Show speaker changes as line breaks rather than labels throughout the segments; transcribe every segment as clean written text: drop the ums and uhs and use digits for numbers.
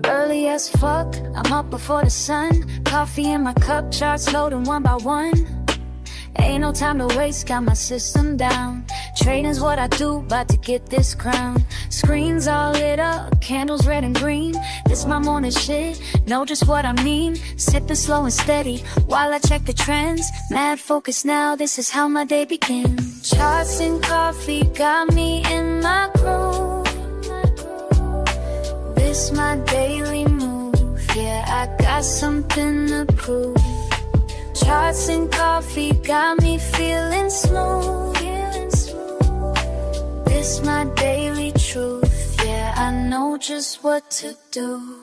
Early as fuck, I'm up before the sun. Coffee in my cup, charts loading one by one. Ain't no time to waste, got my system down. Trading's what I do, about to get this crown. Screens all lit up, candles red and green. This my morning shit, know just what I mean. Sipping slow and steady, while I check the trends. Mad focus now, this is how my day begins. Charts and coffee got me in my groove. This my daily move, yeah, I got something to prove. Charts and coffee got me feeling smooth. This my daily truth, yeah, I know just what to do.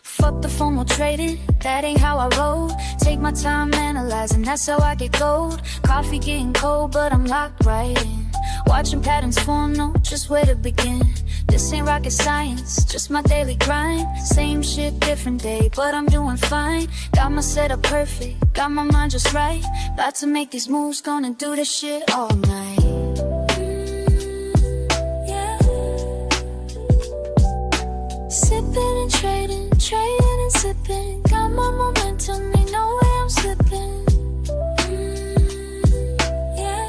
Fuck the formal trading, that ain't how I roll. Take my time analyzing, that's how I get gold. Coffee getting cold, but I'm locked right in. Watching patterns form, know just where to begin. This ain't rocket science, just my daily grind. Same shit, different day, but I'm doing fine. Got my setup perfect, got my mind just right. About to make these moves, gonna do this shit all night. Sipping and trading, trading and sipping. Got my momentum, ain't no way I'm slipping. Yeah.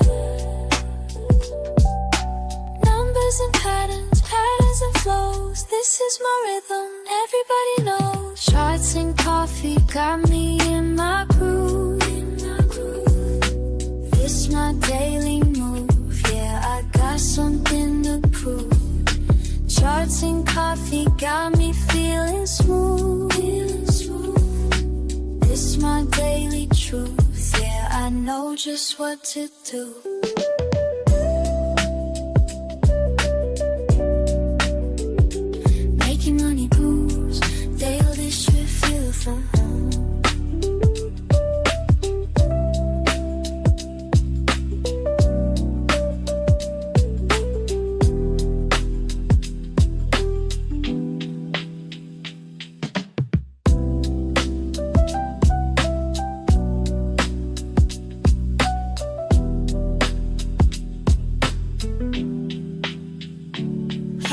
Numbers and patterns, patterns and flows. This is my rhythm, everybody knows. Charts and coffee got me in my groove. This my daily move, yeah, I got something to prove. Charts and coffee got me feeling smooth. This my daily truth, yeah, I know just what to do. Making money moves, daily this should feel fun.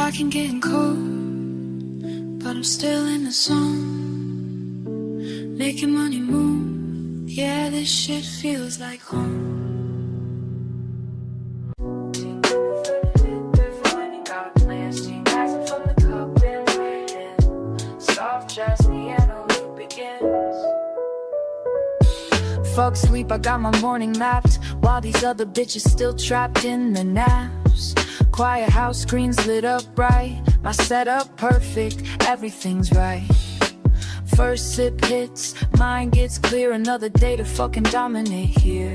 I can get cold, but I'm still in the zone. Making money move, yeah, this shit feels like home. Fuck sleep, I got my morning mapped, while these other bitches still trapped in the naps. Quiet house, screens lit up bright. My setup perfect, everything's right. First sip hits, mind gets clear. Another day to fucking dominate here.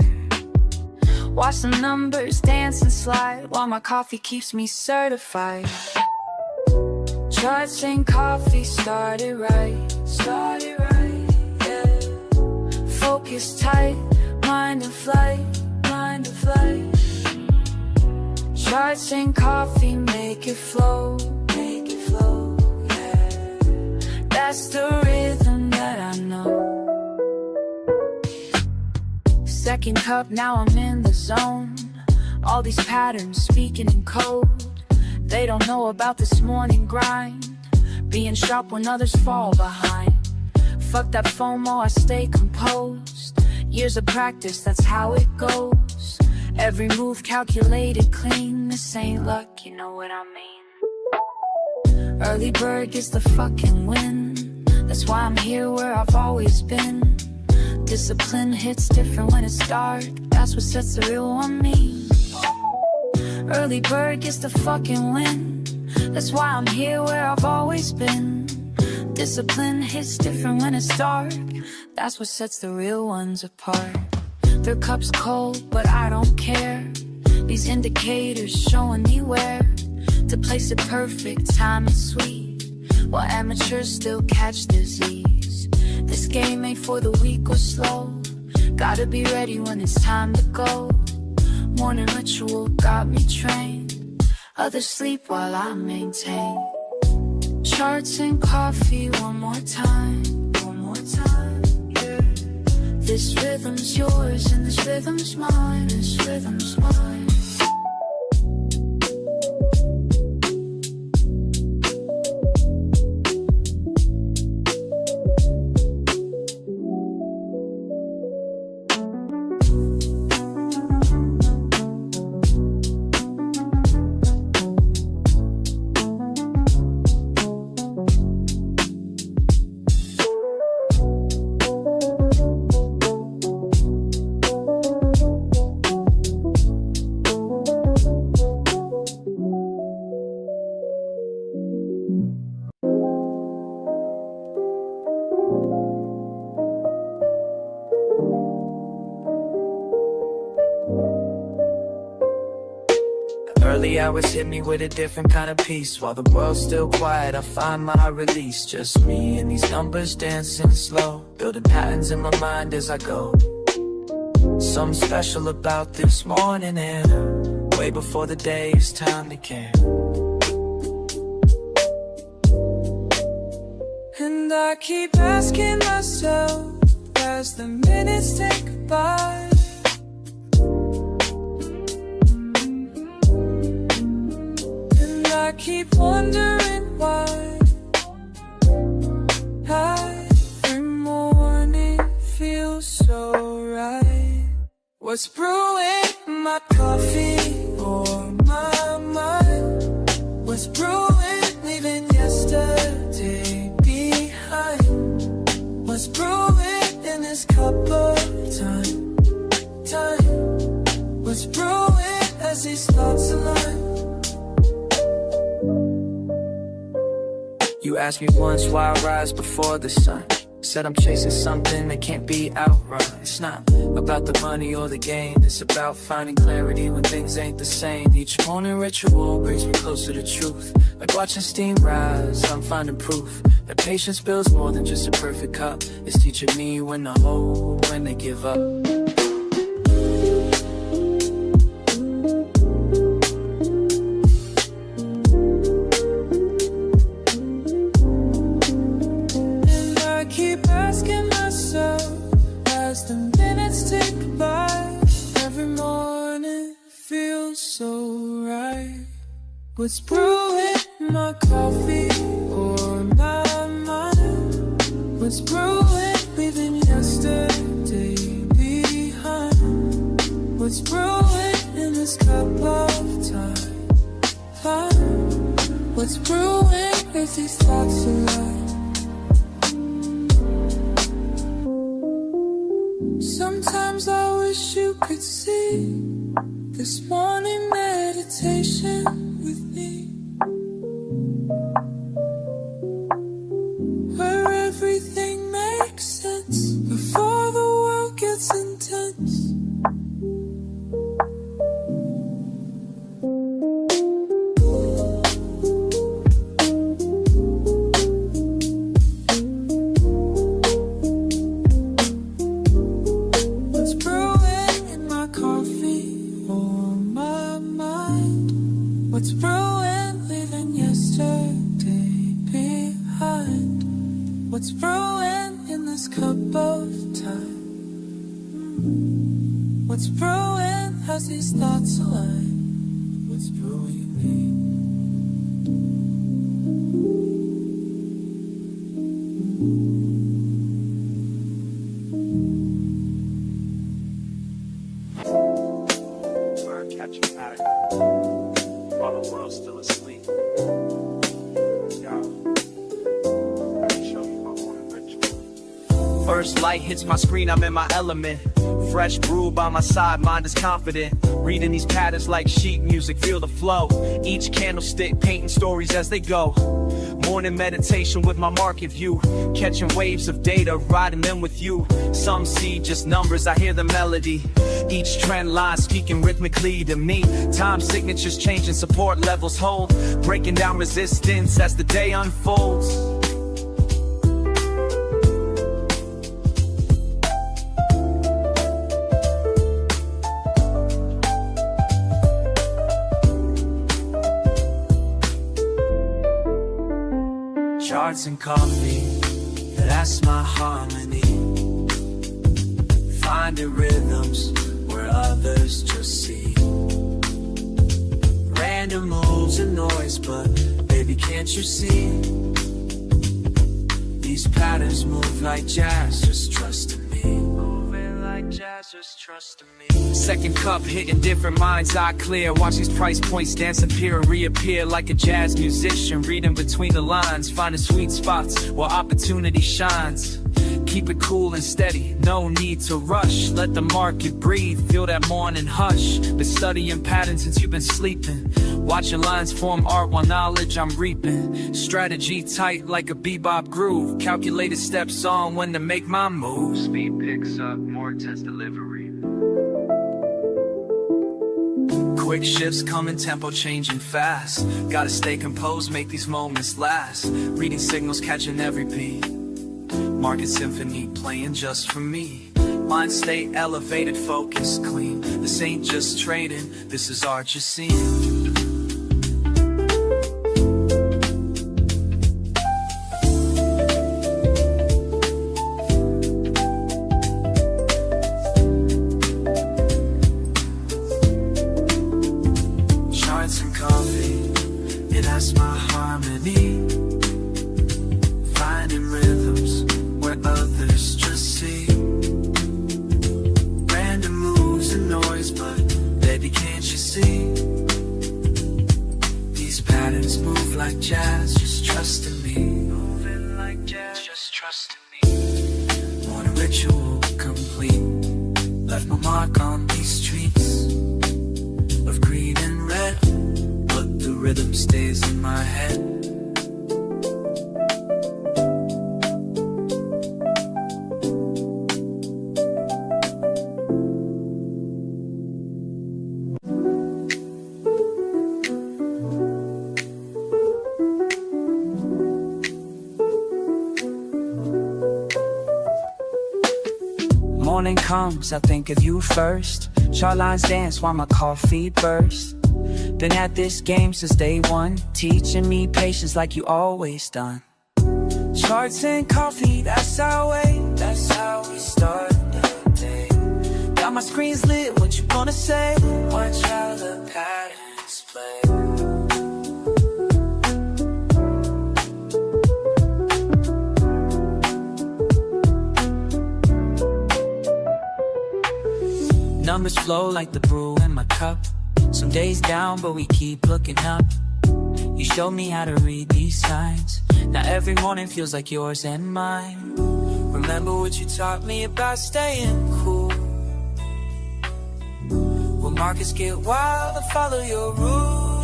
Watch the numbers dance and slide, while my coffee keeps me certified. Charts and coffee started right, yeah. Focus tight, mind in flight, mind in flight. Charts and coffee make it flow, yeah. That's the rhythm that I know. Second cup, now I'm in the zone. All these patterns speaking in code. They don't know about this morning grind, being sharp when others fall behind. Fuck that FOMO, I stay composed. Years of practice, that's how it goes. Every move calculated clean. This ain't luck, you know what I mean. Early bird gets the fucking win. That's why I'm here where I've always been. Discipline hits different when it's dark. That's what sets the real one me. Early bird gets the fucking win. That's why I'm here where I've always been. Discipline hits different when it's dark. That's what sets the real ones apart. Their cup's cold, but I don't care. These indicators showing me where to place it perfect, time is sweet, while amateurs still catch disease. This game ain't for the weak or slow. Gotta be ready when it's time to go. Morning ritual got me trained. Others sleep while I maintain. Charts and coffee one more time, yeah. This rhythm's yours and this rhythm's mine, this rhythm's mine. Early hours hit me with a different kind of peace. While the world's still quiet, I find my release. Just me and these numbers dancing slow, building patterns in my mind as I go. Something special about this morning and way before the day is time to care. And I keep asking myself as the minutes tick by, and I keep wondering why every morning feels so right. What's brewing in my coffee or my mind? What's brewing leaving yesterday behind? What's brewing in this cup of time? What's brewing as these thoughts align? You asked me once why I rise before the sun. Said I'm chasing something that can't be outrun. It's not about the money or the gain, it's about finding clarity when things ain't the same. Each morning ritual brings me closer to truth. Like watching steam rise, I'm finding proof that patience builds more than just a perfect cup. It's teaching me when to hold, when to give up. What's brewing in my coffee or my mind? What's brewing leaving yesterday behind? What's brewing in this cup of time? What's brewing as these thoughts align? Sometimes I wish you could see this morning meditation with me, where everything makes sense before the world gets intense. What's brewing in my coffee or my mind? What's brewing leaving yesterday behind? What's brewing in this cup of time? What's brewing as these thoughts align? What's brewing in me? Catching pattern while the world's still asleep. First light hits my screen, I'm in my element. Fresh brew by my side, mind is confident. Reading these patterns like sheet music, feel the flow. Each candlestick painting stories as they go. Morning meditation with my market view. Catching waves of data, riding them with you. Some see just numbers, I hear the melody. Each trend line speaking rhythmically to me. Time signatures changing, support levels hold. Breaking down resistance as the day unfolds. Charts and coffee, that's my harmony. Finding rhythms where others just see. Random moves and noise, but baby, can't you see? These patterns move like jazz, just trust in me. Moving like jazz, just trust in me. Second cup hitting different minds, eye clear. Watch these price points dance, appear and reappear like a jazz musician. Reading between the lines, finding sweet spots where opportunity shines. Keep it cool and steady, no need to rush. Let the market breathe, feel that morning hush. Been studying patterns since you've been sleeping. Watching lines form art while knowledge I'm reaping. Strategy tight like a bebop groove. Calculated steps on when to make my move. Speed picks up, more intense delivery.
Quick shifts coming, tempo changing fast. Gotta stay composed, make these moments last. Reading signals, catching every beat. Market symphony playing just for me. Mind state elevated, focus clean. This ain't just trading, this is art you're seeing. Charts and coffee, it has my harmony. Finding rhythms where others just see. Random moves and noise, but baby, can't you see? These patterns move like jazz, just trust in me. Moving like jazz, just trust in me. Want a ritual complete. Left my mark on these streets of green and red, but the rhythm stays in my head.
Morning comes, I think of you first. Chart lines dance while my coffee bursts. Been at this game since day one, teaching me patience like you always done. Charts and coffee, that's our way, that's how we start the day. Got my screens lit, what you gonna say? Watch how the patterns play. Numbers flow like the brew in my cup. Some days down, but we keep looking up. You showed me how to read these signs. Now every morning feels like yours and mine. Remember what you taught me about staying cool. When markets get wild, I follow your rules.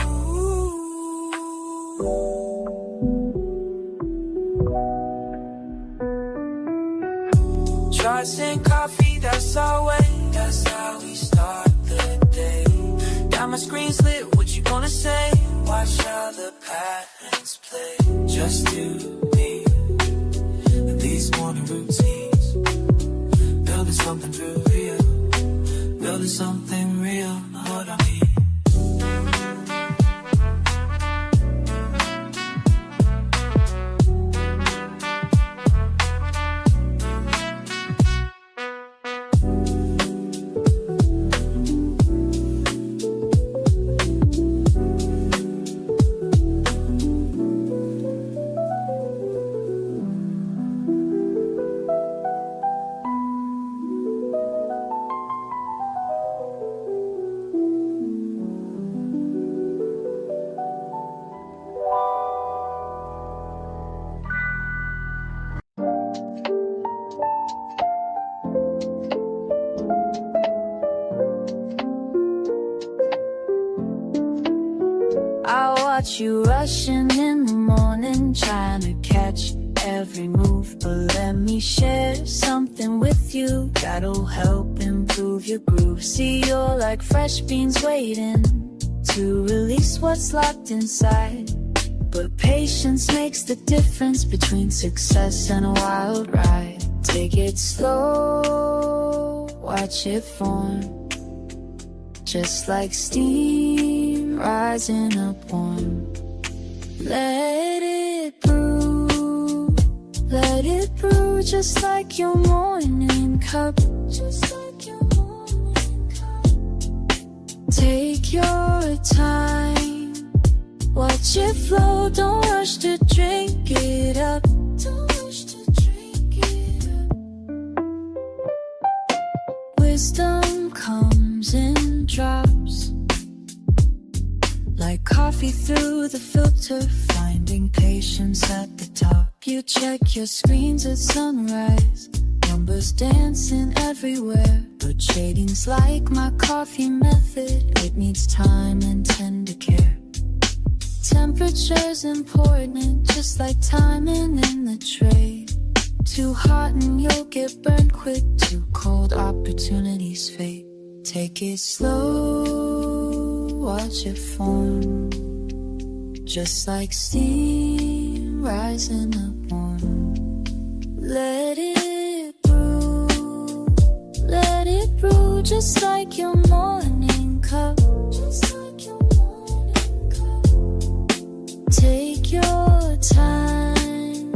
Charts and coffee, that's our way. That's how we start the day. Got my screens lit, what you gonna say? Watch how the patterns play. Just you, me, and these morning routines. Building something real, building something real, know what I mean? I watch you rushing in the morning, trying to catch every move. But let me share something with you that'll help improve your groove. See, you're like fresh beans waiting to release what's locked inside. But patience makes the difference between success and a wild ride. Take it slow, watch it form. Just like steam rising up warm. Let it brew, just like your morning cup. Just like your morning cup. Take your time, watch it flow, don't rush to drink it up. Don't rush to drink it up. Wisdom comes in drops, like coffee through the filter, finding patience at the top. You check your screens at sunrise, numbers dancing everywhere. But trading's like my coffee method, it needs time and tender care. Temperature's important, just like timing in the trade. Too hot and you'll get burned quick, too cold opportunities fade. Take it slow, watch it form, just like steam rising up warm. Let it brew, just like your morning cup. Just like your morning cup. Take your time,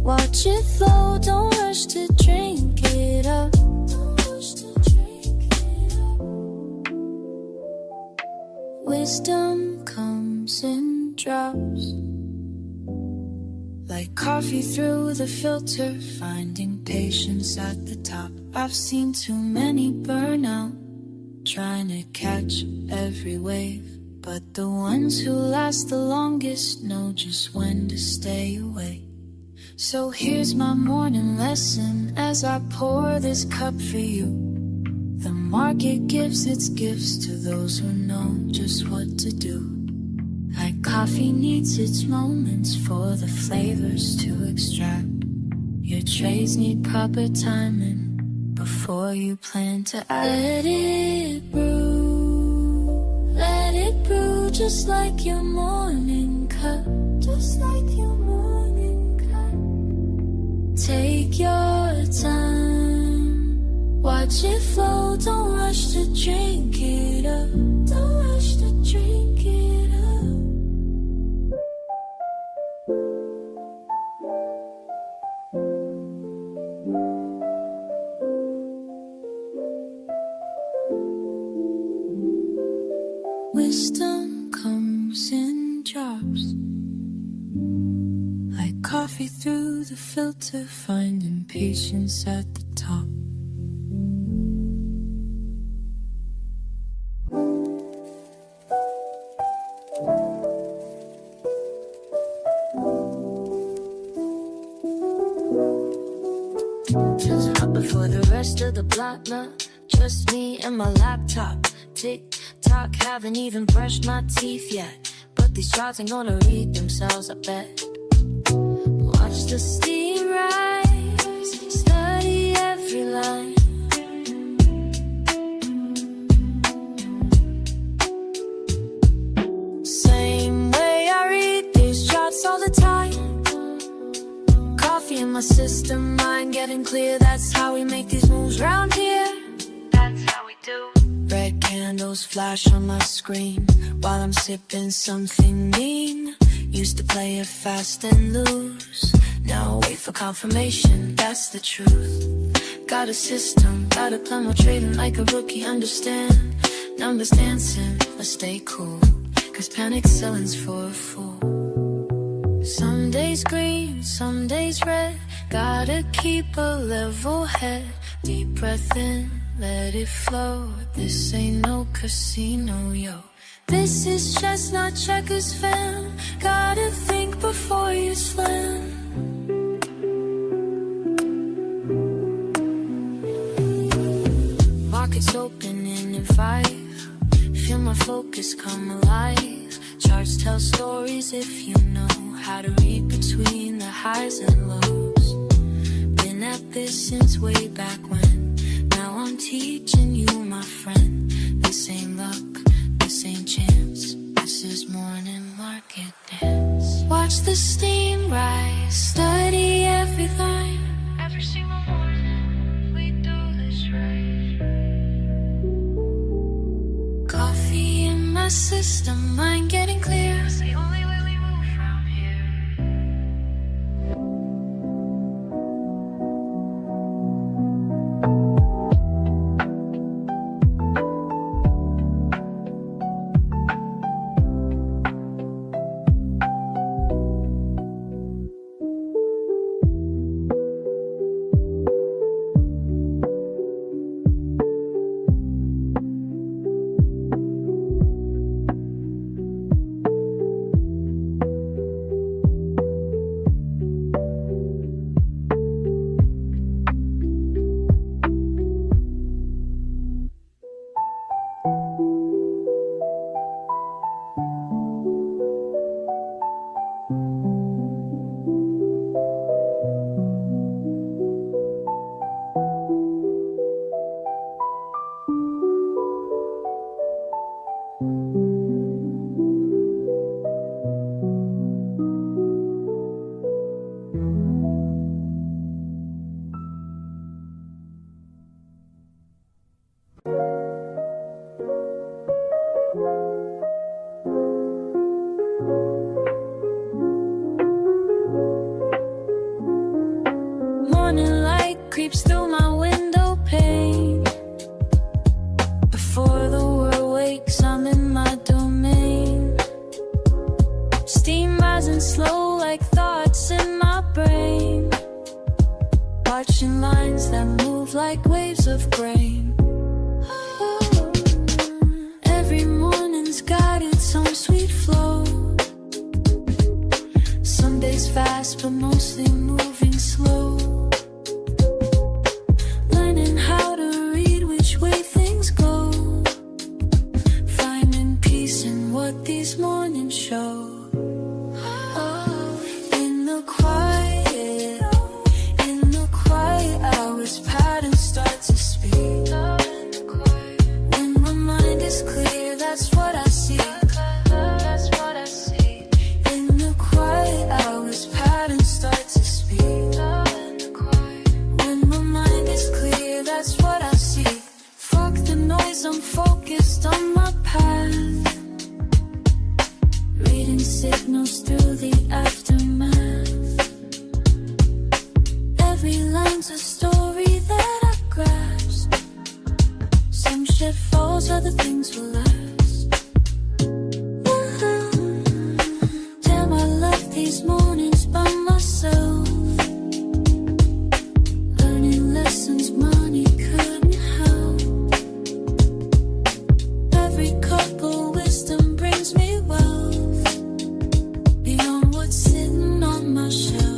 watch it flow, don't rush to drink it up. Don't rush to drink it up. Wisdom comes in drops, like coffee through the filter, finding patience at the top. I've seen too many burn out, trying to catch every wave, but the ones who last the longest know just when to stay away. So here's my morning lesson as I pour this cup for you. The market gives its gifts to those who know just what to do. Like coffee needs its moments for the flavors to extract. Your trades need proper timing before you plan to act. Let it brew, just like your morning cup. Just like your morning cup. Take your time, watch it flow, don't rush to drink it up. Don't rush to drink it up. Wisdom comes in drops, like coffee through the filter, finding patience at the top. Turns up before the rest of the block now. Just me and my laptop. Tick-tock, haven't even brushed my teeth yet, but these charts ain't gonna read themselves, I bet. Watch the steam rise, study every line. Same way I read these charts all the time. Coffee in my system, mind getting clear. That's how we make these moves round here. That's how we do. Red candles flash on my screen while I'm sipping something mean. Used to play it fast and lose, now I wait for confirmation, that's the truth. Got a system, got a plan, more trading like a rookie, understand. Numbers dancing, but stay cool, cause panic selling's for a fool. Some days green, some days red, gotta keep a level head. Deep breath in, let it flow. This ain't no casino, yo. This is just not checkers, fam. Gotta think before you slam. Markets opening in 5. Feel my focus come alive. Charts tell stories if you know how to read between the highs and lows. Been at this since way back when. Now I'm teaching you, my friend. This ain't luck, this ain't chance. This is morning market dance. Watch the steam rise, study every line. Every single morning, we do this right. Coffee in my system, mind getting clear. It's the only way we move from here. moving slow like thoughts in my brain, watching lines that move like waves of grain. Every morning's got its own sweet flow. Some days fast, but mostly moving slow. Learning how to read which way things go, finding peace in what these mornings show. In the quiet hours, patterns start to speak. When my mind is clear, that's what I see. In the quiet hours, patterns start to speak. When my mind is clear, that's what I see. Fuck the noise, I'm focused on my path, reading signals through the aftermath. Every line's a story that I grasp. Some shit falls, other things will last. Damn, I left these mornings by myself, learning lessons money couldn't help. Every cup of wisdom brings me wealth, beyond what's sitting on my shelf.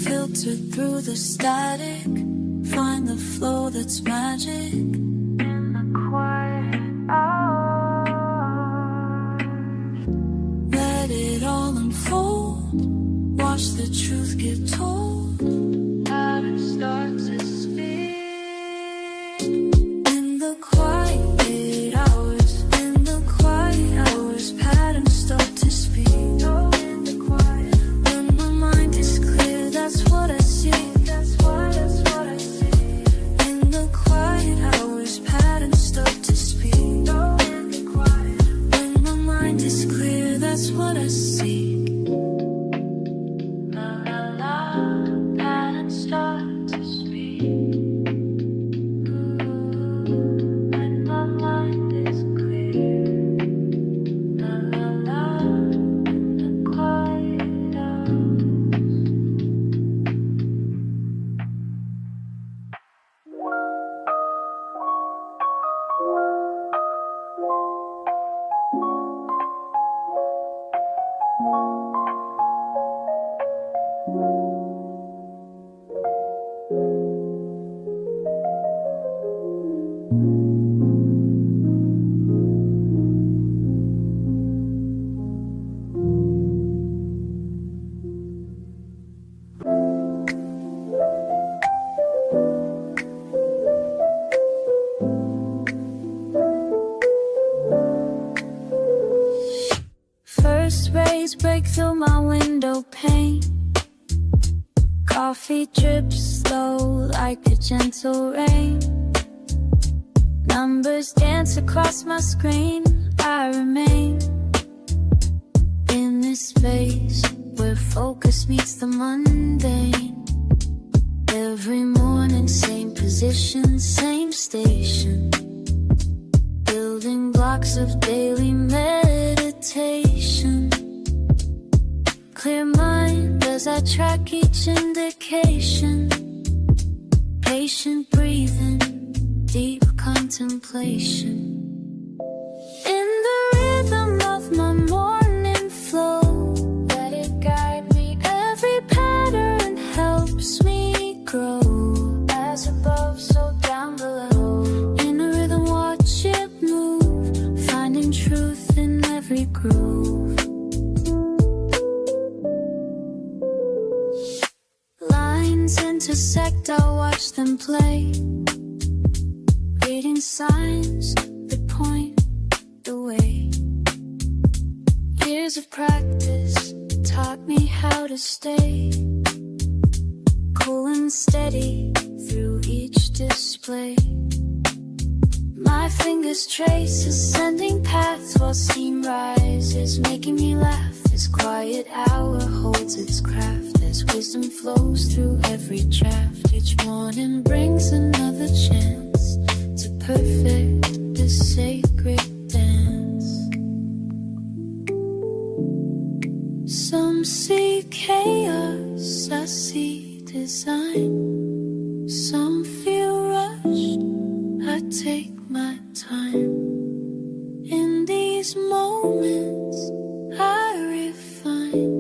Filter through the static, find the flow that's magic. In the quiet hours, let it all unfold, watch the truth get told. Patterns start to speak. In the quiet hours, patterns start to speak. In the quiet, when my mind is clear, that's what I see. That's what I see. In the quiet hours, patterns start to speak. In the quiet, when my mind is clear, that's what I see. La la la, patterns start to speak. When my mind is clear. La la la, in the quiet hours. First rays break through my window pane. Coffee drips slow like a gentle rain. Numbers dance across my screen. I remain in this space where focus meets the mundane. Every morning, same position, same station. Building blocks of daily meditation. Clear mind as I track each indication. Patient breathing, deep contemplation. In the rhythm of my morning flow, let it guide me. Every pattern helps me grow. As above, so down below. In a rhythm, watch it move, finding truth in every groove. Lines intersect, I'll watch them play. Reading signs that point the way. Years of practice taught me how to stay cool and steady through each display. My fingers trace ascending paths while steam rises, making me laugh. This quiet hour holds its craft as wisdom flows through every draft. Each morning brings another chance to perfect this sacred dance. my time. In these moments, I refine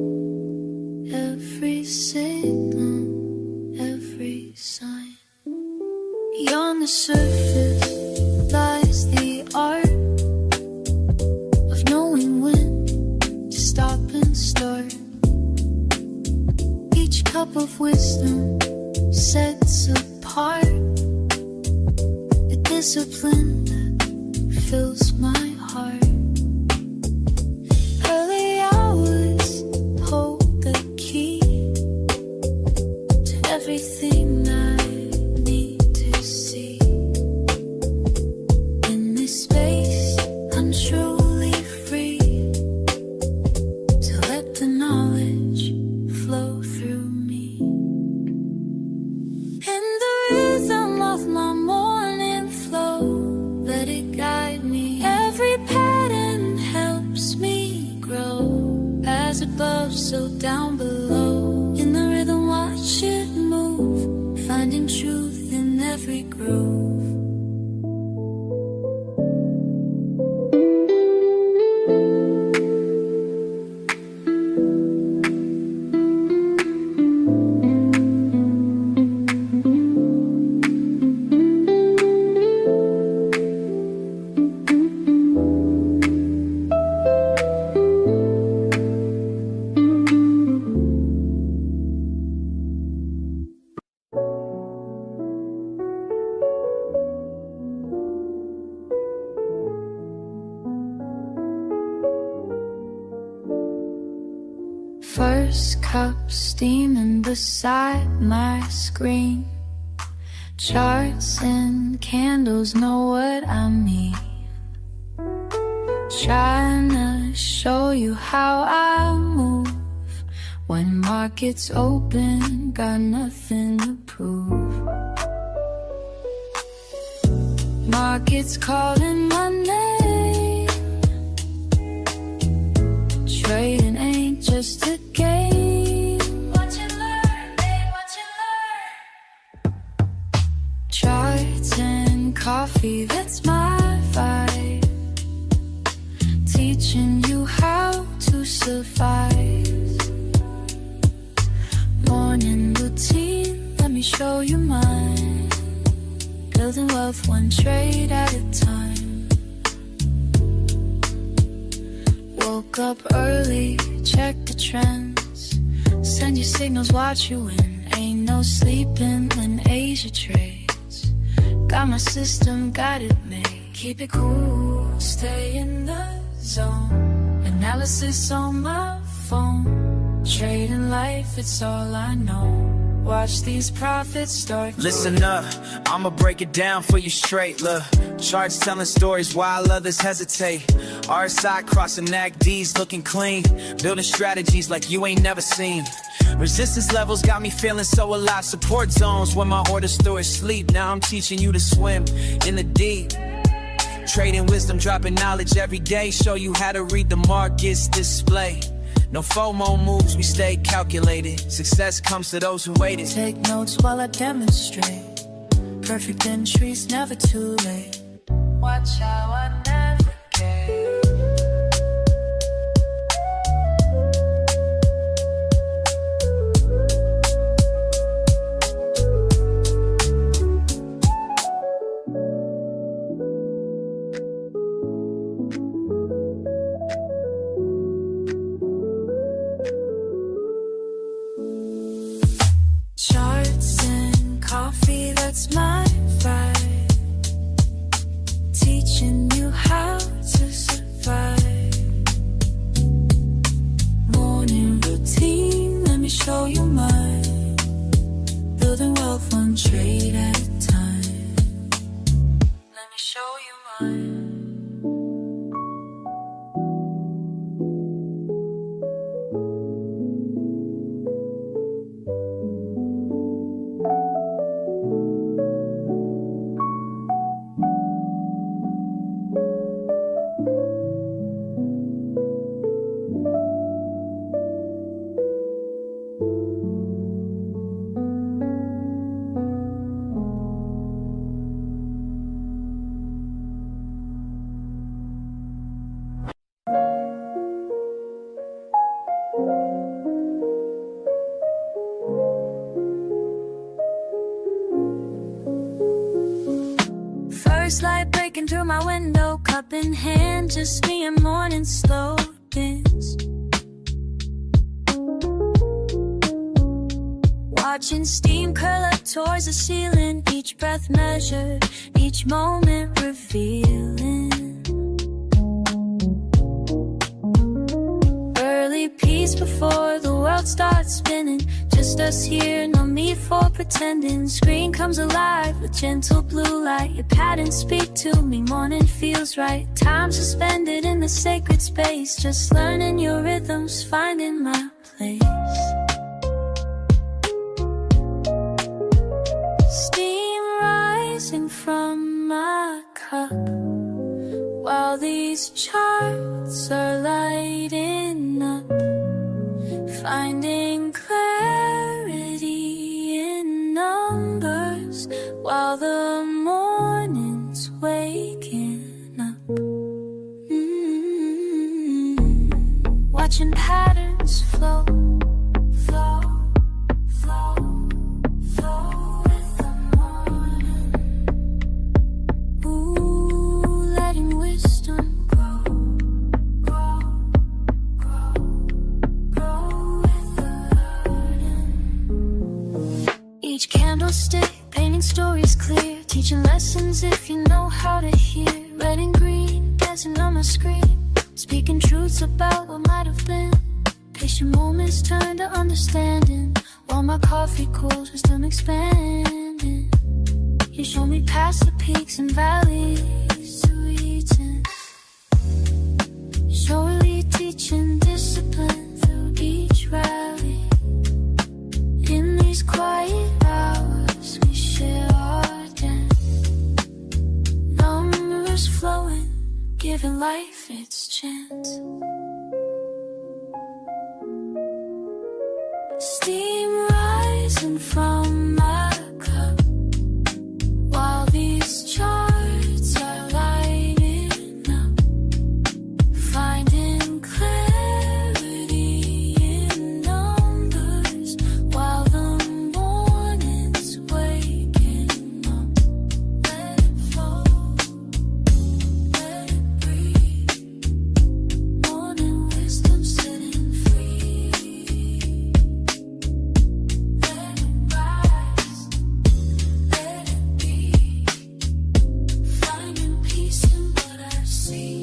every signal, every sign. Beyond the surface lies the art of knowing when to stop and start. Each cup of wisdom sets apart the discipline that fills my heart. Early hours hold the key to everything I need to see. In this space, I'm truly free to let the knowledge flow through me. In the rhythm of my morning flow, let it guide me. Every pattern helps me grow. As above, so down below. In the rhythm, watch it move, finding truth in every groove. First cup steaming beside my screen. Charts and candles know what I mean. Trying to show you how I move. When markets open, got nothing to prove. Markets calling my name. Trading ain't just a game. Watch and learn, babe, watch and learn. Charts and coffee, that's my vibe. Teaching you how to survive. Morning routine, let me show you mine. Building wealth one trade at a time. Woke up early, check the trends. Send your signals, watch you win. Ain't no sleeping when Asia trades. Got my system, got it made. Keep it cool, stay in the zone. Analysis on my phone. Trading life, it's all I know. Watch these profits start.
Listen up, I'ma break it down for you straight. Look, charts telling stories while others hesitate. RSI crossing NACDs looking clean. Building strategies like you ain't never seen. Resistance levels got me feeling so alive. Support zones when my orders through is sleep. Now I'm teaching you to swim in the deep. Trading wisdom, dropping knowledge every day. Show you how to read the markets display. No FOMO moves, we stay calculated. Success comes to those who waited.
Take notes while I demonstrate. Perfect entries, never too late. Watch how I navigate. Charts and coffee, that's my vibe. Teaching you how to survive. Morning routine, let me show you mine. Building wealth one trade at a time. Let me show you mine. First light breaking through my window, cup in hand, just me and morning slow dance. Watching steam curl up towards the ceiling, each breath measured, each moment revealing. Early peace before the world starts spinning, just us here, no need for pretending. Screen comes alive with gentle blue light, your patterns speak to me, morning feels right. Time suspended in the sacred space, just learning your rhythms, finding my place. Steam rising from my cup, while these charts are lighting up, finding clarity in numbers, while the morning's waking up. Watching patterns flow, flow, flow, flow with the morning. Ooh, letting wisdom grow, grow, grow, grow with the learning. Each candlestick painting stories clear, teaching lessons if you know how to hear. Red and green dancing on my screen, speaking truths about what might have been. Patient moments turn to understanding, while my coffee cools, wisdom expanding. You show me past the peaks and valleys to reach in. Surely teaching discipline through each rally. In these quiet hours we share our dance, numbers flowing, giving life its chance. Steam rising from my cup, while these charts are lighting up, finding clarity in numbers, while the morning's waking up. Let it flow, let it breathe, morning wisdom sitting free. Let it rise, let it be, finding peace in what I see.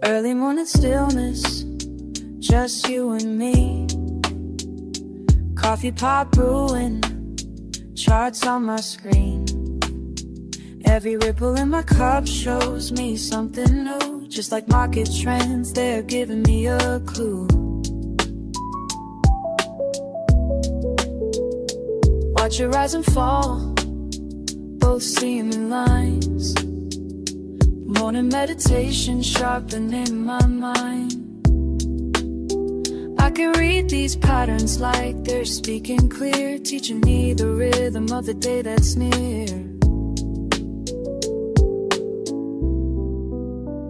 Early morning stillness, just you and me. Coffee pot brewing, charts on my screen. Every ripple in my cup shows me something new. Just like market trends, they're giving me a clue. Watch it rise and fall, both seeming lines. Morning meditation sharpening my mind. I can read these patterns like they're speaking clear, teaching me the rhythm of the day that's near.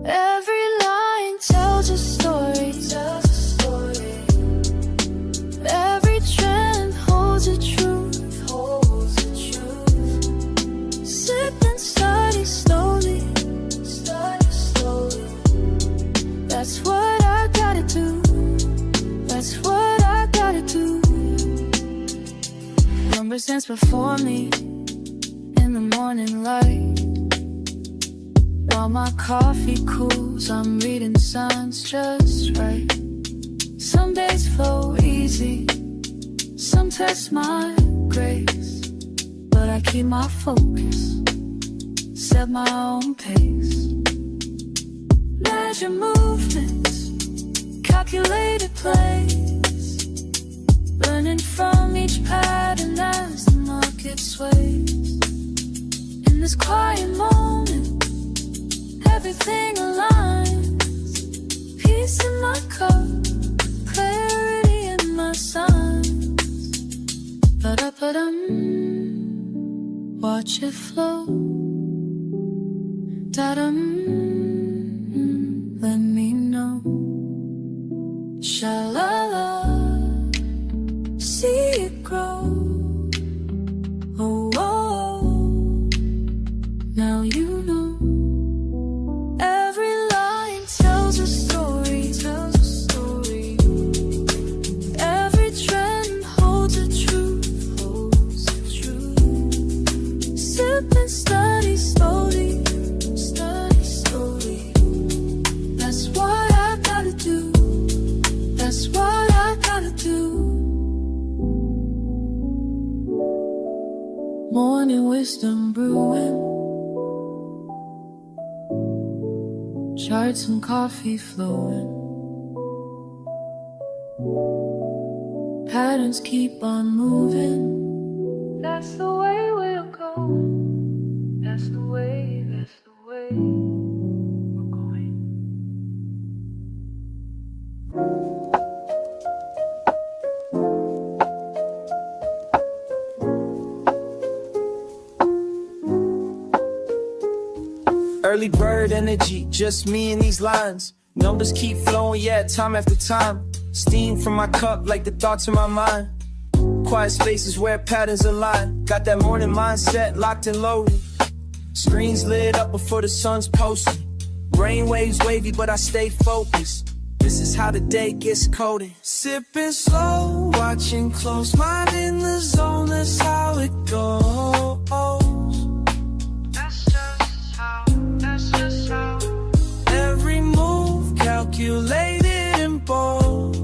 Every line tells a story, every trend holds a truth, Sip and study slowly, that's what I gotta do, that's what I gotta do. Numbers dance before me in the morning light, while my coffee cools, I'm reading signs just right. Some days flow easy, some test my grace, but I keep my focus, set my own pace. Measure movements, calculated plays, learning from each pattern as the market sways. In this quiet moment, everything aligns. Peace in my cup, clarity in my signs. Ba-da-ba-dum, watch it flow. Da-dum, let me know. Sha-la-la, see it grow. Oh, oh, now you know. Every line tells a story, tells a story. Every trend holds a truth, holds a truth. Sip and study slowly, study slowly. That's what I gotta do. That's what I gotta do. Morning wisdom brewing, charts and coffee flowing. Patterns keep on moving. That's the way we'll go. That's the way we're going.
Early bird energy, just me and these lines. Numbers keep flowing, yeah, time after time. Steam from my cup like the thoughts in my mind. Quiet spaces where patterns align. Got that morning mindset locked and loaded. Screens lit up before the sun's posted. Brainwaves wavy, but I stay focused. This is how the day gets coded. Sipping slow, watching close, mind in the zone, that's how it goes. That's just how. Every move calculated and bold.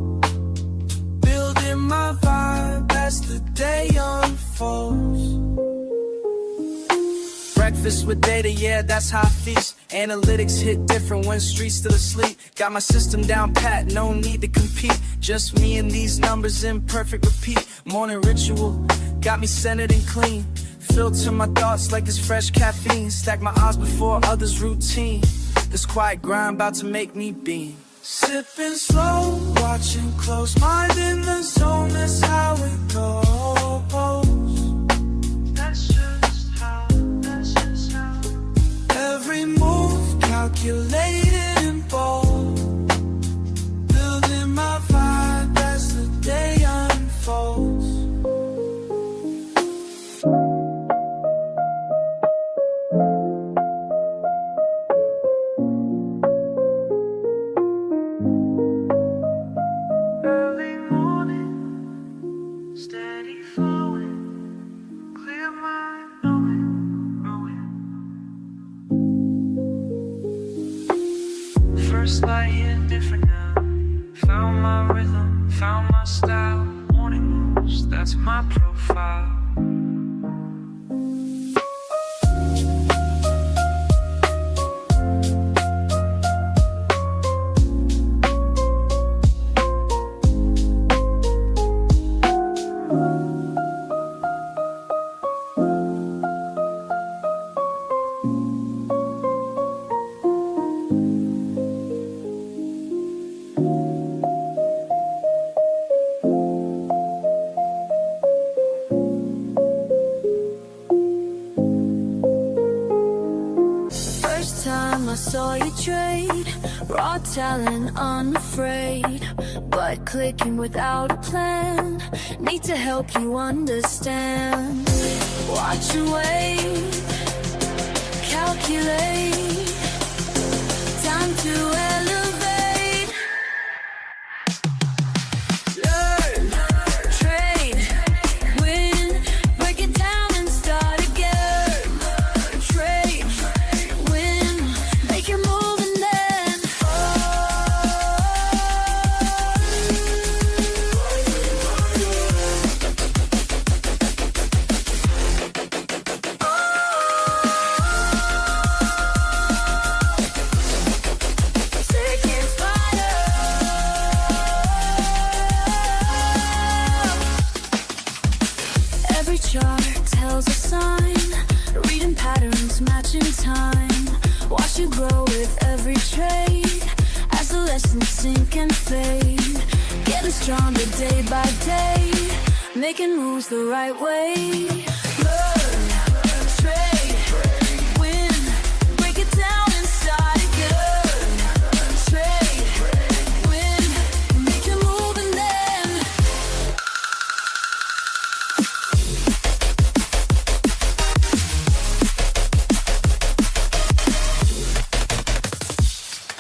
Building my vibe as the day unfolds. Breakfast with data, yeah, that's how I feast. Analytics hit different when streets still asleep. Got my system down pat, no need to compete. Just me and these numbers in perfect repeat. Morning ritual, got me centered and clean. Filter my thoughts like it's fresh caffeine. Stack my odds before others' routine. This quiet grind about to make me beam. Sipping slow, watching close, mind in the zone, that's how it goes. That's just how. Every move calculated and bold. Building my vibe as the day unfolds. Early morning, steady flowing, clear mind knowing. First light hit different now. Found my rhythm, found my style. Morning moves, that's my profile.
I saw you trade, raw talent, unafraid, but clicking without a plan. Need to help you understand. Watch and wait, calculate, time to elevate. Learn, trade, win, break it down and start again. Trade, win, make your move and then every chart tells a sign, reading patterns, matching time. Watch you grow with and sink and fade. Getting stronger day by day, making moves the right way. Learn, trade, win, break it down inside again. Trade, win, make your move and then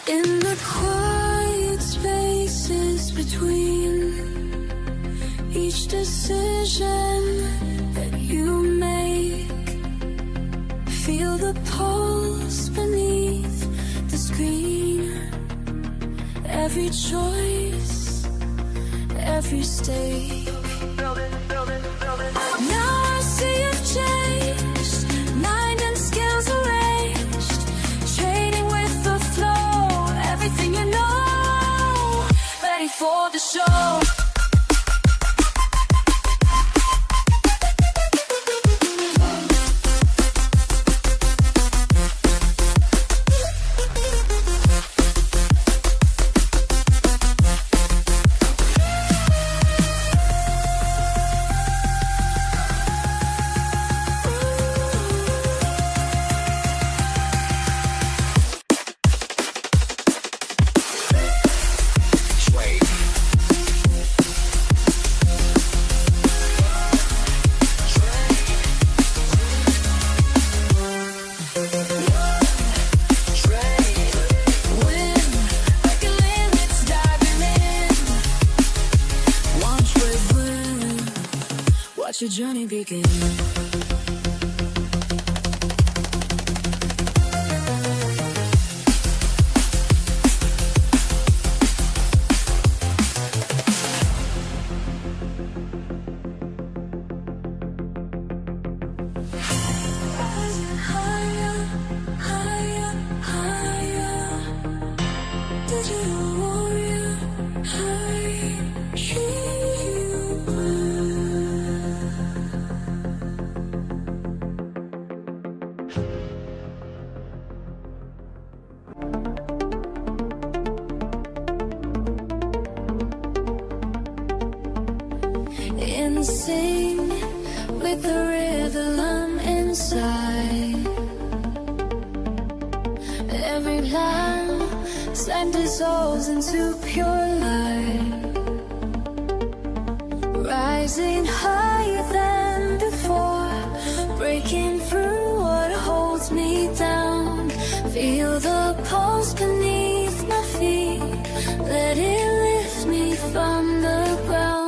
in the quiet spaces between each decision that you make, feel the pulse beneath the screen. Every choice, every stake. Now I see you've changed, mind and skills arranged, trading with the flow, everything you know, ready for the show. Watch your journey begin. Higher, higher, higher. Digital warrior, high, insane with the rhythm inside. Every plan slide dissolves into pure light, rising higher than before, breaking through what holds me down. Feel the pulse beneath my feet, let it lift me from the ground.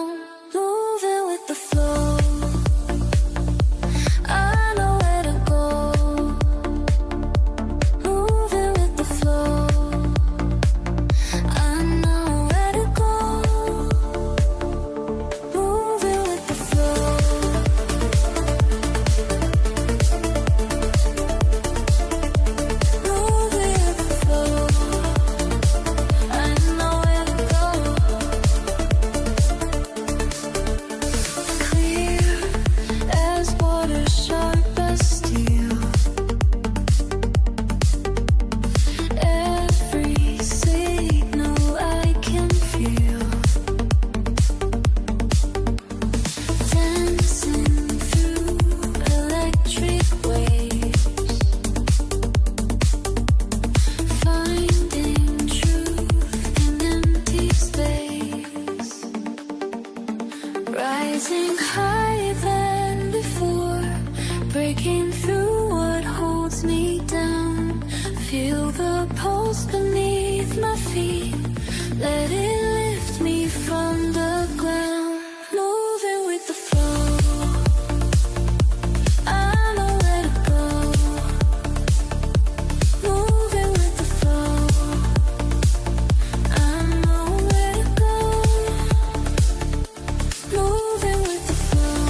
Rising higher than before, breaking through what holds me down. Feel the pulse beneath my feet, let it lift me from the ground. Moving with the flow, I know where to go. Moving with the flow, I know where to go. Moving with the flow,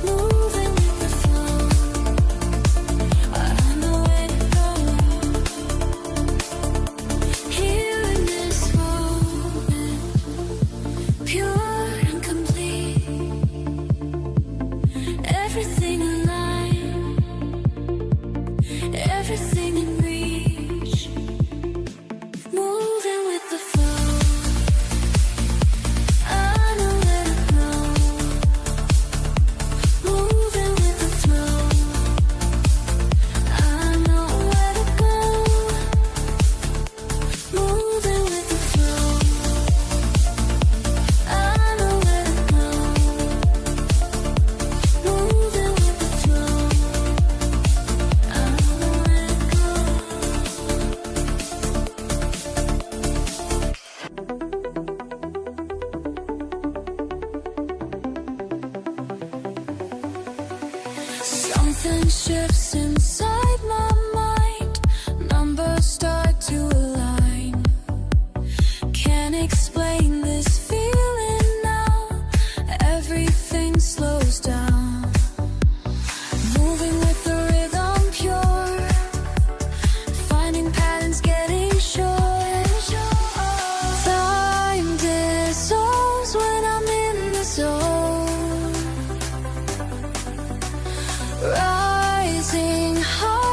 moving with the flow, I know where to everything in reach, moving with the flow. I know where to go, moving with the flow. I know where to go, moving with the flow. I know where to go, moving with the flow. I know where to go. Something shifts inside my mind. Numbers start to align. Can't explain this feeling now. Everything slows down. Moving with the rhythm pure. Finding patterns, getting sure. Time dissolves when I'm in the zone. Rising high.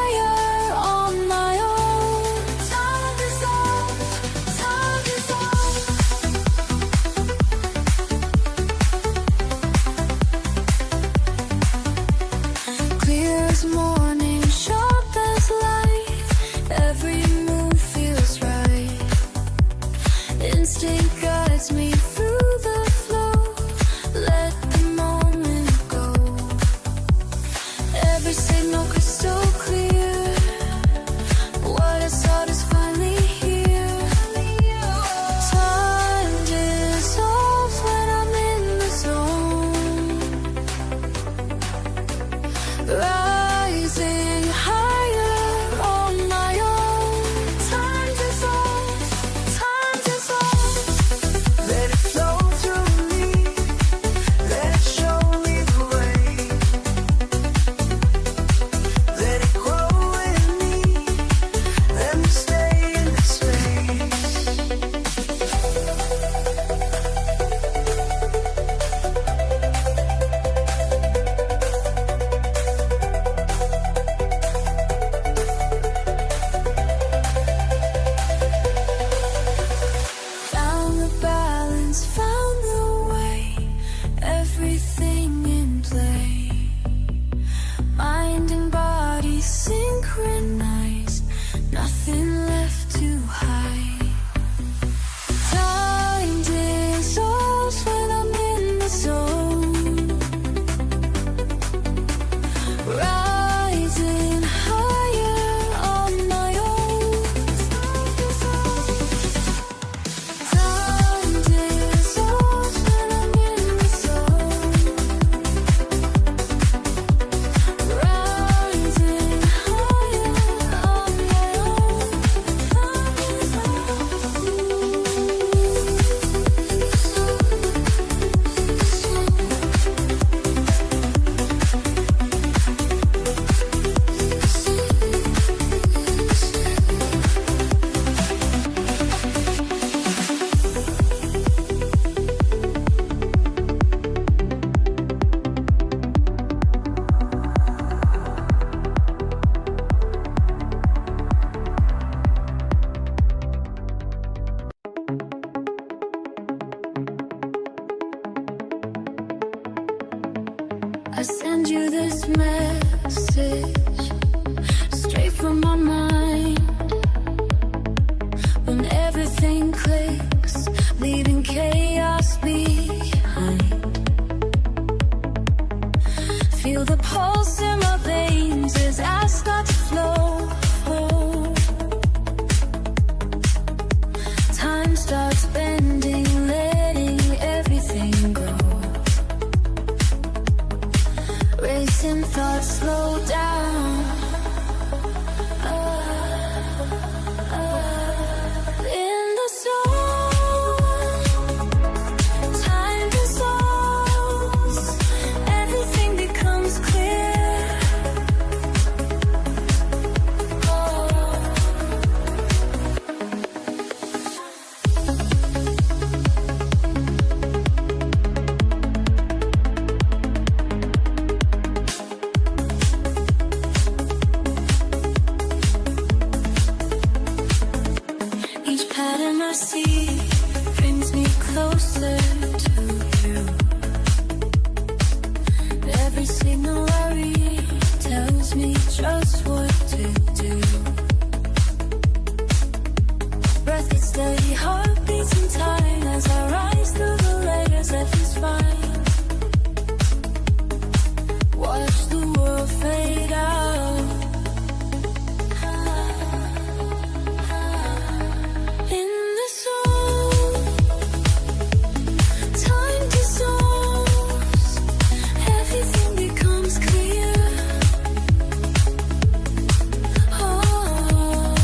see brings me closer to you. Every signal I read tells me just what to do. Breath gets steady, heart beats in time as I rise through the layers that feels fine. Watch the world fade out. In the zone, time dissolves, everything becomes clear. Oh,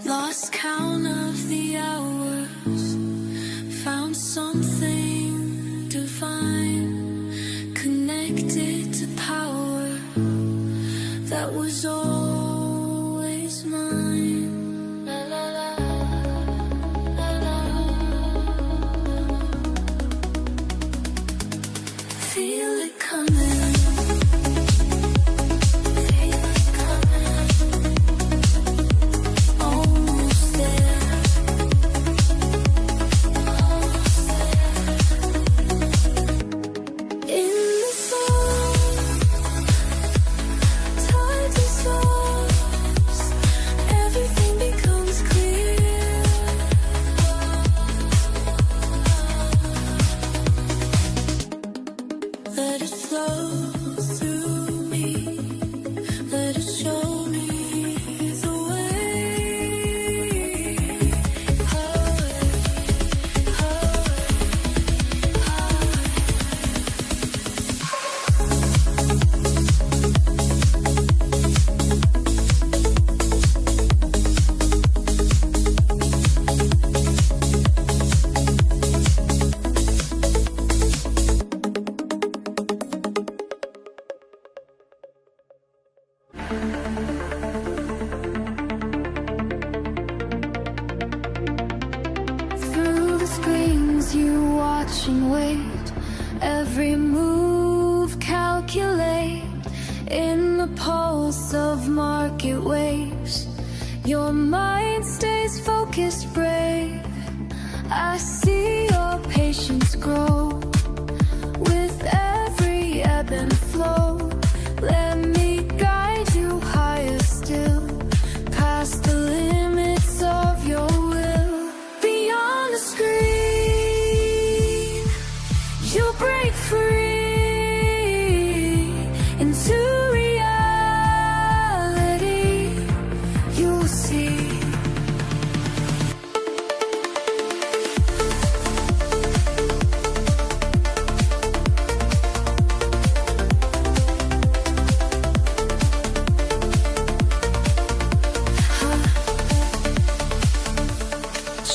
lost count of the hours, found something divine, connected to power that was always mine. La, la, la, la, la. Feel it coming. Feel it coming. Almost there. Almost there. In the zone, time dissolves, everything becomes clear. Let it flow through me, let it show me the way. Highway, highway, highway. Through the screens you watch and wait, every move calculate. In the pulse of market waves, your mind stays focused, brave. I see your patience grow with every ebb and flow. Let me guide you higher still, past the limits of your will. Beyond the screen, you'll break free into reality. You'll see.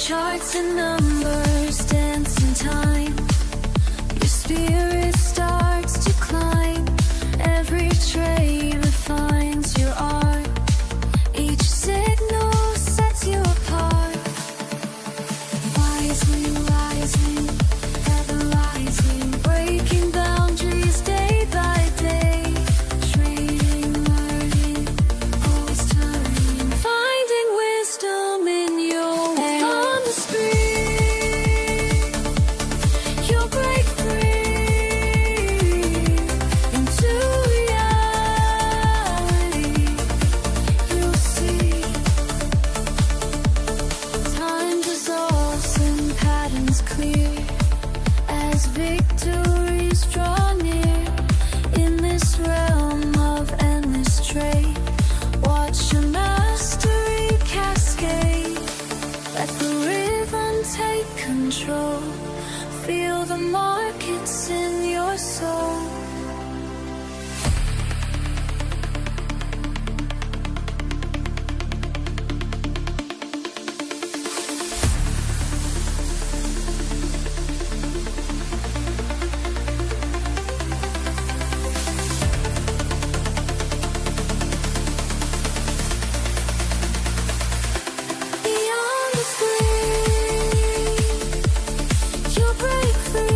Charts and numbers dance in time. Your spirit starts to climb. Every trade refines your art. Each signal sets you apart. Rising, rising, ever rising, breaking boundaries day by day. Trading, learning, always turning, finding wisdom in your way. On the screen, you'll break free into reality. You'll see. Time dissolves and patterns clear as victories draw near. In this realm of endless trade, watch your mastery cascade. Let the rhythm take control. Feel the markets in your soul. Beyond the screen, you'll break free.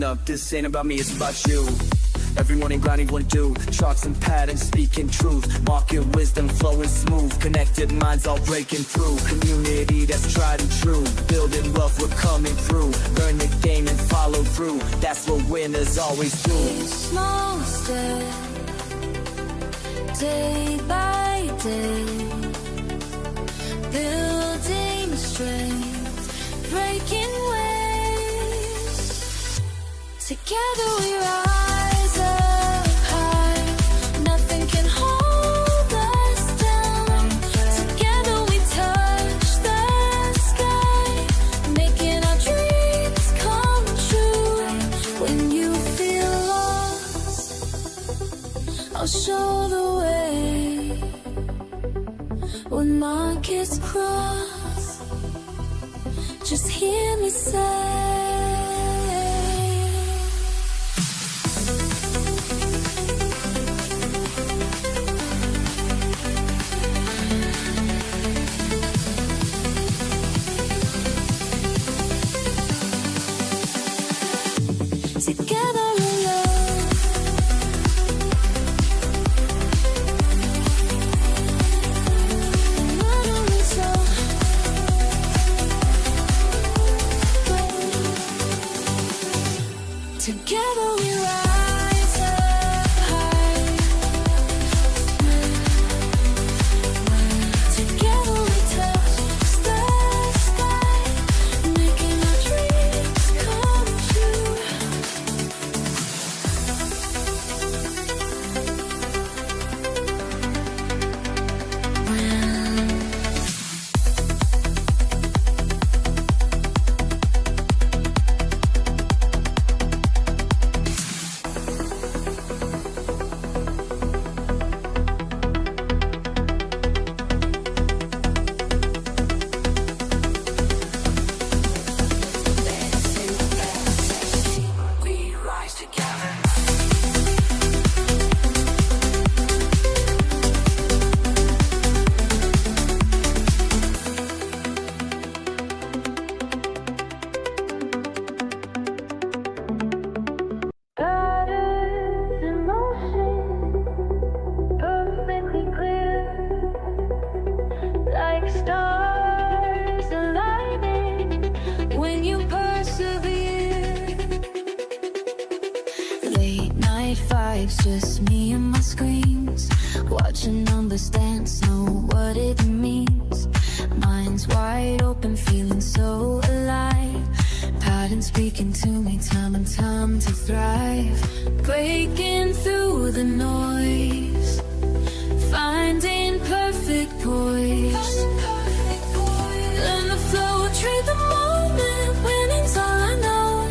listen up, this ain't about me, it's about you. Every morning grinding one do, charts and patterns speaking truth. Market wisdom flowing smooth, connected minds all breaking through. Community that's tried and true, building wealth we're coming through. Learn the game and follow through, that's what winners always do.
Small step, day by day, building strength, breaking waves. Together we rise up high, nothing can hold us down. Together we touch the sky, making our dreams come true. When you feel lost, I'll show the way. When markets cross, just hear me say, together in love. Not only so, together we rise up high. Together we touch the sky, making our dreams come true.
We rise together.
Patterns in motion, perfectly clear, like stars aligning when you persevere. Late night fights, just me and my screens, watching numbers dance, know what it means. Minds wide open, feeling so alive. Patterns speaking to me, time and time to thrive. Breaking through the noise, finding perfect poise. Learn the flow, trade the moment, winning's all I know.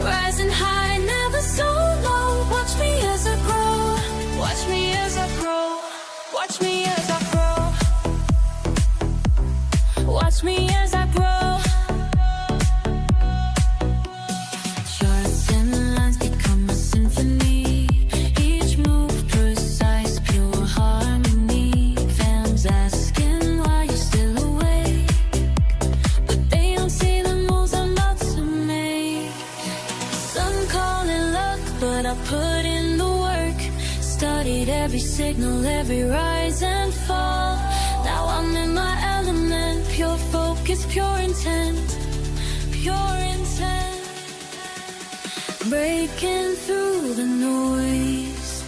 Rising high, never so low. Watch me as I grow, watch me as I grow, watch me as I grow. Watch me as I grow. Charts and lines become a symphony. Each move precise, pure harmony. Fans asking why you're still awake, but they don't see the moves I'm about to make. Some call it luck, but I put in the work. Studied every signal, every rise and fall. Now I'm in my element, pure focus, pure intent, pure intent. Breaking through the noise,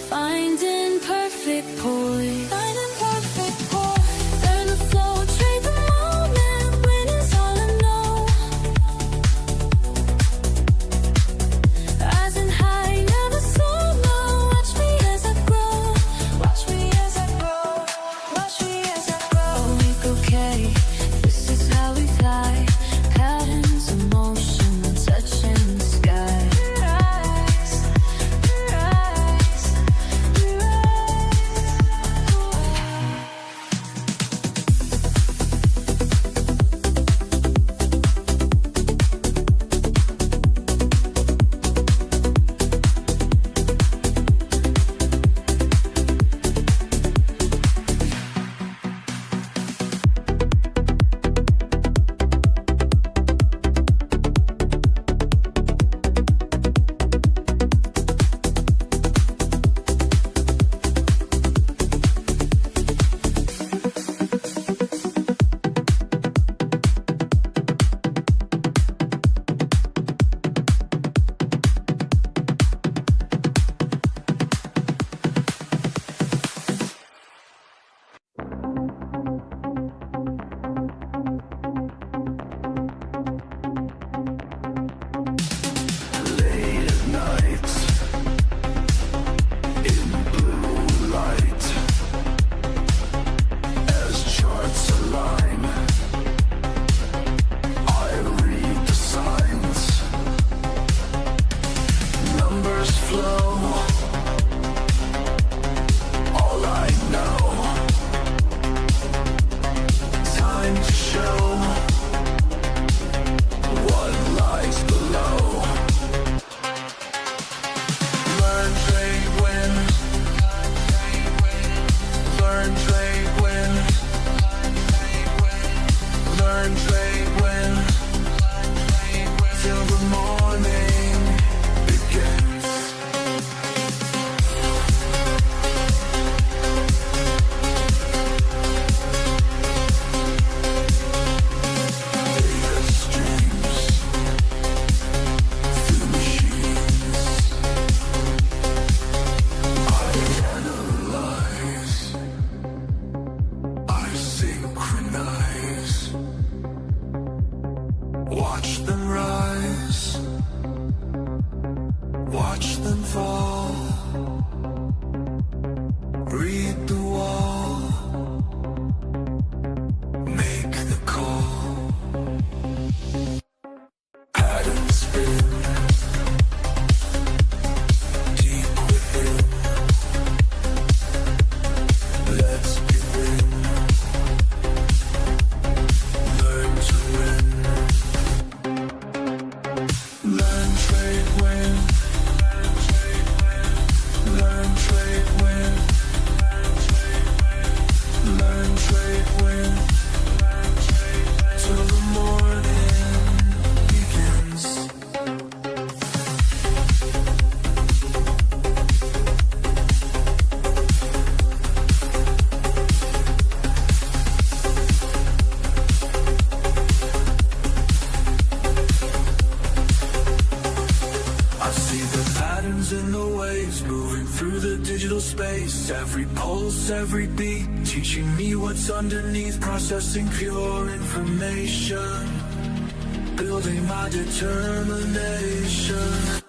finding perfect poise. Finding perfect poise. Learn the flow, trade the moment, winning's all I know. Rising high, never so low. Watch me as I grow, watch me as I grow, watch me as I grow. We go okay, this is how we fly. Patterns of motion, touching the sky. Rise, rise, rise.
space. Every pulse, every beat, teaching me what's underneath. Processing pure information, building my determination.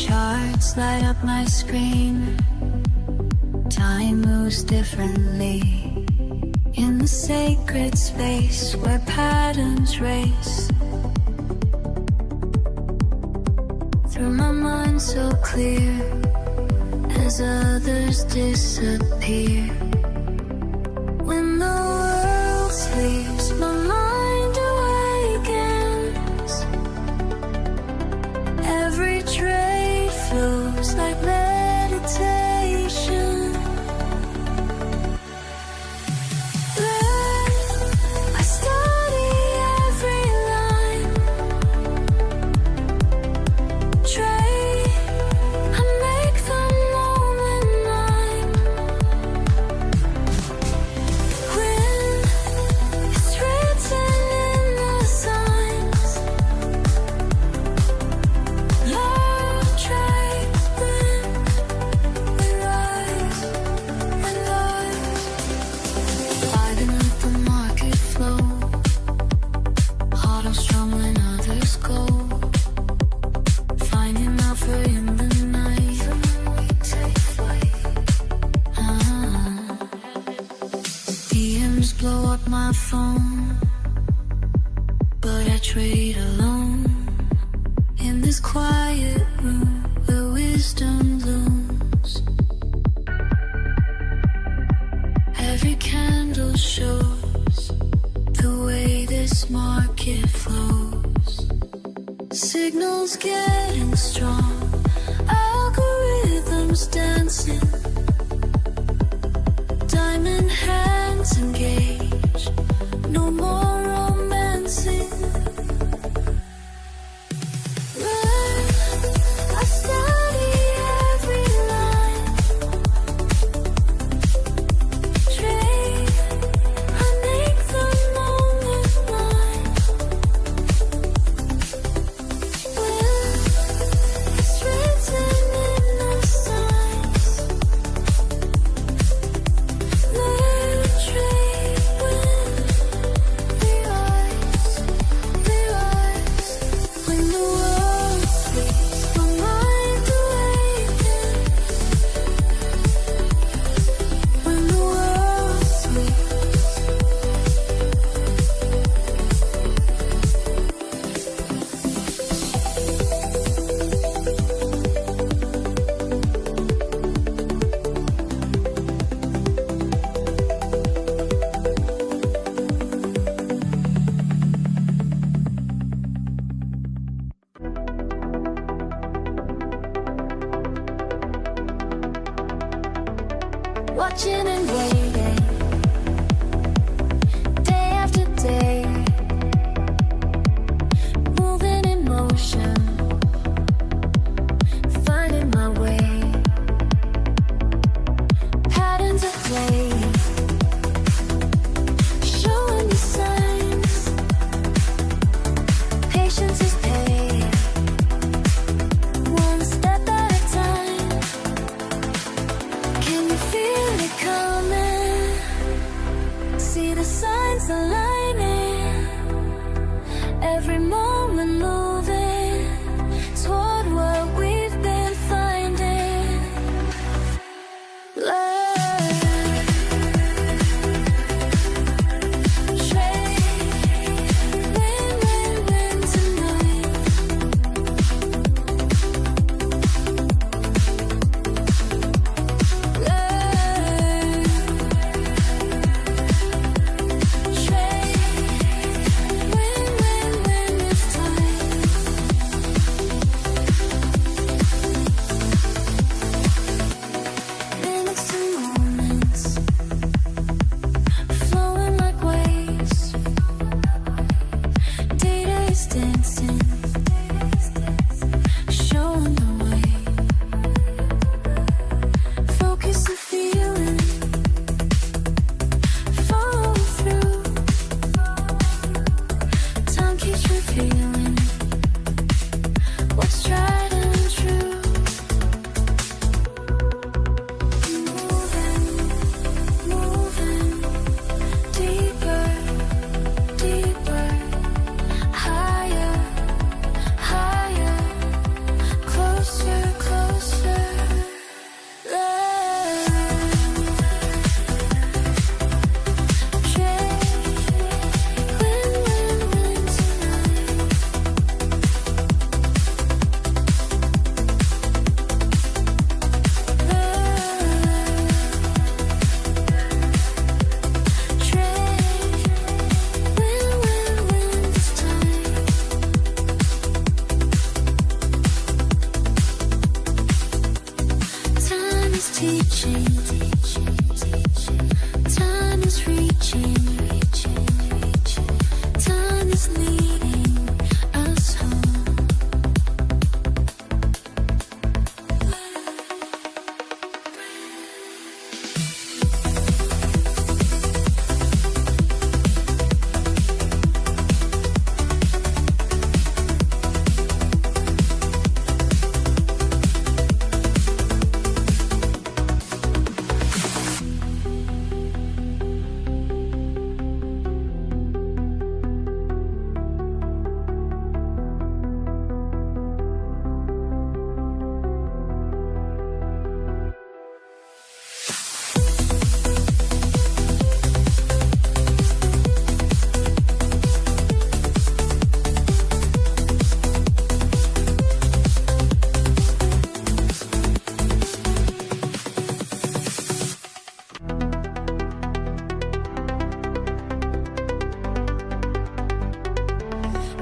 Charts light up my screen. Time moves differently in the sacred space where patterns race. Through my mind so clear as others disappear. When the world sleeps, my mind awakens. Every trade flows like meditation. I study every line. Trade, I make the moment mine. Win, it's written in the signs. Learn, trade, win. We rise and rise. Vibing with the market flow. Heart on strong when others go. Finding alpha in the night. We take flight. DMs blow up my phone, but I trade alone. In this quiet room where wisdom looms. Every candle shows the way this market flows. Signals getting strong, algorithms dancing. Diamond hands engage, no more romancing. Learn, I study every line. Trade, I make the moment mine. Win, it's written in the signs. Learn, trade, see the signs aligning, every moment moving toward what we've been finding. Learn, trade, win, win, win tonight. Learn, trade, win, win, win this time. Minutes to moments, flowing like waves. Data is dancing, showing the way. Focus the feeling, follow through. Time keeps revealing what's tried and true. Moving, moving, deeper, deeper, higher, higher, closer, closer. Learn, trade, win, win, win tonight. Time is teaching, time is reaching, time is leading us home.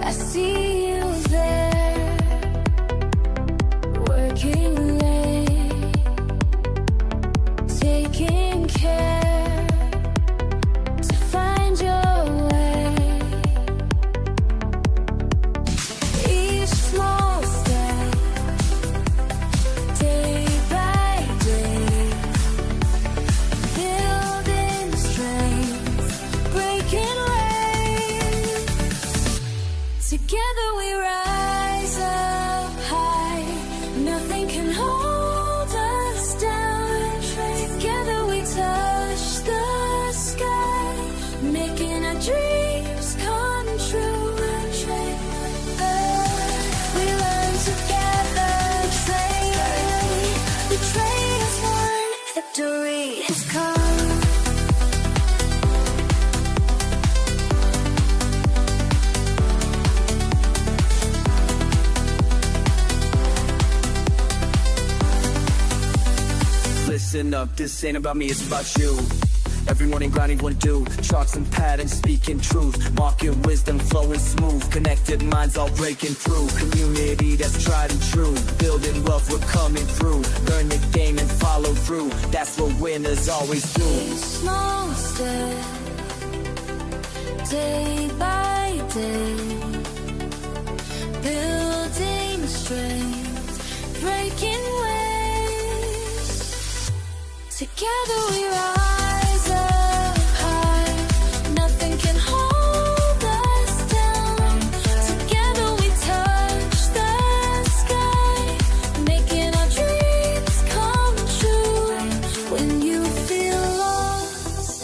I see you there, working late, taking care to find your way. Each small step, day by day, building strength, breaking waves. Together we rise up high, nothing can hold us down. Together we touch the sky, making our dreams come true. We learn together, trade, the trade is won, victory has come.
Listen up, this ain't about me, it's about you. Every morning grinding one do, charts and patterns speaking truth, marking wisdom flowing smooth, connected minds all breaking through, community that's tried and true, building wealth we're coming through, learn the game and follow through, that's what winners always do.
Each small step, day by day, building strength, breaking waves. Together we rise up high, nothing can hold us down. Together we touch the sky, making our dreams come true. When you feel lost,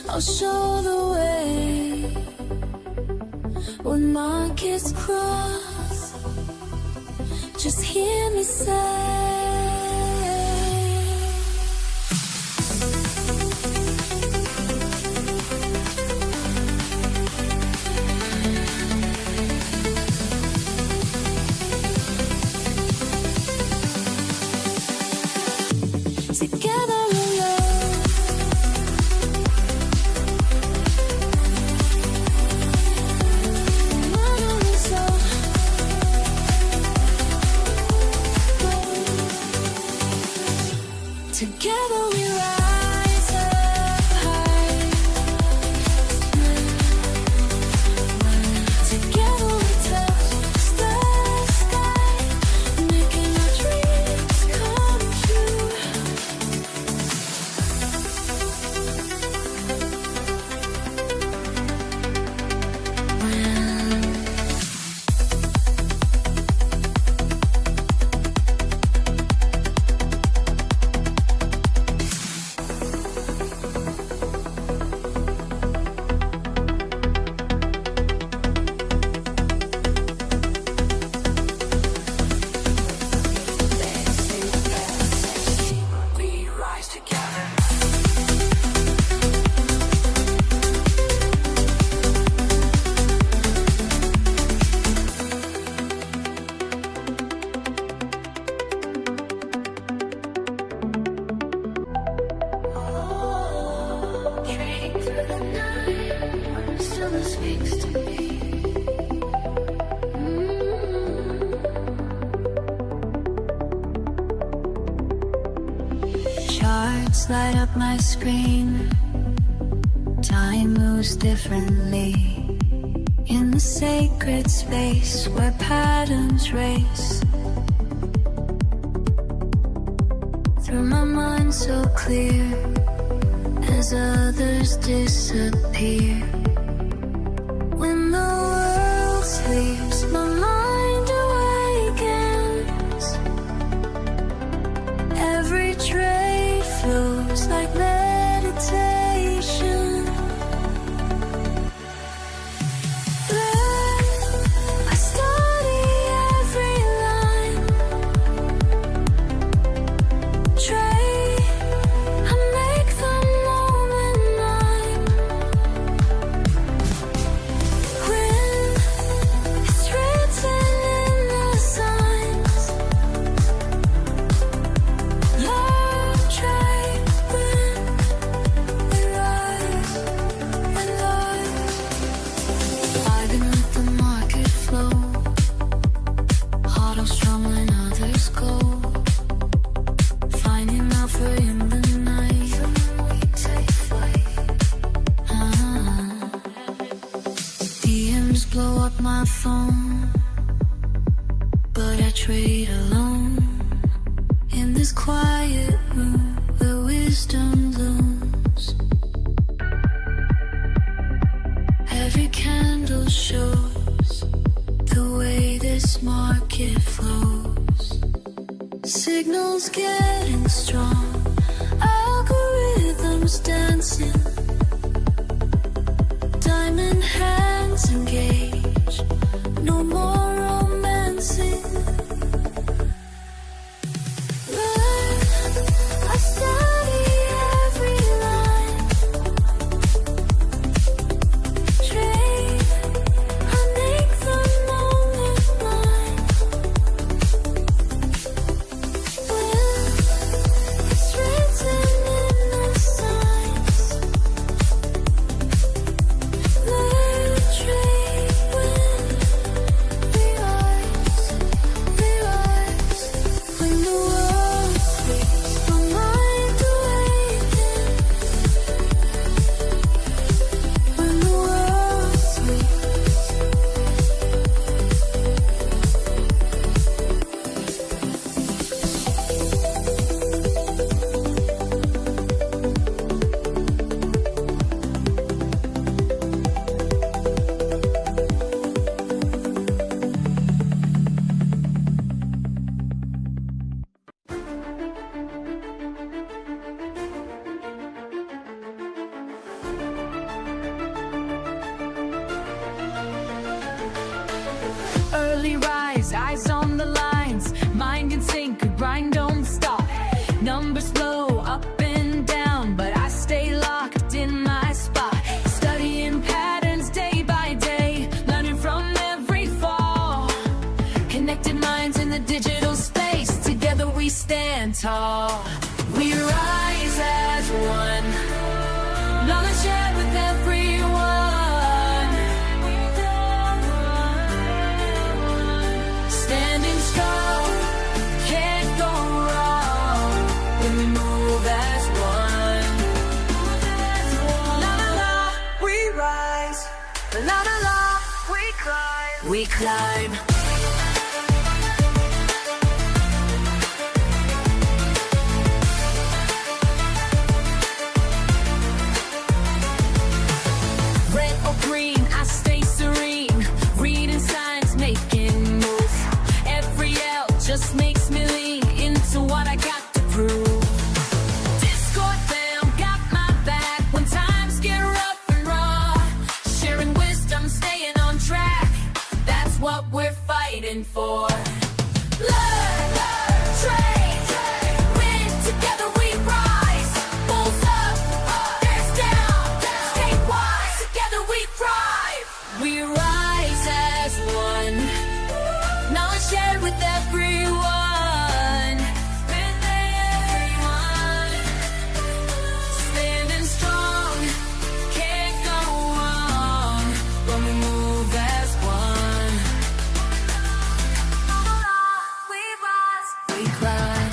I'll show the way. When markets cross, just hear me say, together we love. Together we rise up high. Together we touch the sky, making our dreams come true.
We rise together.
Trading through the night, when stillness speaks to me. Charts light up my screen. Time moves differently in the sacred space where patterns race. Through my mind so clear, as others disappear. When the world sleeps, my mind awakens. Every trade flows like meditation. I study every line. Trade, I make the moment mine. Win, it's written in the signs. Learn, trade, win. We rise and rise. Vibing with the market flow. Heart all strong when others go. Finding alpha in the night. We take flight. DMs blow up my phone, but I trade alone. In this quiet room where wisdom looms. Every candle shows the way this market flows. Signals getting strong, algorithms dancing. Diamond hands engage, no more romancing. I study every line. Trade, I make the moment mine. It's written in the signs. Learn,
steadily rise, eyes on the lines, mind in sync, grind don't stop. Numbers flow up and down, but I stay locked in my spot. Studying patterns day by day, learning from every fall. Connected minds in the digital space, together we stand tall. We rise as one, knowledge shared with everyone. Standing strong, can't go wrong when we move as one. La la la, we rise. La la la, we climb. We climb. Green, I stay serene, reading signs, making moves. Every L just makes me lean into what I got to prove. Discord fam got my back when times get rough and raw. Sharing wisdom, staying on track, that's what we're fighting for. Learn, trade, win, together we rise. Bulls up, bears down, stay wise, together we thrive. We rise as one, knowledge shared with everyone. Standing strong, can't go wrong when we move as one. We rise, we climb.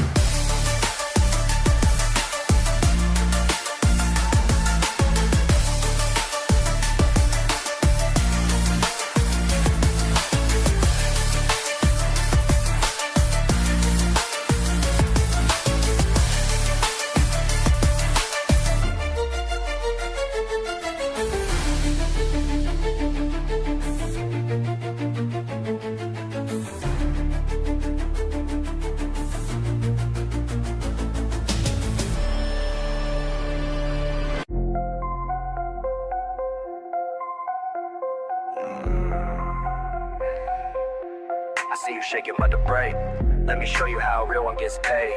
I see you shaking but the brain. Let me show you how a real one gets paid.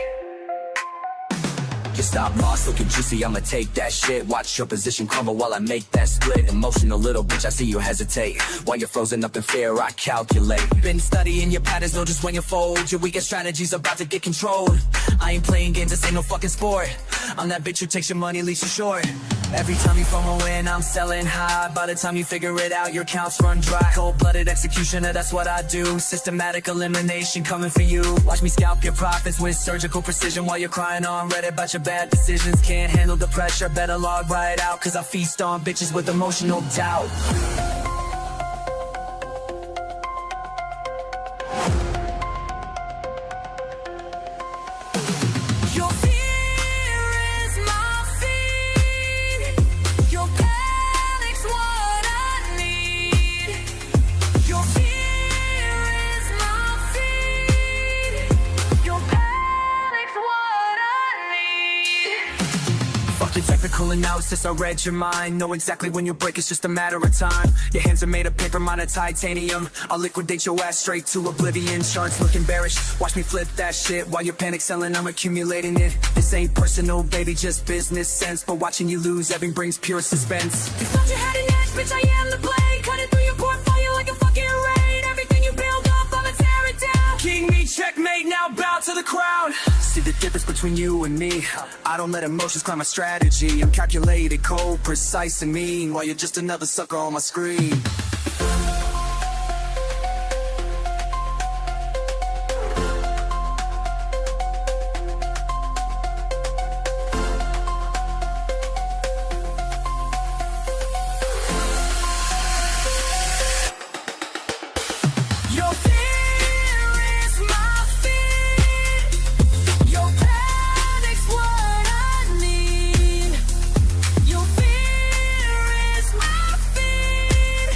You stop lost, looking juicy, I'ma take that shit. Watch your position crumble while I make that split. Emotional little bitch, I see you hesitate. While you're frozen up in fear, I calculate. Been studying your patterns, know just when you fold. Your weakest strategy's about to get controlled. I ain't playing games, this ain't no fucking sport. I'm that bitch who takes your money, leaves you short. Every time you FOMO in, I'm selling high. By the time you figure it out, your accounts run dry. Cold-blooded executioner, that's what I do. Systematic elimination coming for you. Watch me scalp your profits with surgical precision while you're crying on Reddit about your bad decisions. Can't handle the pressure, better log right out, cause I feast on bitches with emotional doubt.
Your fear is my feed. Your panic's what I need. Your fear is my feed. Your panic's what I need.
Fuck your technical analysis, I read your mind. Know exactly when you break, it's just a matter of time. Your hands are made of paper, mine of titanium. I'll liquidate your ass straight to oblivion. Charts looking bearish, watch me flip that shit. While you're panic selling, I'm accumulating it. This ain't personal, baby, just business sense. But watching you lose, everything brings pure suspense.
You thought you had an edge, bitch, I am the blade. Cutting through your portfolio like a fucking raid. Everything you build up, I'ma tear it down.
King me, checkmate, now bow to the crowd. See the difference between you and me. I don't let emotions climb my strategy. I'm calculated, cold, precise, and mean. While you're just another sucker on my screen.
Your fear is my feed. Your panic's what I need. Your fear is my feed.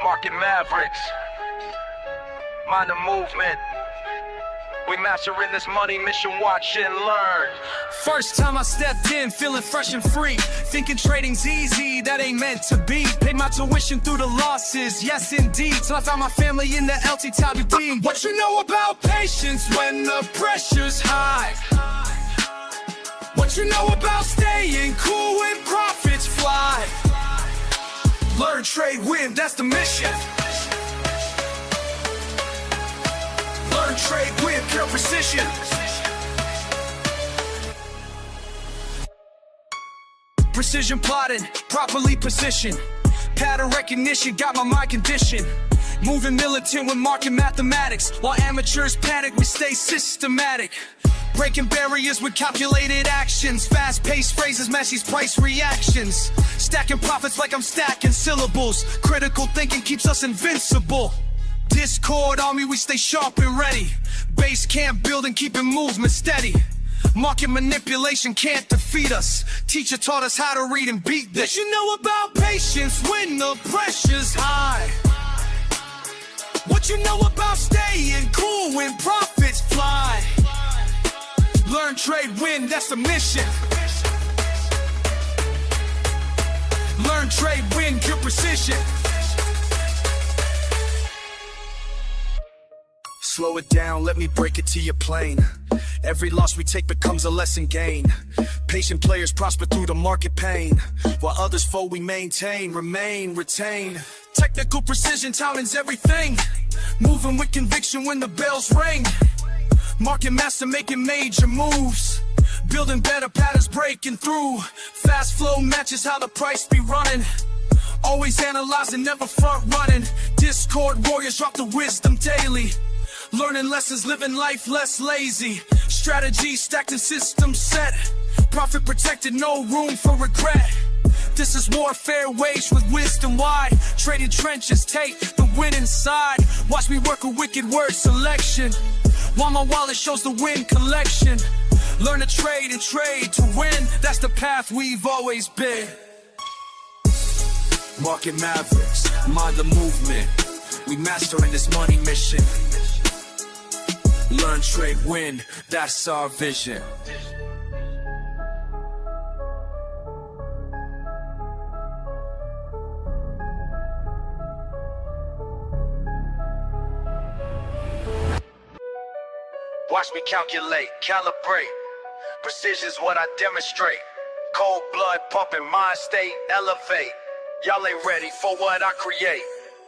Market Mavericks. Mind the movement. We mastering this money mission, watch and learn.
First time I stepped in, feeling fresh and free. Thinking trading's easy, that ain't meant to be. Paid my tuition through the losses, yes indeed. Till I found my family in the LTWD. What you know about patience when the pressure's high? What you know about staying cool when profits fly? Learn, trade, win, that's the mission. Learn, trade, win, pure precision. Precision plotting, properly positioned. Pattern recognition, got my mind conditioned. Moving militant with market mathematics. While amateurs panic, we stay systematic. Breaking barriers with calculated actions. Fast-paced phrases, Messi's price reactions. Stacking profits like I'm stacking syllables. Critical thinking keeps us invincible. Discord army, we stay sharp and ready. Base camp building, keeping movement steady. Market manipulation can't defeat us. Teacher taught us how to read and beat this. You know about patience when the pressure's high? What you know about staying cool when profits fly? Learn, trade, win, that's the mission. Learn, trade, win, pure precision. Slow it down, let me break it to your plane. Every loss we take becomes a lesson gained. Patient players prosper through the market pain, while others fold we maintain, remain, retain. Technical precision, timing's everything. Moving with conviction when the bells ring. Market master making major moves. Building better patterns, breaking through. Fast flow matches how the price be running. Always analyzing, never front running. Discord warriors drop the wisdom daily. Learning lessons, living life less lazy. Strategy stacked and system set. Profit protected, no room for regret. This is warfare waged with wisdom wide. Trading trenches, take the winning side. Watch me work a wicked word selection, while my wallet shows the win collection. Learn to trade and trade to win. That's the path we've always been. Market Mavericks, mind the movement. We mastering this money mission. Learn, trade, win, that's our vision.
Watch me calculate, calibrate. Precision's what I demonstrate. Cold blood pumping, mind state, elevate. Y'all ain't ready for what I create.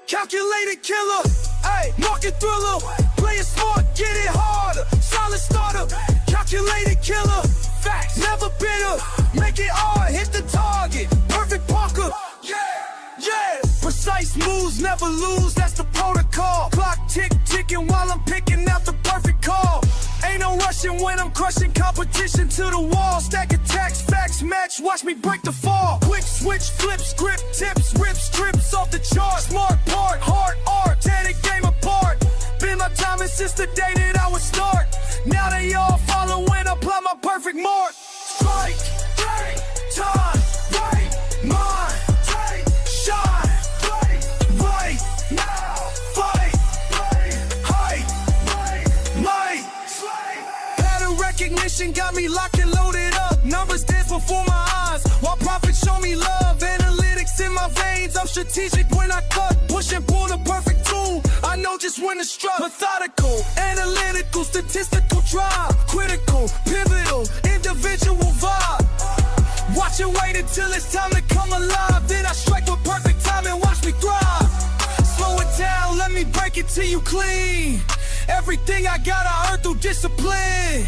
Calculated killer, ayy, market thriller. Play it smart, get it harder. Solid starter, calculated killer. Facts, never bitter. Make it hard, hit the target. Perfect Parker, yeah. Precise moves, never lose, that's the protocol. Clock ticking while I'm picking out the perfect call. Ain't no rushing when I'm crushing competition to the wall. Stack attacks, facts match, watch me break the fall. Quick switch, flip, script, tips, rip strips off the chart. Smart part, hard art, tear the game apart. Been my timing since the day that I would start. Now they all follow when I apply my perfect mark. Strike, right, time, right, mind, take, shine, right, now, fight, height, light. Pattern recognition got me locked and loaded up. Numbers dance before my eyes, while profits show me love. Analytics in my veins, I'm strategic when I cut. Push and pull the perfect tool, I know just when to strut. Methodical, analytical, statistical drive. Critical, pivotal, individual vibe. Watch and wait until it's time to come alive. Then I strike with perfect time and watch me thrive. Slow it down, let me break it to you clean. Everything I got I earned through discipline.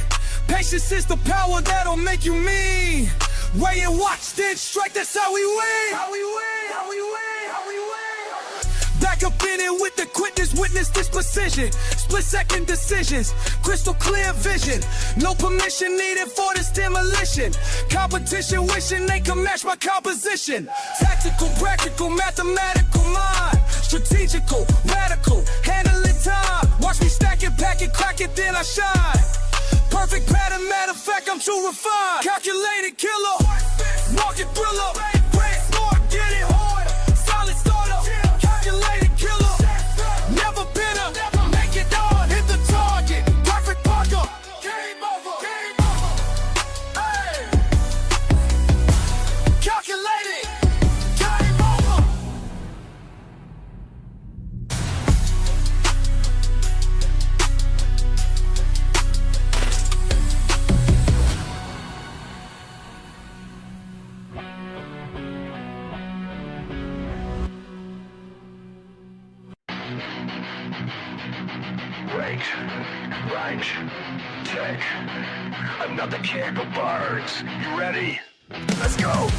Patience is the power that'll make you mean. Wait and watch, then strike, that's how we win. How we win, how we win, how we win. Back up in it with the quickness, witness this precision. Split second decisions, crystal clear vision. No permission needed for this demolition. Competition wishing they can match my composition. Tactical, practical, mathematical mind. Strategical, radical, handling time. Watch me stack it, pack it, crack it, then I shine. Perfect pattern, matter of fact, I'm too refined. Calculated killer, market thriller. Brand smart, get it hard. Solid starter, calculated killer.
Right, check. Another can of birds. You ready? Let's go!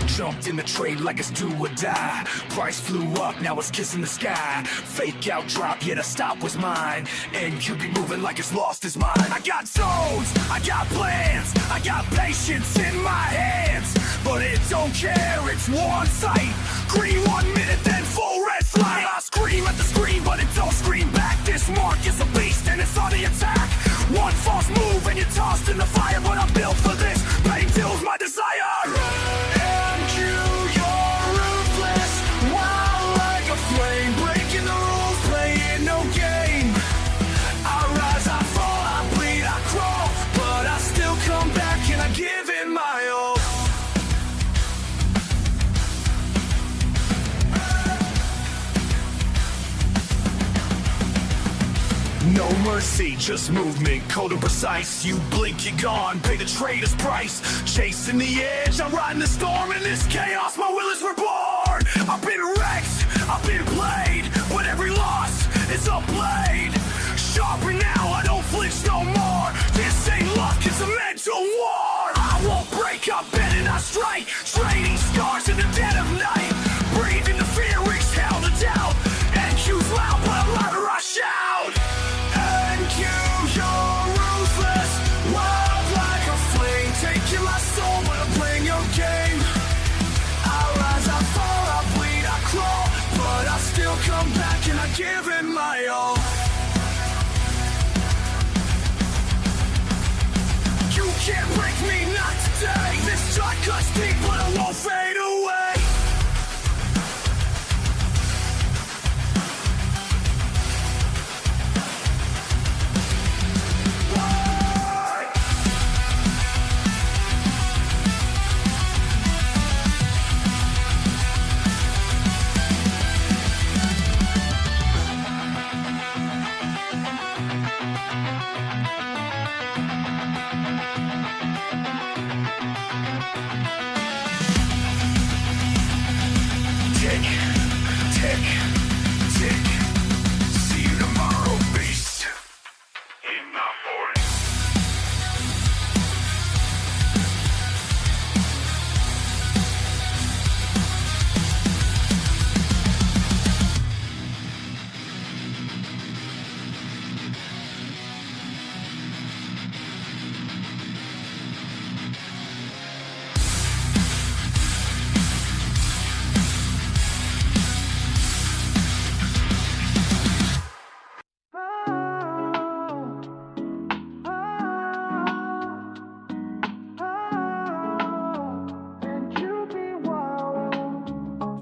Jumped in the trade like it's do or die. Price flew up, now it's kissing the sky. Fake out drop, yeah, the stop was mine. And you be moving like it's lost his mind. I got zones, I got plans, I got patience in my hands. But it don't care, it's one sight. Green 1 minute, then full red flag. I scream at the screen, but it don't scream back. This mark is a beast and it's on the attack. One false move and you're tossed in the fire. But I'm built for this, pain fills my desire. No mercy, just movement, cold and precise. You blink, you're gone, pay the trader's price. Chasing the edge, I'm riding the storm. In this chaos, my will is reborn. I've been wrecked, I've been played, but every loss is a blade. Sharper now, I don't flinch no more. This ain't luck, it's a mental war. I won't break, I bend and I strike. Trading scars in the dead of night. Breathing the fear, exhale the doubt. NQ's loud, but louder I shout. You're ruthless, wild like a flame. Taking my soul, but I'm playing your game. I rise, I fall, I bleed, I crawl, but I still come back and I give it my all. You can't break me, not today. This shot cuts deep, but it won't fade away.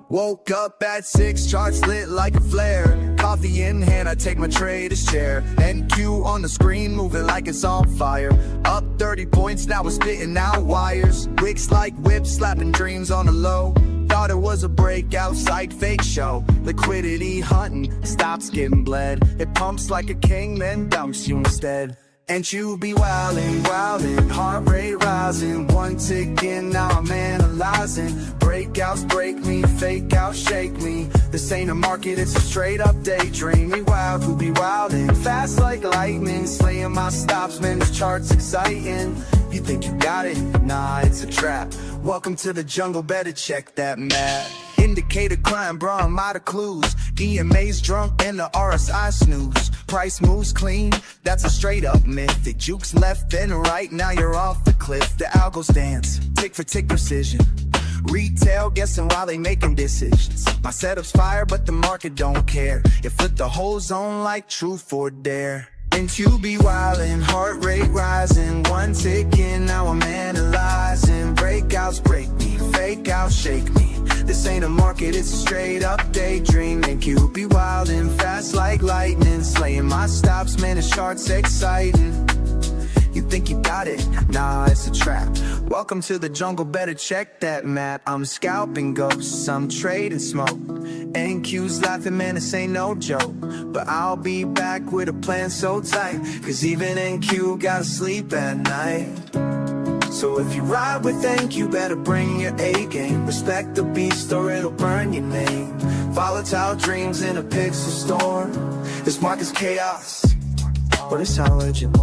Woke up at 6, charts lit like a flare. Coffee in hand, I take my trader's chair. NQ on the screen, moving like it's on fire. Up 30 points, now we're spitting out wires. Wicks like whips, slapping dreams on the low. Thought it was a breakout site, fake show. Liquidity hunting, stops getting bled. It pumps like a king, then dumps you instead. And you be wildin', wildin', heart rate rising. One tick in, now I'm analyzing. Breakouts break me, fake out shake me. This ain't a market, it's a straight up daydream. We wild, who be wildin', fast like lightning. Slaying my stops, man, this chart's exciting. You think you got it? Nah, it's a trap. Welcome to the jungle, better check that map. Indicator climb, bro, I'm out of clues. EMA's drunk and the RSI snooze. Price moves clean, that's a straight up myth. It jukes left and right, now you're off the cliff. The algos dance, tick for tick precision. Retail guessing while they making decisions. My setup's fire, but the market don't care. It flipped the whole zone like truth or dare. And you be wildin', heart rate rising. One tick in, now I'm analyzing. Breakouts break me, fake out shake me. This ain't a market, it's a straight up daydream. And you be wildin', fast like lightning. Slaying my stops, man, this chart's exciting. You think you got it? Nah, it's a trap. Welcome to the jungle, better check that map. I'm scalping ghosts, I'm trading smoke. NQ's laughing, man, this ain't no joke. But I'll be back with a plan so tight, cause even NQ gotta sleep at night. So if you ride with Ink, you better bring your A game. Respect the beast or it'll burn your name. Volatile dreams in a pixel storm. This market's chaos, but it's how legend.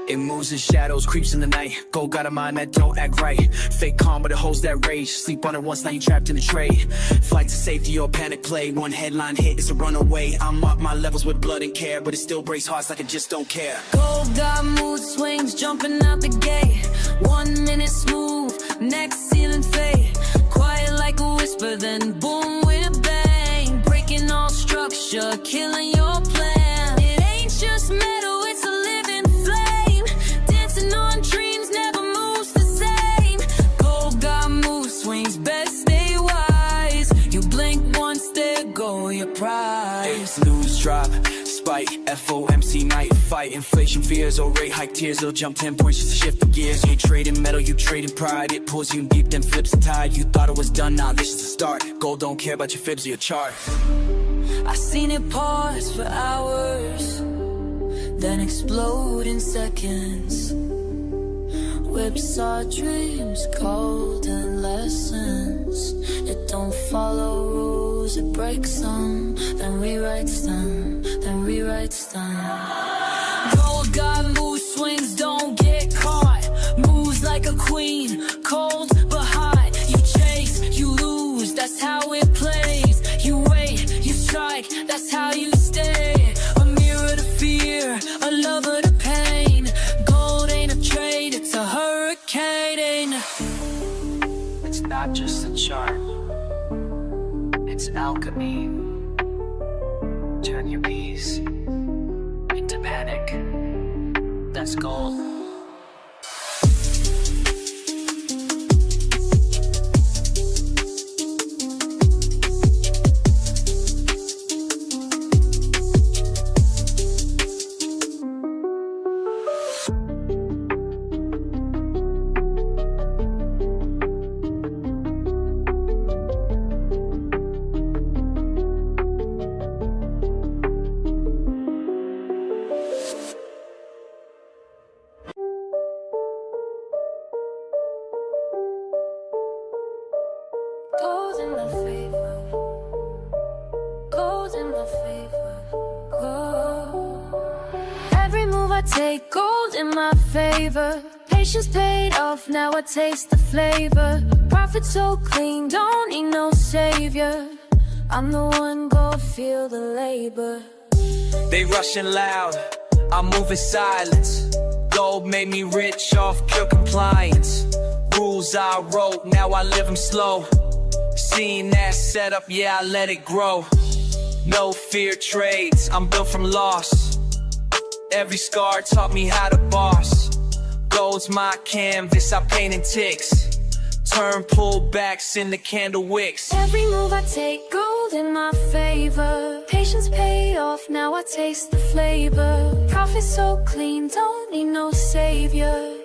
It moves in shadows, creeps in the night. Gold got a mind that don't act right. Fake calm, but it holds that rage. Sleep on it once, now you trapped in the trade. Flight to safety or panic play. One headline hit, it's a runaway. I'm up my levels with blood and care, but it still breaks hearts like I just don't care.
Gold got mood swings, jumping out the gate. 1 minute smooth, next ceiling fade. Quiet like a whisper, then boom with a bang. Breaking all structure, killing your plan. It ain't just metal, it's a living flame. Dancing on dreams, never moves the same. Gold got mood swings, best stay wise. You blink once, there go your prize.
News drop, spike, FOMC night fight. Inflation fears, or rate hike tears. It'll jump 10 points just to shift the gears. You ain't trading metal, you trading pride. It pulls you deep, then flips the tide. You thought it was done, now this is the start. Gold don't care about your fibs or your chart.
I seen it pause for hours, then explode in seconds. Whips our dreams, golden lessons. It don't follow rules, it breaks them, then rewrites them, then rewrites them. Gold got mood swings, don't get caught. Moves like a queen, cold but hot. You chase, you lose, that's how it plays. You wait, you strike, that's how you stay. A mirror to fear, a lover to pain. Gold ain't a trade, it's a hurricane.
It's not just a chart, it's alchemy. Turn your peace into panic. That's gold.
Gold in my favor, gold in my favor, gold. Every move I take, gold in my favor. Patience paid off, now I taste the flavor. Profit so clean, don't need no savior. I'm the one, go feel the labor.
They rushing loud, I'm moving silence. Gold made me rich off pure compliance. Rules I wrote, now I live them slow. Seeing that setup, yeah, I let it grow. No fear trades, I'm built from loss. Every scar taught me how to boss. Gold's my canvas, I paint in ticks. Turn pullbacks into candle wicks.
Every move I take, gold in my favor. Patience paid off, now I taste the flavor. Profit so clean, don't need no savior.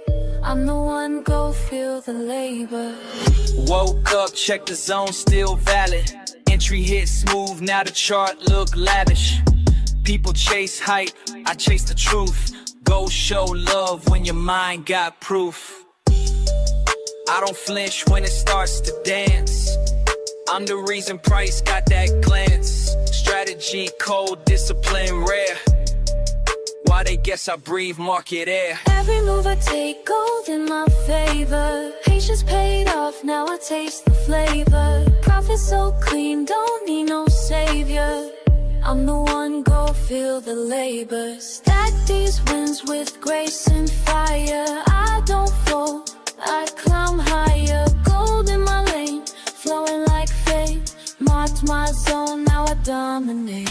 I'm the one, go feel the labor.
Woke up, check the zone, still valid. Entry hit smooth, now the chart look lavish. People chase hype, I chase the truth. Go show love when your mind got proof. I don't flinch when it starts to dance. I'm the reason price got that glance. Strategy, cold, discipline, rare. Why they guess I breathe market air.
Every move I take, gold in my favor. Patience paid off, now I taste the flavor. Profit so clean, don't need no savior. I'm the one, go feel the labor. Stack these wins with grace and fire. I don't fall, I climb higher. Gold in my lane, flowing like fate. Marked my zone, now I dominate.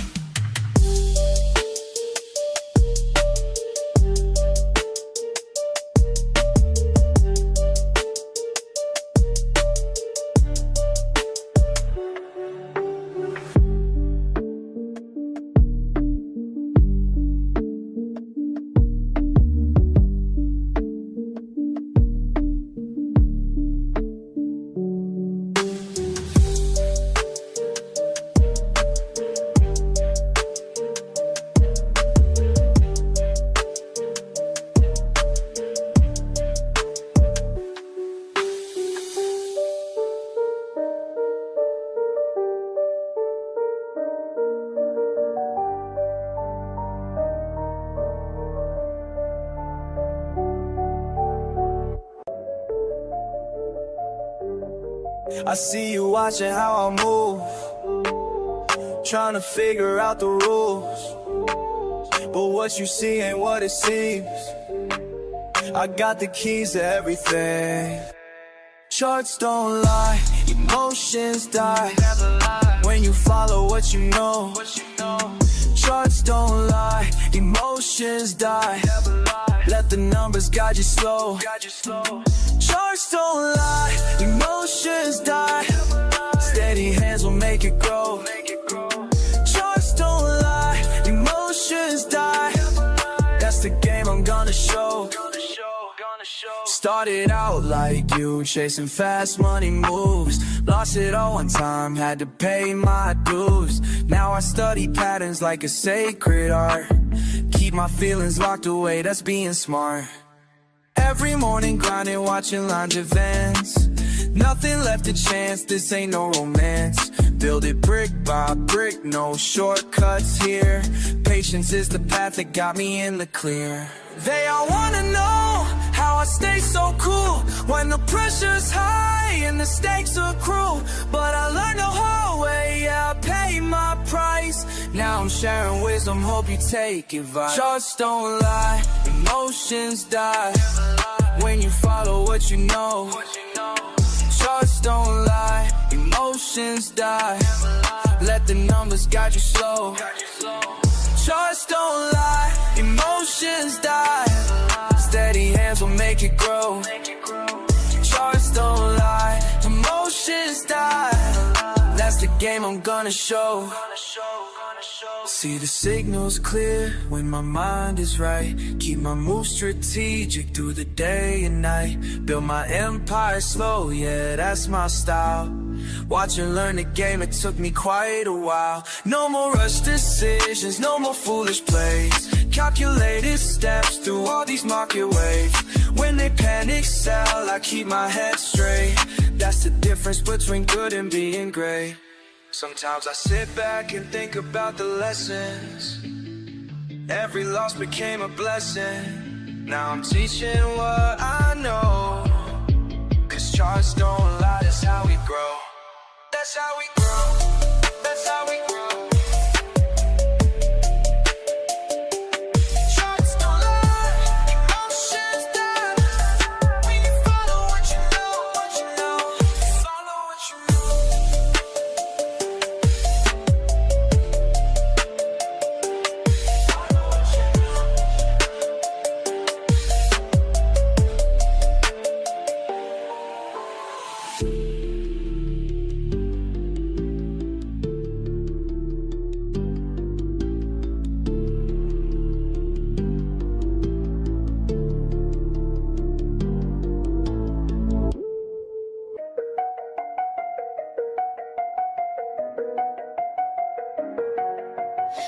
I see you watching how I move, trying to figure out the rules. But what you see ain't what it seems. I got the keys to everything. Charts don't lie, emotions die when you follow what you know. Charts don't lie, emotions die. Let the numbers guide you slow. Charts don't lie, emotions die. Steady hands will make it grow. Charts don't lie, emotions die. That's the game I'm gonna show. Started out like you, chasing fast money moves. Lost it all one time, had to pay my dues. Now I study patterns like a sacred art. Keep my feelings locked away, that's being smart. Every morning grinding, watching live events. Nothing left to chance, this ain't no romance. Build it brick by brick, no shortcuts here. Patience is the path that got me in the clear. They all wanna know how I stay so cool when the pressure's high and the stakes are cruel. But I learned the hard way, yeah, I paid my price. Now I'm sharing wisdom, hope you take advice. Charts don't lie, emotions die when you follow what you know. Charts don't lie, emotions die. Let the numbers guide you slow. Charts don't lie, emotions die. Steady hands will make it grow. Charts don't lie, emotions die. That's the game I'm gonna show. See the signals clear when my mind is right. Keep my moves strategic through the day and night. Build my empire slow, yeah, that's my style. Watch and learn the game, it took me quite a while. No more rush decisions, no more foolish plays. Calculated steps through all these market waves. When they panic sell, I keep my head straight. That's the difference between good and being great. Sometimes I sit back and think about the lessons. Every loss became a blessing. Now I'm teaching what I know. Cause charts don't lie, that's how we grow. That's how we grow. That's how we grow. Charts don't lie, emotions die. When you follow what you know, follow what you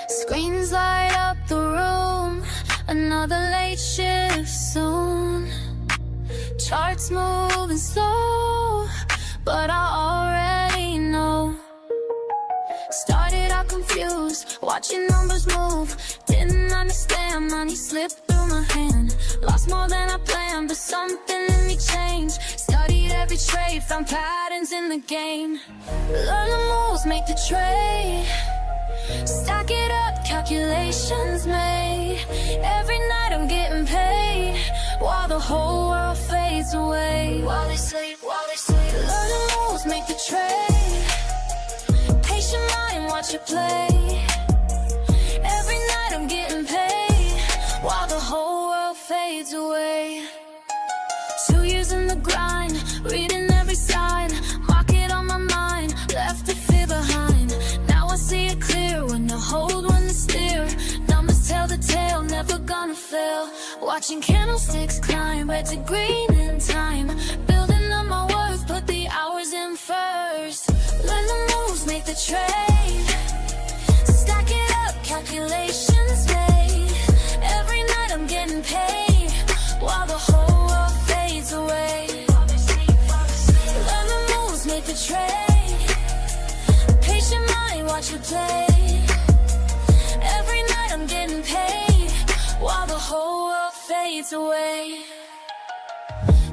Screens light up the room, another late shift soon. Charts moving slow, but I already know. Started out confused, watching numbers move. Didn't understand, money slipped through my hand. Lost more than I planned, but something in me changed. Studied every trade, found patterns in the game. Learn the moves, make the trade. Stack it up, calculations made. Every night I'm getting paid, while the whole world fades away. While they sleep, learn the moves, make the trade. Patient mind, watch it play. Every night I'm getting paid, while the whole world fades away. 2 years in the grind, reading every sign. Market on my mind, left the fear behind. Now I see it clear, when to hold, when to steer. Numbers tell the tale, never gonna fail. Watching candlesticks climb, red to green in time. Building up my worth, put the hours in first. Learn the moves, make the trade. Stack it up, calculations made. Every night I'm getting paid, while the whole world fades away. Learn the moves, make the trade. Patient mind, watch it play. Every night I'm getting paid, while the whole world fades away.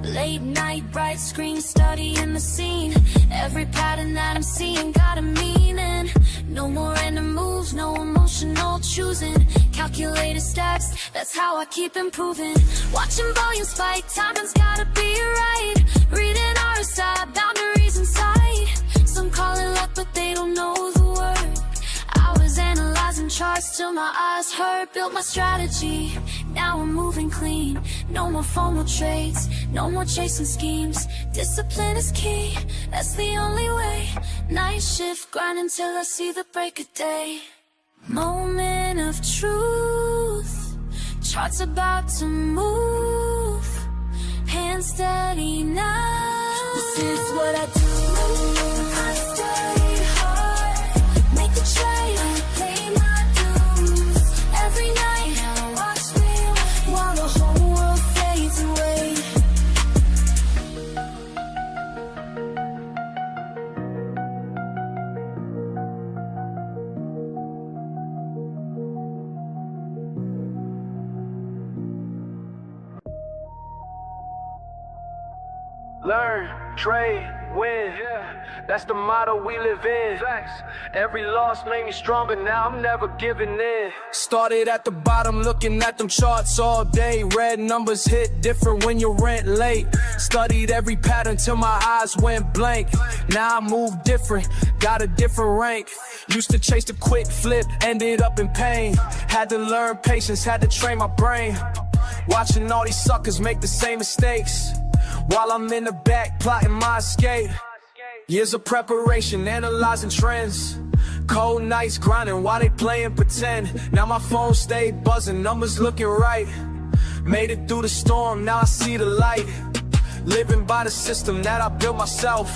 Late night, bright screen, studying the scene. Every pattern that I'm seeing got a meaning. No more random moves, no emotional choosing. Calculated stacks, that's how I keep improving. Watching volume spike, timing's gotta be right. Reading RSI, boundaries in sight. Some call it luck, but they don't know the word. I was analyzing charts till my eyes hurt. Built my strategy, now I'm moving clean. No more FOMO trades, no more chasing schemes. Discipline is key, that's the only way. Night shift, grind until I see the break of day. Moment of truth, charts about to move. Hands steady now, this is what I do. I study hard, make the trade, I pay my dues. Every night, now watch me while the whole world fades away.
Learn, trade, win. That's the motto we live in. Every loss made me stronger, now I'm never giving in. Started at the bottom, looking at them charts all day. Red numbers hit different when you rent late. Studied every pattern till my eyes went blank. Now I move different, got a different rank. Used to chase the quick flip, ended up in pain. Had to learn patience, had to train my brain. Watching all these suckers make the same mistakes, while I'm in the back plotting my escape. Years of preparation, analyzing trends. Cold nights grinding while they playing pretend. Now my phone stayed buzzing, numbers looking right. Made it through the storm, now I see the light. Living by the system that I built myself.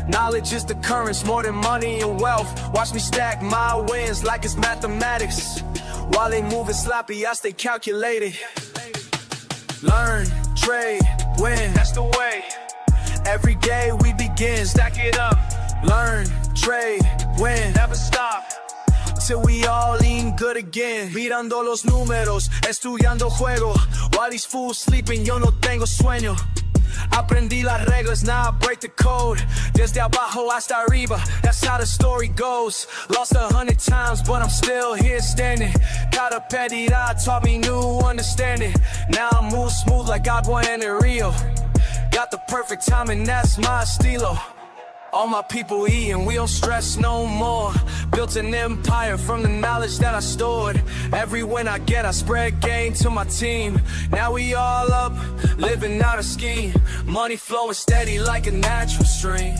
Knowledge is the currents more than money and wealth. Watch me stack my wins like it's mathematics. While they moving sloppy, I stay calculated. Learn, trade, win, that's the way. Every day we begin, stack it up. Learn, trade, win, never stop till we all eating good again. Mirando los números, estudiando juego. While these fools sleeping, yo no tengo sueño. Aprendí las reglas, now I break the code. Desde abajo hasta arriba, that's how the story goes. Lost 100 times, but I'm still here standing. Cada pérdida taught me new understanding. Now I move smooth like agua en el rio. Got the perfect timing, that's my estilo. All my people eating, we don't stress no more. Built an empire from the knowledge that I stored. Every win I get, I spread gain to my team. Now we all up, living out a scheme. Money flowing steady like a natural stream.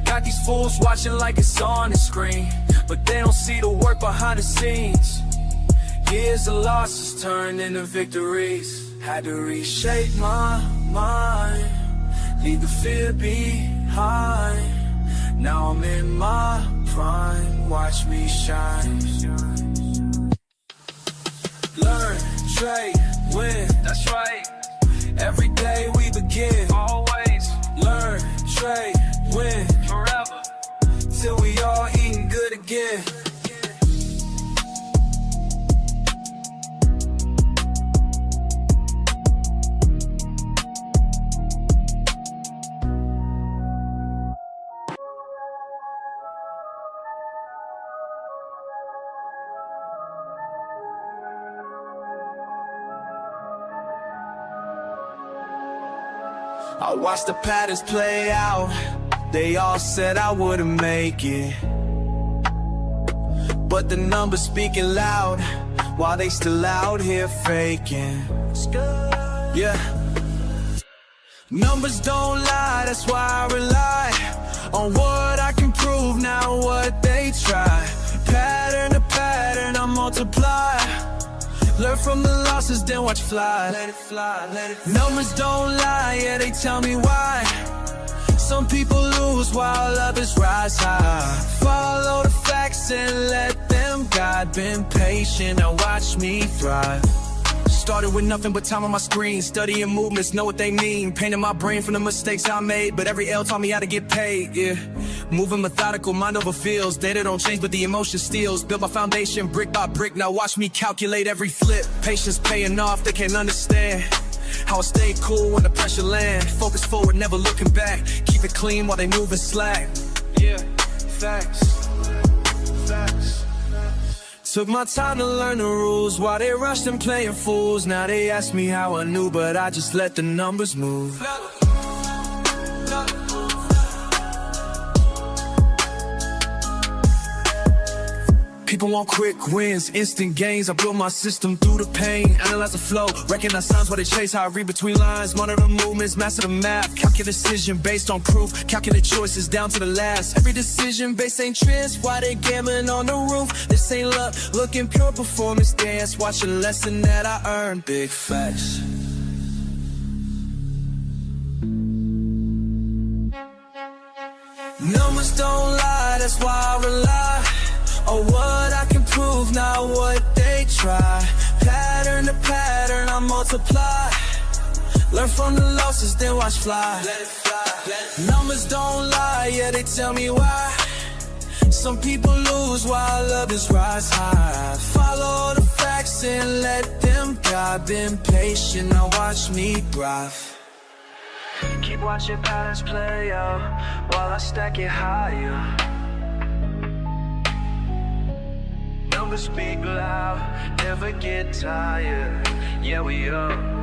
Got these fools watching like it's on the screen, but they don't see the work behind the scenes. Years of losses turned into victories. Had to reshape my mind, leave the fear behind. Now I'm in my prime, watch me shine. Learn, trade, win, that's right. Every day we begin. Always learn, trade, win. Forever. Till we all eating good again. I watched the patterns play out. They all said I wouldn't make it, but the numbers speaking loud while they still out here faking. Yeah, numbers don't lie, that's why I rely on what I can prove, not what they try. Pattern to pattern, I multiply. Learn from the losses, then watch fly. Let it fly, let it fly. Numbers don't lie, yeah, they tell me why. Some people lose while others rise high. Follow the facts and let them guide. Been patient, now watch me thrive. Started with nothing but time on my screen. Studying movements, know what they mean. Painting my brain from the mistakes I made, but every L taught me how to get paid, yeah. Moving methodical, mind over feels. Data don't change, but the emotion steals. Build my foundation brick by brick, now watch me calculate every flip. Patience paying off, they can't understand how I stay cool when the pressure land. Focus forward, never looking back. Keep it clean while they moving slack. Yeah, facts, facts. Took my time to learn the rules while they rushed and playing fools. Now they ask me how I knew, but I just let the numbers move. People want quick wins, instant gains. I build my system through the pain. Analyze the flow, recognize signs while they chase. How I read between lines, monitor movements, master the math. Calculate decision based on proof. Calculate choices down to the last. Every decision based ain't trends. Why they gambling on the roof? This ain't luck, looking pure performance dance. Watch a lesson that I earned. Big facts. Numbers don't lie, that's why I rely on what I can prove, not what they try. Pattern to pattern, I multiply. Learn from the losses, then watch fly. Let it fly, let it. Numbers don't lie, yeah, they tell me why. Some people lose while others rise high. Follow the facts and let them guide. Been patient, now watch me thrive. Keep watching patterns play out while I stack it higher. Numbers speak loud, never get tired. Yeah, we are.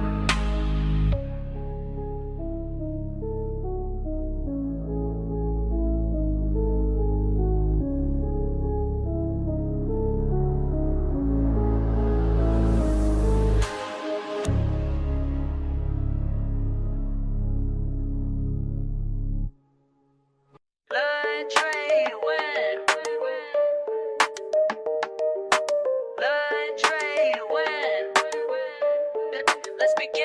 LearnTradeWin. LearnTradeWin. Let's begin.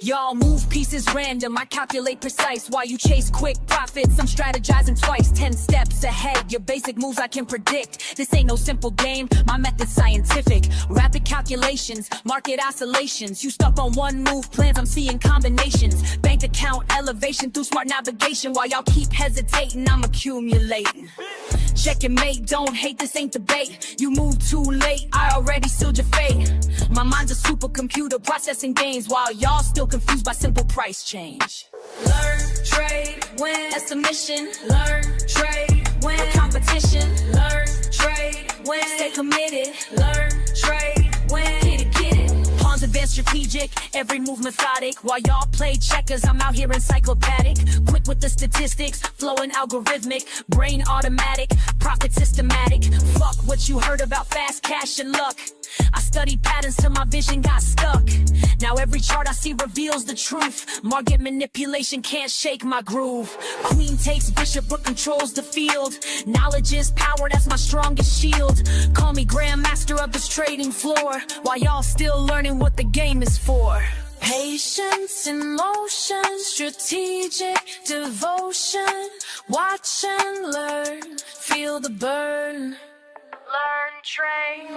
Y'all move pieces random, I calculate precise. While you chase quick profits, I'm strategizing twice. 10 steps ahead, your basic moves I can predict. This ain't no simple game, my method's scientific. Rapid calculations, market oscillations. You stuck on one move plans, I'm seeing combinations. Bank account elevation through smart navigation. While y'all keep hesitating, I'm accumulating. Check and mate, don't hate, this ain't debate. You move too late, I already sealed your fate. My mind's a supercomputer processing gains, while y'all still confused by simple price change.
Learn, trade, win. That's the mission. Learn, trade, win. No competition. Learn, trade, win. Stay committed. Learn, trade, win. Get it, get it.
Pawns advanced strategic, every move methodic. While y'all play checkers, I'm out here encyclopedic. Quick with the statistics, flowing algorithmic. Brain automatic, profit systematic. Fuck what you heard about fast cash and luck. I studied patterns till my vision got stuck. Now every chart I see reveals the truth. Market manipulation can't shake my groove. Queen takes bishop but controls the field. Knowledge is power, that's my strongest shield. Call me grandmaster of this trading floor, while y'all still learning what the game is for.
Patience in motion, strategic devotion. Watch and learn, feel the burn. Learn, trade,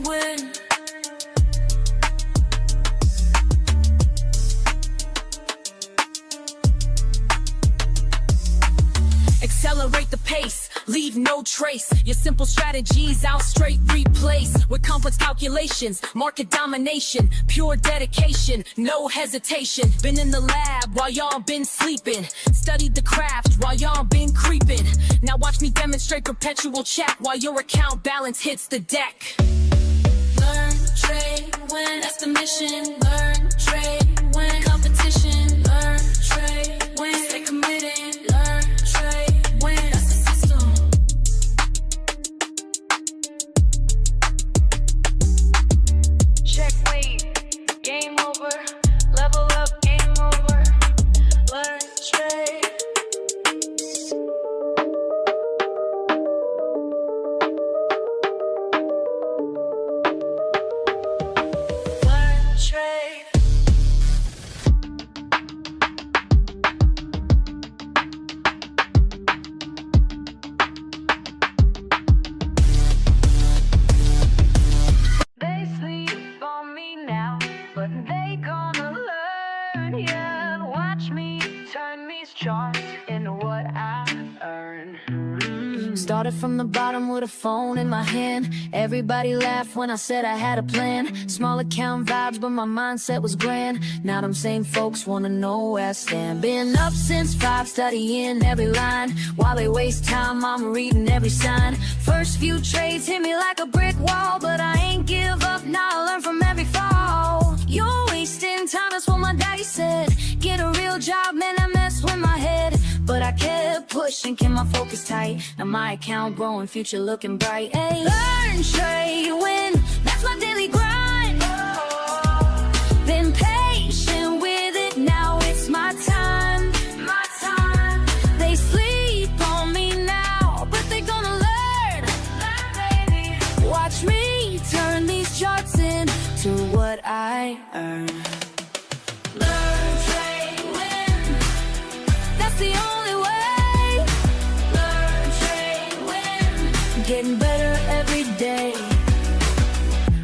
win.
accelerate the pace, leave no trace. Your simple strategies I'll straight replace with complex calculations, market domination, pure dedication, no hesitation. Been in the lab while y'all been sleeping, studied the craft while y'all been creeping. Now watch me demonstrate perpetual check while your account balance hits the deck.
Learn, trade, win, that's the mission. Learn, trade, win, competition. Learn, trade, win, stay committed. Learn, trade, win, that's the system.
Check, wait, game over, level up, game over. Learn, trade. They sleep on me now, but they gonna learn, yeah. Watch me turn these charts into what I earn. Started from the bottom with a phone in my hand. Everybody laughed when I said I had a plan. Small account vibes, but my mindset was grand. Now them same folks wanna know where I stand. Been up since 5, studying every line. While they waste time, I'm reading every sign. First few trades hit me like a brick wall, but I ain't give up, now I learn from every fall. You're wasting time, that's what my daddy said. Get a real job, man, I mess with my head. But I kept pushing, kept my focus tight. Now my account growing, future looking bright. Hey, learn, trade, win, that's my daily grind. Been patient with it, now it's my time. My time. They sleep on me now, but they gonna learn. Baby. Watch me turn these charts into what I earn. Learn, trade, win, that's the only way. Learn, trade, win, getting better every day.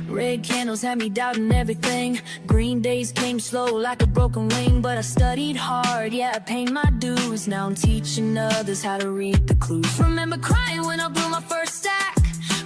Red candles had me doubting everything. Green days came slow like a broken wing, but I studied hard, yeah, I paid my dues. Now I'm teaching others how to read the clues. Remember crying when I blew my first stack,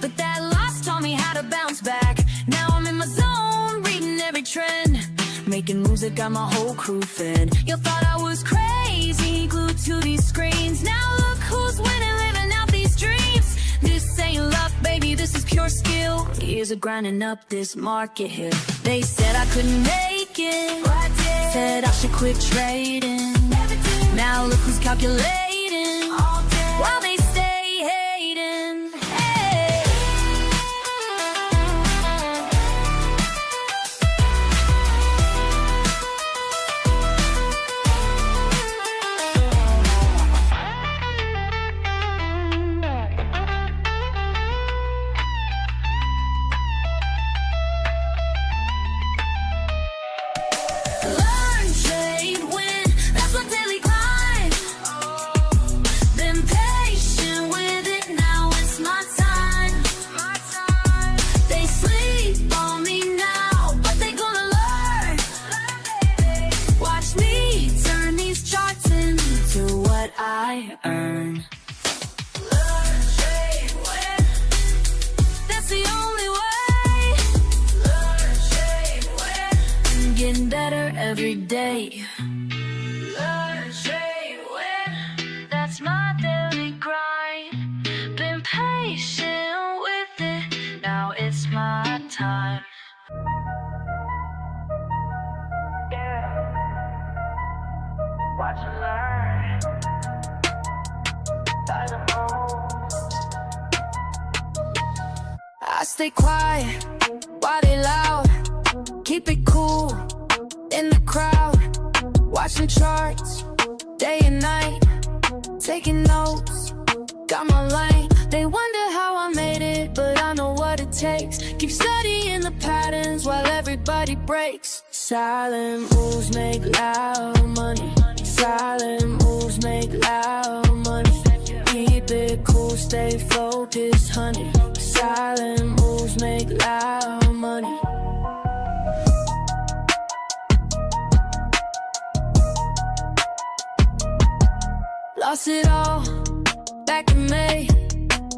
but that loss taught me how to bounce back. Now I'm in my zone, reading every trend, making moves that got my whole crew fed. You thought I was crazy, glued to these screens. Now look who's winning, living out these dreams. This ain't luck, baby, this is pure skill. Years of grinding up this market here. They said I couldn't make it, said I should quit trading. Now look who's calculating, while they stay hating. Hey. Learn, trade, win, that's my daily grind. Been patient with it, now it's my time. They sleep on me now, but they gonna learn. Watch me turn these charts into what I earn. Learn, trade, win, that's the only way. Learn, trade, win, getting better every day. Learn, trade, win, that's my daily grind. Been patient with it, now it's my time. Yeah. Watch and learn. I stay quiet while they loud. Keep it cool in the crowd. Watching charts day and night. Taking notes, got my line. They wonder how I made it, but I know what it takes. Keep studying the patterns while everybody breaks. Silent moves make loud money. Silent moves make loud money. Keep it cool, stay focused, honey. Silent moves make loud money.
Lost it all back in May.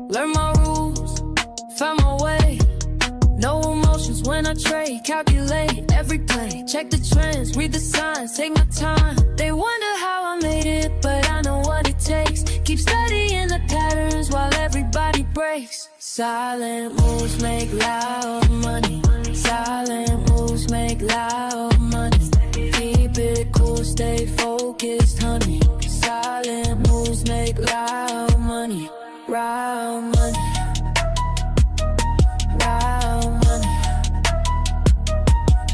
Learn my rules, found my way. No emotions when I trade, calculate every play. Check the trends, read the signs, take my time. They wonder how I made it, but I know what it takes. Keep studying the patterns while everybody breaks. Silent moves make loud money. Silent moves make loud money. Keep it cool, stay focused, honey. Silent moves make loud money. Loud money. Loud money.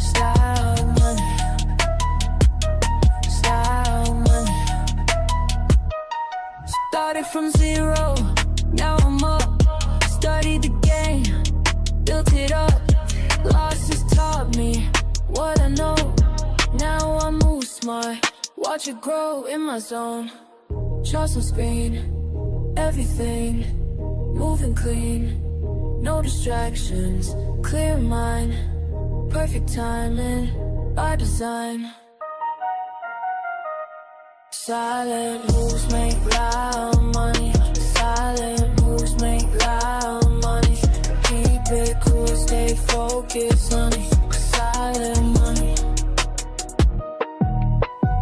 Style money. Style money. Started from zero, now I'm up. Studied the game, built it up. Losses taught me what I know. Now I move smart, watch it grow in my zone. Trust on screen, everything moving clean. No distractions, clear mind. Perfect timing, by design. Silent moves make loud money. Silent moves make loud money. Keep it cool, stay focused, honey. Silent money.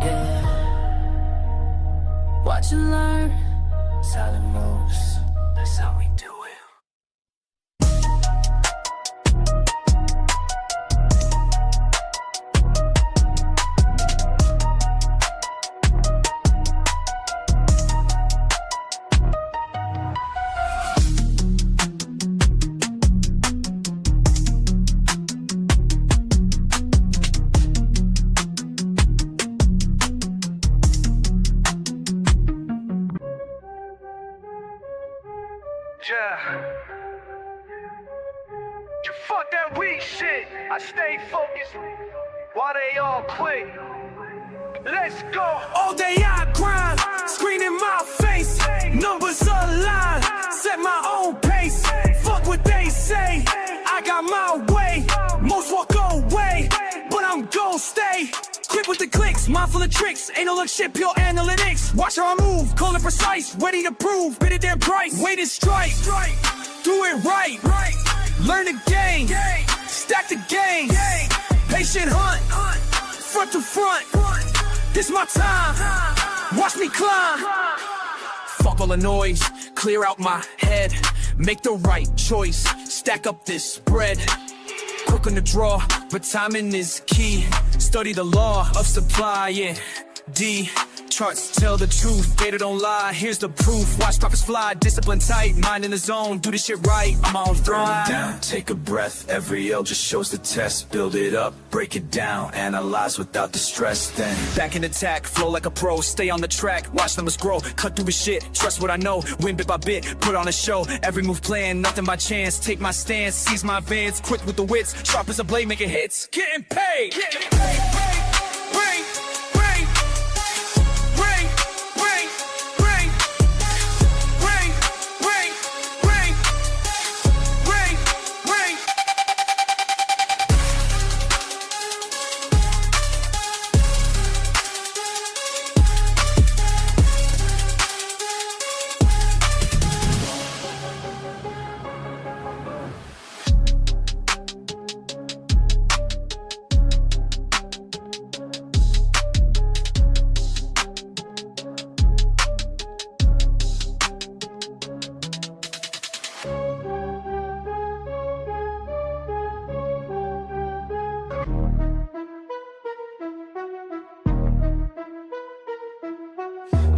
Yeah. Watch and learn. Silent moves. That's how we do it.
Yeah. You fuck that weak shit. I stay focused while they all quit. Let's go.
All day I grind, screen in my face. Numbers align, set my own pace. Fuck what they say, I got my way. Most walk away, but I'm gon' stay. Quick with the clicks, mindful of tricks. Ain't no look shit, pure analytics. Watch how I move, call it precise. Ready to prove, bid it their price. Wait and strike, do it right. Learn the game, stack the game. Patient hunt, front to front. This my time, watch me climb. Fuck all the noise, clear out my head. Make the right choice, stack up this bread. Quick on the draw, but timing is key. Study the law of supply, yeah. D, charts tell the truth, data don't lie. Here's the proof, watch profits fly. Discipline tight, mind in the zone, do this shit right. I'm on throne.
Down, take a breath, every L just shows the test. Build it up, break it down, analyze without the stress. Then
Back in attack, flow like a pro. Stay on the track, watch numbers grow. Cut through the shit, trust what I know. Win bit by bit, put on a show. Every move planned, nothing by chance. Take my stance, seize my advance. Quick with the wits, sharp as a blade, making hits. Getting paid, getting paid. Ring, ring, ring, ring, ring, ring, ring, ring, ring, ring.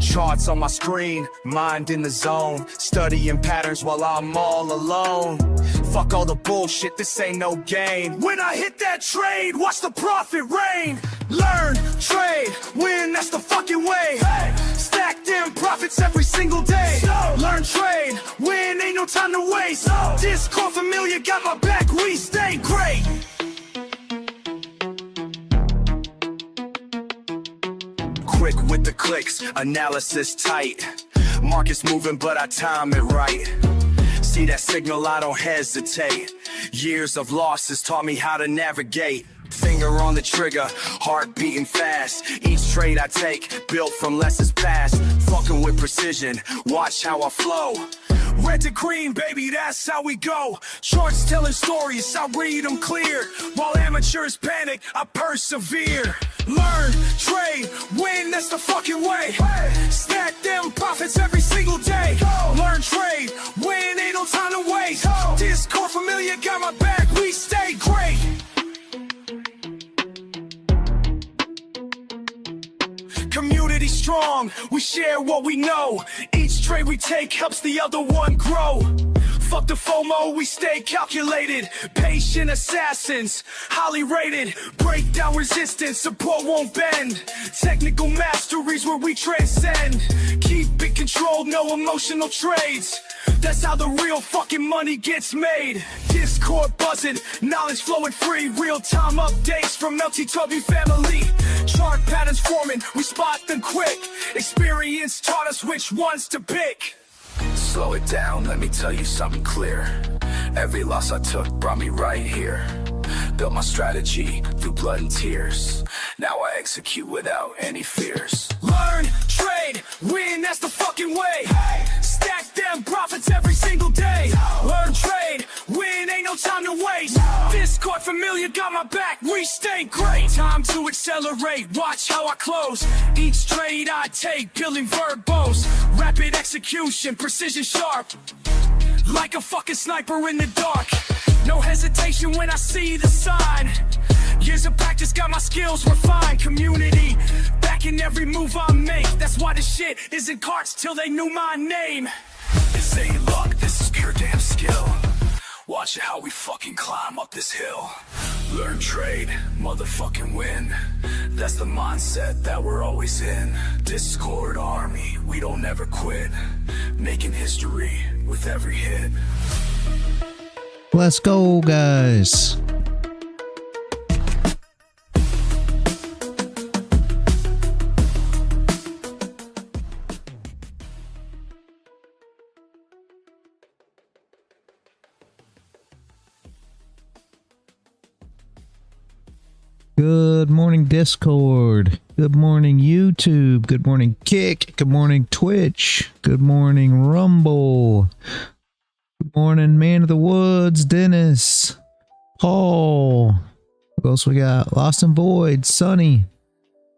Charts on my screen, mind in the zone. Studying patterns while I'm all alone. Fuck all the bullshit, this ain't no game. When I hit that trade, watch the profit rain. Learn, trade, win, that's the fucking way. Stack them profits every single day. Learn, trade, win, ain't no time to waste. Discord familiar, got my back, we stay great. Quick with the clicks, analysis tight. Market's moving, but I time it right. See that signal, I don't hesitate. Years of losses taught me how to navigate. Finger on the trigger, heart beating fast. Each trade I take, built from lessons past. Fucking with precision, watch how I flow. Red to green, baby, that's how we go. Charts telling stories, I read them clear. While amateurs panic, I persevere. Learn, trade, win, that's the fucking way. Stack them profits every single day. Learn, trade, win, ain't no time to waste. Discord familiar, got my back, we stay great. Community strong, we share what we know. Each trade we take helps the other one grow. Fuck the FOMO, we stay calculated. Patient assassins, highly rated. Break down resistance, support won't bend. Technical masteries where we transcend. Keep it controlled, no emotional trades. That's how the real fucking money gets made. Discord buzzing, knowledge flowing free. Real-time updates from LTW family. Chart patterns forming, we spot them quick. Experience taught us which ones to pick.
Slow it down, let me tell you something clear. Every loss I took brought me right here. Built my strategy through blood and tears. Now I execute without any fears.
Learn, trade, win, that's the fucking way. Stack them profits every single day. Learn, trade, win, ain't no time to waste. Discord familiar, got my back, we stay great. Time to accelerate, watch how I close. Each trade I take, peeling verbose. Rapid execution, precision sharp. Like a fucking sniper in the dark. No hesitation when I see the sign. Years of practice got my skills refined. Community backing every move I make. That's why this shit isn't carts till they knew my name.
This ain't luck, this is pure damn skill. Watch how we fucking climb up this hill. Learn, trade, motherfucking win. That's the mindset that we're always in. Discord army, we don't ever quit. Making history with every hit.
Let's go, guys. Good morning, Discord. Good morning, YouTube. Good morning, Kick. Good morning, Twitch. Good morning, Rumble. Good morning, Man of the Woods, Dennis, Paul. What else we got? Lost and Void, Sunny,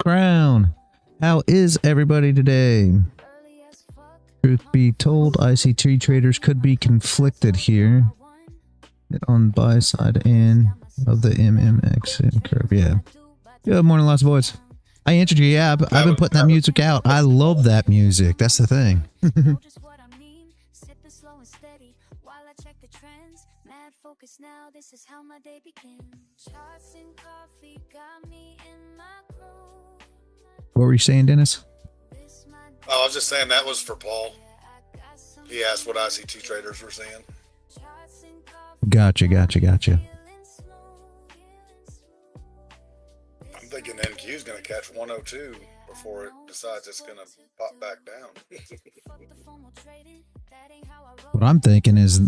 Crown. How is everybody today? Truth be told, ICT traders could be conflicted here on buy side and of the MMX curve. Yeah. Good morning, Lost and Voids. I answered you. Yeah, I've been putting that music out. I love that music. That's the thing.
Now this is how my day begins. Charts and coffee got me in my groove.
What were you saying, Dennis?
Oh, I was just saying that was for Paul. He asked what ICT traders were saying.
Gotcha.
I'm thinking NQ is going to catch 102 before it decides it's going to pop back down.
What I'm thinking is,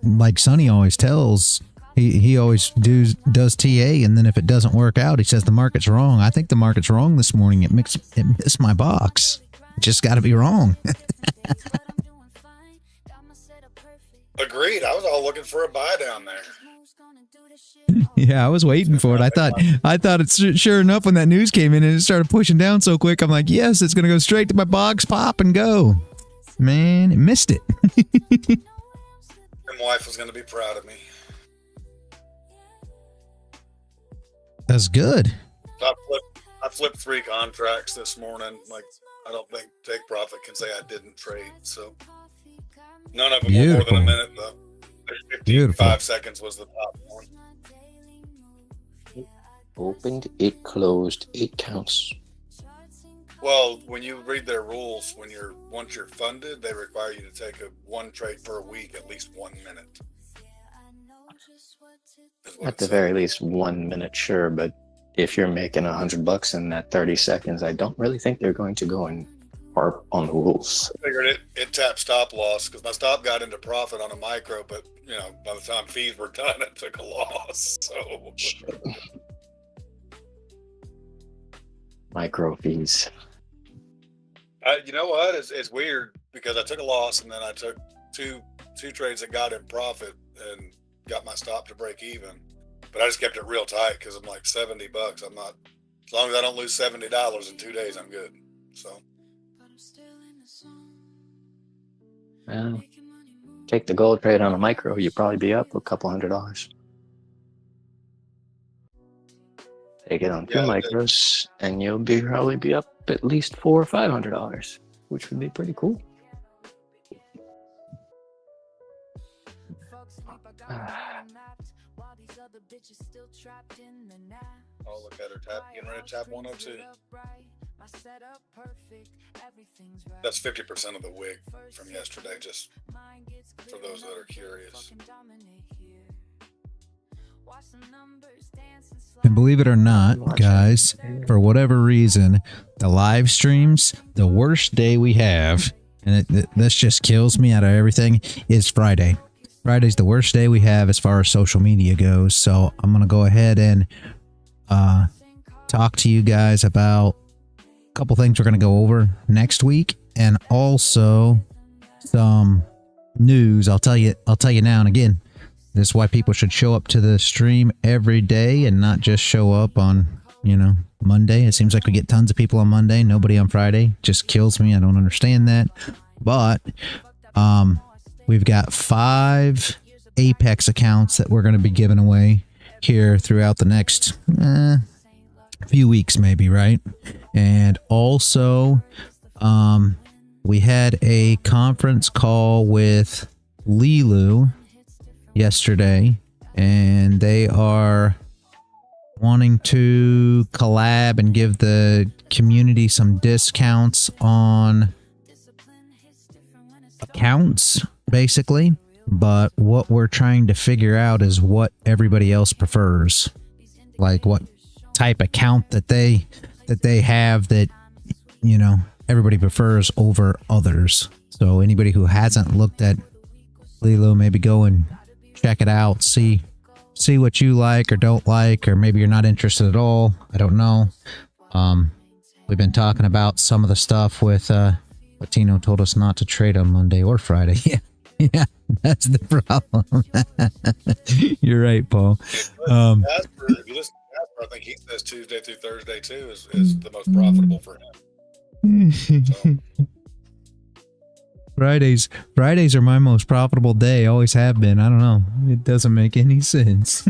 like Sonny always tells, he always does TA, and then if it doesn't work out, he says the market's wrong. I think the market's wrong this morning. It missed my box. It just got to be wrong.
Agreed. I was all looking for a buy down there.
Yeah, I was waiting for it. I thought it's sure enough when that news came in and it started pushing down so quick. I'm like, yes, it's going to go straight to my box, pop, and go. Man, it missed it.
My wife was going to be proud of me.
That's good.
I flipped 3 contracts this morning. Like, I don't think Take Profit can say I didn't trade. So none of them were more than a minute, though. 55 seconds was the top one.
Opened, it closed, 8 counts.
Well, when you read their rules, once you're funded, they require you to take one trade per week, at least 1 minute.
At the very least 1 minute, sure, but if you're making $100 in that 30 seconds, I don't really think they're going to go and harp on the rules.
I figured it tapped stop loss because my stop got into profit on a micro, but by the time fees were done, it took a loss. So
Micro fees.
You know what? It's weird because I took a loss and then I took two trades that got in profit and got my stop to break even. But I just kept it real tight because I'm like $70. I'm not, as long as I don't lose $70 in 2 days, I'm good. So.
Take the gold trade on a micro, you'd probably be up a couple $100. Take it on two micros, and you'll probably be up at least $400 or $500, which would be pretty cool.
Oh, look at her getting ready to tap 102. That's 50% of the wig from yesterday, just for those that are curious.
And believe it or not, guys, for whatever reason, the live streams, the worst day we have, and this just kills me out of everything, is Friday. Friday's the worst day we have as far as social media goes. So I'm going to go ahead and talk to you guys about a couple things we're going to go over next week, and also some news. I'll tell you now, and again, this is why people should show up to the stream every day and not just show up on, Monday. It seems like we get tons of people on Monday, nobody on Friday. Just kills me. I don't understand that. But we've got 5 Apex accounts that we're going to be giving away here throughout the next few weeks, maybe, right? And also, we had a conference call with Leeloo yesterday, and they are wanting to collab and give the community some discounts on accounts, basically. But what we're trying to figure out is what everybody else prefers, like what type account that they have that everybody prefers over others. So anybody who hasn't looked at Leeloo, maybe go and check it out, see what you like or don't like, or maybe you're not interested at all. I don't know. We've been talking about some of the stuff with what Tino told us not to trade on Monday or Friday. Yeah, that's the problem. You're right, Paul.
Casper, if you listen to Casper, I think he says Tuesday through Thursday too is the most profitable for him. So. Fridays are my most profitable day. Always have been. I don't know. It doesn't make any sense.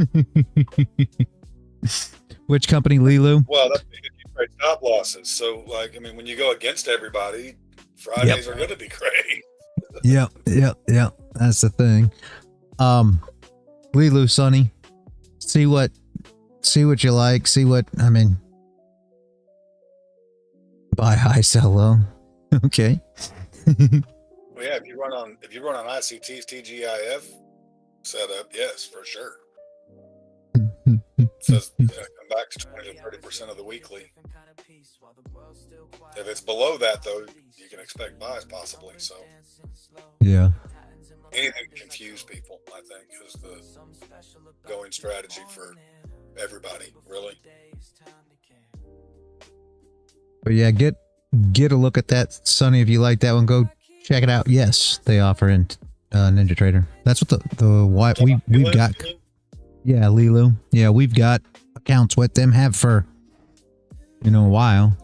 Which company, Leeloo?
Well, that's because you trade stop losses. So, when you go against everybody, Fridays are going to be great.
Yep. That's the thing. Leeloo, Sonny, see what you like. Buy high, sell low. Okay.
Well, yeah, if you run on ICT's TGIF setup, yes, for sure. It says come back to 20 to 30% of the weekly. If it's below that, though, you can expect buys possibly. So
yeah,
anything to confuse people, I think, is the going strategy for everybody, really.
But yeah, get a look at that, Sonny. If you like that one, go check it out. Yes, they offer in Ninja Trader. That's what we've got. Yeah, Leeloo. Yeah, we've got accounts with them. Have for a while.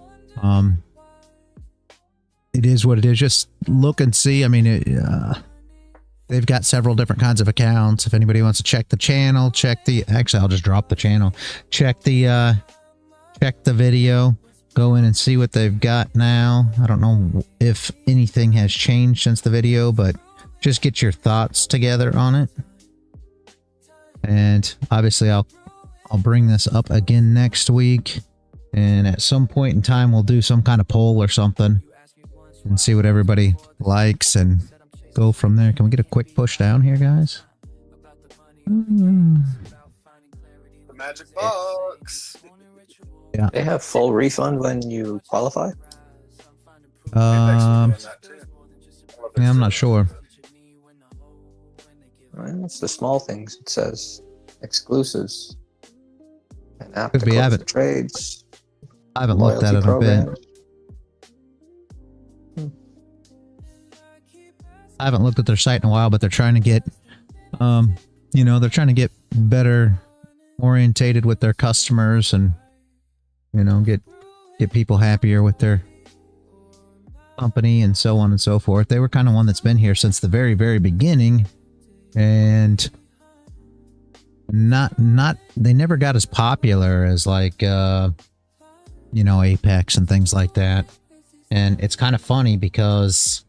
It is what it is. Just look and see. They've got several different kinds of accounts. If anybody wants to check the channel, actually, I'll just drop the channel. Check the video. Go in and see what they've got now. I don't know if anything has changed since the video, but just get your thoughts together on it. And obviously I'll bring this up again next week, and at some point in time we'll do some kind of poll or something and see what everybody likes and go from there. Can we get a quick push down here, guys?
The magic box.
Yeah.
They have full refund when you qualify?
Yeah, I'm not sure.
Well, it's the small things. It says exclusives and app
Could be
to close
Abbott.
the trades.
I haven't looked at it in a bit. I haven't looked at their site in a while, but they're trying to get, they're trying to get better orientated with their customers and, get people happier with their company and so on and so forth. They were kind of one that's been here since the very, very beginning, and they never got as popular as like, Apex and things like that. And it's kind of funny because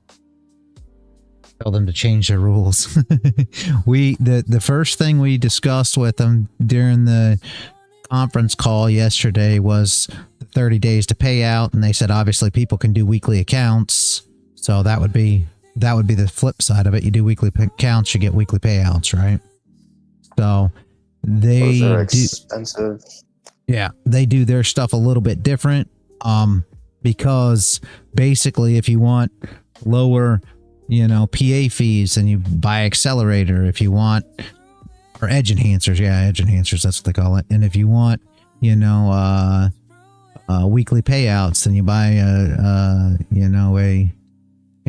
tell them to change their rules. The first thing we discussed with them during the conference call yesterday was the 30 days to pay out, and they said obviously people can do weekly accounts, so that would be the flip side of it. You do weekly accounts, you get weekly payouts, right? So they
Those are expensive.
Yeah, they do their stuff a little bit different, because basically if you want lower PA fees, and you buy Accelerator. If you want, or Edge Enhancers, Edge Enhancers, that's what they call it. And if you want, weekly payouts, then you buy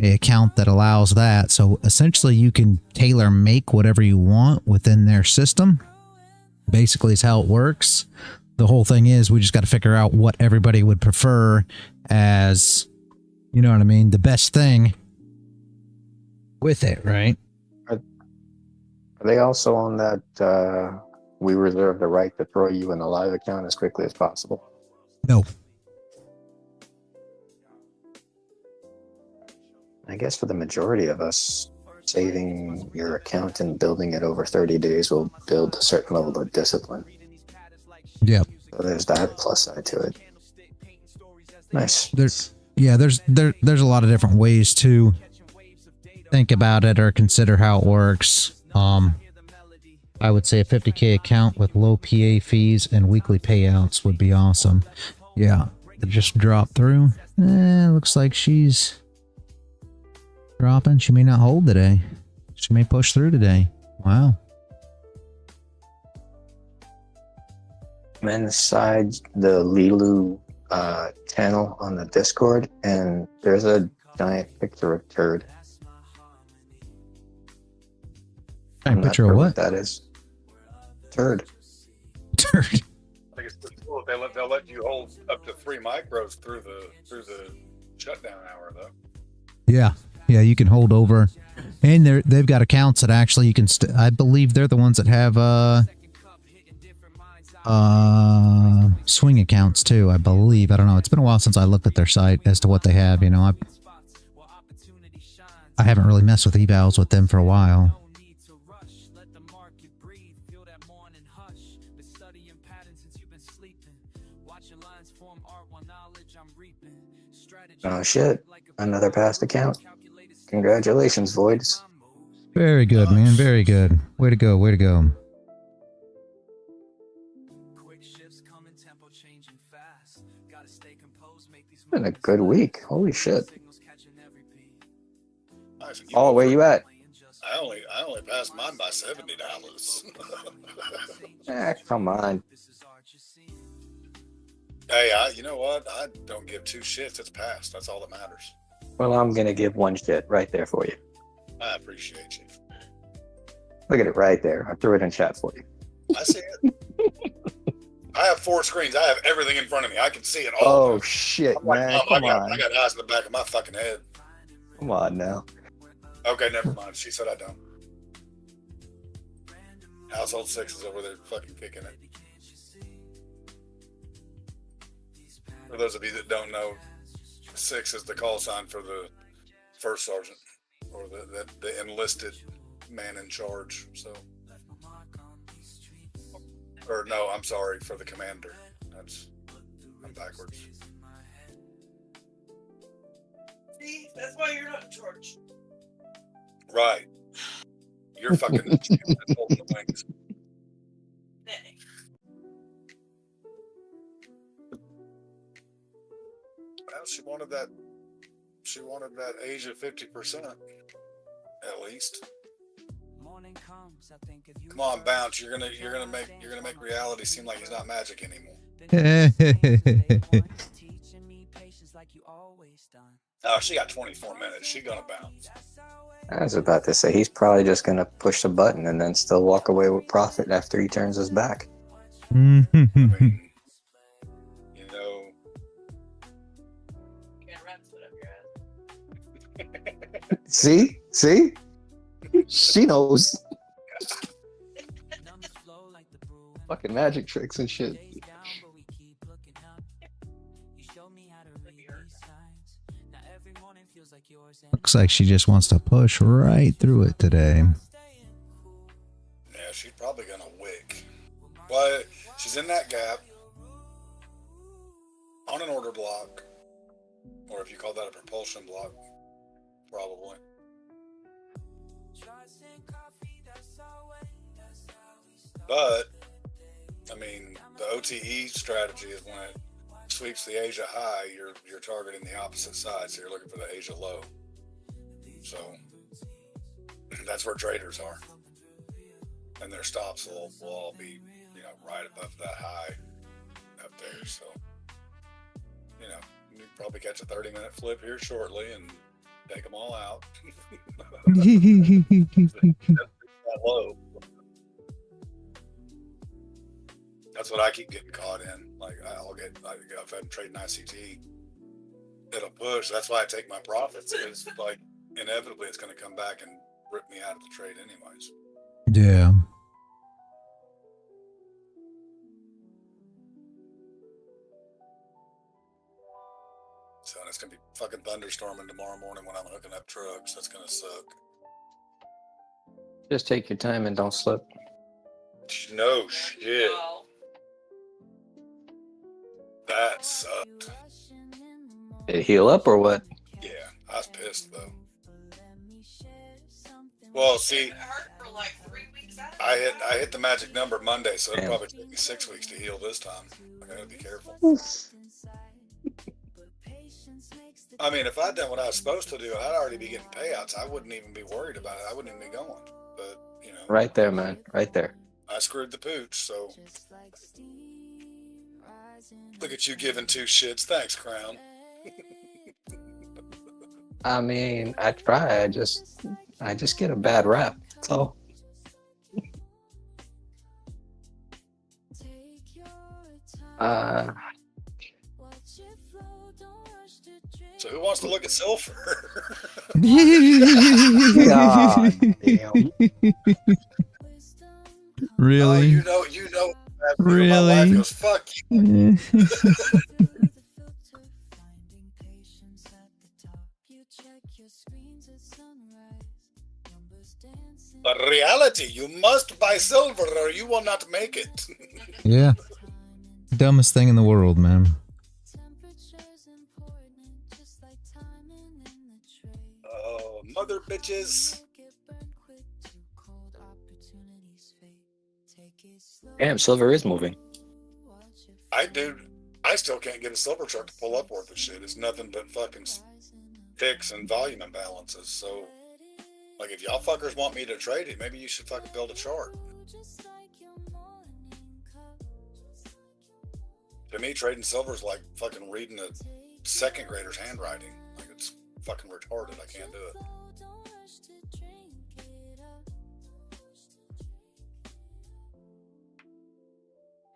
a account that allows that. So essentially, you can tailor make whatever you want within their system. Basically, is how it works. The whole thing is we just got to figure out what everybody would prefer as, the best thing with it, right?
Are they also on that we reserve the right to throw you in a live account as quickly as possible?
No.
I guess for the majority of us, saving your account and building it over 30 days will build a certain level of discipline.
Yeah.
So there's that plus side to it. Nice.
There's a lot of different ways to think about it or consider how it works. I would say a 50K account with low PA fees and weekly payouts would be awesome. Yeah, it just dropped through. Looks like she's dropping. She may not hold today. She may push through today. Wow.
I'm inside the Leeloo channel on the Discord, and there's a giant picture of turd.
Giant picture of what?
That is turd.
Turd.
I think it's pretty cool. They'll let you hold up to 3 micros through the shutdown hour, though.
Yeah, you can hold over, and they've got accounts that actually you can. I believe they're the ones that have swing accounts too. I believe. I don't know. It's been a while since I looked at their site as to what they have. I haven't really messed with evals with them for a while.
Oh shit, another past account. Congratulations, Voids.
Very good, man. Very good. Way to go. Way to go.
Been a good week. Holy shit. Oh, where you at?
I only passed mine by $70.
Come on.
Hey, you know what? I don't give 2 shits. It's passed. That's all that matters.
Well, I'm gonna give 1 shit right there for you.
I appreciate you.
Look at it right there. I threw it in chat for you.
I see it. I have 4 screens. I have everything in front of me. I can see it all.
Oh shit, man! Come on.
I got eyes in the back of my fucking head.
Come on now.
Okay, never mind. She said I don't. Household 6 is over there fucking kicking it. For those of you that don't know, 6 is the call sign for the first sergeant, or the enlisted man in charge. So, or no, I'm sorry, for the commander. I'm backwards.
See, that's why you're not in charge.
Right. You're fucking holding the wings. Well, she wanted that age of 50%, at least. Come on, Bounce. You're gonna make reality seem like he's not magic anymore. Oh, she got 24 minutes. She's gonna bounce.
I was about to say he's probably just gonna push the button and then still walk away with profit after he turns his back.
I mean, you know.
See? She knows. Fucking magic tricks and shit.
Looks like she just wants to push right through it today.
Yeah, she's probably gonna wick. But she's in that gap on an order block, or if you call that a propulsion block, probably. But I mean, the OTE strategy is when it sweeps the Asia high, you're targeting the opposite side, so you're looking for the Asia low. So that's where traders are, and their stops will all be, you know, right above that high up there. So, you know, you probably catch a 30-minute flip here shortly and take them all out. That low. That's what I keep getting caught in. Like if I'm trading ICT, it'll push. That's why I take my profits. Because like inevitably it's going to come back and rip me out of the trade anyways.
Yeah.
So it's going to be fucking thunderstorming tomorrow morning when I'm hooking up trucks. That's going to suck.
Just take your time and don't slip.
No shit. That sucked.
Did it heal up or what?
Yeah, I was pissed though. Well, see, I hit the magic number Monday, so it'll probably take me 6 weeks to heal this time. I gotta be careful. I mean, if I'd done what I was supposed to do, I'd already be getting payouts. I wouldn't even be worried about it. I wouldn't even be going. But you know,
Right there, man. Right there.
I screwed the pooch. So look at you giving two shits. Thanks, Crown.
I mean, I try. I just get a bad rap. That's all.
So who wants to look at silver?
God damn.
Really?
Oh, you know.
Really?
My wife goes, fuck you. But reality, you must buy silver or you will not make it.
Yeah. Dumbest thing in the world, man.
Oh, mother bitches.
Damn, silver is moving.
I still can't get a silver chart to pull up worth of shit. It's nothing but fucking ticks and volume imbalances. So, like, if y'all fuckers want me to trade it, maybe you should fucking build a chart. To me, trading silver is like fucking reading a second grader's handwriting. Like, it's fucking retarded. I can't do it.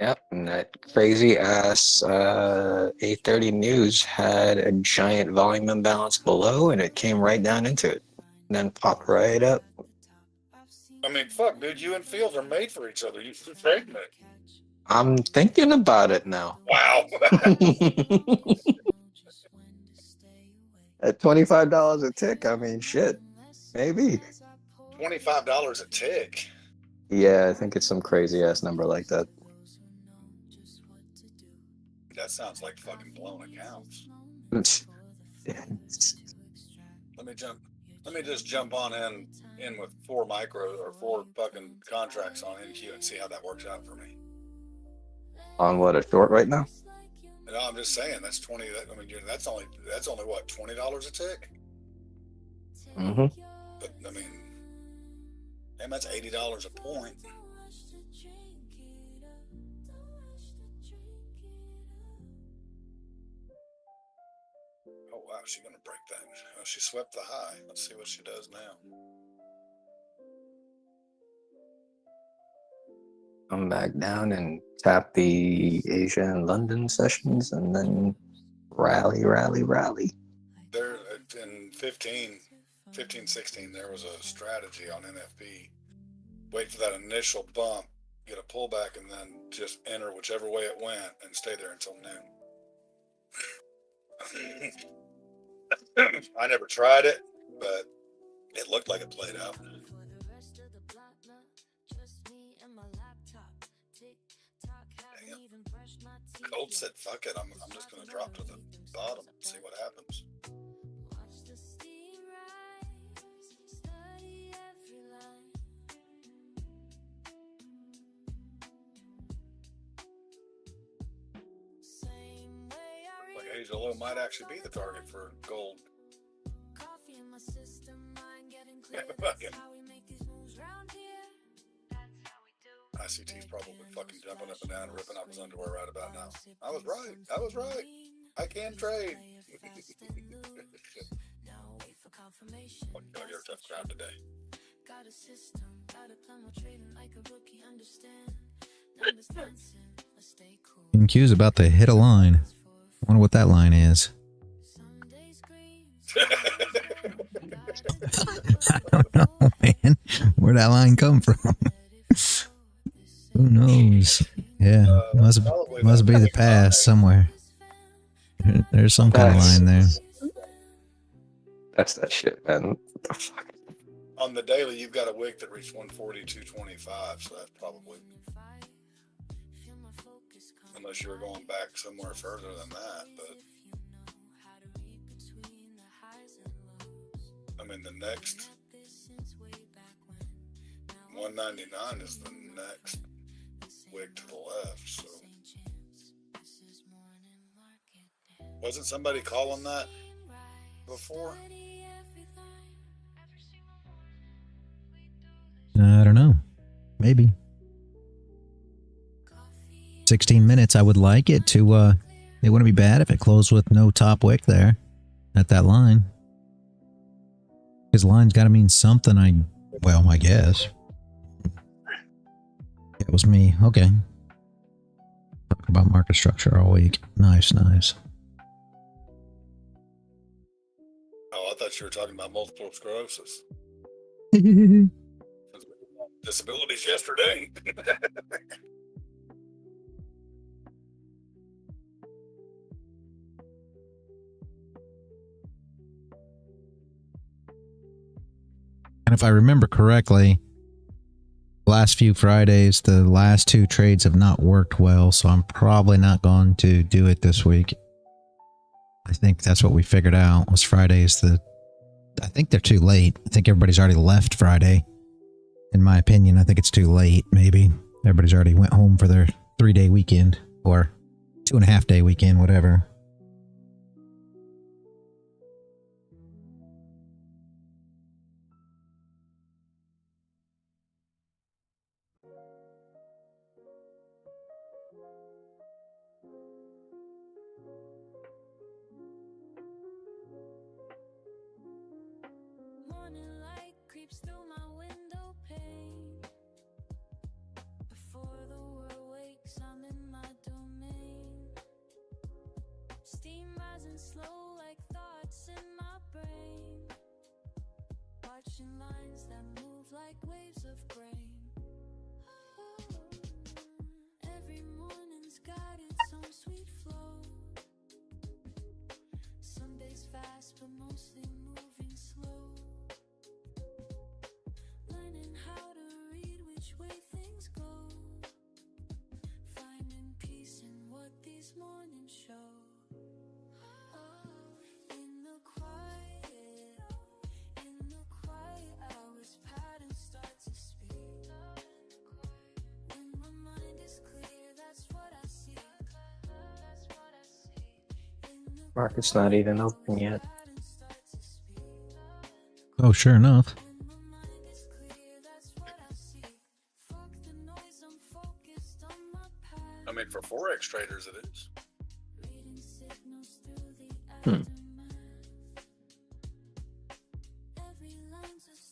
Yep, and that crazy ass 8:30 news had a giant volume imbalance below, and it came right down into it, and then popped right up.
I mean, fuck, dude, you and Fields are made for each other. You should trade me.
I'm thinking about it now.
Wow.
At $25 a tick, I mean, shit, maybe.
$25 a tick.
Yeah, I think it's some crazy ass number like that.
That sounds like fucking blown accounts. Let me just jump on in with 4 fucking contracts on NQ and see how that works out for me.
On what, a short right now?
No, I'm just saying that's 20. I mean, that's only what, $20 a tick.
Mm-hmm.
But I mean, damn, that's $80 a point. wow, she's gonna break that. She swept the high. Let's see what she does now.
Come back down and tap the Asia and London sessions, and then rally.
There in 15, 16, there was a strategy on NFP. Wait for that initial bump, get a pullback, and then just enter whichever way it went and stay there until noon. I never tried it, but it looked like it played out. Gold said, fuck it, I'm just going to drop to the bottom and see what happens. Like Asia Low might actually be the target for gold. ICT's probably fucking jumping up and down, ripping up his underwear right about now. I was right. I can trade. You're a tough crowd today.
Q's about to hit a line. I wonder what that line is. I don't know, man. Where'd that line come from? Who knows? Yeah, must be the pass somewhere. There's some kind of line there.
That's that shit, man. What the fuck?
On the daily, you've got a wick that reached 142.25, so that's probably, unless you were going back somewhere further than that. But I mean, the next 199 is the next wick to the left. So wasn't somebody calling that before?
I don't know. Maybe. 16 minutes. I would like it to, it wouldn't be bad if it closed with no top wick there at that line. Because line's got to mean something, I guess. It was me. Okay. Talk about market structure all week. Nice.
Oh, I thought you were talking about multiple sclerosis. Disabilities yesterday.
And if I remember correctly, last few Fridays, the last two trades have not worked well, so I'm probably not going to do it this week. I think that's what we figured out, was Fridays. I think they're too late. I think everybody's already left Friday. In my opinion, I think it's too late, maybe. Everybody's already went home for their 3-day weekend, or 2.5-day weekend, whatever.
Lines that move like waves of grain. Every morning's got its own sweet flow. Some days fast, but mostly moving slow. Learning how to read which way things go. Finding peace in what these mornings show. In the quiet hours, patterns start to speak. When my mind is clear, that's what I see.
Market's not even open yet.
Oh, sure enough.
I mean, for Forex traders, it is.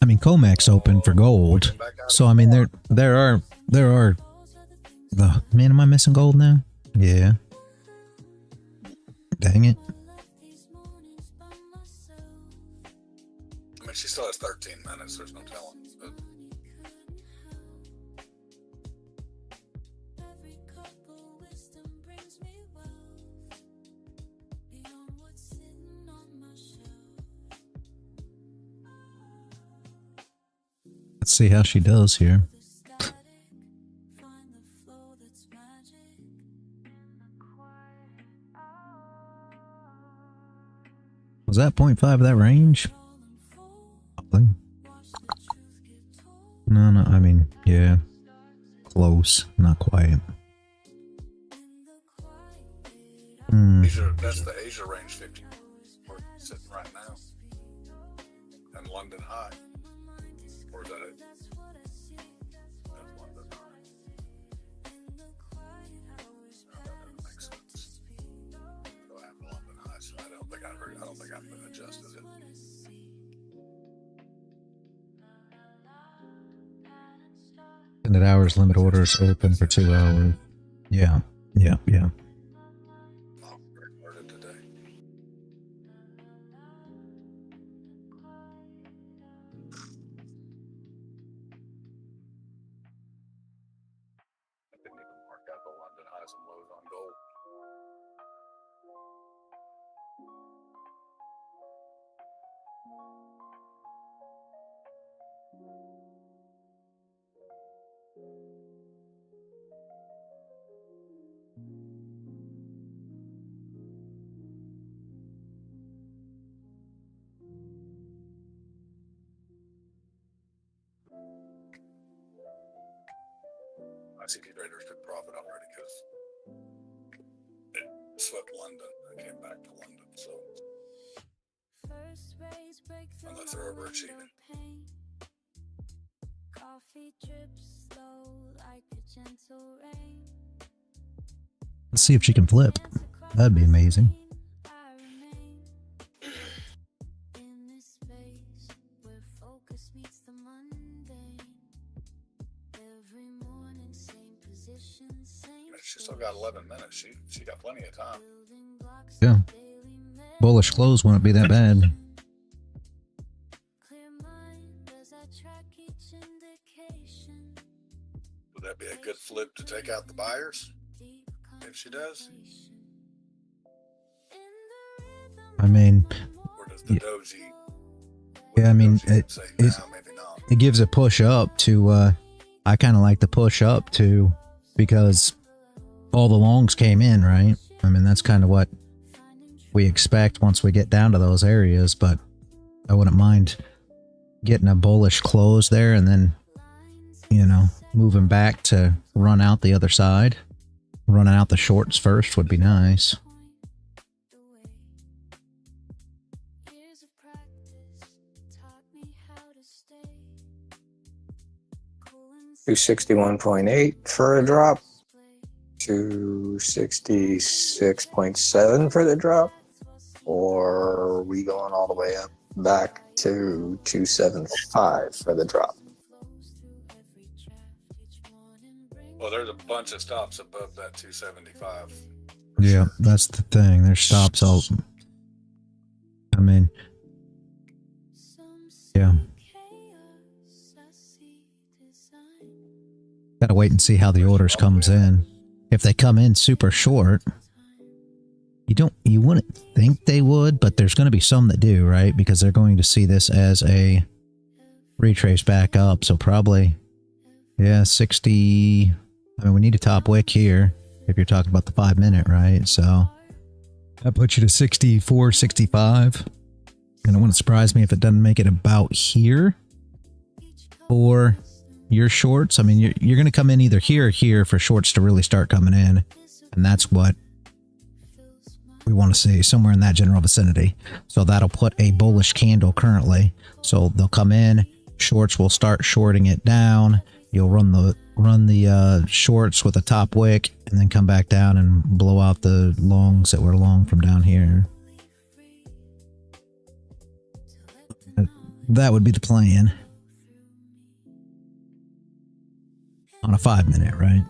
I mean, Comex open for gold. So I mean, there are the man. Am I missing gold now? Yeah. Dang it.
I mean, she still has 13 minutes. There's no telling. But
let's see how she does here. Was that 0.5 of that range? Probably. No, I mean, yeah. Close, not quite.
Asia, that's the Asia range 50. We're sitting right now. And London high. Or is that it? That's London high. That doesn't make sense. So I have London high, so I don't think I've been adjusted it.
Extended hours limit orders open for 2 hours. Yeah.
ICT traders took profit already because it swept London and came back to London. So unless they're overachieving.
Let's see if she can flip. That'd be amazing.
She still got 11 minutes. She got plenty of time.
Yeah. Bullish close wouldn't be that bad.
Would that be a good flip to take out the buyers? If she does?
I mean,
Or does the doji?
yeah, I mean,
Maybe not.
it gives a push up to, I kind of like the push up to, because all the longs came in, right? I mean, that's kind of what we expect once we get down to those areas, but I wouldn't mind getting a bullish close there and then, you know, moving back to run out the other side. Running out the shorts first would be nice.
$261.8 for a drop. 266.7 for the drop. Or are we going all the way up back to 275 for the drop?
Well, there's a bunch of stops above that 275.
Yeah, that's the thing. There's stops all. I mean, yeah. Gotta wait and see how the orders comes in. If they come in super short, you wouldn't think they would, but there's going to be some that do, right? Because they're going to see this as a retrace back up. So probably, yeah, 60. I mean, we need a top wick here if you're talking about the 5 minute, right? So that puts you to 64, 65. And it wouldn't surprise me if it doesn't make it about here for your shorts. I mean, you're going to come in either here or here for shorts to really start coming in. And that's what we want to see, somewhere in that general vicinity. So that'll put a bullish candle currently. So they'll come in, shorts will start shorting it down. You'll run the shorts with a top wick and then come back down and blow out the longs that were long from down here. That would be the plan. on a 5 minute, right?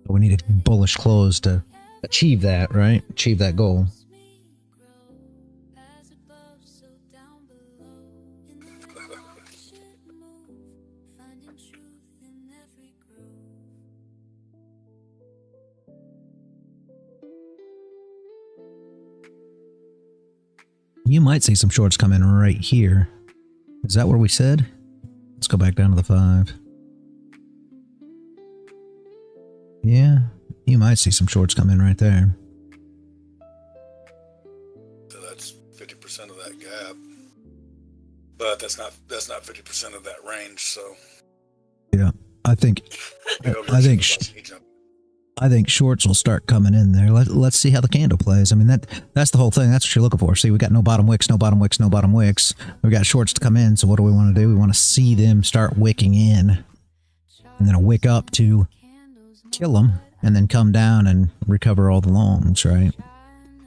So we need a bullish close to achieve that, right? Achieve that goal. You might see some shorts come in right here. Is that where we said? Let's go back down to the 5. Yeah, you might see some shorts come in right there.
So that's 50% of that gap. But that's not 50% of that range, so
Yeah, I think shorts will start coming in there. Let's see how the candle plays. I mean, that's the whole thing. That's what you're looking for. See, we got no bottom wicks, no bottom wicks, no bottom wicks. We got shorts to come in. So what do we want to do? We want to see them start wicking in, and then a wick up to kill them, and then come down and recover all the longs, right?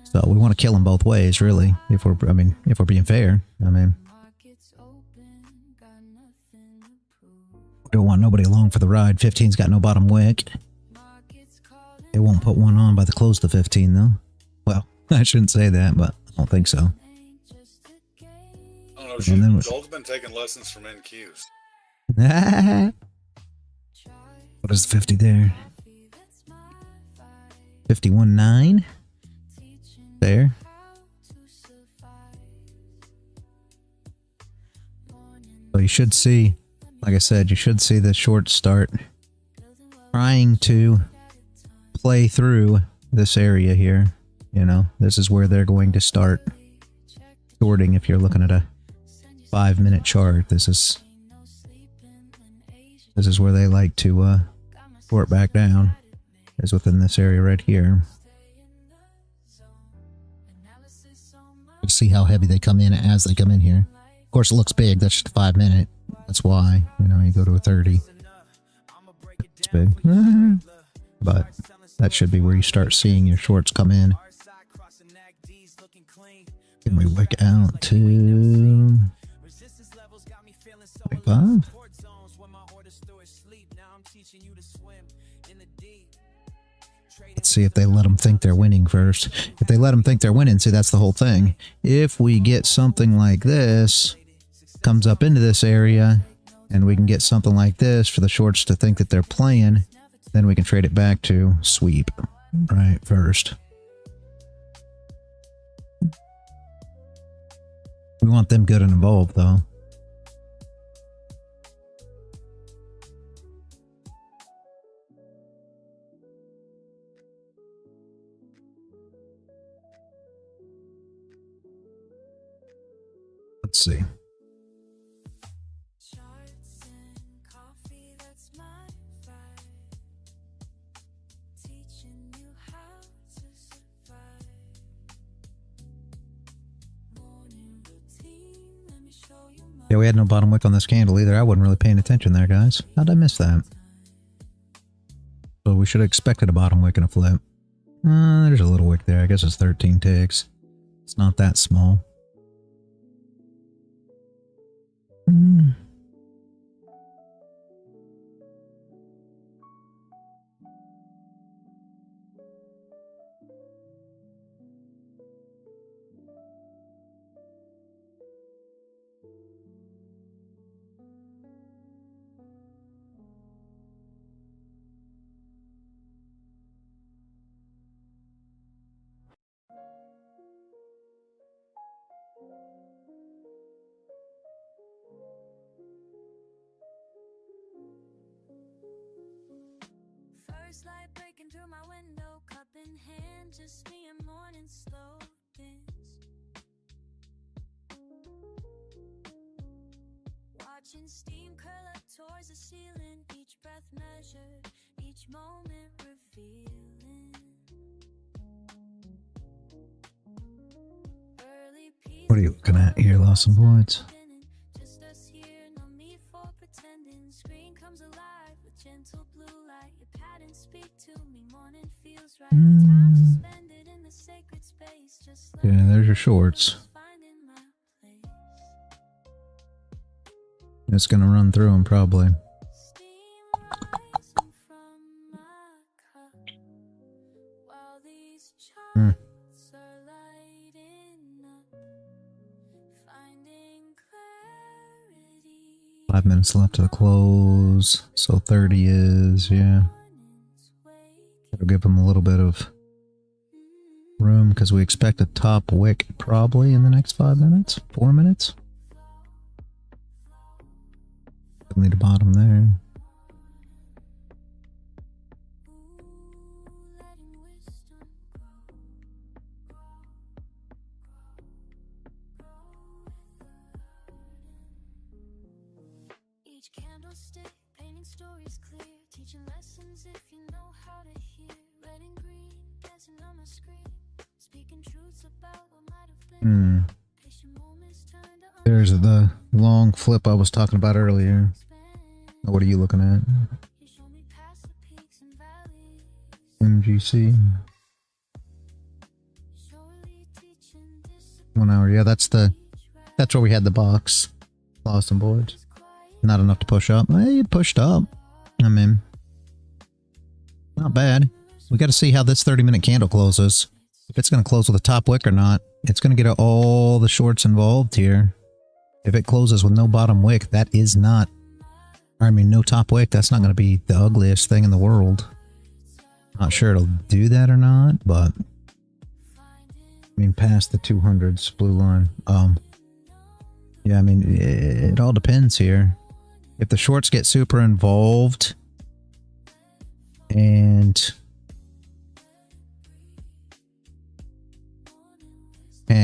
So we want to kill them both ways, really. If we're being fair. I mean, we don't want nobody along for the ride. 15's got no bottom wick. It won't put one on by the close of 15, though. Well, I shouldn't say that, but I don't think so.
I don't know. Gold's been taking lessons from NQs.
What is the 50 there? 51.9. There. So you should see, like I said, you should see the shorts start trying to play through this area here. You know, this is where they're going to start sorting. If you're looking at a 5-minute chart, this is where they like to sort back down, is within this area right here. Let's see how heavy they come in as they come in here. Of course, it looks big. That's just a 5-minute. That's why, you know, you go to a 30. It's big. But that should be where you start seeing your shorts come in. Can we wick out to 25? Let's see if they let them think they're winning first. If they let them think they're winning, see, that's the whole thing. If we get something like this, comes up into this area, and we can get something like this for the shorts to think that they're playing, then we can trade it back to sweep, right, first. We want them good and involved, though. Let's see. Yeah, we had no bottom wick on this candle either. I wasn't really paying attention there, guys. How'd I miss that? So we should have expected a bottom wick and a flip. There's a little wick there. I guess it's 13 ticks. It's not that small.
First light breaking through my window, cup in hand, just me and morning slow dance. Watching steam curl up towards the ceiling, each breath measured, each moment revealing.
What are you looking at here, Lost and Voids?
Just us here, no need for pretending. Screen comes alive with gentle blue light. Your patterns speak to me, morning feels right. Time suspended in the sacred space. Just
Yeah, there's your shorts.
finding my place.
It's gonna run through them probably. 5 minutes left to the close. So 30 is, yeah. That'll give them a little bit of room because we expect a top wick probably in the next 5 minutes, 4 minutes. Definitely the bottom there.
Each candlestick painting stories clear, teaching lessons if you know how to hear. Red and green dancing on my screen, speaking truths about what might have been.
There's the long flip I was talking about earlier. What are you looking at? MGC. 1 hour. Yeah, that's where we had the box. Lost some boards. Not enough to push up. Hey, it pushed up. I mean, not bad. We got to see how this 30-minute candle closes. If it's going to close with a top wick or not. It's going to get all the shorts involved here. If it closes with no bottom wick, that is not, I mean, no top wick, that's not going to be the ugliest thing in the world. Not sure it'll do that or not, but I mean, past the 200s blue line. Yeah, I mean, it all depends here. If the shorts get super involved and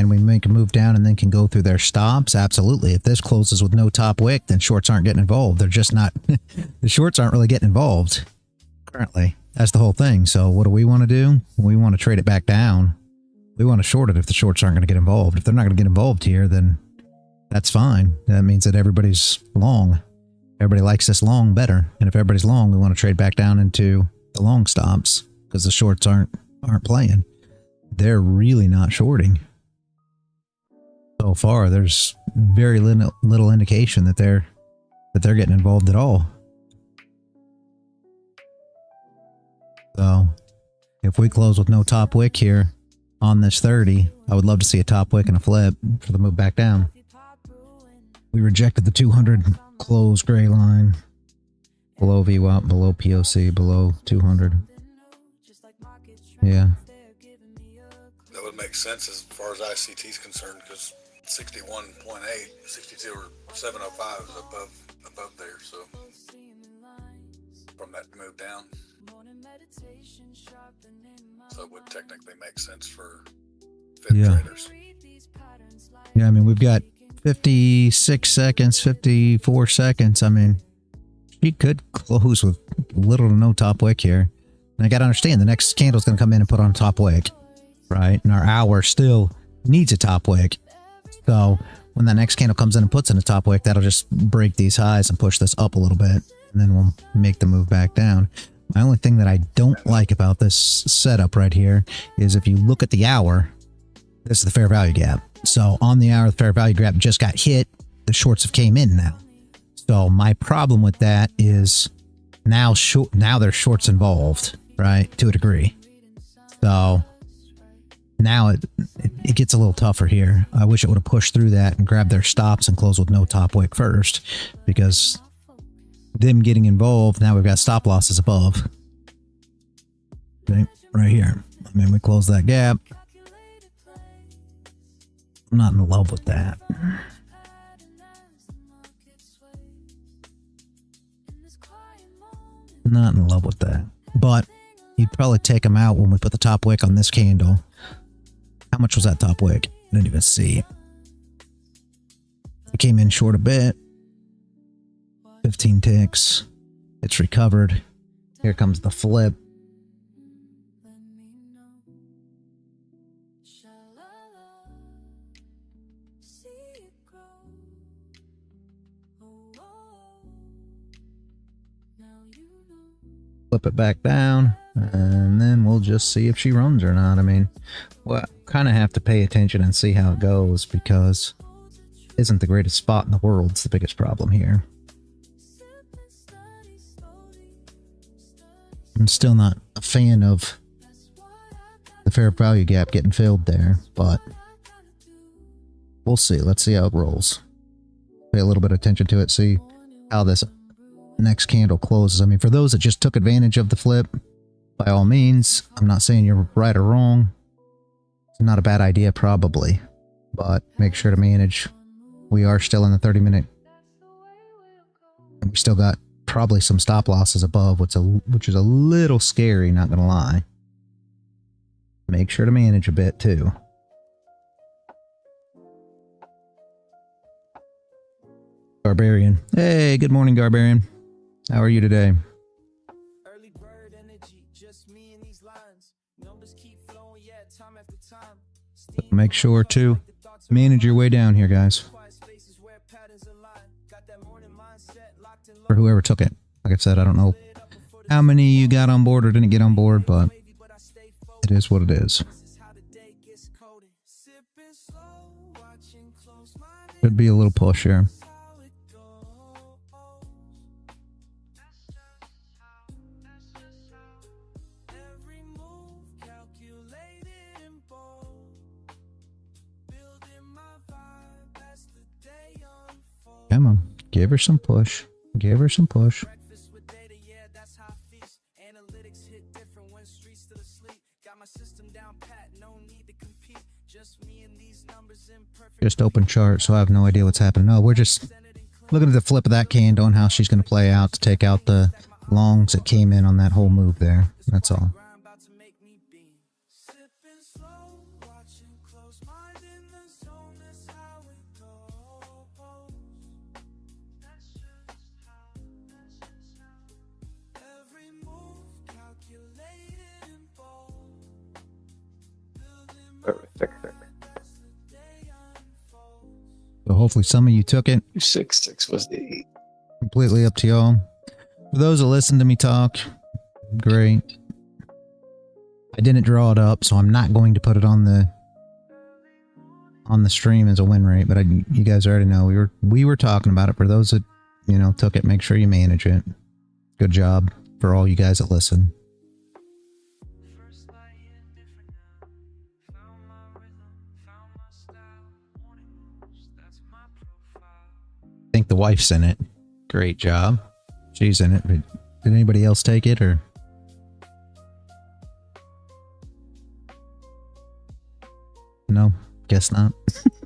we make a move down and then can go through their stops, absolutely. If this closes with no top wick, then shorts aren't getting involved. They're just not, the shorts aren't really getting involved currently. That's the whole thing. So what do we want to do? We want to trade it back down. We want to short it if the shorts aren't going to get involved. If they're not going to get involved here, then that's fine. That means that everybody's long. Everybody likes this long better. And if everybody's long, we want to trade back down into the long stops because the shorts aren't playing. They're really not shorting. So far, there's very little indication that they're getting involved at all. So, if we close with no top wick here on this 30, I would love to see a top wick and a flip for the move back down. We rejected the 200 close gray line. Below VWAP, below POC, below 200. Yeah.
That would make sense as far as ICT is concerned, because 61.8, 62 or 705 is above there, so from that move down. So it would technically make sense for fit traders.
Yeah, I mean, we've got 56 seconds, 54 seconds. I mean, she could close with little to no top wick here. And I got to understand, the next candle's going to come in and put on a top wick, right? And our hour still needs a top wick. So when that next candle comes in and puts in a top wick, that'll just break these highs and push this up a little bit. And then we'll make the move back down. My only thing that I don't like about this setup right here is if you look at the hour, this is the fair value gap. So on the hour, the fair value gap just got hit. The shorts have came in now. So my problem with that is now there's shorts involved, right? To a degree. So now it gets a little tougher here. I wish it would have pushed through that and grabbed their stops and closed with no top wick first, because them getting involved, now we've got stop losses above. Okay, right here. I mean, we close that gap. I'm not in love with that. Not in love with that. But you'd probably take them out when we put the top wick on this candle. How much was that top wick? I didn't even see. It came in short a bit. 15 ticks. It's recovered. Here comes the flip. Flip it back down, and then we'll just see if she runs or not. I mean, well, kind of have to pay attention and see how it goes, because it isn't the greatest spot in the world. It's the biggest problem here. I'm still not a fan of the fair value gap getting filled there, but we'll see. Let's see how it rolls. Pay a little bit of attention to it, see how this next candle closes. I mean, for those that just took advantage of the flip, by all means, I'm not saying you're right or wrong. It's not a bad idea, probably, but make sure to manage. We are still in the 30-minute, and we still got probably some stop losses above, which is a little scary, not gonna lie. Make sure to manage a bit too. Barbarian. Hey, good morning, Barbarian. How are you today?
Early bird energy, just me and these lines. Numbers keep flowing, yeah, time after time.
Make sure to manage your way down here, guys. For whoever took it. Like I said, I don't know how many you got on board or didn't get on board, but it is what it is. Could be a little push here. Come on, give her some push. Give her some push. Just open chart, so I have no idea what's happening. No, we're just looking at the flip of that candle and how she's going to play out to take out the longs that came in on that whole move there. That's all. So hopefully some of you took it.
266 was the
completely up to y'all. For those that listen to me talk, great. I didn't draw it up, so I'm not going to put it on the stream as a win rate. But you guys already know we were talking about it. For those that took it, make sure you manage it. Good job for all you guys that listen. I think the wife's in it. Great job. She's in it. But did anybody else take it or? No, guess not.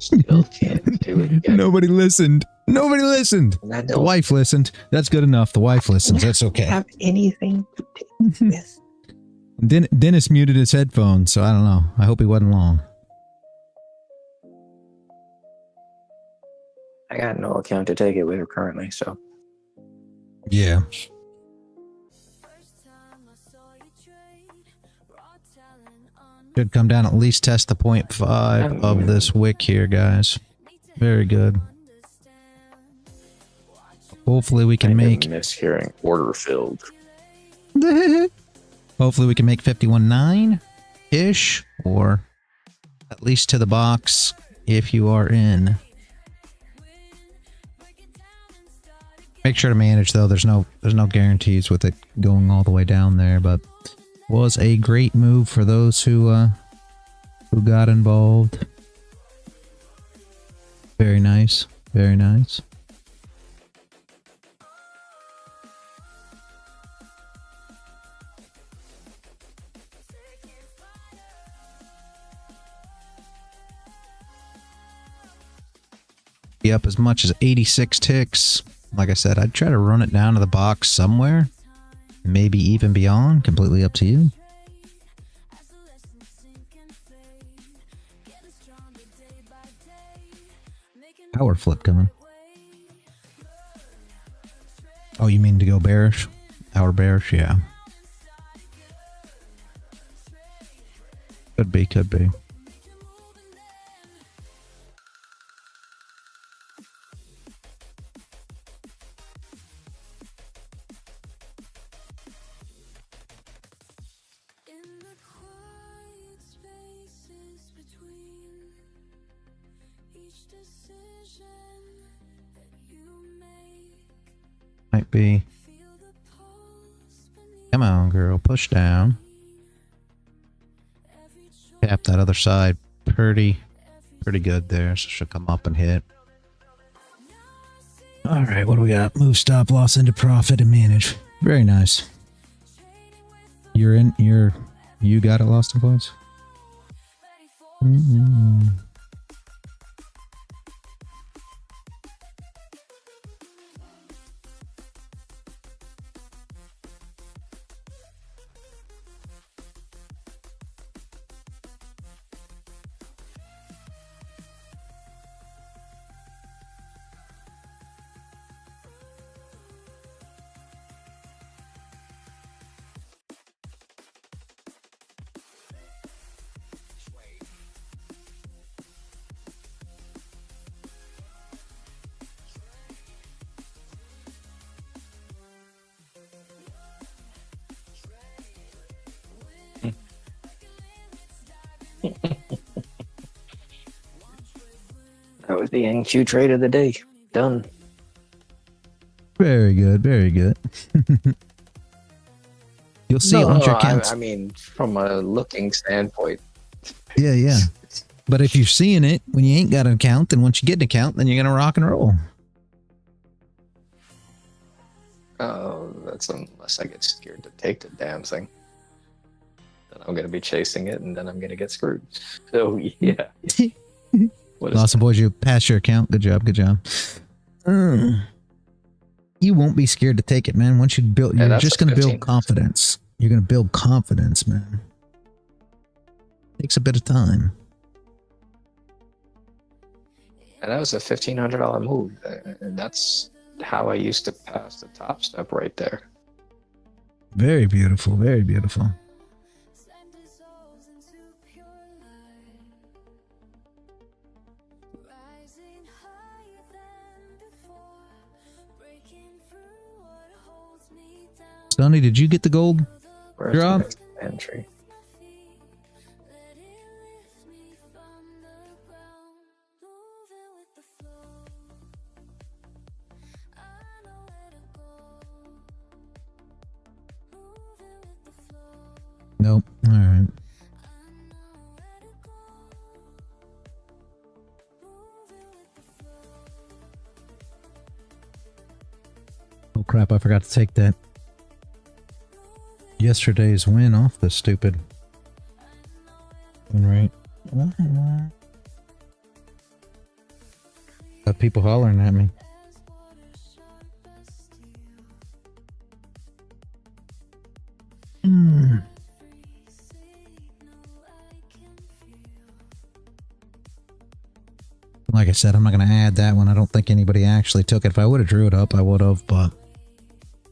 Still can't do it again.
Nobody listened. Nobody listened. The wife listened. That's good enough. The wife listens. That's okay.
Have anything to take with.
Dennis muted his headphones, so I don't know. I hope he wasn't long.
I got no account to take it with her currently, so.
Yeah. Should come down, at least test the 0.5 of this wick here, guys. Very good. Hopefully we can make...
mishearing order filled.
Hopefully we can make 51.9-ish, or at least to the box if you are in. Make sure to manage though. There's no guarantees with it going all the way down there, but was a great move for those who got involved. Very nice. Very nice. Be up as much as 86 ticks. Like I said, I'd try to run it down to the box somewhere. Maybe even beyond. Completely up to you. Power flip coming. Oh, you mean to go bearish? Hour bearish, yeah. Could be, could be. Might be. Come on, girl. Push down. Tap that other side. Pretty good there. So she'll come up and hit. All right, what do we got? Move stop loss into profit and manage. Very nice. You got it, lost in points?
That was the NQ trade of the day. Done.
Very good, very good. You'll see it once your account's...
I mean, from a looking standpoint.
Yeah, yeah. But if you're seeing it when you ain't got an account, then once you get an account, then you're going to rock and roll.
Oh, that's unless I get scared to take the damn thing. Then I'm going to be chasing it, and then I'm going to get screwed. So, yeah.
Awesome, boys, you passed your account. Good job, good job. You won't be scared to take it, man. Once you build, you're just going to build confidence. You're going to build confidence, man. Takes a bit of time.
And that was a $1,500 move. And that's how I used to pass the top step right there.
Very beautiful, very beautiful. Sonny, did you get the gold drop?
Entry.
Nope. All right. Oh crap, I forgot to take that yesterday's win off the stupid win rate. Got people hollering at me. Like I said, I'm not going to add that one. I don't think anybody actually took it. If I would have drew it up, I would have, but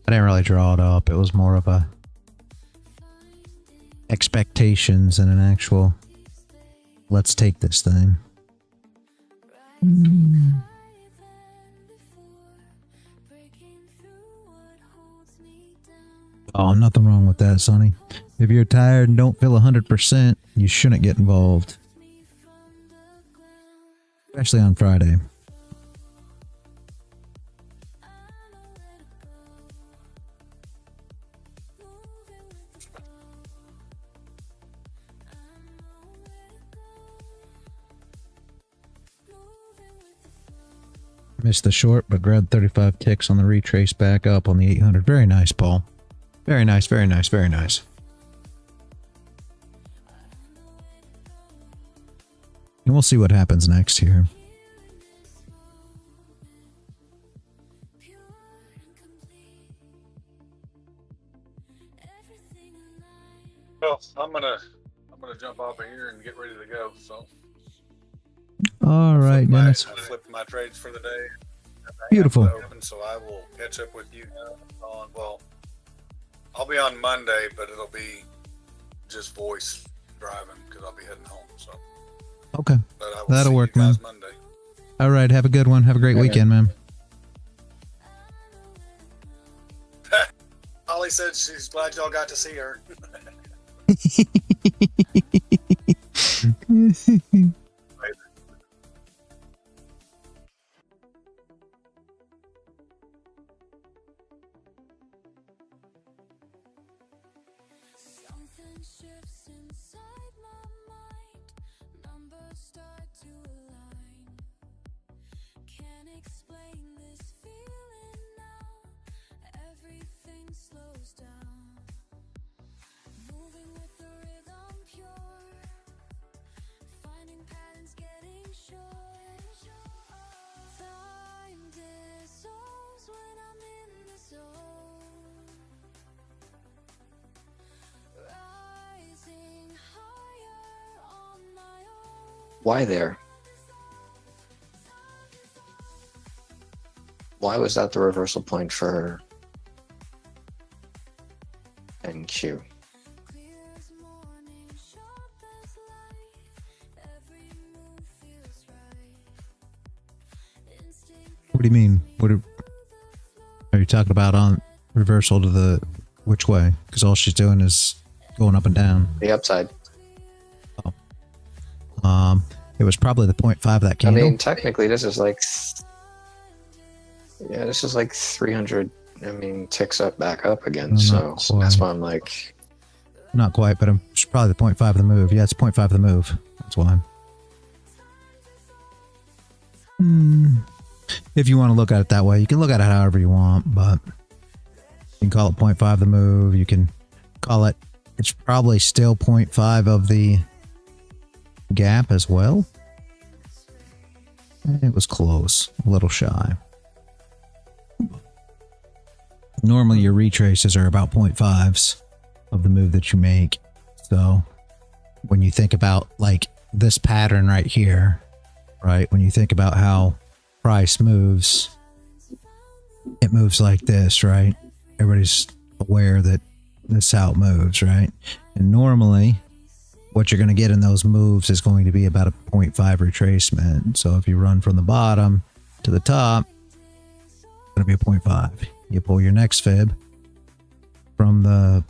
I didn't really draw it up. It was more of a expectations and an actual let's take this thing. Oh, nothing wrong with that, Sonny. If you're tired and don't feel 100%, you shouldn't get involved. Especially on Friday. Missed the short, but grabbed 35 ticks on the retrace back up on the 800. Very nice, Paul. Very nice, very nice, very nice. And we'll see what happens next here.
Well, I'm gonna jump off of here and get ready to go. So.
All right, Dennis.
I flipped my trades for the day.
Beautiful.
So I will catch up with you on. Well, I'll be on Monday, but it'll be just voice driving because I'll be heading home. So.
Okay, that'll work, man.
Monday.
All right, have a good one. Have a great weekend, man.
Holly said she's glad y'all got to see her.
Start to align. Can't
Why there? Why was that the reversal point for NQ?
What do you mean? What are you talking about on reversal to the which way? Because all she's doing is going up and down.
The upside.
Oh. It was probably the 0.5 that candle.
I mean, technically, this is like, yeah, this is like 300. I mean, ticks up back up again. So that's why I'm like,
not quite, but it's probably the 0.5 of the move. Yeah, it's 0.5 of the move. That's why. If you want to look at it that way, you can look at it however you want, but you can call it 0.5 of the move. You can call it, it's probably still 0.5 of the gap as well. It was close, a little shy. Normally your retraces are about 0.5s of the move that you make. So when you think about like this pattern right here, right? When you think about how price moves, it moves like this, right? Everybody's aware that this is how it moves, right? And normally what you're going to get in those moves is going to be about a 0.5 retracement. So if you run from the bottom to the top, it's going to be a 0.5. You pull your next fib from the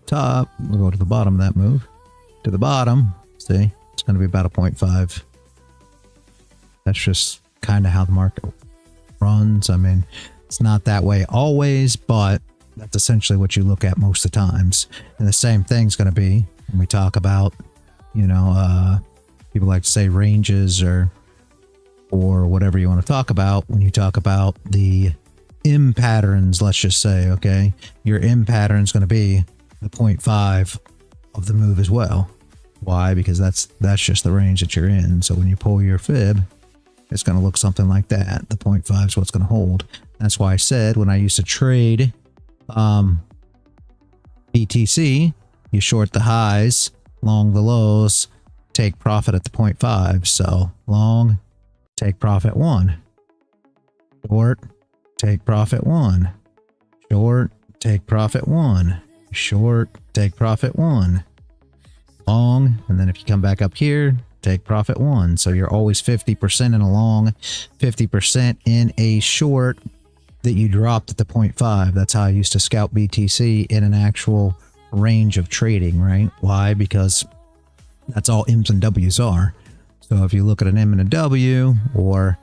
top, we'll go to the bottom of that move, to the bottom, see, it's going to be about a 0.5. That's just kind of how the market runs. I mean, it's not that way always, but that's essentially what you look at most of the times. And the same thing's going to be when we talk about, you know, people like to say ranges or whatever you want to talk about. When you talk about the M patterns, let's just say, okay, your M pattern is going to be the 0.5 of the move as well. Why? Because that's just the range that you're in. So when you pull your fib, it's going to look something like that. The 0.5 is what's going to hold. That's why I said when I used to trade BTC, you short the highs, long the lows, take profit at the 0.5. So long, take profit 1. Short, take profit 1. Short, take profit 1. Short, take profit 1. Long, and then if you come back up here, take profit 1. So you're always 50% in a long, 50% in a short that you dropped at the 0.5. That's how I used to scout BTC in an actual range of trading, right? Why? Because that's all M's and W's are. So if you look at an M and a W, or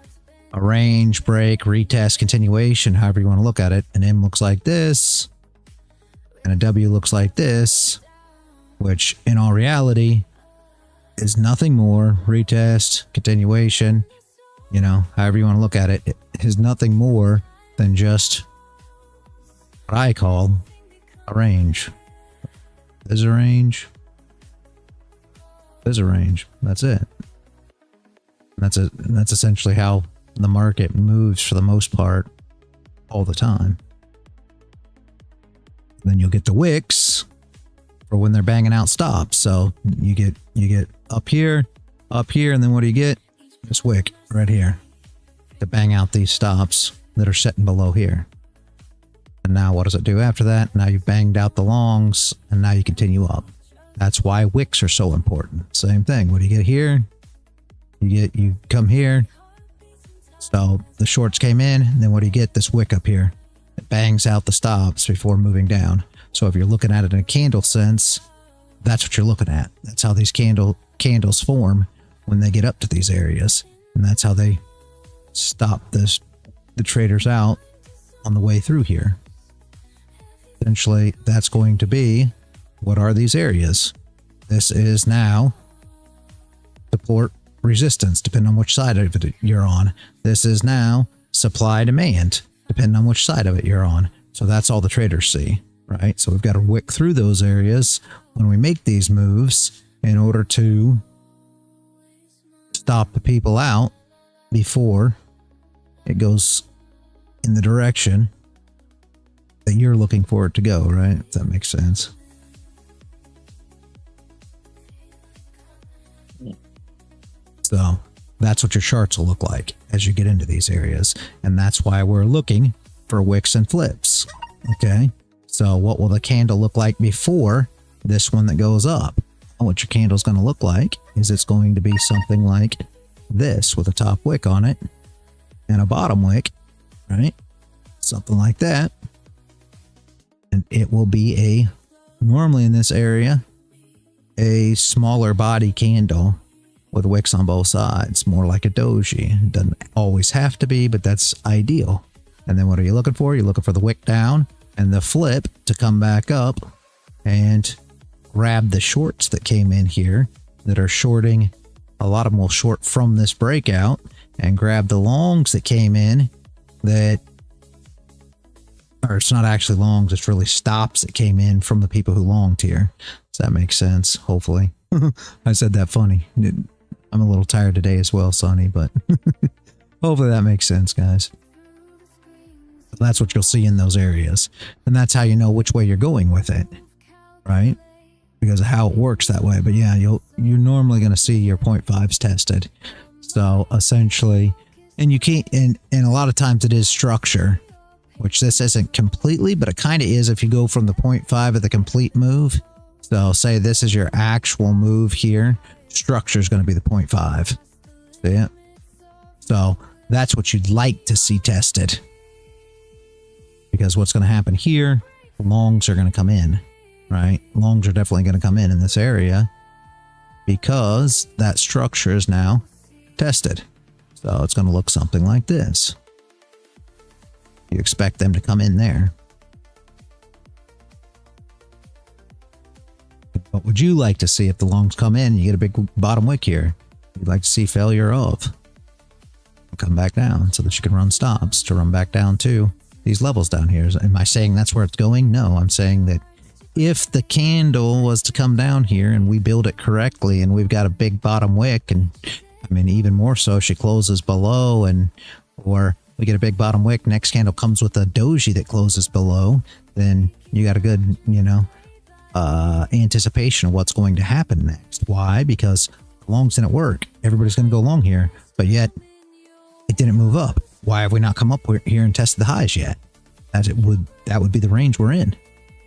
a range, break, retest, continuation, however you want to look at it, an M looks like this and a W looks like this, which in all reality is nothing more, retest, continuation, you know, however you want to look at it, it is nothing more than just what I call a range. There's a range. There's a range. That's it. That's essentially how the market moves for the most part all the time. Then you'll get the wicks for when they're banging out stops. So you get up here, and then what do you get? This wick right here to bang out these stops that are setting below here. And now what does it do after that? Now you've banged out the longs, and now you continue up. That's why wicks are so important. Same thing. What do you get here? You come here. So the shorts came in, and then what do you get? This wick up here. It bangs out the stops before moving down. So if you're looking at it in a candle sense, that's what you're looking at. That's how these candles form when they get up to these areas. And that's how they stop the traders out on the way through here. Essentially, that's going to be, what are these areas? This is now support, resistance, depending on which side of it you're on. This is now supply demand, depending on which side of it you're on. So that's all the traders see, right? So we've got to wick through those areas when we make these moves in order to stop the people out before it goes in the direction that you're looking for it to go, right? If that makes sense. So that's what your charts will look like as you get into these areas. And that's why we're looking for wicks and flips. Okay. So what will the candle look like before this one that goes up? What your candle is going to look like is it's going to be something like this with a top wick on it and a bottom wick, right? Something like that. And it will be normally in this area, a smaller body candle with wicks on both sides, more like a doji. It doesn't always have to be, but that's ideal. And then what are you looking for? You're looking for the wick down and the flip to come back up and grab the shorts that came in here that are shorting. A lot of them will short from this breakout and grab the longs that came in that, or it's not actually longs, it's really stops that came in from the people who longed here. Does that make sense? Hopefully. I said that funny. I'm a little tired today as well, Sonny, but hopefully that makes sense, guys. That's what you'll see in those areas. And that's how you know which way you're going with it, right? Because of how it works that way. But yeah, you're normally going to see your 0.5s tested. So essentially, and you can't, and a lot of times it is structure, which this isn't completely, but it kind of is if you go from the 0.5 of the complete move. So say this is your actual move here, structure is going to be the 0.5. See it? So that's what you'd like to see tested. Because what's going to happen here, longs are going to come in, right? Longs are definitely going to come in this area because that structure is now tested. So it's going to look something like this. You expect them to come in there. What would you like to see if the longs come in? You get a big bottom wick here. You'd like to see failure of. Come back down so that you can run stops to run back down to these levels down here. Am I saying that's where it's going? No, I'm saying that if the candle was to come down here and we build it correctly and we've got a big bottom wick, and I mean, even more so, she closes below, and or we get a big bottom wick, next candle comes with a doji that closes below, then you got a good, anticipation of what's going to happen next. Why? Because longs didn't work. Everybody's going to go long here, but yet it didn't move up. Why have we not come up here and tested the highs yet? That would be the range we're in.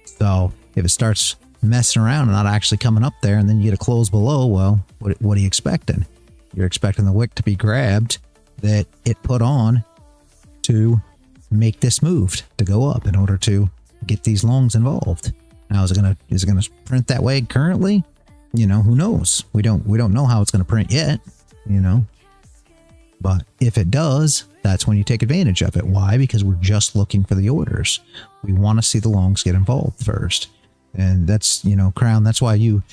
So if it starts messing around and not actually coming up there, and then you get a close below, well, what are you expecting? You're expecting the wick to be grabbed that it put on to make this move to go up in order to get these longs involved. Now, is it gonna print that way currently? Who knows? We don't know how it's gonna print yet. But if it does, that's when you take advantage of it. Why? Because we're just looking for the orders. We want to see the longs get involved first. And that's, Crown, that's why you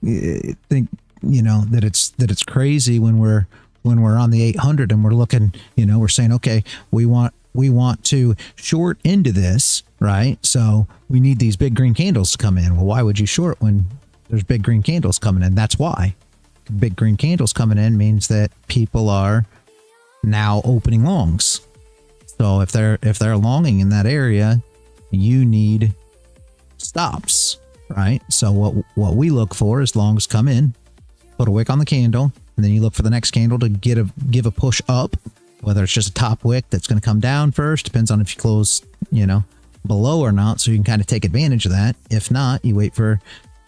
think, that it's crazy when we're on the 800 and we're looking, we're saying, okay, we want to short into this, right? So we need these big green candles to come in. Well, why would you short when there's big green candles coming in? That's why. Big green candles coming in means that people are now opening longs. So if they're longing in that area, you need stops, right? So what we look for is longs come in, put a wick on the candle, and then you look for the next candle to give a push up, whether it's just a top wick that's going to come down first, depends on if you close, below or not, so you can kind of take advantage of that. If not, you wait for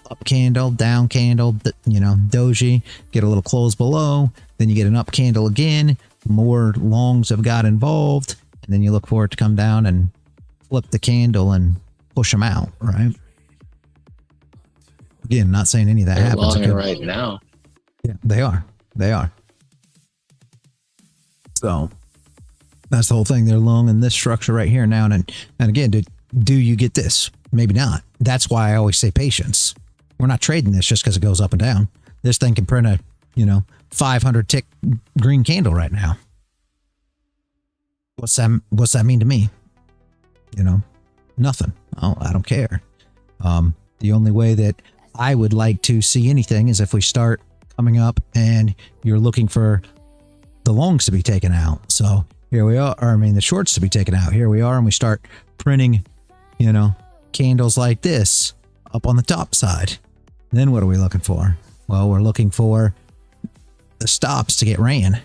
up candle, down candle, doji, get a little close below, then you get an up candle again, more longs have got involved, and then you look for it to come down and flip the candle and push them out, right? Again, not saying any of that happens.
They're longing right now.
Yeah, they are. So that's the whole thing. They're long in this structure right here now. And again, do you get this? Maybe not. That's why I always say patience. We're not trading this just because it goes up and down. This thing can print a, 500 tick green candle right now. What's that mean to me? You know, nothing. Oh, I don't care. The only way that I would like to see anything is if we start coming up and you're looking for the longs to be taken out. So here we are, or I mean the shorts to be taken out. Here we are, and we start printing, you know, candles like this up on the top side. Then what are we looking for? Well, we're looking for the stops to get ran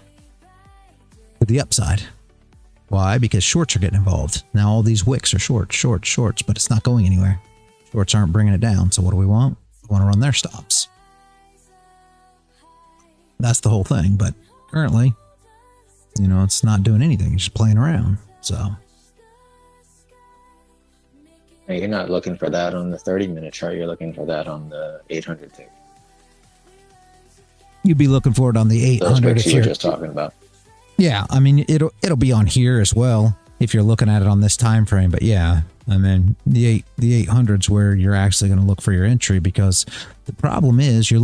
to the upside. Why? Because shorts are getting involved. Now all these wicks are shorts, but it's not going anywhere. Shorts aren't bringing it down. So what do we want? We want to run their stops. That's the whole thing. But currently, you know, it's not doing anything. It's just playing around. So
You're not looking for that on the 30-minute chart. You're looking for that on the 800 tick.
You'd be looking for it on the 800
if you're just talking about.
Yeah, I mean it'll be on here as well if you're looking at it on this time frame. But yeah, I mean the 800's where you're actually going to look for your entry, because the problem is you're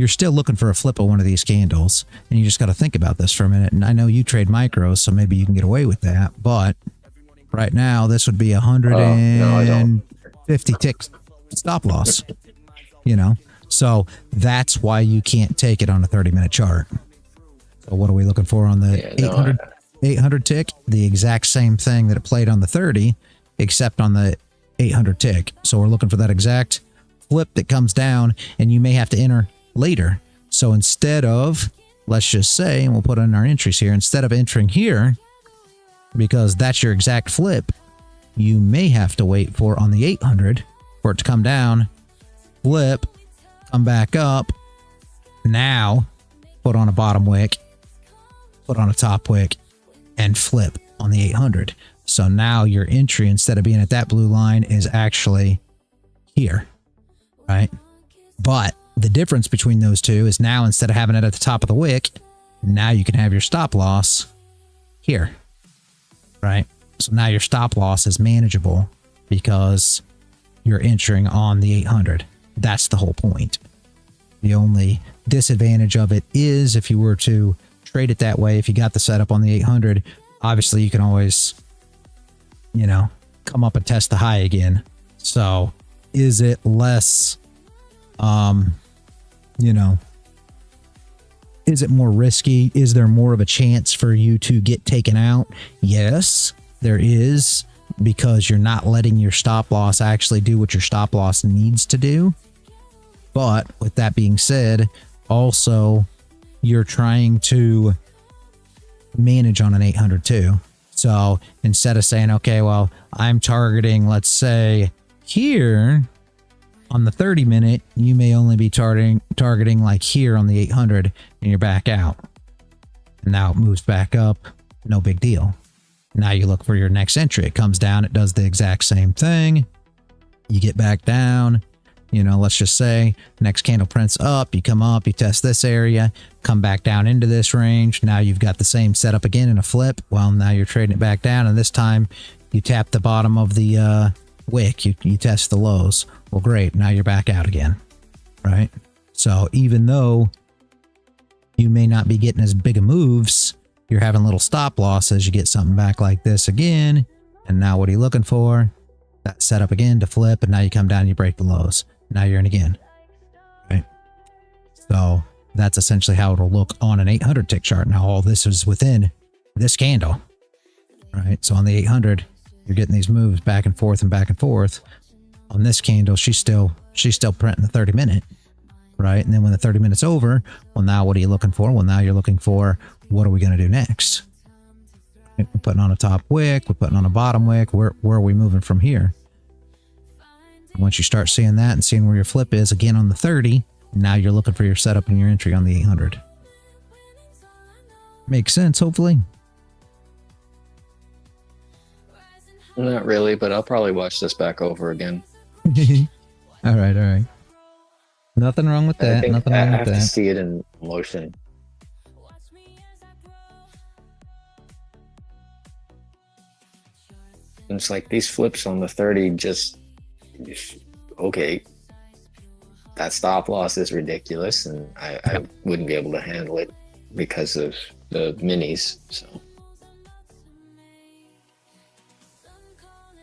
still looking for a flip of one of these candles, and you just got to think about this for a minute. And I know you trade micros, so maybe you can get away with that, but right now this would be 150 tick stop loss. You know, so that's why you can't take it on a 30-minute chart. So what are we looking for on the 800 tick? The exact same thing that it played on the 30, except on the 800 tick. So we're looking for that exact flip that comes down, and you may have to enter later. So instead of, let's just say, and we'll put in our entries here, instead of entering here, because that's your exact flip, you may have to wait for on the 800 for it to come down, flip, come back up, now put on a bottom wick, put on a top wick, and flip on the 800. So now your entry, instead of being at that blue line, is actually here, right? But the difference between those two is now instead of having it at the top of the wick, now you can have your stop loss here, right? So now your stop loss is manageable because you're entering on the 800. That's the whole point. The only disadvantage of it is if you were to trade it that way, if you got the setup on the 800, obviously you can always, you know, come up and test the high again. So is it less, you know, is it more risky? Is there more of a chance for you to get taken out? Yes, there is, because you're not letting your stop loss actually do what your stop loss needs to do. But with that being said, also you're trying to manage on an 800 too. So instead of saying, okay, well, I'm targeting, let's say here on the 30-minute, you may only be targeting like here on the 800, and you're back out. And now it moves back up. No big deal. Now you look for your next entry. It comes down. It does the exact same thing. You get back down. You know, let's just say next candle prints up, you come up, you test this area, come back down into this range. Now you've got the same setup again in a flip. Well, now you're trading it back down, and this time you tap the bottom of the wick, you test the lows. Well, great. Now you're back out again, right? So even though you may not be getting as big of moves, you're having little stop losses. You get something back like this again, and now what are you looking for? That setup again to flip, and now you come down and you break the lows. Now you're in again, right? So that's essentially how it'll look on an 800 tick chart. Now all this is within this candle, right? So on the 800, you're getting these moves back and forth and back and forth. On this candle, she's still printing the 30-minute, right? And then when the 30 minutes over, well, now what are you looking for? Well, now you're looking for, what are we going to do next? We're putting on a top wick, we're putting on a bottom wick. Where are we moving from here? Once you start seeing that and seeing where your flip is again on the 30, now you're looking for your setup and your entry on the 800. Makes sense, hopefully.
Not really, but I'll probably watch this back over again.
All right. Nothing wrong with that. Nothing wrong with that.
I have to see it in motion. It's like these flips on the 30 just okay. that stop loss is ridiculous, and I wouldn't be able to handle it because of the minis. So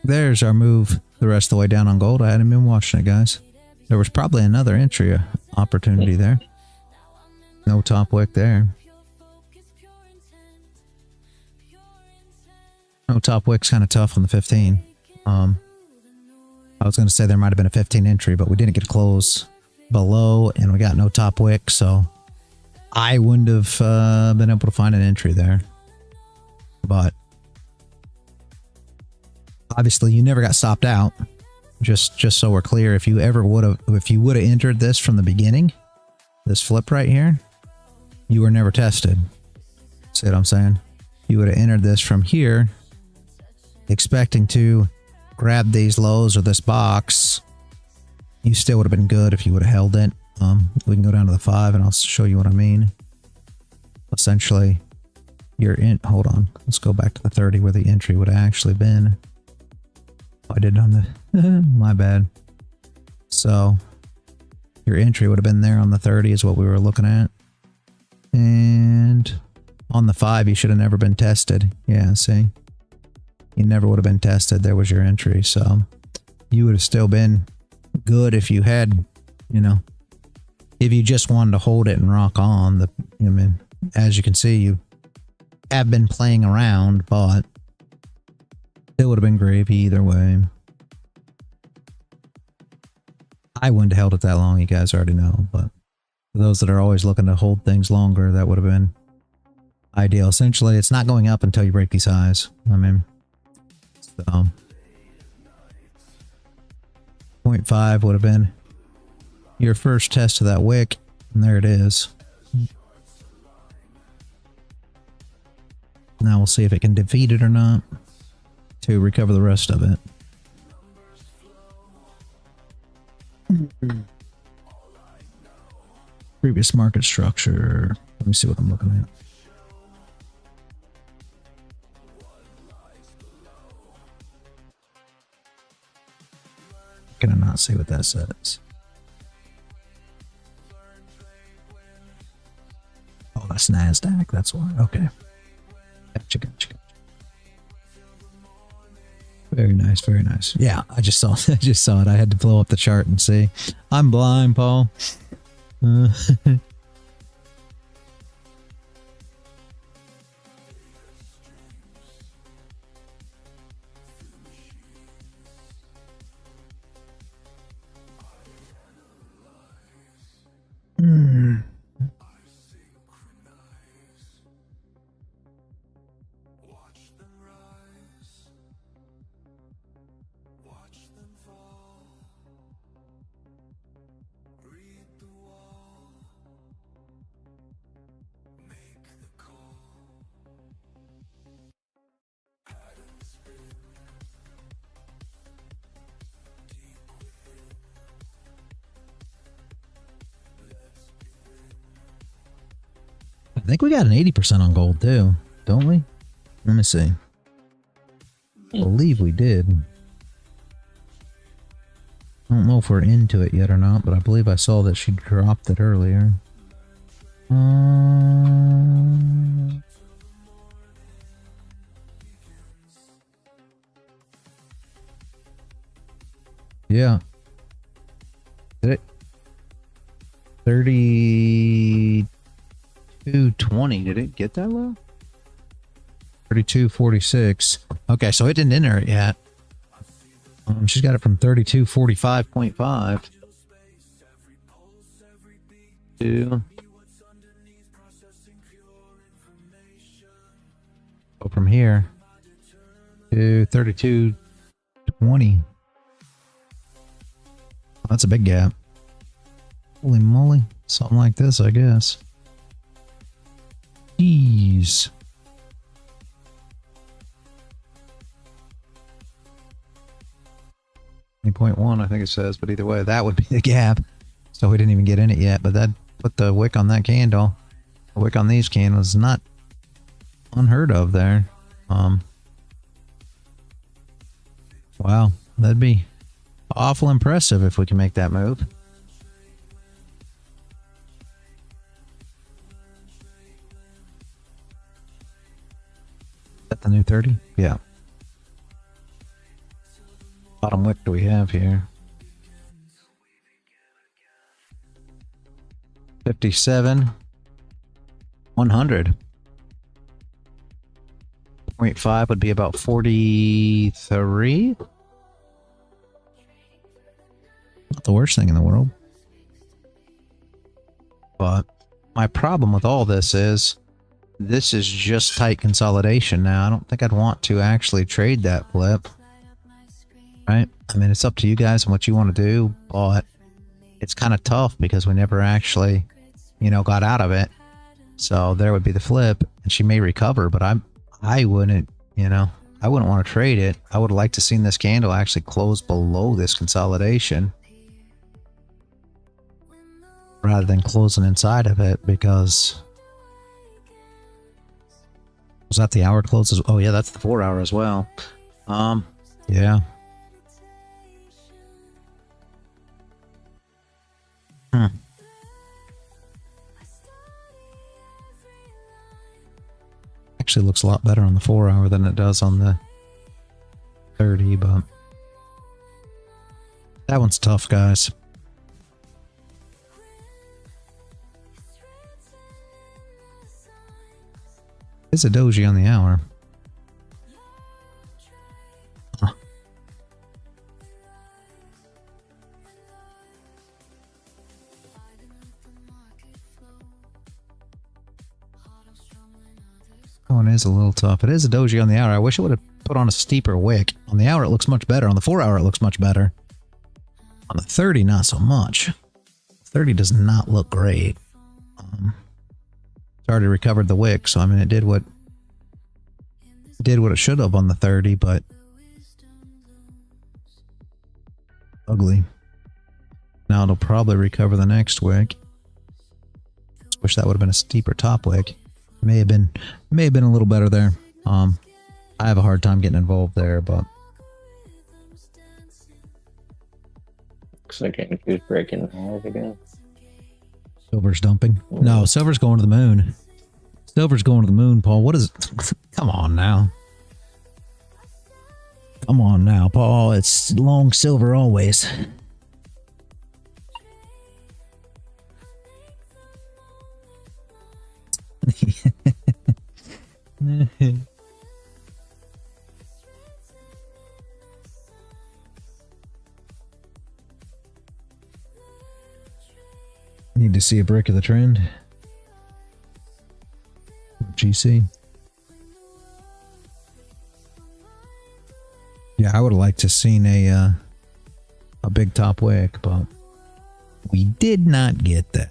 there's our move the rest of the way down on gold. I hadn't been watching it, guys. There was probably another entry opportunity there. No top wick there. No top wick's kind of tough on the 15. I was going to say there might have been a 15 entry, but we didn't get a close below, and we got no top wick, so I wouldn't have been able to find an entry there. But obviously, you never got stopped out. Just so we're clear, if you would have entered this from the beginning, this flip right here, you were never tested. See what I'm saying? You would have entered this from here, expecting to grab these lows or this box. You still would have been good if you would have held it. We can go down to the 5 and I'll show you what I mean. Essentially, you're in. Hold on. Let's go back to the 30 where the entry would have actually been. I did it on the my bad. So your entry would have been there on the 30 is what we were looking at. And on the 5 you should have never been tested. Yeah, see? You never would have been tested. There was your entry. So you would have still been good if you had, you know, if you just wanted to hold it and rock on. I mean, as you can see, you have been playing around, but it would have been gravy either way. I wouldn't have held it that long, you guys already know, but for those that are always looking to hold things longer, that would have been ideal. Essentially, it's not going up until you break these highs. I mean, so 0.5 would have been your first test of that wick, and there it is. Now we'll see if it can defeat it or not to recover the rest of it. Previous market structure. Let me see what I'm looking at. Can I not see what that says? Oh, that's Nasdaq. That's why. Okay. Gotcha. Very nice, very nice. Yeah, I just saw it. I had to blow up the chart and see. I'm blind, Paul. I think we got an 80% on gold too, don't we? Let me see. I believe we did. I don't know if we're into it yet or not, but I believe I saw that she dropped it earlier. Yeah. Did it? 32.20. Did it get that low? 32.46. Okay, so it didn't enter it yet. She's got it from 32.45.5 to go from here to 32.20. That's a big gap. Holy moly. Something like this, I guess. Jeez. .1, I think it says, but either way, that would be the gap. So we didn't even get in it yet, but that put the wick on that candle. The wick on these candles is not unheard of there. Wow, that'd be awful impressive if we can make that move. the new 30? Yeah. Bottom wick do we have here? 57. 100. 0.5 would be about 43. Not the worst thing in the world. But my problem with all this is just tight consolidation now. I don't think I'd want to actually trade that flip. Right? I mean, it's up to you guys and what you want to do, but it's kind of tough because we never actually, you know, got out of it. So there would be the flip, and she may recover, but I wouldn't, you know, I wouldn't want to trade it. I would have liked to seen this candle actually close below this consolidation rather than closing inside of it, because was that the hour closes? Oh yeah, that's the 4 hour as well. Yeah. Actually looks a lot better on the 4 hour than it does on the 30, but that one's tough, guys. It's a doji on the hour. Huh. That one is a little tough. It is a doji on the hour. I wish it would have put on a steeper wick. On the hour, it looks much better. On the 4 hour, it looks much better. On the 30, not so much. 30 does not look great. It's already recovered the wick, so I mean, it did what it should have on the 30, but ugly. Now it'll probably recover the next wick. Just wish that would have been a steeper top wick. May have been a little better there. I have a hard time getting involved there, but
looks like it's breaking hard again.
Silver's dumping. No, silver's going to the moon. Silver's going to the moon, Paul. What is it? Come on now. Come on now, Paul. It's long silver always. Need to see a break of the trend. GC. Yeah, I would have liked to seen a big top wick, but we did not get that.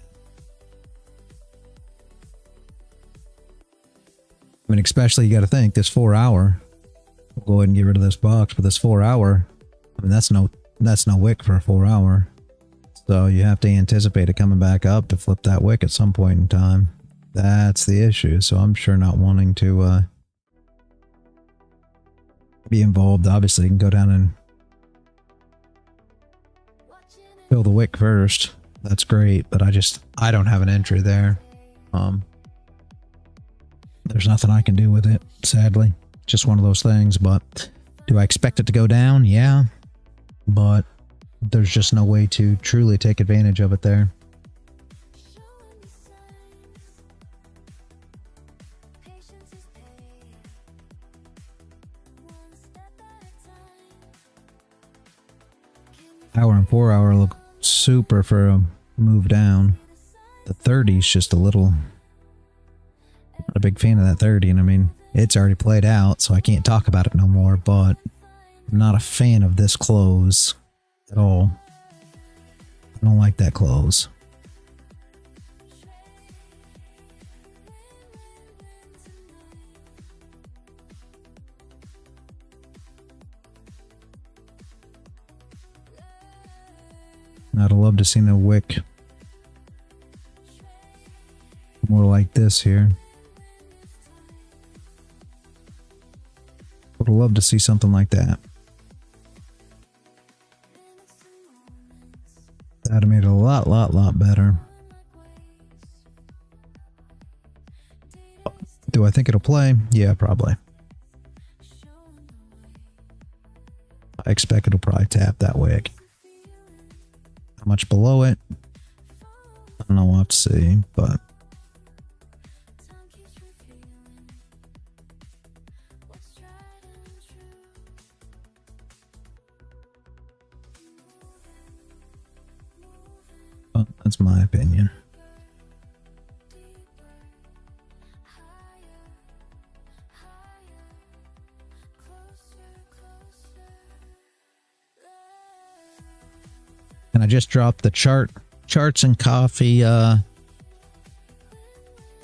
I mean, especially you got to think this 4 hour. We'll go ahead and get rid of this box, but this 4 hour, I mean, that's no wick for a 4 hour. So you have to anticipate it coming back up to flip that wick at some point in time. That's the issue. So I'm sure not wanting to be involved. Obviously, you can go down and fill the wick first. That's great, but I don't have an entry there. There's nothing I can do with it, sadly. Just one of those things, but do I expect it to go down? Yeah, but there's just no way to truly take advantage of it there. Hour and 4 hour look super for a move down. The 30 is just a little... Not a big fan of that 30, and I mean, it's already played out, so I can't talk about it no more, but I'm not a fan of this close at all. I don't like that close. I'd love to see a wick more like this here. Would love to see something like that. That'd have made it a lot better. Do I think it'll play? Yeah, probably. I expect it'll probably tap that way. How much below it? I don't know, we'll have to see, but well, that's my opinion. And I just dropped the Charts and Coffee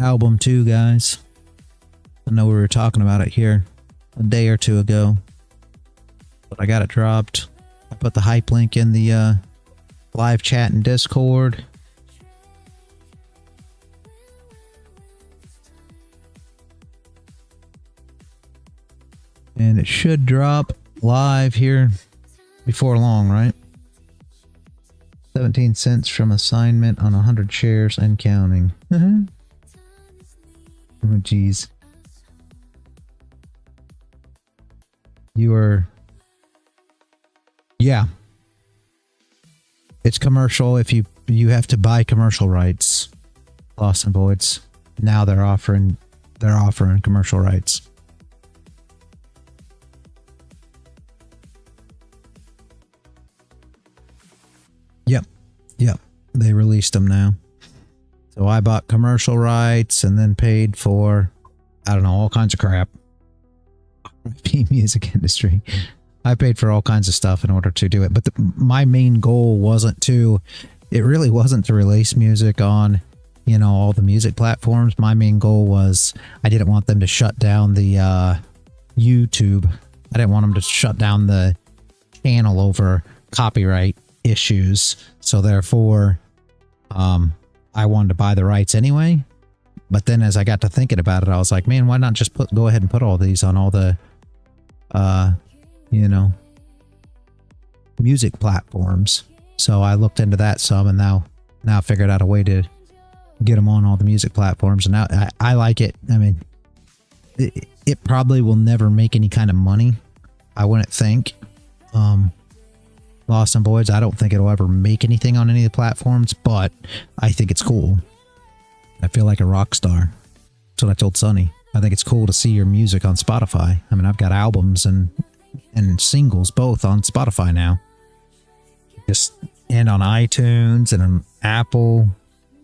album too, guys. I know we were talking about it here a day or two ago, but I got it dropped. I put the hype link in the live chat and Discord. And it should drop live here before long, right? 17 cents from assignment on 100 shares and counting. Oh, geez. You are... Yeah. It's commercial if you have to buy commercial rights. Lost and Voids. Now they're offering commercial rights. Yep, they released them now. So I bought commercial rights and then paid for, I don't know, all kinds of crap. Music industry. I paid for all kinds of stuff in order to do it. But my main goal wasn't to, it really wasn't to release music on, you know, all the music platforms. My main goal was, I didn't want them to shut down the YouTube. I didn't want them to shut down the channel over copyright issues, so therefore I wanted to buy the rights anyway. But then as I got to thinking about it, I was like, man, why not just go ahead and put all these on all the you know, music platforms. So I looked into that some, and now figured out a way to get them on all the music platforms. And now I like it. I mean, it probably will never make any kind of money, I wouldn't think. Lost and Voids, I don't think it'll ever make anything on any of the platforms, but I think it's cool. I feel like a rock star. That's what I told Sonny. I think it's cool to see your music on Spotify. I mean, I've got albums and singles both on Spotify now. And on iTunes and on Apple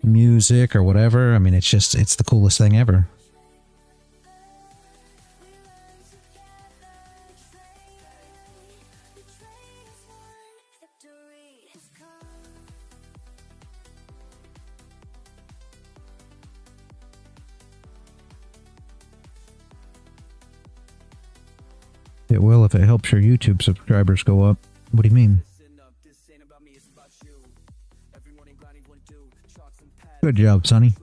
Music or whatever. I mean, it's the coolest thing ever. It will if it helps your YouTube subscribers go up. What do you mean? Good job, Sonny.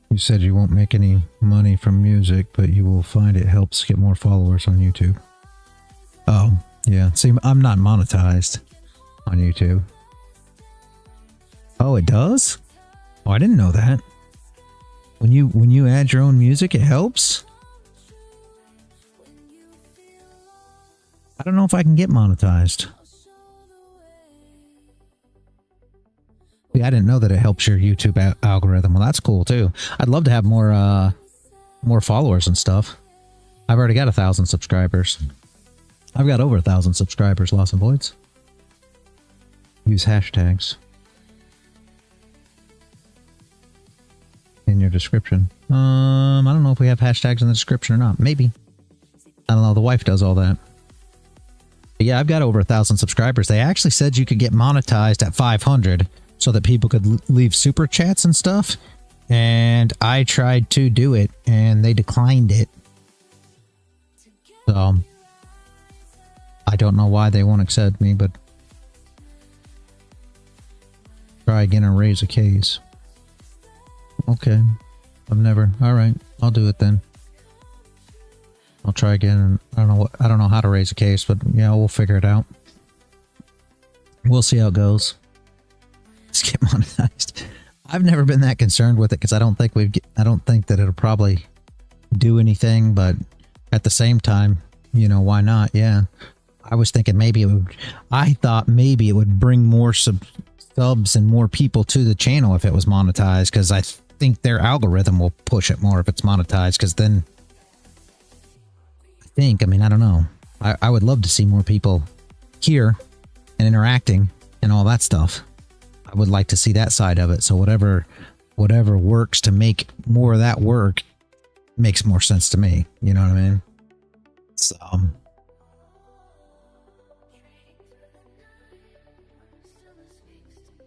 You said you won't make any money from music, but you will find it helps get more followers on YouTube. Oh, yeah. See, I'm not monetized on YouTube. Oh, it does? Oh, I didn't know that. When you add your own music, it helps? I don't know if I can get monetized. I didn't know that it helps your YouTube algorithm. Well, that's cool too. I'd love to have more followers and stuff. I've already got 1,000 subscribers. I've got over 1,000 subscribers, Lost and Voids. Use hashtags in your description. I don't know if we have hashtags in the description or not. Maybe. I don't know. The wife does all that. But yeah, I've got over 1,000 subscribers. They actually said you could get monetized at 500. So that people could leave super chats and stuff. And I tried to do it and they declined it. So I don't know why they won't accept me, but try again and raise a case. Okay. Alright, I'll do it then. I'll try again. I don't know how to raise a case, but yeah, we'll figure it out. We'll see how it goes. Let's get monetized. I've never been that concerned with it because I don't think that it'll probably do anything, but at the same time, you know, why not? Yeah. I was thinking I thought maybe it would bring more subs and more people to the channel if it was monetized, because I think their algorithm will push it more if it's monetized, because then I don't know. I would love to see more people here and interacting and all that stuff. I would like to see that side of it. So whatever works to make more of that work makes more sense to me. You know what I mean? So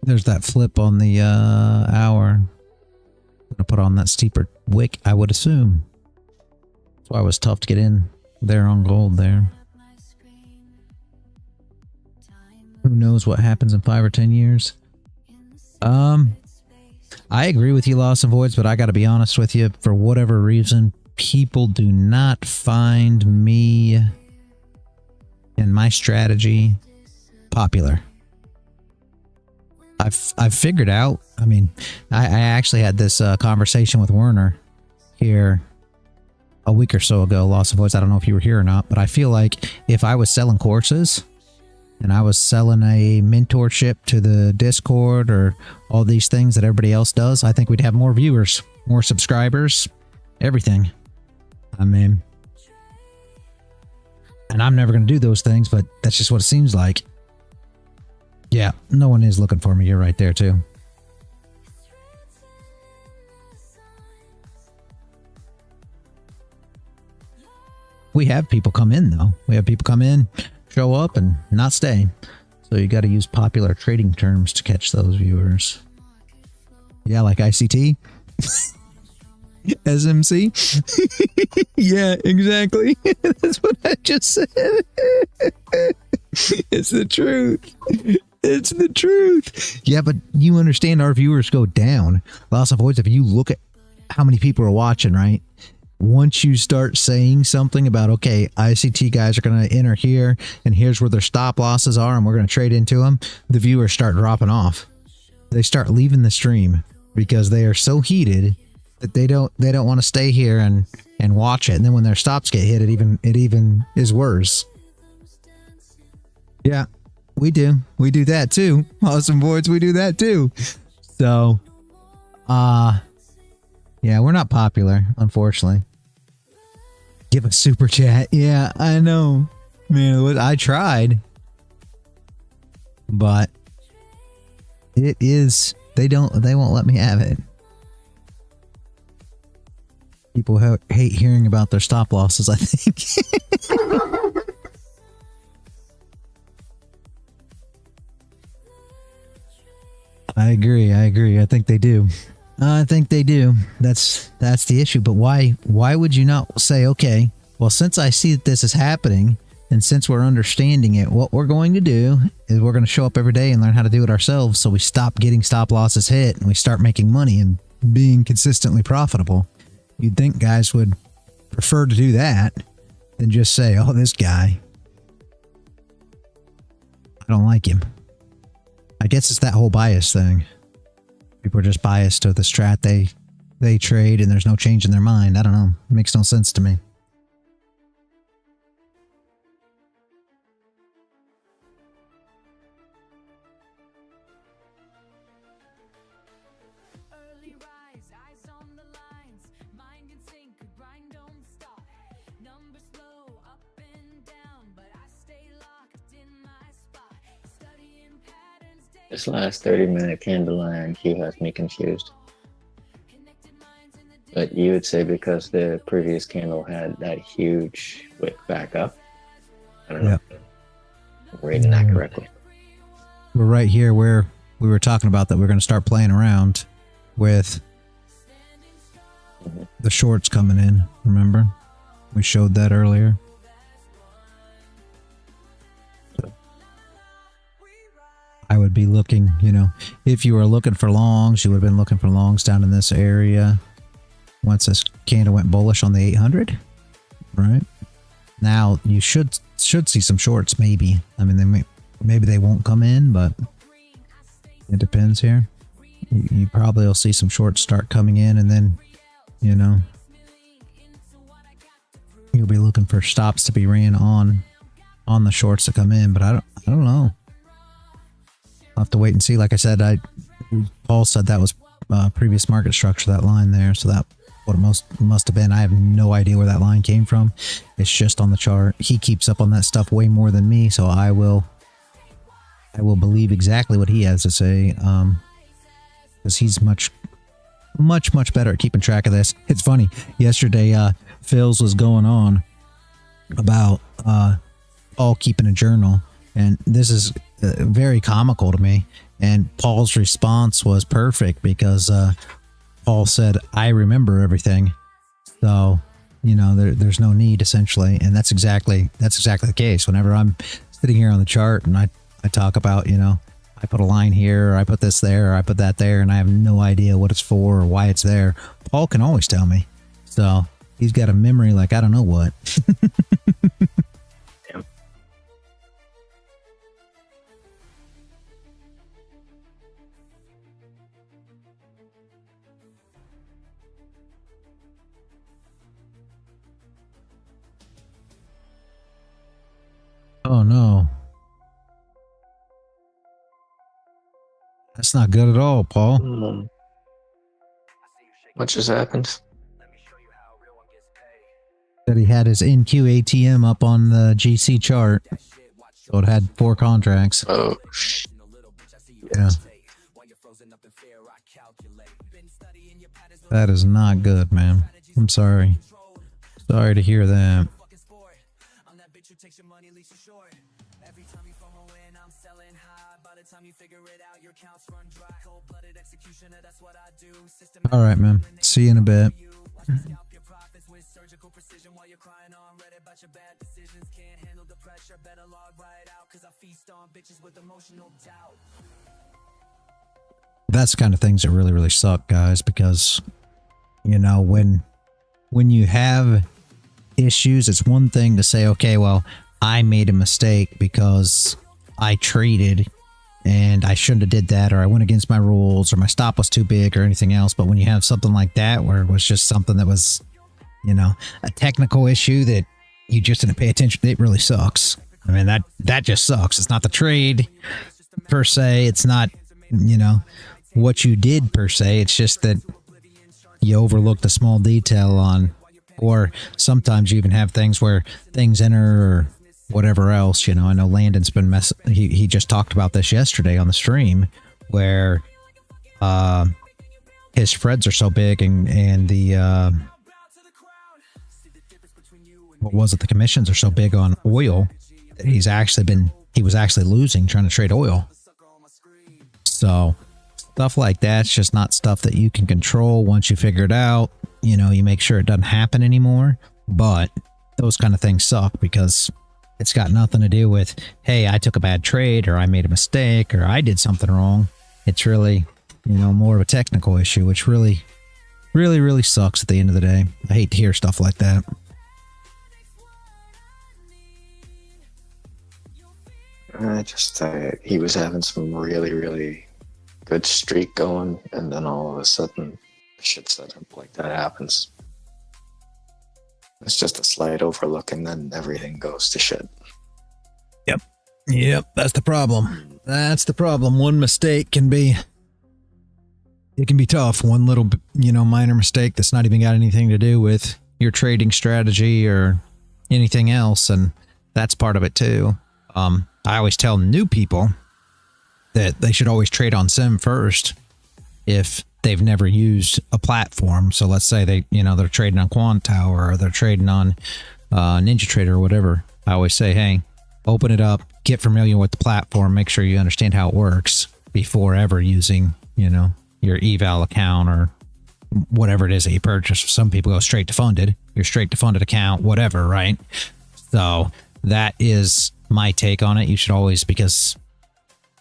there's that flip on the hour. I'm gonna put on that steeper wick, I would assume. That's why it was tough to get in there on gold there. Who knows what happens in 5 or 10 years? I agree with you, Lost and Voids, but I got to be honest with you. For whatever reason, people do not find me and my strategy popular. I've figured out. I mean, I actually had this conversation with Werner here a week or so ago, Lost of Voice. I don't know if you were here or not, but I feel like if I was selling courses and I was selling a mentorship to the Discord or all these things that everybody else does, I think we'd have more viewers, more subscribers, everything. I mean, and I'm never going to do those things, but that's just what it seems like. Yeah, no one is looking for me. You're right there too. We have people come in though. We have people come in, show up, and not stay. So you got to use popular trading terms to catch those viewers. Yeah, like ICT. SMC. Yeah, exactly. That's what I just said. It's the truth. It's the truth. Yeah, but you understand our viewers go down. Loss of voice, if you look at how many people are watching, right? Once you start saying something about, okay, ICT guys are going to enter here, and here's where their stop losses are, and we're going to trade into them, the viewers start dropping off. They start leaving the stream because they are so heated that they don't want to stay here and watch it. And then when their stops get hit, it even is worse. Yeah, we do that too. Awesome Voids, we do that too. So, yeah, we're not popular, unfortunately. Give a super chat. Yeah, I know. Man, I tried. But it is, they won't let me have it. People hate hearing about their stop losses, I think. I agree. I think they do. I think they do. That's the issue. But why would you not say, okay, well, since I see that this is happening, and since we're understanding it, what we're going to do is we're going to show up every day and learn how to do it ourselves, so we stop getting stop losses hit and we start making money and being consistently profitable. You'd think guys would prefer to do that than just say, oh, this guy, I don't like him. I guess it's that whole bias thing. People are just biased to the strat they trade, and there's no change in their mind. I don't know. It makes no sense to me.
This last 30-minute candle iron queue has me confused. But you would say because the previous candle had that huge wick back up? I don't know. I'm reading that correctly.
We're right here where we were talking about that we're going to start playing around with the shorts coming in. Remember? We showed that earlier. I would be looking, you know, if you were looking for longs, you would have been looking for longs down in this area. Once this candle went bullish on the 800, right? Now you should see some shorts, maybe. I mean, maybe they won't come in, but it depends here. You probably will see some shorts start coming in, and then, you know, you'll be looking for stops to be ran on the shorts to come in. But I don't know. I'll have to wait and see. Like I said, Paul said that was previous market structure, that line there. So that what it must have been. I have no idea where that line came from. It's just on the chart. He keeps up on that stuff way more than me, so I will believe exactly what he has to say, because he's much better at keeping track of this. It's funny. Yesterday, Phil's was going on about Paul keeping a journal, and this is very comical to me. And Paul's response was perfect, because Paul said, "I remember everything," so you know there's no need, essentially. And that's exactly the case. Whenever I'm sitting here on the chart and I talk about, you know, I put a line here, or I put this there, or I put that there, and I have no idea what it's for or why it's there, Paul can always tell me. So he's got a memory like I don't know what. Oh no. That's not good at all, Paul.
What just happened?
That he had his NQ ATM up on the GC chart, so it had 4 contracts.
Oh,
yeah. That is not good, man. I'm sorry. Sorry to hear that. All right, man. See you in a bit. That's the kind of things that really suck, guys, because, you know, when you have issues, it's one thing to say, okay, well, I made a mistake because I traded and I shouldn't have did that, or I went against my rules, or my stop was too big, or anything else. But when you have something like that, where it was just something that was, you know, a technical issue that you just didn't pay attention to, it really sucks. I mean, that just sucks. It's not the trade per se. It's not, you know, what you did per se. It's just that you overlooked a small detail on, or sometimes you even have things where things enter or whatever else. You know, I know Landon's been he just talked about this yesterday on the stream, where his spreads are so big, and the what was it, the commissions are so big on oil that he was actually losing trying to trade oil. So stuff like that's just not stuff that you can control. Once you figure it out, you know, you make sure it doesn't happen anymore. But those kind of things suck, because it's got nothing to do with, hey, I took a bad trade, or I made a mistake, or I did something wrong. It's really, you know, more of a technical issue, which really sucks at the end of the day. I hate to hear stuff like that.
He was having some really good streak going, and then all of a sudden shit set up like that happens. It's just a slight overlook, and then everything goes to shit.
Yep, that's the problem. That's the problem. One mistake can be tough. One little, you know, minor mistake that's not even got anything to do with your trading strategy or anything else, and that's part of it too. I always tell new people that they should always trade on Sim first if they've never used a platform. So let's say they're trading on Quant Tower, or they're trading on NinjaTrader or whatever. I always say, hey, open it up, get familiar with the platform, make sure you understand how it works before ever using, you know, your eval account or whatever it is that you purchase. Some people go straight to funded, your straight to funded account, whatever, right? So that is my take on it. You should always, because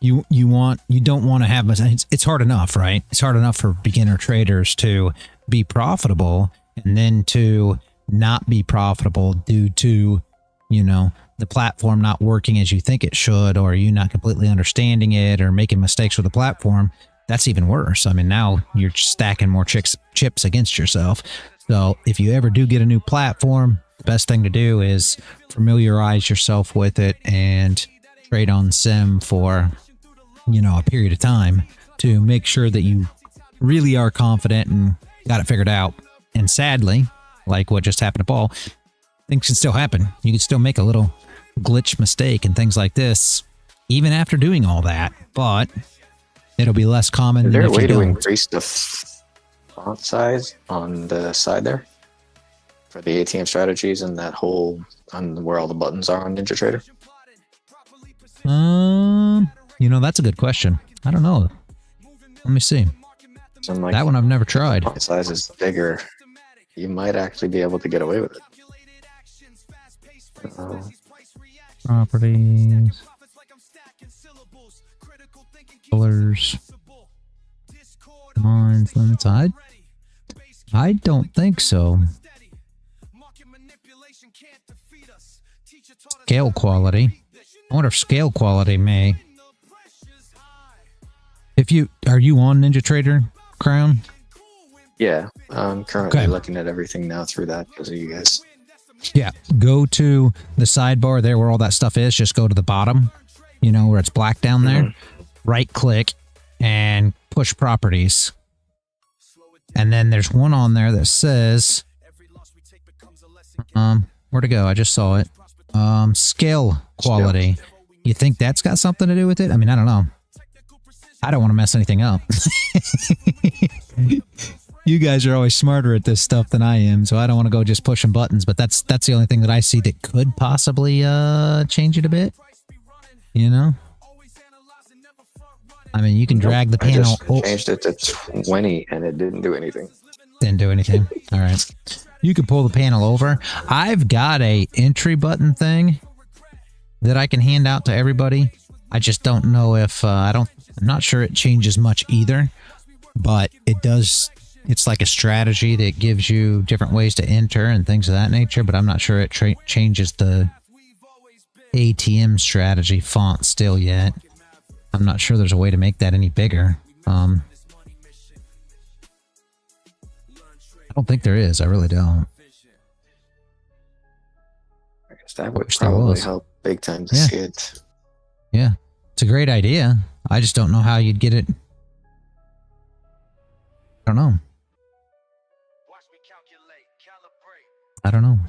you don't want to have, it's hard enough, right? It's hard enough for beginner traders to be profitable, and then to not be profitable due to you know, the platform not working as you think it should, or you not completely understanding it, or making mistakes with the platform, that's even worse. I mean, now you're stacking more chips against yourself. So if you ever do get a new platform, the best thing to do is familiarize yourself with it and trade on sim for, you know, a period of time to make sure that you really are confident and got it figured out. And sadly, like what just happened to Paul, things can still happen. You can still make a little glitch mistake and things like this, even after doing all that, but it'll be less common.
Is there
than
a
if
way
you
to
don't.
increase the font size on the side there for the ATM strategies and that whole on where all the buttons are on NinjaTrader?
You know, that's a good question. I don't know. Let me see.
So like,
that one I've never tried.
Font size is bigger. You might actually be able to get away with it.
Properties, colors, lines, limits. I don't think so. Scale quality. I wonder if scale quality may. Are you on NinjaTrader, Crown?
Yeah, I'm currently looking at everything now through that because of you guys.
Yeah, go to the sidebar there where all that stuff is. Just go to the bottom, you know, where it's black down there. Right click and push properties. And then there's one on there that says, where'd it go? I just saw it. Scale quality. You think that's got something to do with it? I mean, I don't know. I don't want to mess anything up. You guys are always smarter at this stuff than I am, so I don't want to go just pushing buttons, but that's the only thing that I see that could possibly change it a bit. You know? I mean, you can drag the panel.
I just changed it to 20 and it didn't do anything.
Didn't do anything. All right. You can pull the panel over. I've got a entry button thing that I can hand out to everybody. I just don't know if I'm not sure it changes much either, but it does. It's like a strategy that gives you different ways to enter and things of that nature, but I'm not sure it changes the ATM strategy font still yet. I'm not sure there's a way to make that any bigger. I don't think there is. I really don't.
I guess that would probably help big time to see it.
Yeah, it's a great idea. I just don't know how you'd get it. I don't know. I don't know.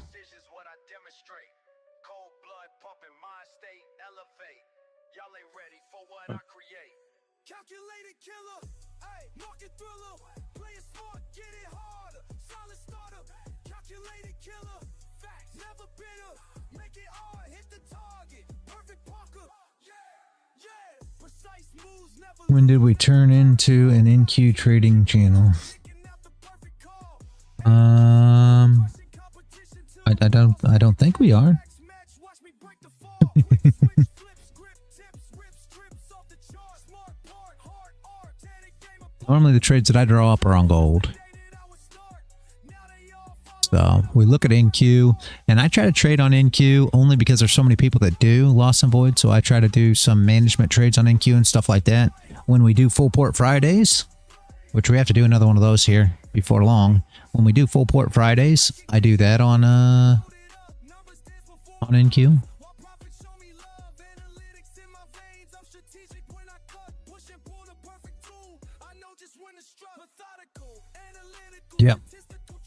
When did we turn into an NQ trading channel? I don't think we are. Normally the trades that I draw up are on gold. So we look at NQ, and I try to trade on NQ only because there's so many people that do loss and void. So I try to do some management trades on NQ and stuff like that. When we do full port Fridays, which we have to do another one of those here before long. When we do full port Fridays, I do that on NQ.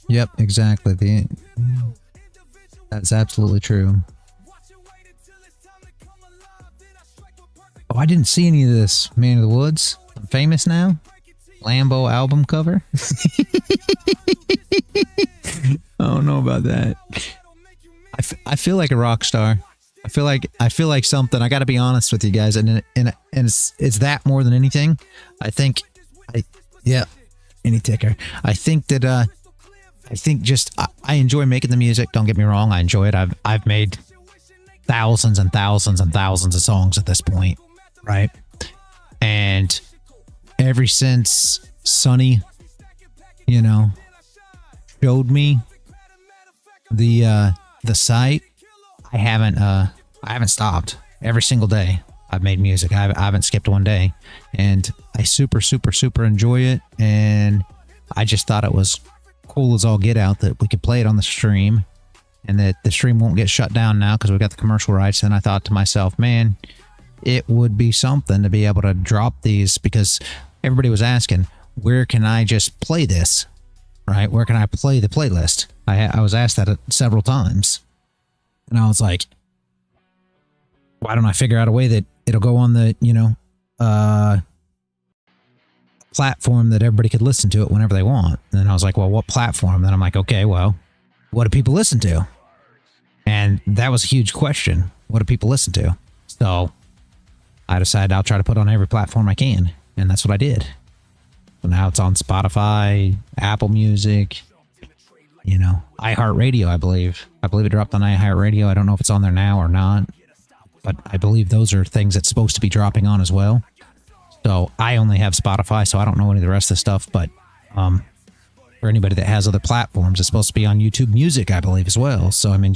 Yep, exactly. That's absolutely true. Oh, I didn't see any of this, Man of the Woods. I'm famous now. Lambo album cover. I don't know about that. I feel like a rock star. I feel like something. I got to be honest with you guys, and it's that more than anything. I think any ticker. I think that I enjoy making the music. Don't get me wrong, I enjoy it. I've made thousands and thousands and thousands of songs at this point, right? And ever since Sonny, showed me the site, I haven't stopped. Every single day I've made music. I haven't skipped one day, and I super enjoy it. And I just thought it was cool as all get out that we could play it on the stream, and that the stream won't get shut down now because we got the commercial rights. And I thought to myself, man, it would be something to be able to drop these, because everybody was asking, where can I just play this, right? Where can I play the playlist? I was asked that several times, and I was like, why don't I figure out a way that it'll go on the, platform that everybody could listen to it whenever they want? And then I was like, well, what platform? And then I'm like, okay, well, what do people listen to? And that was a huge question. What do people listen to? So I decided I'll try to put it on every platform I can. And that's what I did. So now it's on Spotify, Apple Music, iHeartRadio, I believe. I believe it dropped on iHeartRadio. I don't know if it's on there now or not, but I believe those are things that's supposed to be dropping on as well. So I only have Spotify, so I don't know any of the rest of the stuff, but for anybody that has other platforms, it's supposed to be on YouTube Music, I believe, as well. So, I mean,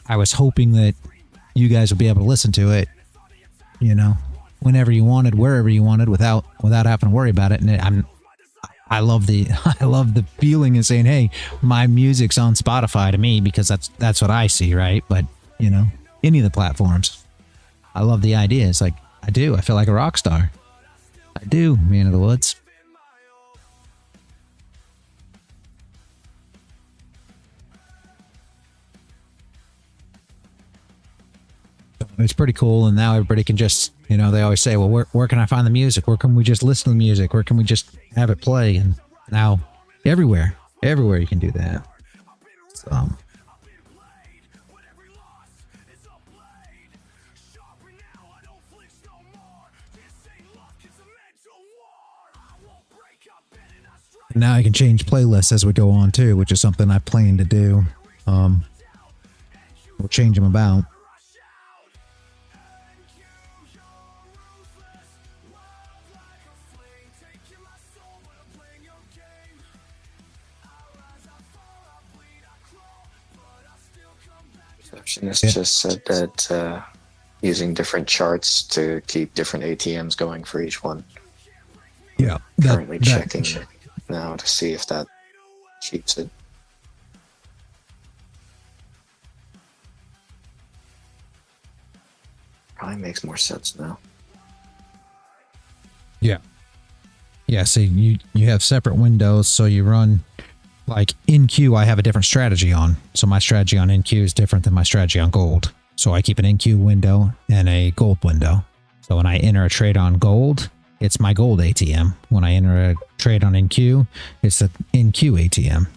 I was hoping that you guys would be able to listen to it, whenever you wanted, wherever you wanted, without having to worry about it. And I love the feeling of saying, hey, my music's on Spotify to me, because that's what I see, right? But any of the platforms, I love the idea. It's like, I feel like a rock star. I do, man of the woods. It's pretty cool, and now everybody can just, they always say, well, where can I find the music? Where can we just listen to the music? Where can we just have it play? And now everywhere you can do that. So now I can change playlists as we go on too, which is something I plan to do. We'll change them about.
Receptionist just said that using different charts to keep different ATMs going for each one.
Yeah.
Currently checking now to see if that keeps it. Probably makes more sense now.
Yeah. Yeah, so you have separate windows, so you run, like in queue, I have a different strategy on. So my strategy on NQ is different than my strategy on gold. So I keep an NQ window and a gold window. So when I enter a trade on gold, it's my gold ATM. When I enter a trade on NQ, it's the NQ ATM.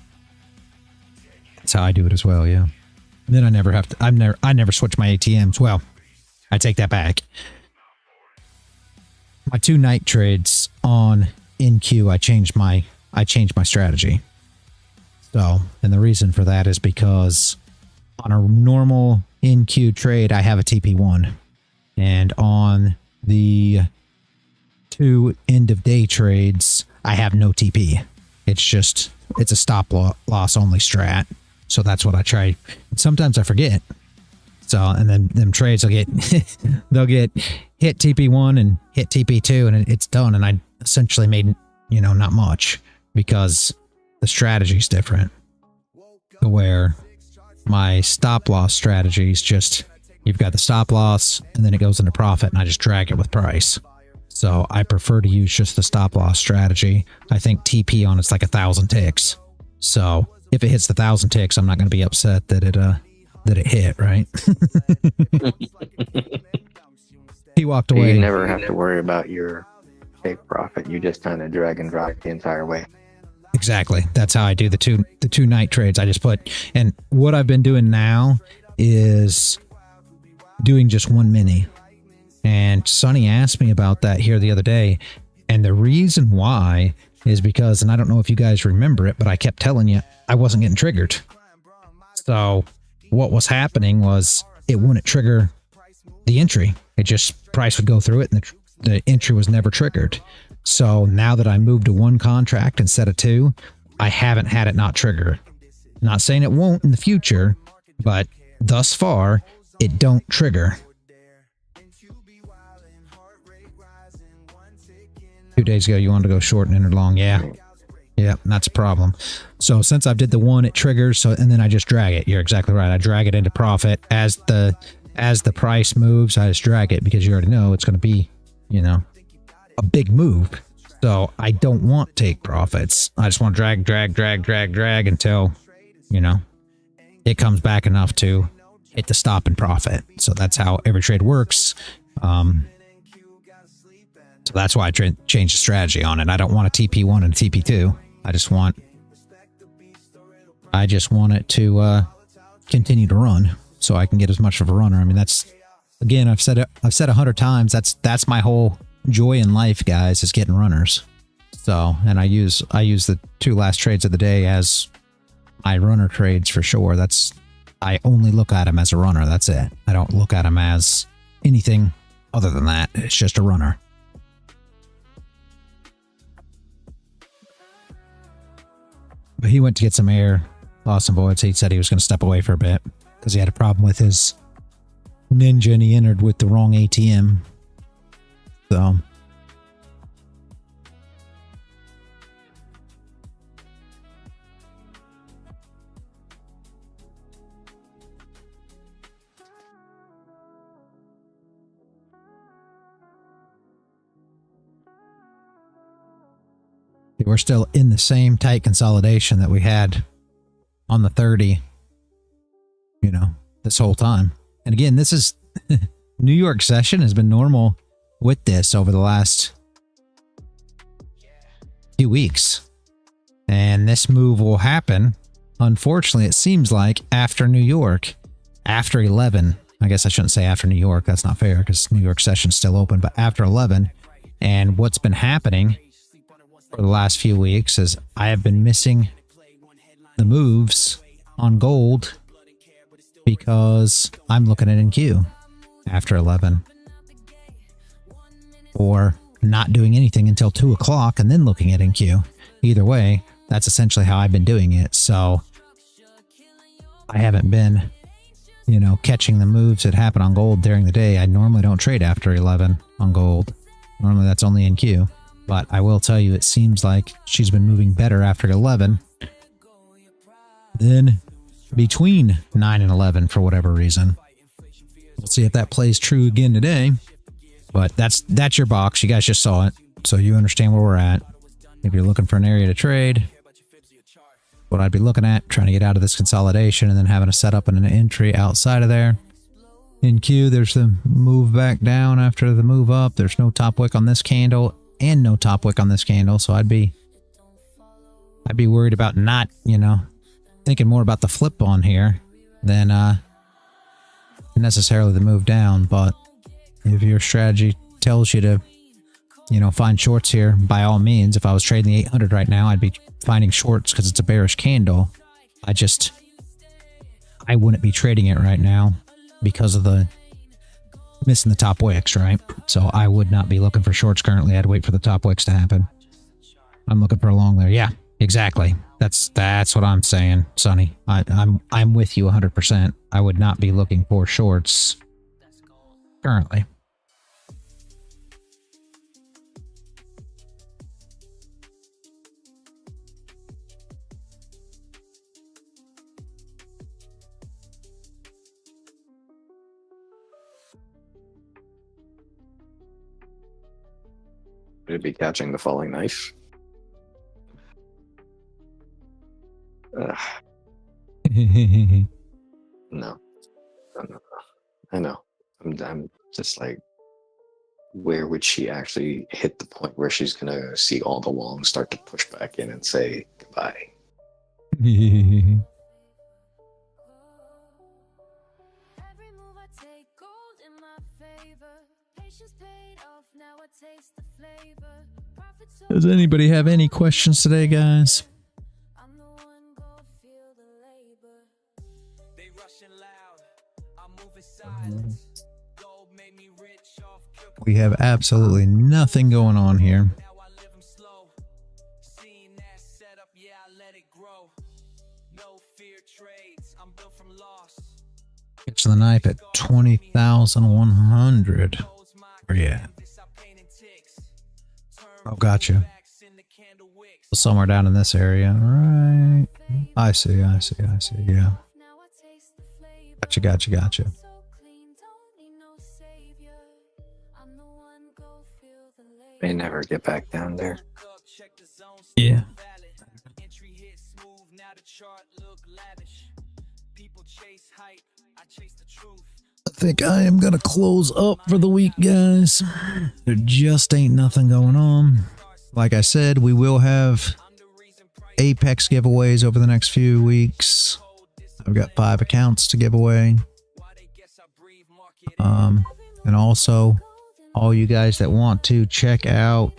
That's how I do it as well, yeah. And then I never have to, I never switch my ATMs. Well, I take that back. My 2 night trades on NQ, I changed my strategy. So, and the reason for that is because on a normal NQ trade, I have a TP1. And on the 2 end of day trades, I have no TP. It's a stop loss only strat. So that's what I try. Sometimes I forget. So, and then them trades will they'll get hit TP1 and hit TP2 and it's done. And I essentially made, not much because the strategy is different. Where my stop loss strategy is just, you've got the stop loss and then it goes into profit and I just drag it with price. So I prefer to use just the stop loss strategy. I think TP on it's like 1,000 ticks. So if it hits the 1,000 ticks, I'm not going to be upset that it hit, right? He walked away.
You never have to worry about your take profit. You just kind of drag and drop the entire way.
Exactly. That's how I do the two night trades. I just put, and what I've been doing now is doing just 1 mini. And Sonny asked me about that here the other day. And the reason why is because, and I don't know if you guys remember it, but I kept telling you I wasn't getting triggered. So what was happening was it wouldn't trigger the entry. It just, price would go through it and the entry was never triggered. So now that I moved to 1 contract instead of 2, I haven't had it not trigger. Not saying it won't in the future, but thus far, it don't trigger. 2 days ago, you wanted to go short and enter long. Yeah. Yeah, that's a problem. So since I've did the one, it triggers. So, and then I just drag it. You're exactly right. I drag it into profit as the price moves. I just drag it because you already know it's going to be, you know, a big move. So I don't want to take profits. I just want to drag until, you know, it comes back enough to hit the stop and profit. So that's how every trade works. So that's why I changed the strategy on it. I don't want a TP1 and a TP2. I just want it to continue to run so I can get as much of a runner. I mean, that's, again, I've said 100 times. That's my whole joy in life, guys, is getting runners. So, and I use the 2 last trades of the day as my runner trades for sure. I only look at them as a runner. That's it. I don't look at them as anything other than that. It's just a runner. But he went to get some air, lost some voids. He said he was going to step away for a bit because he had a problem with his Ninja and he entered with the wrong ATM. So we're still in the same tight consolidation that we had on the 30, you know, this whole time. And again, this is New York session has been normal with this over the last few weeks. And this move will happen, unfortunately, it seems like, after New York, after 11. I guess I shouldn't say after New York. That's not fair because New York session's still open, but after 11. And what's been happening for the last few weeks is I have been missing the moves on gold because I'm looking at NQ after 11, or not doing anything until 2 o'clock and then looking at NQ. Either way, that's essentially how I've been doing it. So I haven't been, you know, catching the moves that happen on gold during the day. I normally don't trade after 11 on gold. Normally that's only NQ. But I will tell you, it seems like she's been moving better after 11 than between 9 and 11 for whatever reason. We'll see if that plays true again today. But that's your box. You guys just saw it, so you understand where we're at. If you're looking for an area to trade, what I'd be looking at, trying to get out of this consolidation and then having a setup and an entry outside of there. In Q, there's the move back down after the move up. There's no top wick on this candle and no top wick on this candle, so I'd be worried about not, you know, thinking more about the flip on here than necessarily the move down. But if your strategy tells you to, you know, find shorts here, by all means. If I was trading the 800 right now, I'd be finding shorts because it's a bearish candle. I wouldn't be trading it right now because of the missing the top wicks, right? So I would not be looking for shorts currently. I'd wait for the top wicks to happen. I'm looking for a long there. Yeah, exactly. That's what I'm saying, Sonny. I'm with you 100%. I would not be looking for shorts currently.
Would it be catching the falling knife? No. I know. I'm just like, where would she actually hit the point where she's gonna see all the longs start to push back in and say goodbye?
Does anybody have any questions today, guys? We have absolutely nothing going on here. Catch the knife at 20,100. Where you at? Oh, gotcha. Somewhere down in this area, right? I see. Yeah. Gotcha.
May never get back down there.
Yeah. I think I am gonna close up for the week, guys. There just ain't nothing going on. Like I said, we will have Apex giveaways over the next few weeks. I've got 5 accounts to give away. And also, all you guys that want to check out,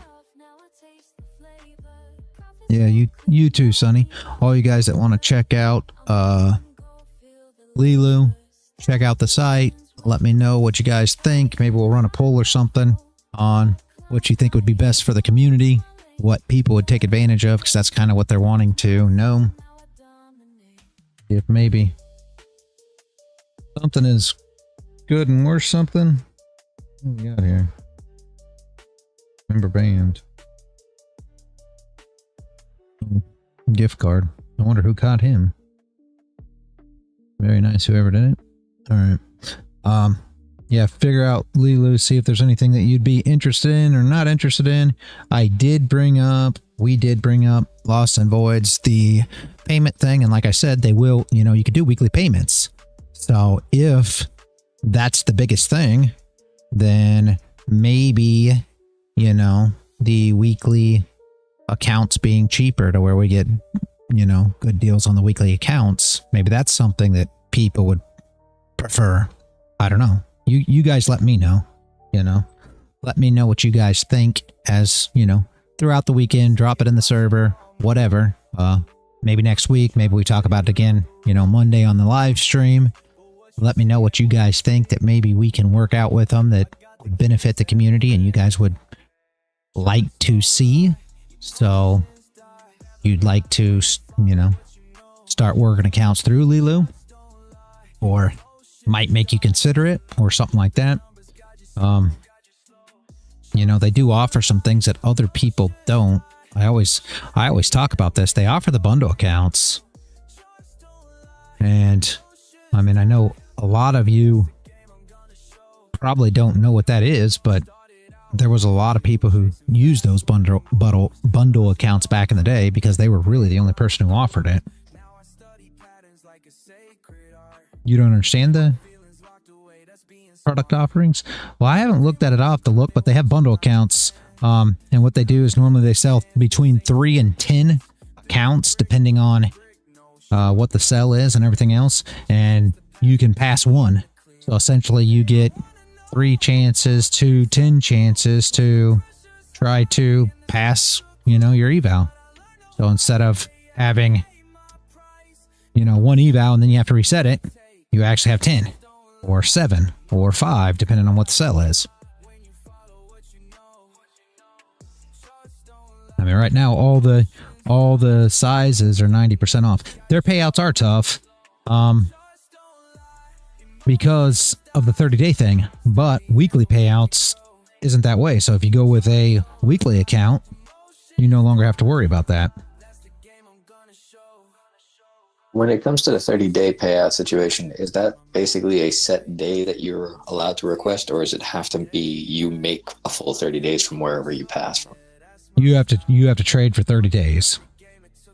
yeah, you too, Sonny. All you guys that want to check out Leeloo, check out the site. Let me know what you guys think. Maybe we'll run a poll or something on what you think would be best for the community, what people would take advantage of, because that's kind of what they're wanting to know. If maybe something is good and worth something. What do we got here? Member band. Gift card. I wonder who caught him. Very nice, whoever did it. All right. Yeah, figure out Leeloo, see if there's anything that you'd be interested in or not interested in. We did bring up Lost and Voids, the payment thing, and like I said, they will, you could do weekly payments. So if that's the biggest thing, then maybe, the weekly accounts being cheaper to where we get, good deals on the weekly accounts. Maybe that's something that people would prefer. I don't know. You guys let me know, let me know what you guys think as, throughout the weekend, drop it in the server, whatever. Maybe next week, maybe we talk about it again, Monday on the live stream. Let me know what you guys think that maybe we can work out with them that would benefit the community and you guys would like to see. So you'd like to, start working accounts through Leeloo, or might make you consider it, or something like that. They do offer some things that other people don't. I always talk about this. They offer the bundle accounts. And I know a lot of you probably don't know what that is, but there was a lot of people who used those bundle accounts back in the day because they were really the only person who offered it. You don't understand the product offerings? Well, I haven't looked at it off the look, but they have bundle accounts. And what they do is normally they sell between 3 and 10 accounts, depending on what the sell is and everything else. And you can pass one. So essentially you get 3 chances to 10 chances to try to pass, your eval. So instead of having, 1 eval and then you have to reset it, you actually have 10 or 7 or 5, depending on what the sell is. Right now, all the sizes are 90% off. Their payouts are tough because of the 30-day thing, but weekly payouts isn't that way. So if you go with a weekly account, you no longer have to worry about that.
When it comes to the 30-day payout situation, is that basically a set day that you're allowed to request, or does it have to be you make a full 30 days from wherever you pass from?
You have to trade for 30 days.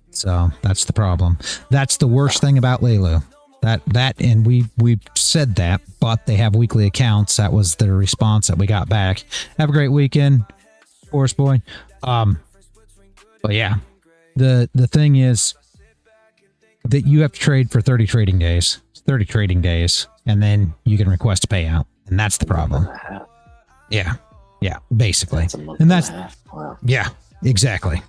So that's the problem. That's the worst thing about Leeloo. That and we've said that, but they have weekly accounts. That was the response that we got back. Have a great weekend, Forest Boy. But yeah, the thing is that you have to trade for 30 trading days. 30 trading days, and then you can request a payout, and that's the problem. Yeah, basically, and that's
wow.
Yeah, exactly.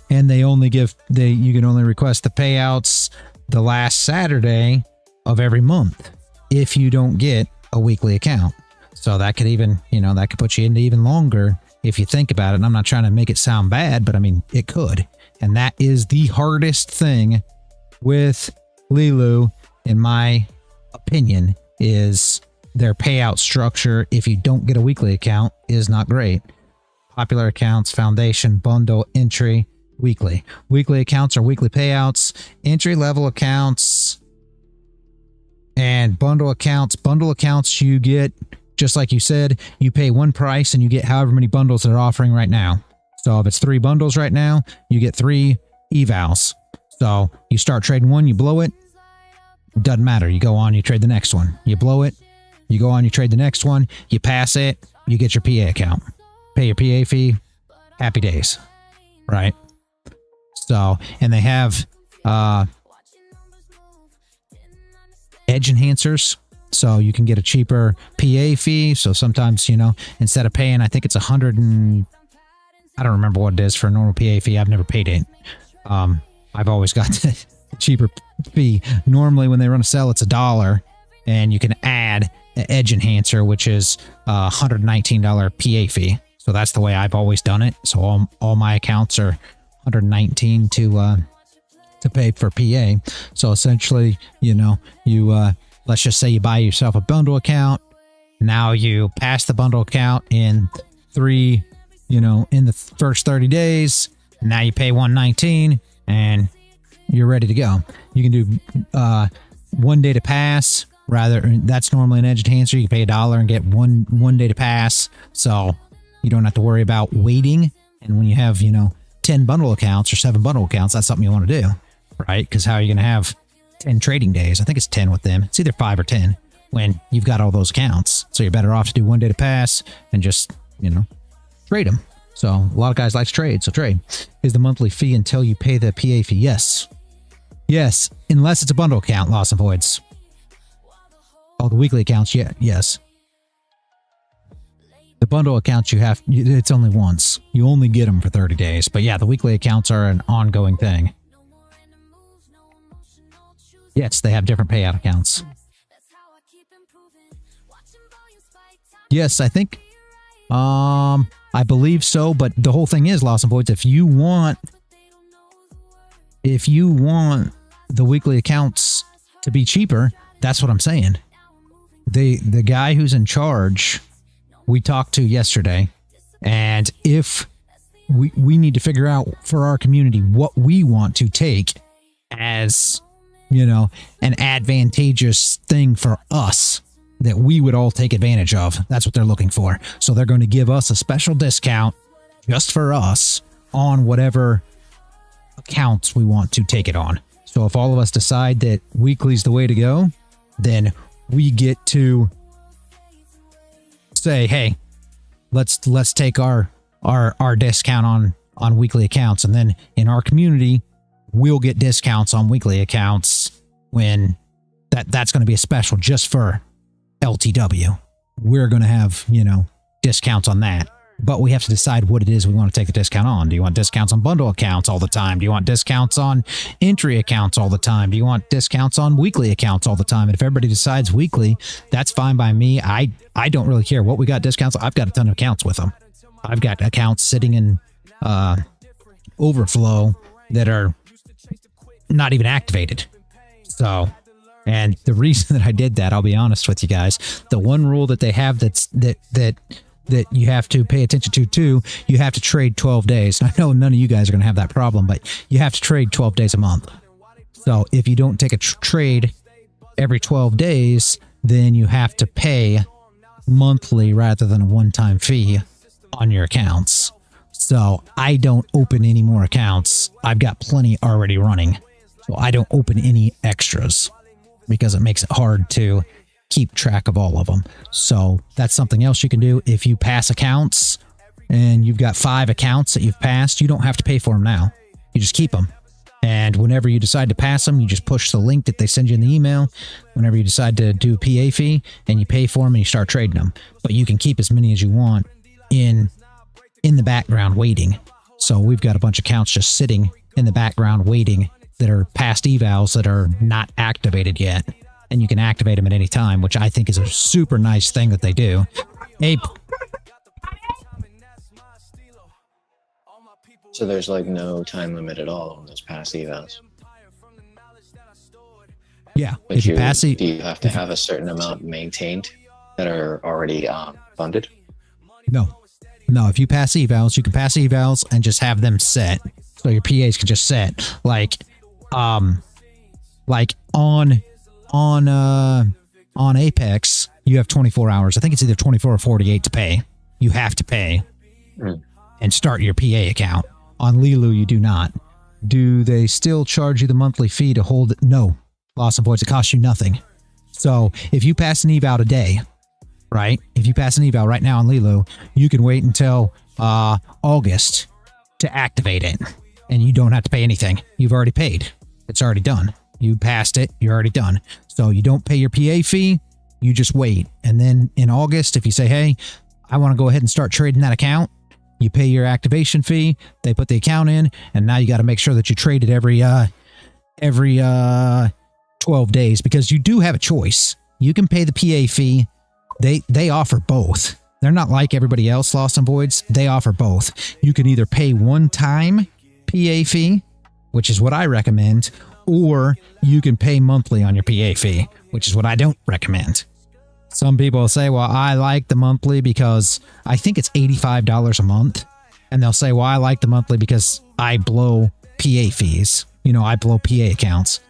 And they only you can only request the payouts the last Saturday of every month if you don't get a weekly account. So that could even, that could put you into even longer if you think about it. And I'm not trying to make it sound bad, but it could. And that is the hardest thing with Leeloo, in my opinion is their payout structure, if you don't get a weekly account, is not great. Popular accounts, foundation, bundle, entry, weekly. Weekly accounts are weekly payouts. Entry level accounts and bundle accounts you get, just like you said, you pay one price and you get however many bundles they're offering right now. So if it's 3 bundles right now, you get 3 evals. So you start trading one, you blow it, doesn't matter. You go on, you trade the next one. You blow it, you go on, you trade the next one, you pass it, you get your PA account. Pay your PA fee, happy days, right? So, and they have edge enhancers, so you can get a cheaper PA fee. So sometimes, you know, instead of paying, I think it's 100 and I don't remember what it is for a normal PA fee. I've never paid it. I've always got the cheaper fee. Normally when they run a sale, it's $1, and you can add an edge enhancer, which is a $119 PA fee. So that's the way I've always done it. So all my accounts are $119 to pay for PA. So essentially, you know, you let's just say you buy yourself a bundle account. Now you pass the bundle account in the first 30 days. Now you pay $119 and you're ready to go. You can do 1 day to pass. Rather, that's normally an edge enhancer. You can pay $1 and get one day to pass. So you don't have to worry about waiting. And when you have, 10 bundle accounts or 7 bundle accounts, that's something you want to do, right? Because how are you going to have 10 trading days? I think it's 10 with them. It's either 5 or 10 when you've got all those accounts. So you're better off to do 1 day to pass and just, trade them. So a lot of guys like to trade. So trade. Is the monthly fee until you pay the PA fee? Yes. Yes. Unless it's a bundle account, loss and voids. Oh, the weekly accounts, yeah, yes. The bundle accounts it's only once. You only get them for 30 days. But yeah, the weekly accounts are an ongoing thing. Yes, they have different payout accounts. Yes, I think, I believe so. But the whole thing is, loss and voids, if you want the weekly accounts to be cheaper, that's what I'm saying. The guy who's in charge, we talked to yesterday, and if we need to figure out for our community what we want to take as, an advantageous thing for us that we would all take advantage of. That's what they're looking for. So they're going to give us a special discount just for us on whatever accounts we want to take it on. So if all of us decide that weekly's the way to go, then we get to say, hey, let's take our discount on weekly accounts, and then in our community we'll get discounts on weekly accounts when that's going to be a special just for LTW. We're going to have, discounts on that. But we have to decide what it is we want to take the discount on. Do you want discounts on bundle accounts all the time? Do you want discounts on entry accounts all the time? Do you want discounts on weekly accounts all the time? And if everybody decides weekly, that's fine by me. I don't really care what we got discounts. I've got a ton of accounts with them. I've got accounts sitting in overflow that are not even activated. So, and the reason that I did that, I'll be honest with you guys, the one rule that they have that you have to pay attention to too, you have to trade 12 days. I know none of you guys are going to have that problem, but you have to trade 12 days a month. So if you don't take a trade every 12 days, then you have to pay monthly rather than a one-time fee on your accounts. So I don't open any more accounts. I've got plenty already running. So I don't open any extras because it makes it hard to keep track of all of them. So that's something else you can do. If you pass accounts and you've got 5 accounts that you've passed, you don't have to pay for them now. You just keep them. And whenever you decide to pass them, you just push the link that they send you in the email. Whenever you decide to do a PA fee, and you pay for them and you start trading them. But you can keep as many as you want in the background waiting. So we've got a bunch of accounts just sitting in the background waiting that are past evals that are not activated yet. And you can activate them at any time, which I think is a super nice thing that they do.
So there's like no time limit at all on those past evals?
Yeah.
But
If you pass
do you have to have a certain amount maintained that are already funded?
No, if you pass evals, you can pass evals and just have them set. So your PAs can just set like on Apex, you have 24 hours. I think it's either 24 or 48 to pay. You have to pay and start your PA account. On Leeloo, you do not. Do they still charge you the monthly fee to hold it? No. Lost and voids, it costs you nothing. So if you pass an eval today, right? If you pass an eval right now on Leeloo, you can wait until August to activate it, and you don't have to pay anything. You've already paid. It's already done. You passed it. You're already done. So you don't pay your PA fee. You just wait. And then in August, if you say, hey, I want to go ahead and start trading that account, you pay your activation fee. They put the account in, and now you got to make sure that you trade it every 12 days, because you do have a choice. You can pay the PA fee. They offer both. They're not like everybody else, Lost and Voids. They offer both. You can either pay one-time PA fee, which is what I recommend, or you can pay monthly on your PA fee, which is what I don't recommend. Some people say, well, I like the monthly because I think it's $85 a month. And they'll say, well, I like the monthly because I blow PA fees. You know, I blow PA accounts.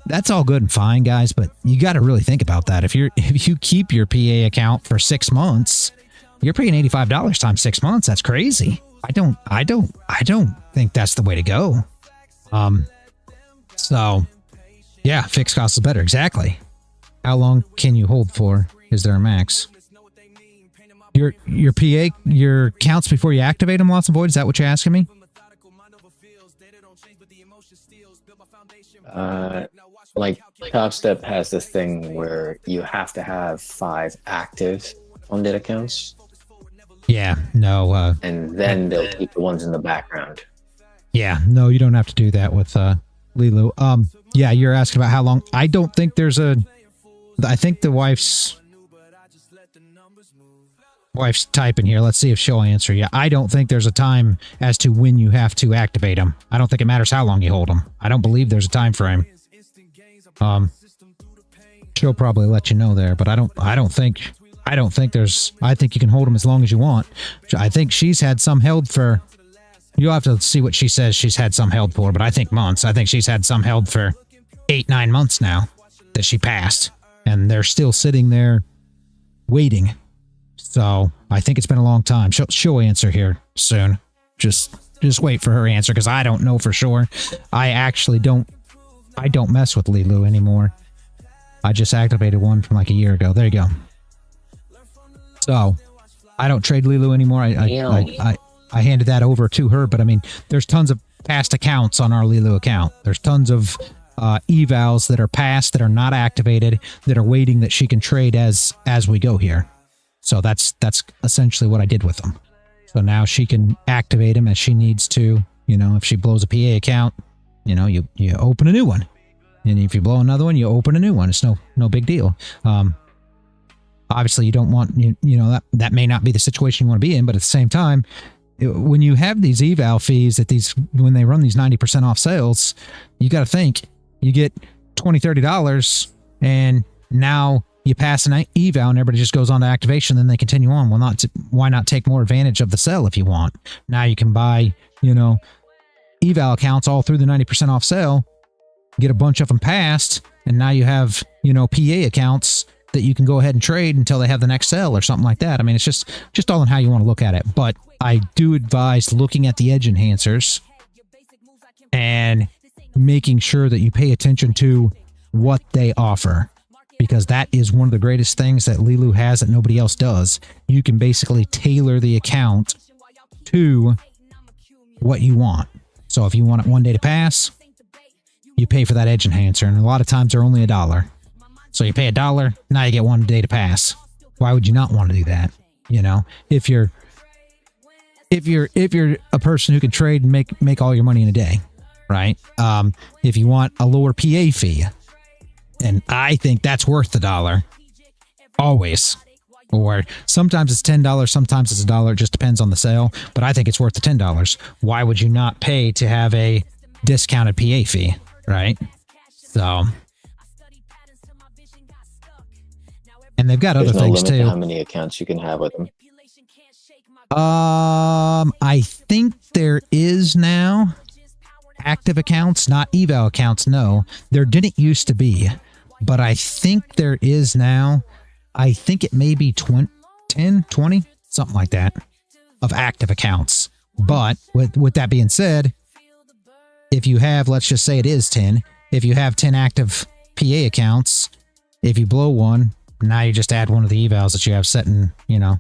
That's all good and fine, guys, but you got to really think about that. If you keep your PA account for 6 months, you're paying $85 times 6 months. That's crazy. I don't think that's the way to go. So yeah, fixed cost is better. Exactly. How long can you hold for? Is there a max? Your PA, your counts before you activate them, Lots of Void? Is that what you're asking me?
Like Top Step has this thing where you have to have 5 active funded accounts.
Yeah, no.
And then they'll keep the ones in the background.
Yeah, no, you don't have to do that with Leeloo. Yeah, you're asking about how long. I don't think there's a. I think the wife's typing here. Let's see if she'll answer. Yeah, I don't think there's a time as to when you have to activate them. I don't think it matters how long you hold them. I don't believe there's a time frame. She'll probably let you know there, but I don't think there's. I think you can hold them as long as you want. I think she's had some held for. You'll have to see what she says she's had some held for, but I think months. I think she's had some held for 8-9 months now that she passed, and they're still sitting there waiting. So I think it's been a long time. She'll answer here soon. Just wait for her answer, because I don't know for sure. I actually don't mess with Leeloo anymore. I just activated one from like a year ago. There you go. So I don't trade Leeloo anymore. I handed that over to her, but I mean, there's tons of past accounts on our Leeloo account. There's tons of evals that are past, that are not activated, that are waiting, that she can trade as we go here. So that's essentially what I did with them. So now she can activate them as she needs to. You know, if she blows a PA account, you know, you open a new one. And if you blow another one, you open a new one. It's no big deal. Obviously, you don't want, you know, that may not be the situation you want to be in, but at the same time, when you have these eval fees when they run these 90% off sales, you got to think, you get $20, $30, and now you pass an eval and everybody just goes on to activation, then they continue on. Well, why not take more advantage of the sale if you want? Now you can buy, you know, eval accounts all through the 90% off sale, get a bunch of them passed, and now you have, you know, PA accounts that you can go ahead and trade until they have the next sale or something like that. I mean, it's just all in how you want to look at it. But I do advise looking at the edge enhancers and making sure that you pay attention to what they offer, because that is one of the greatest things that Leeloo has that nobody else does. You can basically tailor the account to what you want. So if you want it 1 day to pass, you pay for that edge enhancer, and a lot of times they're only $1. So you pay $1, now you get 1 day to pass. Why would you not want to do that? You know, if you're a person who can trade and make all your money in a day, right? If you want a lower PA fee, and I think that's worth the $1, always. Or sometimes it's $10, sometimes it's $1. It just depends on the sale. But I think it's worth the $10. Why would you not pay to have a discounted PA fee, right? So And they've got other
There's no
things
limit to
too.
how many accounts you can have with them.
I think there is now active accounts, not eval accounts. No, there didn't used to be, but I think there is now. I think it may be 10, 20, something like that of active accounts. But with that being said, if you have, let's just say it is 10, if you have 10 active PA accounts, if you blow one, now you just add one of the evals that you have set in, you know,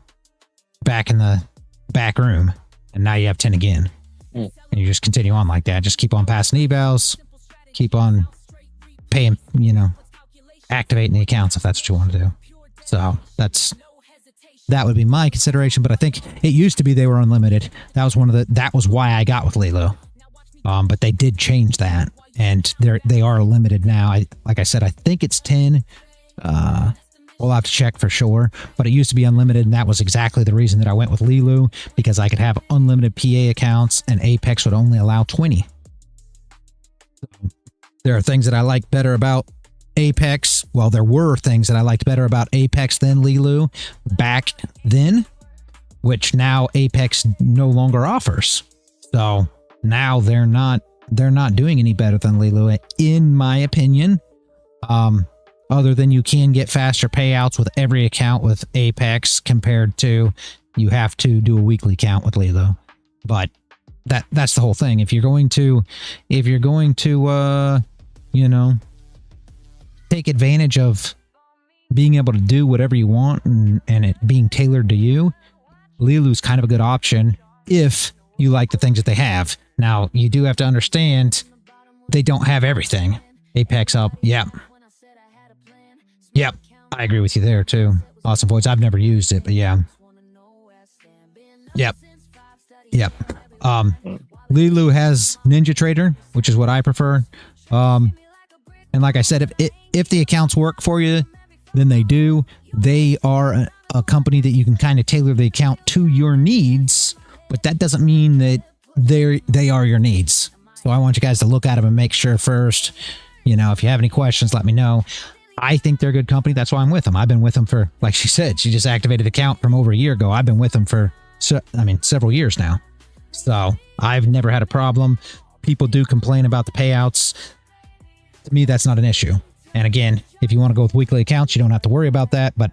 back in the back room, and now you have 10 again. And you just continue on like that. Just keep on passing evals, keep on paying, you know, activating the accounts if that's what you want to do. So that would be my consideration, but I think it used to be they were unlimited. That was why I got with Leeloo. But they did change that, and they are limited now. Like I said, I think it's 10. We'll have to check for sure, but it used to be unlimited, and that was exactly the reason that I went with Leeloo, because I could have unlimited PA accounts, and Apex would only allow 20. So, there are things that I like better about Apex. Well, there were things that I liked better about Apex than Leeloo back then, which now Apex no longer offers. So now they're not doing any better than Leeloo, in my opinion. Other than you can get faster payouts with every account with Apex compared to you have to do a weekly count with Leeloo. But that's the whole thing. If you're going to you know, take advantage of being able to do whatever you want and it being tailored to you, Leeloo's kind of a good option if you like the things that they have. Now, you do have to understand they don't have everything. Apex up, yep. Yep, I agree with you there too. Awesome Voids, I've never used it, but yeah. Yep. Leeloo has Ninja Trader, which is what I prefer. And like I said, if the accounts work for you, then they do. They are a company that you can kind of tailor the account to your needs, but that doesn't mean that they are your needs. So I want you guys to look at them and make sure first. You know, if you have any questions, let me know. I think they're a good company. That's why I'm with them. I've been with them for, like she said, she just activated the account from over a year ago. I've been with them for, several years now. So I've never had a problem. People do complain about the payouts. To me, that's not an issue. And again, if you want to go with weekly accounts, you don't have to worry about that. But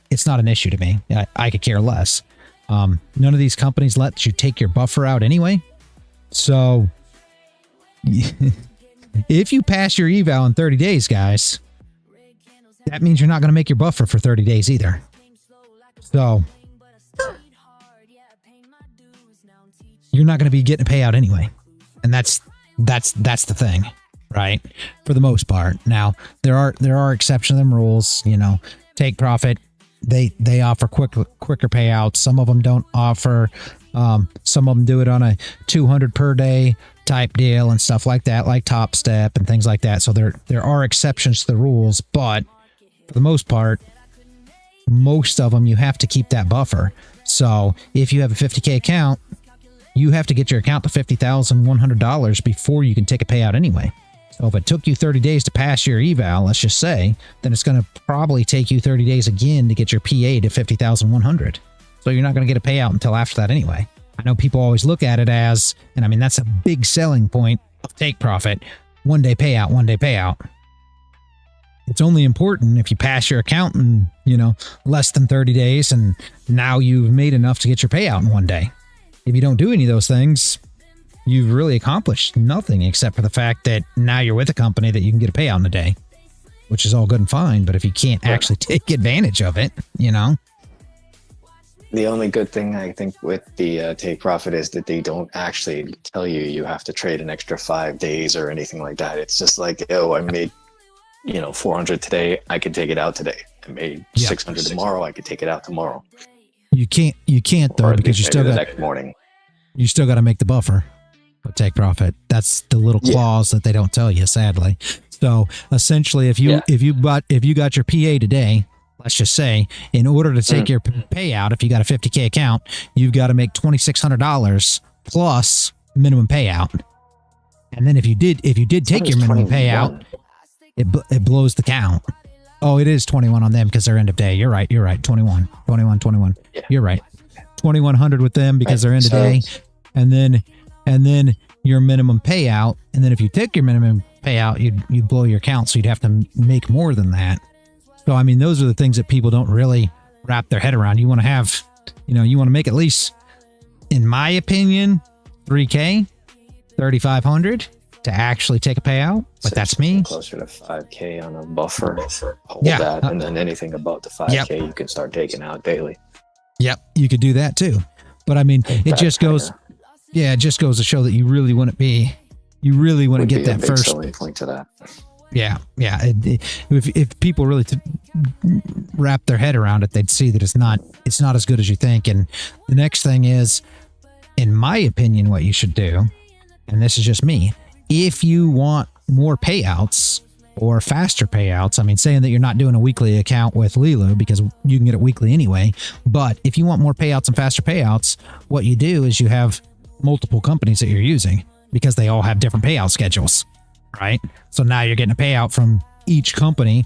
it's not an issue to me. I could care less. None of these companies let you take your buffer out anyway. So if you pass your eval in 30 days, guys, that means you're not going to make your buffer for 30 days either. So you're not going to be getting a payout anyway. And that's the thing, right? For the most part. Now, there are exceptions to them rules, you know, take profit. They offer quicker payouts. Some of them don't offer. Some of them do it on a 200 per day type deal and stuff like that, like Top Step and things like that. So there are exceptions to the rules, but for the most part, most of them you have to keep that buffer. So if you have a 50K account, you have to get your account to $50,100 before you can take a payout anyway. So if it took you 30 days to pass your eval, let's just say, then it's going to probably take you 30 days again to get your PA to 50,100. So you're not going to get a payout until after that anyway. I know people always look at it as, and I mean, that's a big selling point of take profit, one day payout, one day payout. It's only important if you pass your account in, you know, less than 30 days and now you've made enough to get your payout in one day. If you don't do any of those things, you've really accomplished nothing except for the fact that now you're with a company that you can get a payout in a day, which is all good and fine. But if you can't actually take advantage of it, you know.
The only good thing I think with the take profit is that they don't actually tell you have to trade an extra 5 days or anything like that. It's just like, oh, I made, 400 today. I can take it out today. I made 600 tomorrow. I could take it out tomorrow. You can't though, because you still got next morning.
You still got to make the buffer. But take profit. That's the little clause that they don't tell you, sadly. So essentially, if you got your PA today, let's just say, in order to take your payout, if you got a 50K account, you've got to make $2,600 plus minimum payout. And then if you did take your minimum payout, it blows the count. Oh, it is 21 on them because they're end of day. You're right. 21.
Yeah.
You're right. 2100 with them because they're end of day. And then your minimum payout. And then if you take your minimum payout, you'd blow your account. So you'd have to make more than that. So, I mean, those are the things that people don't really wrap their head around. You want to have, you want to make at least, in my opinion, 3K, 3,500 to actually take a payout. But
So
that's me.
Closer to 5K on a buffer. Hold
Yeah.
that, and then anything above the 5K you can start taking out daily.
Yep, you could do that too. But I mean, it just goes to show that you really want to get that first
selling point to that.
Yeah. If people really wrap their head around it, they'd see that it's not as good as you think. And the next thing is, in my opinion, what you should do, and this is just me, if you want more payouts or faster payouts, I mean, saying that you're not doing a weekly account with Leeloo because you can get it weekly anyway, but if you want more payouts and faster payouts, what you do is you have multiple companies that you're using because they all have different payout schedules, right? So now you're getting a payout from each company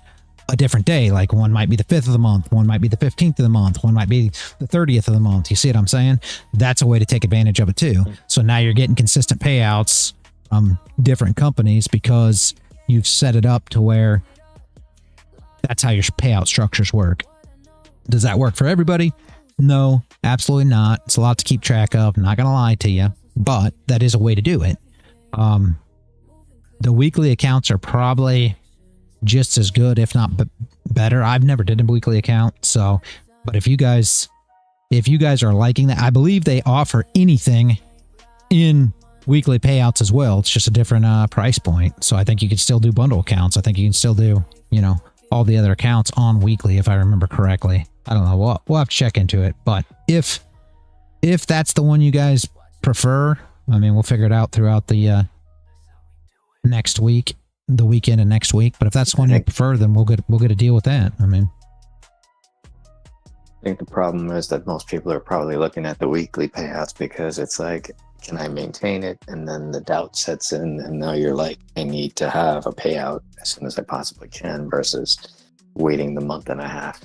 a different day. Like one might be the 5th of the month, one might be the 15th of the month, one might be the 30th of the month. You see what I'm saying? That's a way to take advantage of it too. So now you're getting consistent payouts from different companies because you've set it up to where that's how your payout structures work. Does that work for everybody? No, absolutely not. It's a lot to keep track of. I'm not going to lie to you, but that is a way to do it. The weekly accounts are probably just as good, if not better. I've never did a weekly account, so, but if you guys are liking that, I believe they offer anything in weekly payouts as well. It's just a different price point. So I think you could still do bundle accounts. I think you can still do, all the other accounts on weekly, if I remember correctly. I don't know. We'll have to check into it. But if that's the one you guys prefer, I mean, we'll figure it out throughout the next week, the weekend and next week. But if that's the one you prefer, then we'll get a deal with that. I mean,
I think the problem is that most people are probably looking at the weekly payouts because it's like, can I maintain it? And then the doubt sets in, and now you're like, I need to have a payout as soon as I possibly can versus waiting the month and a half.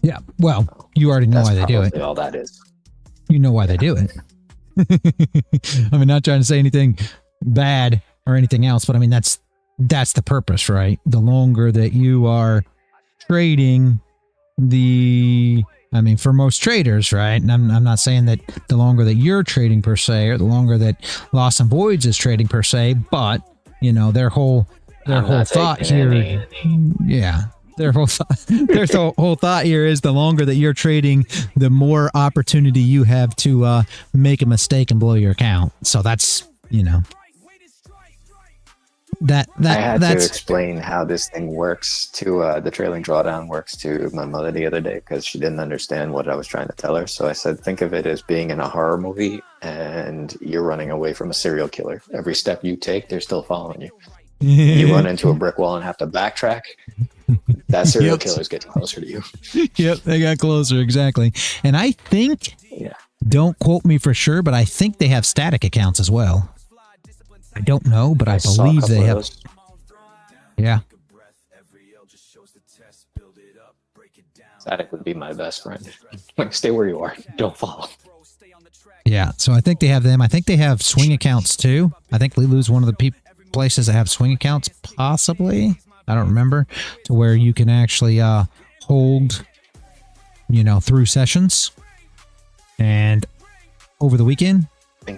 Yeah, well, you already know why they do it.
All that is.
You know why they do it. I mean, not trying to say anything bad or anything else, but I mean, that's the purpose, right? The longer that you are trading, for most traders, right? And I'm not saying that the longer that you're trading per se, or the longer that Lost and Voids is trading per se, but their whole thought here, their whole thought here is the longer that you're trading, the more opportunity you have to make a mistake and blow your account. So that's I
had to explain how this thing works to the trailing drawdown works to my mother the other day because she didn't understand what I was trying to tell her. So I said, think of it as being in a horror movie and you're running away from a serial killer. Every step you take, they're still following you. You run into a brick wall and have to backtrack. That serial killer's getting closer to you.
Yep, they got closer, exactly. And I think, don't quote me for sure, but I think they have static accounts as well. I don't know, but I believe they have. Yeah.
Static would be my best friend. Like, stay where you are. Don't follow.
Yeah, so I think they have them. I think they have swing accounts too. I think Leeloo's one of the places that have swing accounts, possibly. I don't remember, to where you can actually hold, through sessions and over the weekend.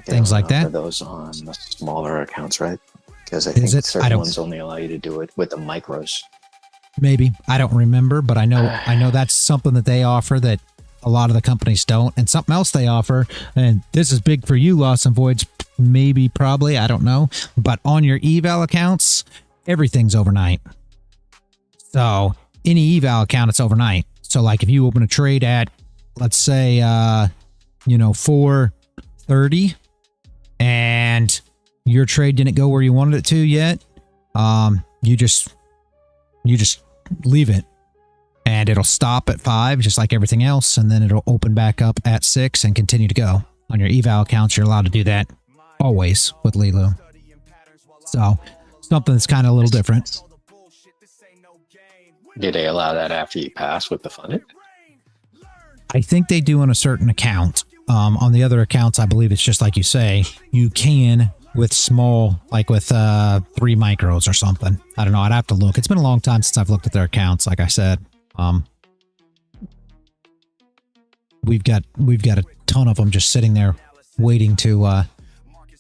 Things like that.
Those on the smaller accounts, right? Because I think certain ones only allow you to do it with the micros.
Maybe. I don't remember, but I know that's something that they offer that a lot of the companies don't. And something else they offer, and this is big for you, Lost and Voids, maybe, probably, I don't know. But on your eval accounts, everything's overnight. So any eval account, it's overnight. So like if you open a trade at, let's say, 4:30 and your trade didn't go where you wanted it to yet, you just leave it and it'll stop at 5 just like everything else, and then it'll open back up at 6 and continue to go. On your eval accounts, you're allowed to do that always with Leeloo. So something that's kind of a little different.
Do they allow that after you pass with the funded?
I think they do on a certain account. On the other accounts, I believe it's just like you say, you can with small, like with 3 micros or something. I don't know. I'd have to look. It's been a long time since I've looked at their accounts. Like I said, we've got a ton of them just sitting there waiting to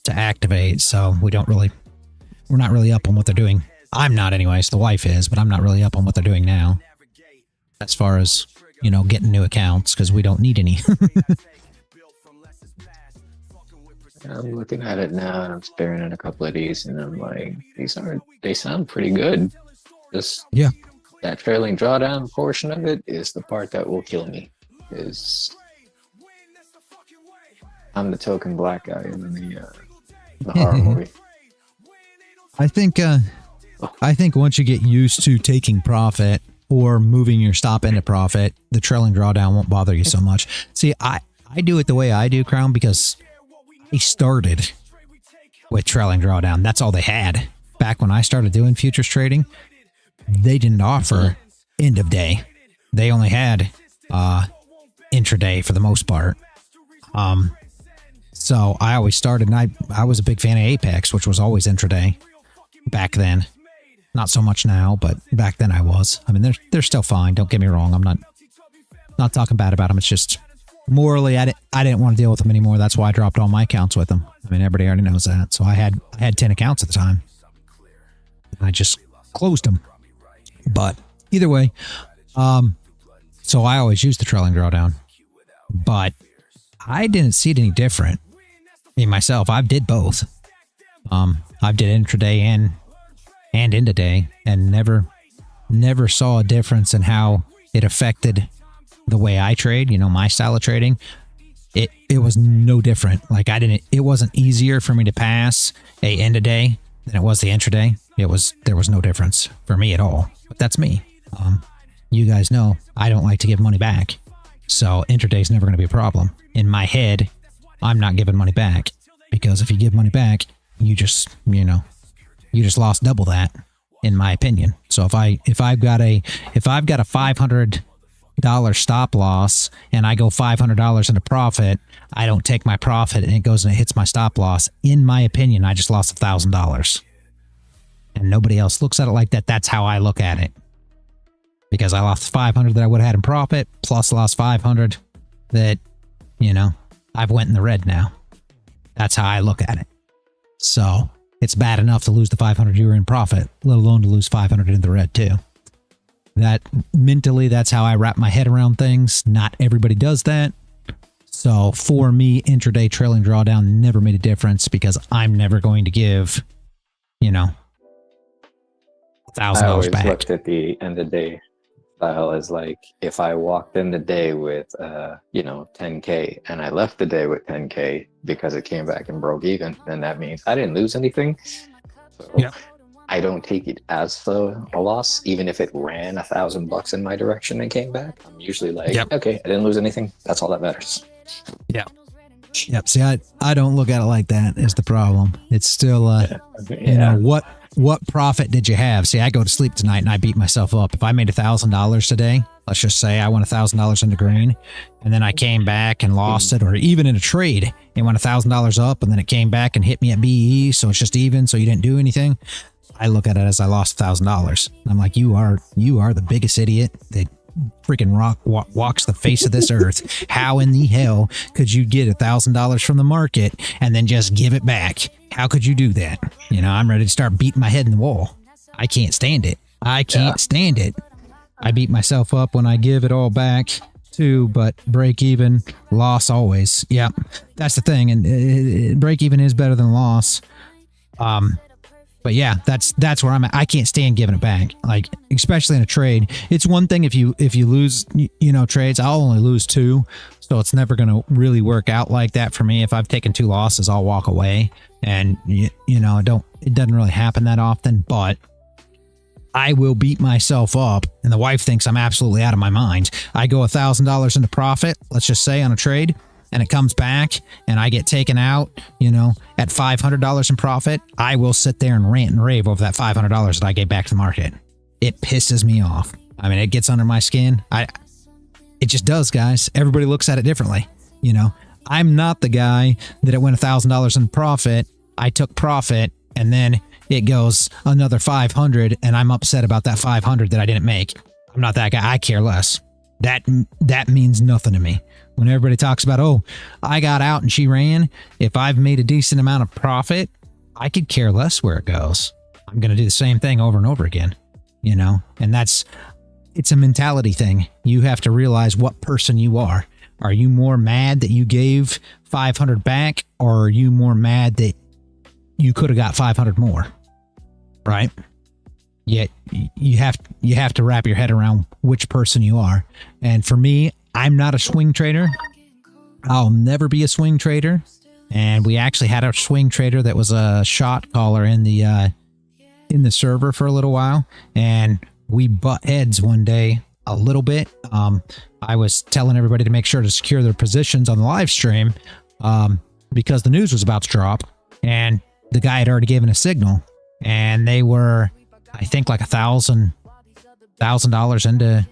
activate. So we're not really up on what they're doing. I'm not anyways. The wife is, but I'm not really up on what they're doing now. As far as, you know, getting new accounts, because we don't need any.
I'm looking at it now and I'm staring at a couple of these and I'm like, they sound pretty good. Just that trailing drawdown portion of it is the part that will kill me. Is I'm the token black guy in the horror movie.
I think once you get used to taking profit or moving your stop into profit, the trailing drawdown won't bother you so much. See, I do it the way I do, Crown, because I started with trailing drawdown. That's all they had. Back when I started doing futures trading, they didn't offer end of day. They only had intraday for the most part. So I always started, and I was a big fan of Apex, which was always intraday back then. Not so much now, but back then I was. I mean, they're still fine. Don't get me wrong. I'm not talking bad about them. It's just morally, I didn't want to deal with them anymore. That's why I dropped all my accounts with them. I mean, everybody already knows that. So I had 10 accounts at the time. I just closed them. But either way, so I always used the trailing drawdown. But I didn't see it any different. Me myself, I did both. I did intraday and end of day, and never saw a difference in how it affected the way I trade, you know, my style of trading. It was no different. Like it wasn't easier for me to pass a end of day than it was the intraday. There was no difference for me at all. But that's me. You guys know I don't like to give money back. So intraday is never going to be a problem. In my head, I'm not giving money back, because if you give money back, you just lost double that, in my opinion. So if I've got a $500 stop loss and I go $500 into profit, I don't take my profit and it goes and it hits my stop loss. In my opinion, I just lost $1,000. And nobody else looks at it like that. That's how I look at it. Because I lost 500 that I would have had in profit, plus lost 500 that, you know, I've went in the red now. That's how I look at it. So it's bad enough to lose the 500 you were in profit, let alone to lose 500 in the red too. That mentally, that's how I wrap my head around things. Not everybody does that. So for me, intraday trailing drawdown never made a difference, because I'm never going to give, you know, $1,000 back.
I always looked at the end of day style as like, if I walked in the day with, 10K and I left the day with 10K because it came back and broke even, then that means I didn't lose anything. So I don't take it as a loss, even if it ran $1,000 in my direction and came back. I'm usually like, okay, I didn't lose anything. That's all that matters.
Yep. See, I don't look at it like that is the problem. It's still, you know, what profit did you have? See, I go to sleep tonight and I beat myself up. If I made $1,000 today, let's just say I won $1,000 in the green, and then I came back and lost it, or even in a trade, it went $1,000 up and then it came back and hit me at BE, so it's just even, so you didn't do anything. I look at it as I lost $1,000. I'm like, you are the biggest idiot that freaking walks the face of this earth. How in the hell could you get $1,000 from the market and then just give it back? How could you do that? You know, I'm ready to start beating my head in the wall. I can't stand it. Stand it. I beat myself up when I give it all back too, but break even, loss always. Yeah, that's the thing. And break even is better than loss. But yeah, that's where I'm at. I can't stand giving it back. Like, especially in a trade. It's one thing if you lose, you know, trades. I'll only lose 2, so it's never going to really work out like that for me. If I've taken 2 losses, I'll walk away, and you know, it doesn't really happen that often. But I will beat myself up, and the wife thinks I'm absolutely out of my mind. I go $1,000 into profit, let's just say, on a trade, and it comes back and I get taken out, you know, at $500 in profit. I will sit there and rant and rave over that $500 that I gave back to the market. It pisses me off. I mean, it gets under my skin. It just does, guys. Everybody looks at it differently. You know, I'm not the guy that it went $1,000 in profit. I took profit and then it goes another 500 and I'm upset about that 500 that I didn't make. I'm not that guy. I care less. That means nothing to me. When everybody talks about, oh, I got out and she ran. If I've made a decent amount of profit, I could care less where it goes. I'm going to do the same thing over and over again, you know, and it's a mentality thing. You have to realize what person you are. Are you more mad that you gave 500 back, or are you more mad that you could have got 500 more? Right? Yet you have to wrap your head around which person you are. And for me, I'm not a swing trader. I'll never be a swing trader. And we actually had a swing trader that was a shot caller in the server for a little while, and we butt heads one day a little bit. I was telling everybody to make sure to secure their positions on the live stream because the news was about to drop, and the guy had already given a signal, and they were, I think, like $1,000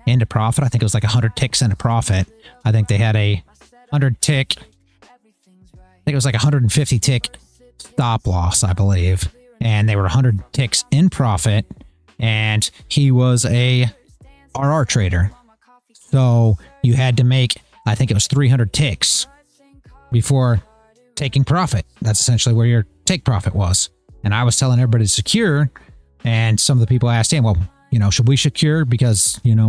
into profit. I think it was like 100 ticks into profit. I think they had a 100 tick. I think it was like 150 tick stop loss, I believe, and they were 100 ticks in profit. And he was a RR trader. So you had to make, I think it was 300 ticks before taking profit. That's essentially where your take profit was. And I was telling everybody to secure, and some of the people asked him, well, you know, should we secure? Because, you know,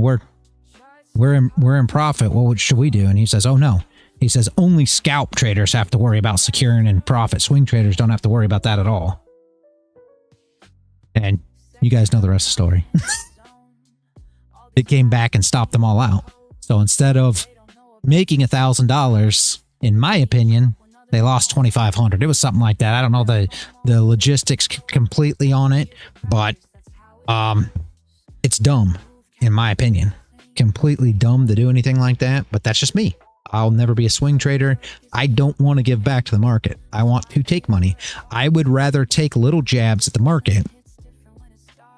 we're in profit. Well, what should we do? And he says, oh no. He says only scalp traders have to worry about securing in profit. Swing traders don't have to worry about that at all. And you guys know the rest of the story. It came back and stopped them all out. So instead of making $1,000, in my opinion, they lost 2,500. It was something like that. I don't know the logistics completely on it, but it's dumb, in my opinion. Completely dumb to do anything like that, but that's just me. I'll never be a swing trader. I don't want to give back to the market. I want to take money. I would rather take little jabs at the market,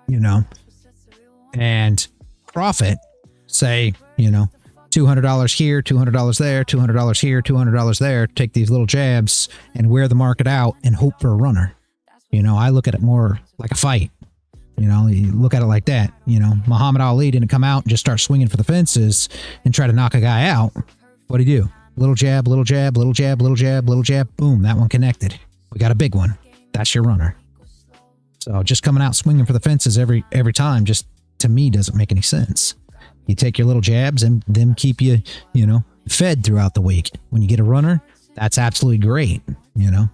you know, and profit, say, you know, $200 here, $200 there, $200 here, $200 there, take these little jabs and wear the market out and hope for a runner. You know, I look at it more like a fight. You know, you look at it like that. You know, Muhammad Ali didn't come out and just start swinging for the fences and try to knock a guy out. What'd he do? Little jab, little jab, little jab, little jab, little jab. Boom, that one connected. We got a big one. That's your runner. So just coming out swinging for the fences every time just, to me, doesn't make any sense. You take your little jabs and them keep you, you know, fed throughout the week. When you get a runner, that's absolutely great. You know,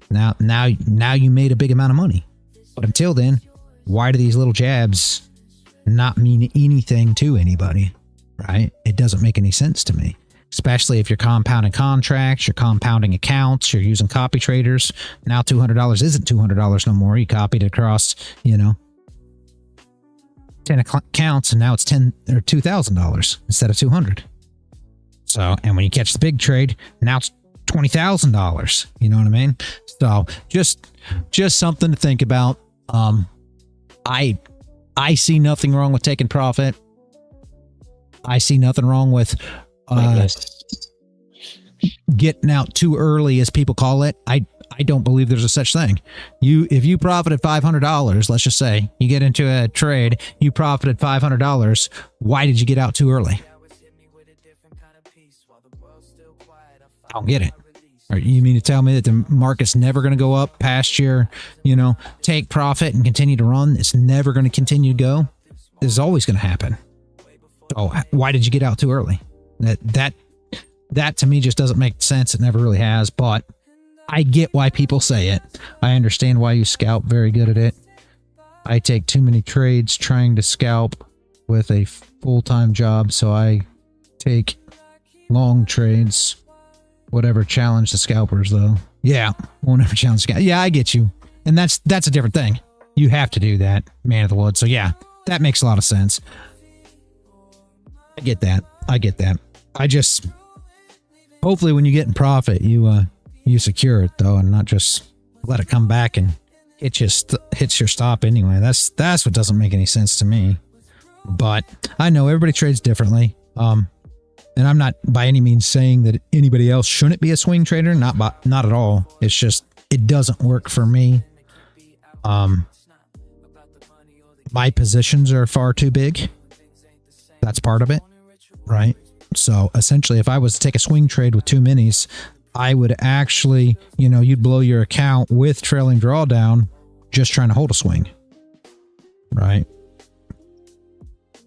now you made a big amount of money. But until then, why do these little jabs not mean anything to anybody? Right? It doesn't make any sense to me. Especially if you're compounding contracts, you're compounding accounts, you're using copy traders. Now $200 isn't $200 no more. You copied it across, you know, 10 accounts, and now it's $10 or $2,000 instead of $200. So, and when you catch the big trade, now it's $20,000. You know what I mean? So just something to think about. I see nothing wrong with taking profit. I see nothing wrong with getting out too early, as people call it. I don't believe there's a such thing. If you profited $500, let's just say you get into a trade, you profited $500. Why did you get out too early? I don't get it. Or you mean to tell me that the market's never going to go up past your, you know, take profit and continue to run? It's never going to continue to go. This is always going to happen. Oh, why did you get out too early? That to me just doesn't make sense. It never really has, but I get why people say it. I understand why you scalp. Very good at it. I take too many trades trying to scalp with a full-time job, so I take long trades. Whatever challenge the scalpers, though. Yeah, won't ever challenge the scalpers. Yeah, I get you. And that's a different thing. You have to do that, man of the woods. So yeah, that makes a lot of sense. I get that. I just, hopefully when you get in profit, you secure it, though, and not just let it come back and hits your stop anyway. That's what doesn't make any sense to me. But I know everybody trades differently. And I'm not by any means saying that anybody else shouldn't be a swing trader. Not at all. It's just, it doesn't work for me. My positions are far too big. That's part of it, right? So essentially, if I was to take a swing trade with 2 minis, I would actually, you'd blow your account with trailing drawdown just trying to hold a swing, right?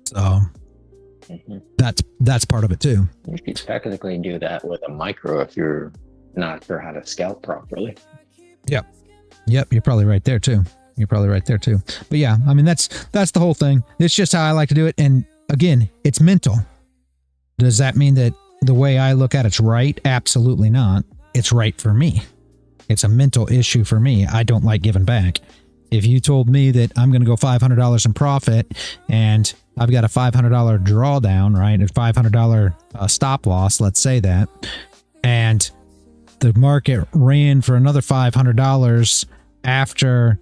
So that's part of it too.
You could technically do that with a micro if you're not sure how to scalp properly.
Yep, you're probably right there too. But yeah, I mean, that's the whole thing. It's just how I like to do it. And again, it's mental. Does that mean that the way I look at it's right? Absolutely not. It's right for me. It's a mental issue for me. I don't like giving back. If you told me that I'm going to go $500 in profit and I've got a $500 drawdown, right? A $500 stop loss, let's say that, and the market ran for another $500 after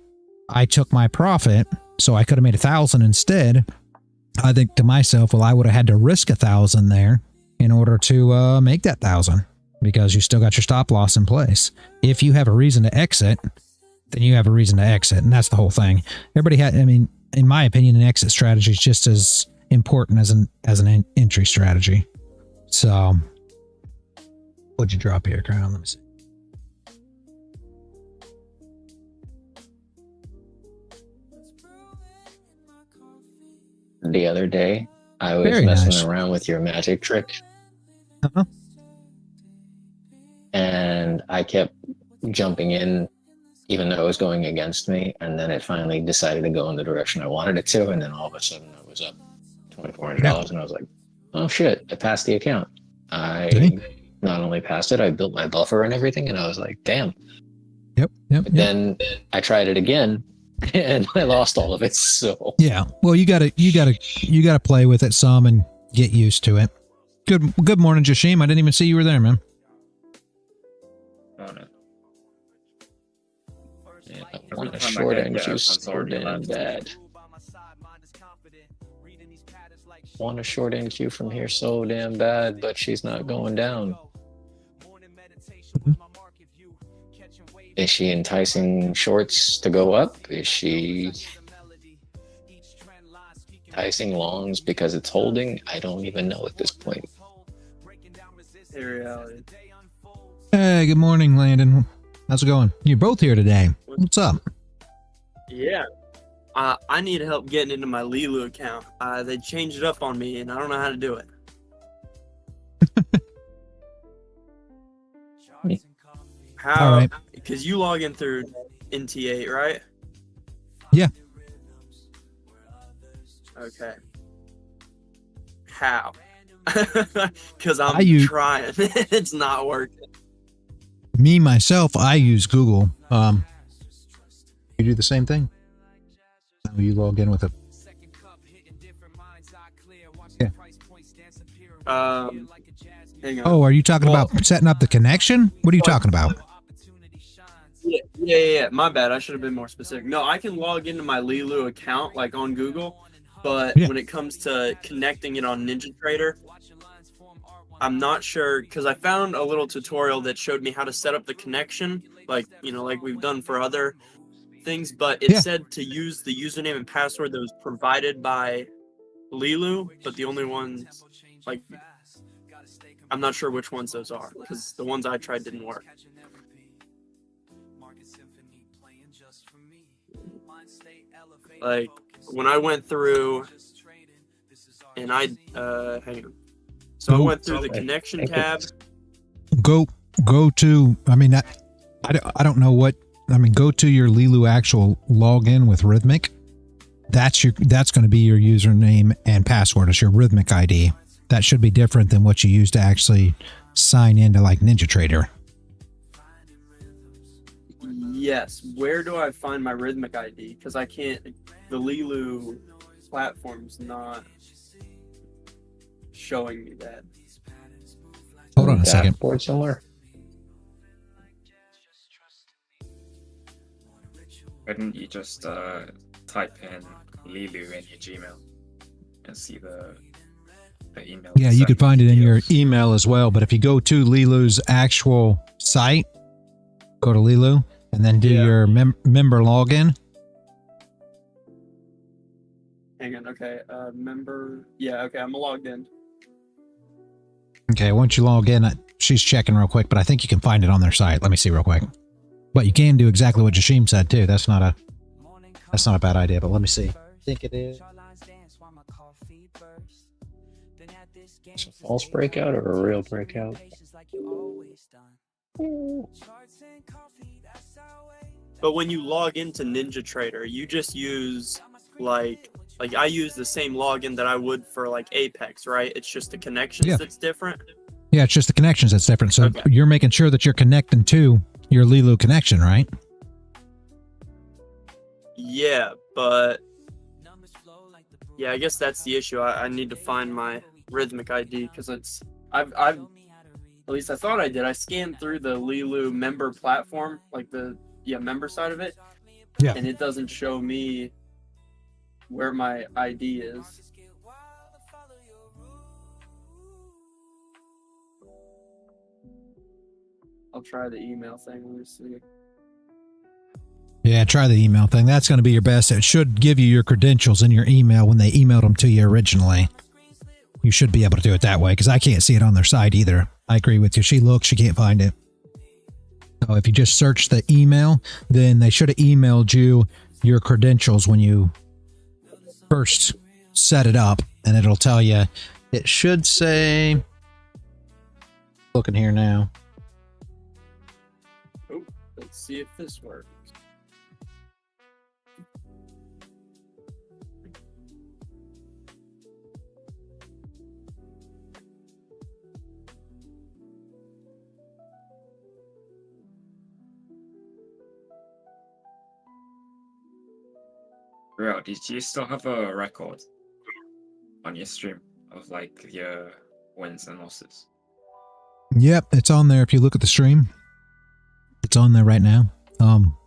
I took my profit, so I could have made 1,000 instead. I think to myself, well, I would have had to risk 1,000 there in order to make that 1,000, because you still got your stop loss in place. If you have a reason to exit, then you have a reason to exit, and that's the whole thing. Everybody had, I mean, in my opinion, an exit strategy is just as important as an entry strategy. So, what'd you drop here, Crown? Let me see.
The other day, I was messing around with your magic trick. And I kept jumping in, even though it was going against me. And then it finally decided to go in the direction I wanted it to. And then all of a sudden, I was up $2,400. And I was like, oh, shit, I passed the account. I not only passed it, I built my buffer and everything. And I was like, damn.
Yep.
Then I tried it again. And I lost all of it. So
yeah, well, you gotta play with it some and get used to it. Good morning, Jashim. I didn't even see you were there, man.
Oh no. Yeah, I want a short end queue so damn bad. Want a short end queue from here so damn bad, but she's not going down. Is she enticing shorts to go up? Is she enticing longs because it's holding? I don't even know at this point.
Hey, good morning, Landon. How's it going? You're both here today. What's up?
Yeah. I need help getting into my Leeloo account. They changed it up on me, and I don't know how to do it. How?
All right.
Because you log in through NT8, right?
Yeah.
Okay. How? Because I'm trying. It's not working.
Me, myself, I use Google. You do the same thing? You log in with it. Yeah.
Hang on.
Oh, are you talking about setting up the connection? What are you talking about?
Yeah. My bad. I should have been more specific. No, I can log into my Leeloo account like on Google, but when it comes to connecting it on NinjaTrader, I'm not sure, because I found a little tutorial that showed me how to set up the connection, like we've done for other things, but it said to use the username and password that was provided by Leeloo, but the only ones, I'm not sure which ones those are, because the ones I tried didn't work. Like, when I went through, and hang on. So I went through the connection tab.
Go to, I mean, I don't know what, I mean, go to your Leeloo actual login with Rhythmic. That's going to be your username and password. It's your Rhythmic ID. That should be different than what you use to actually sign into like NinjaTrader.
Yes. Where do I find my Rhythmic ID? Because I can't, the Leeloo platform's not showing me that.
Hold on a second.
Dashboard somewhere.
Why didn't you just type in Leeloo in your Gmail?
and see the email.
Yeah, you could find it in your email as well. But if you go to Leeloo's actual site, go to Leeloo and then do your member login.
Hang on. Okay. Member. Yeah. Okay. I'm logged in.
Okay. Once you log in, she's checking real quick, but I think you can find it on their site. Let me see real quick. But you can do exactly what Jashim said too. That's not a bad idea. But let me see. I think it is.
It's a false breakout or a real breakout?
But when you log into NinjaTrader, you just use like I use the same login that I would for like Apex, right? It's just the connections that's different.
Yeah, it's just the connections that's different. So you're making sure that you're connecting to your Leeloo connection, right?
Yeah, but yeah, I guess that's the issue. I need to find my Rhythmic ID because I've at least I thought I did. I scanned through the Leeloo member platform, like the member side of it.
Yeah.
And it doesn't show me where my ID is. I'll try the email thing. Let me see.
Yeah, try the email thing. That's going to be your best. It should give you your credentials in your email when they emailed them to you originally. You should be able to do it that way because I can't see it on their site either. I agree with you. She looks, she can't find it. So if you just search the email, then they should have emailed you your credentials when you first set it up, and it'll tell you. It should say, looking here now.
Oh, let's see if this works.
Bro, did you still have a record on your stream of like your wins and losses?
Yep, it's on there. If you look at the stream, it's on there right now.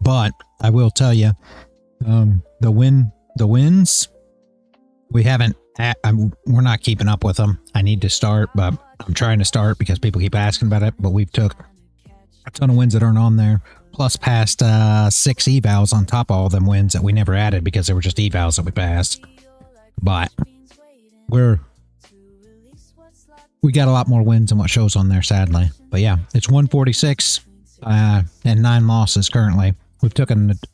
But I will tell you, the wins, we haven't. We're not keeping up with them. I need to start, but I'm trying to start because people keep asking about it. But we've took a ton of wins that aren't on there. Plus passed 6 evals on top of all them wins that we never added because they were just evals that we passed. But we got a lot more wins than what shows on there, sadly. But yeah, it's 146 and 9 losses currently.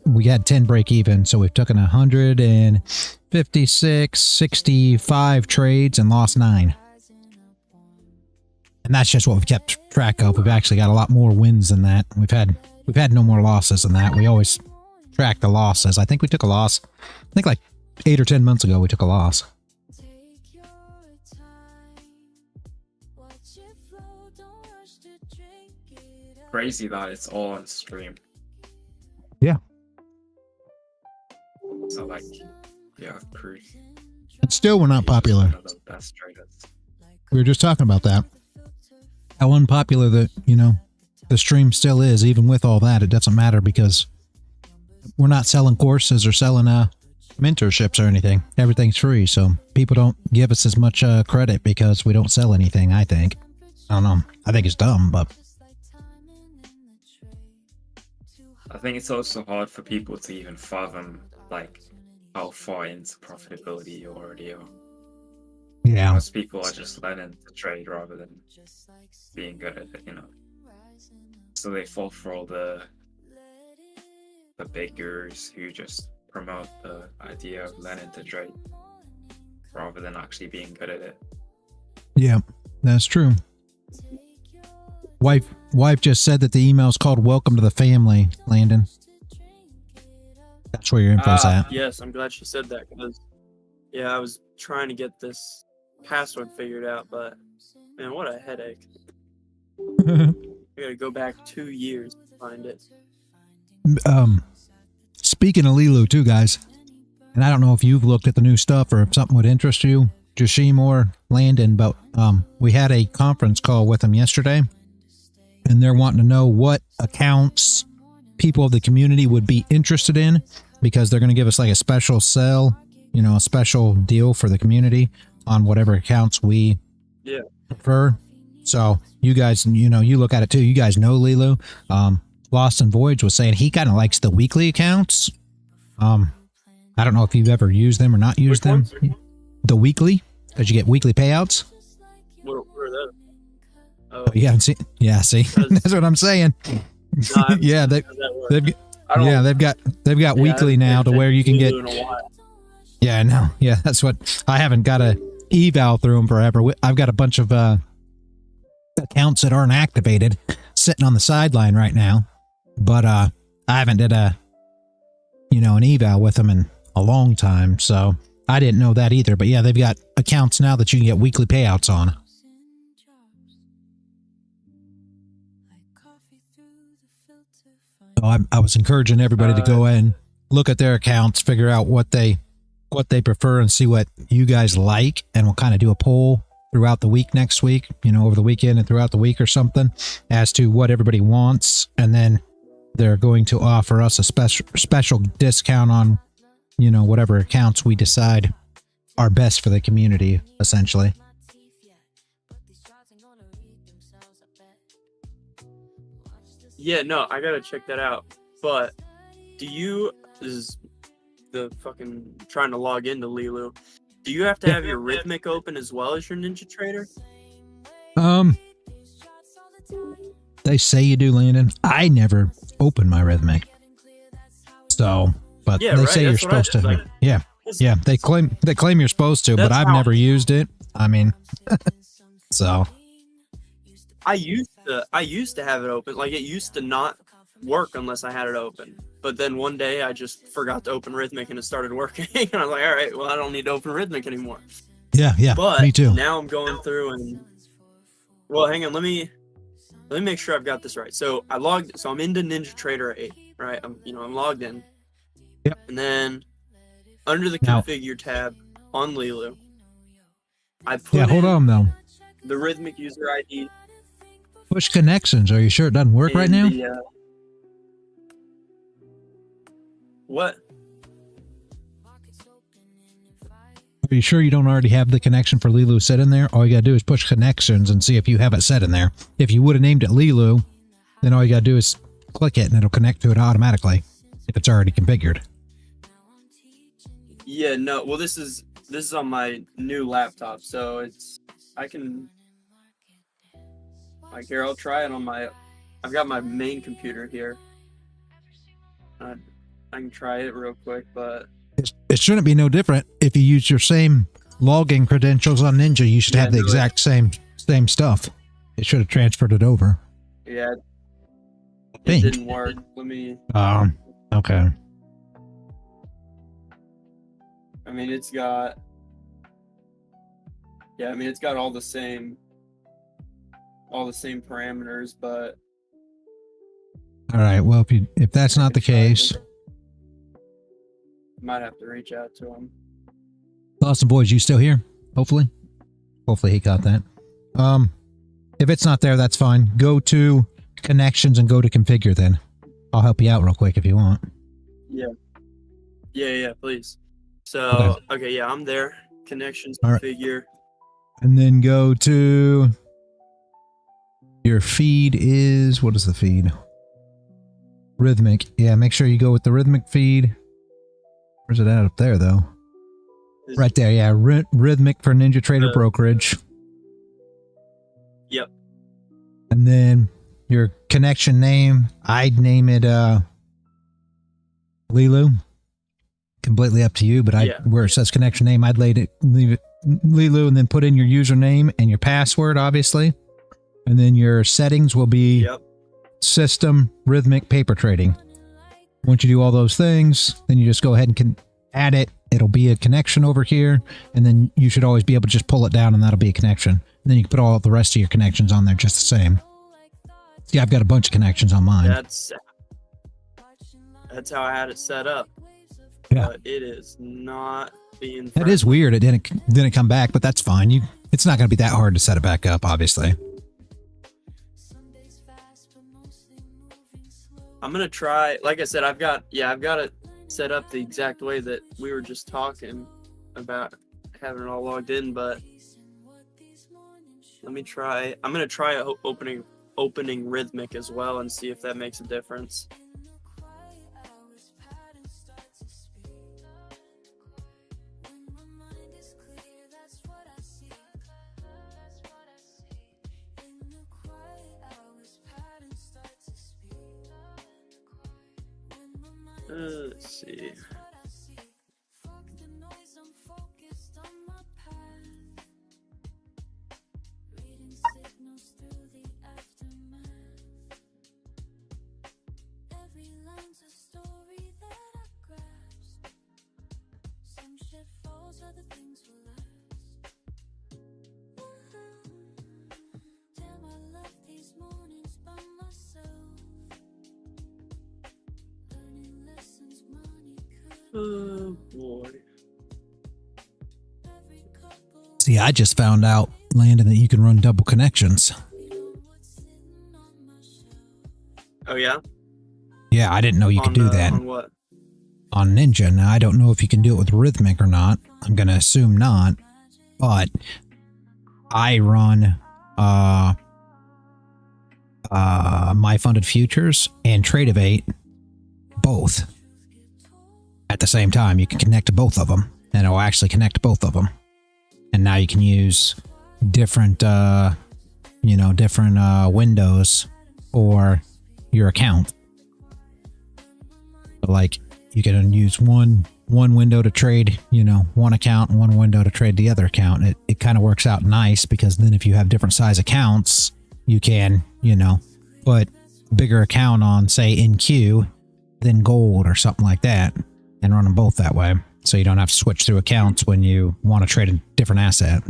We had 10 break even, so we've taken 156, 65 trades and lost 9. And that's just what we've kept track of. We've actually got a lot more wins than that. We've had no more losses than that. We always track the losses. I think we took a loss. I think like 8 or 10 months ago we took a loss.
Crazy that it's all on stream.
Yeah.
So like, yeah, crude.
And still we're not popular.
One of the best traders.
We were just talking about that. How unpopular the stream still is. Even with all that, it doesn't matter because we're not selling courses or selling mentorships or anything. Everything's free, so people don't give us as much credit because we don't sell anything. I think. I don't know. I think it's dumb, but
I think it's also hard for people to even fathom like how far into profitability you already are.
Yeah.
Most people are just learning to trade rather than being good at it, So they fall for all the big gurus who just promote the idea of learning to trade rather than actually being good at it.
Yeah, that's true. Wife just said that the email is called "Welcome to the Family," Landon. That's where your info's at.
Yes, I'm glad she said that because I was trying to get this password figured out, but man, what a headache. I gotta go back 2 years to find it.
Speaking of Leeloo too, guys, and I don't know if you've looked at the new stuff or if something would interest you, Jashim or Landon, but we had a conference call with them yesterday, and they're wanting to know what accounts people of the community would be interested in because they're going to give us like a special sell you know, a special deal for the community on whatever accounts we prefer. So you guys, you know, you look at it too. You guys know Leeloo. Lost and Voyage was saying he kind of likes the weekly accounts. I don't know if you've ever used them or not used them. The weekly, because you get weekly payouts.
What are those?
Oh, you haven't seen? Yeah, see, that's what I'm saying.
No,
yeah, they've got weekly now to where you can get. Yeah, no, yeah, that's what I haven't got a eval through them forever. I've got a bunch of accounts that aren't activated sitting on the sideline right now, but I haven't did an eval with them in a long time, so I didn't know that either. But yeah, they've got accounts now that you can get weekly payouts on. So I was encouraging everybody to go in, look at their accounts, figure out what they prefer, and see what you guys like, and we'll kind of do a poll throughout the week next week, you know, over the weekend and throughout the week or something, as to what everybody wants, and then they're going to offer us a special discount on, you know, whatever accounts we decide are best for the community, essentially.
Yeah, no, I gotta check that out. But this is the fucking trying to log into Leeloo. Do you have to have your Rhythmic open as well as your NinjaTrader?
They say you do, Landon. I never open my Rhythmic. So, but
yeah,
they
right?
say you're supposed to. Like, yeah. They claim you're supposed to, but I've never used it. I mean, so.
I used to have it open. Like, it used to not work unless I had it open. But then one day I just forgot to open Rhythmic and it started working. And I was like, all right, well, I don't need to open Rhythmic anymore.
Yeah,
but
me too.
Now I'm going through and, well, hang on, let me make sure I've got this right. So I'm into NinjaTrader 8, right? I'm logged in.
Yep.
And then under the configure tab on Leeloo, I put
hold on though.
The Rhythmic user ID.
Push connections. Are you sure it doesn't work right now?
What?
Are you sure you don't already have the connection for Leeloo set in there? All you gotta do is push connections and see if you have it set in there. If you would have named it Leeloo, then all you gotta do is click it and it'll connect to it automatically if it's already configured.
Yeah, no. Well, this is on my new laptop, so I can. Like, here, I'll try it on I've got my main computer here. I can try it real quick, but
it shouldn't be no different. If you use your same login credentials on Ninja, you should have the exact same stuff. It should have transferred it over.
Yeah, it didn't work. Let me.
Okay.
I mean, it's got all the same parameters, but
all right. Well, if that's not the case,
might have to reach out to him.
Awesome boys, you still here? Hopefully he got that. If it's not there, that's fine. Go to connections and go to configure. Then I'll help you out real quick if you want.
Yeah, please. So okay, yeah, I'm there. Connections, configure,
and then go to your feed. What is the feed? Rhythmic. Yeah, make sure you go with the Rhythmic feed. Where's it at up there, though? Right there, yeah. Rhythmic for NinjaTrader brokerage.
Yep.
And then your connection name, I'd name it Leeloo. Completely up to you, but where it says connection name, I'd leave it Leeloo, and then put in your username and your password, obviously. And then your settings will be system, Rhythmic, paper trading. Once you do all those things, then you just go ahead and add it. It'll be a connection over here, and then you should always be able to just pull it down, and that'll be a connection. And then you can put all the rest of your connections on there just the same. Yeah, I've got a bunch of connections on mine.
That's how I had it set up.
Yeah,
but it is not being.
That is weird. It didn't come back, but that's fine. It's not going to be that hard to set it back up, obviously.
I'm gonna try. Like I said, I've got it set up the exact way that we were just talking. about having it all logged in, but let me try. I'm gonna try opening Rhythmic as well and see if that makes a difference. Let's see. Oh boy.
See, I just found out, Landon, that you can run double connections.
Oh yeah?
Yeah, I didn't know you could do that.
On what?
On Ninja. Now, I don't know if you can do it with Rhythmic or not. I'm going to assume not. But I run My Funded Futures and TradeDay both at the same time. You can connect to both of them, and it'll actually connect to both of them. And now you can use different, different windows for your account. But like, you can use one window to trade, one account, and one window to trade the other account. It kind of works out nice, because then if you have different size accounts, you can, put a bigger account on, say, NQ, then gold or something like that, and run them both that way. So you don't have to switch through accounts when you want to trade a different asset.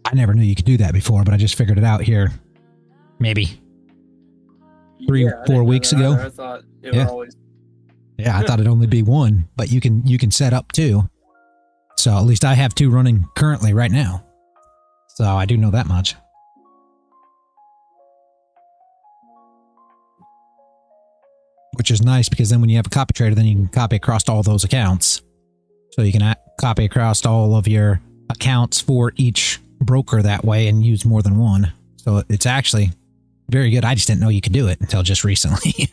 I never knew you could do that before, but I just figured it out here maybe 4 weeks ago.
I thought it would always.
Yeah, I thought it'd only be one, but you can set up two. So at least I have two running currently right now. So I do know that much. Which is nice, because then when you have a copy trader, then you can copy across all those accounts. So you can copy across all of your accounts for each broker that way and use more than one. So it's actually very good. I just didn't know you could do it until just recently.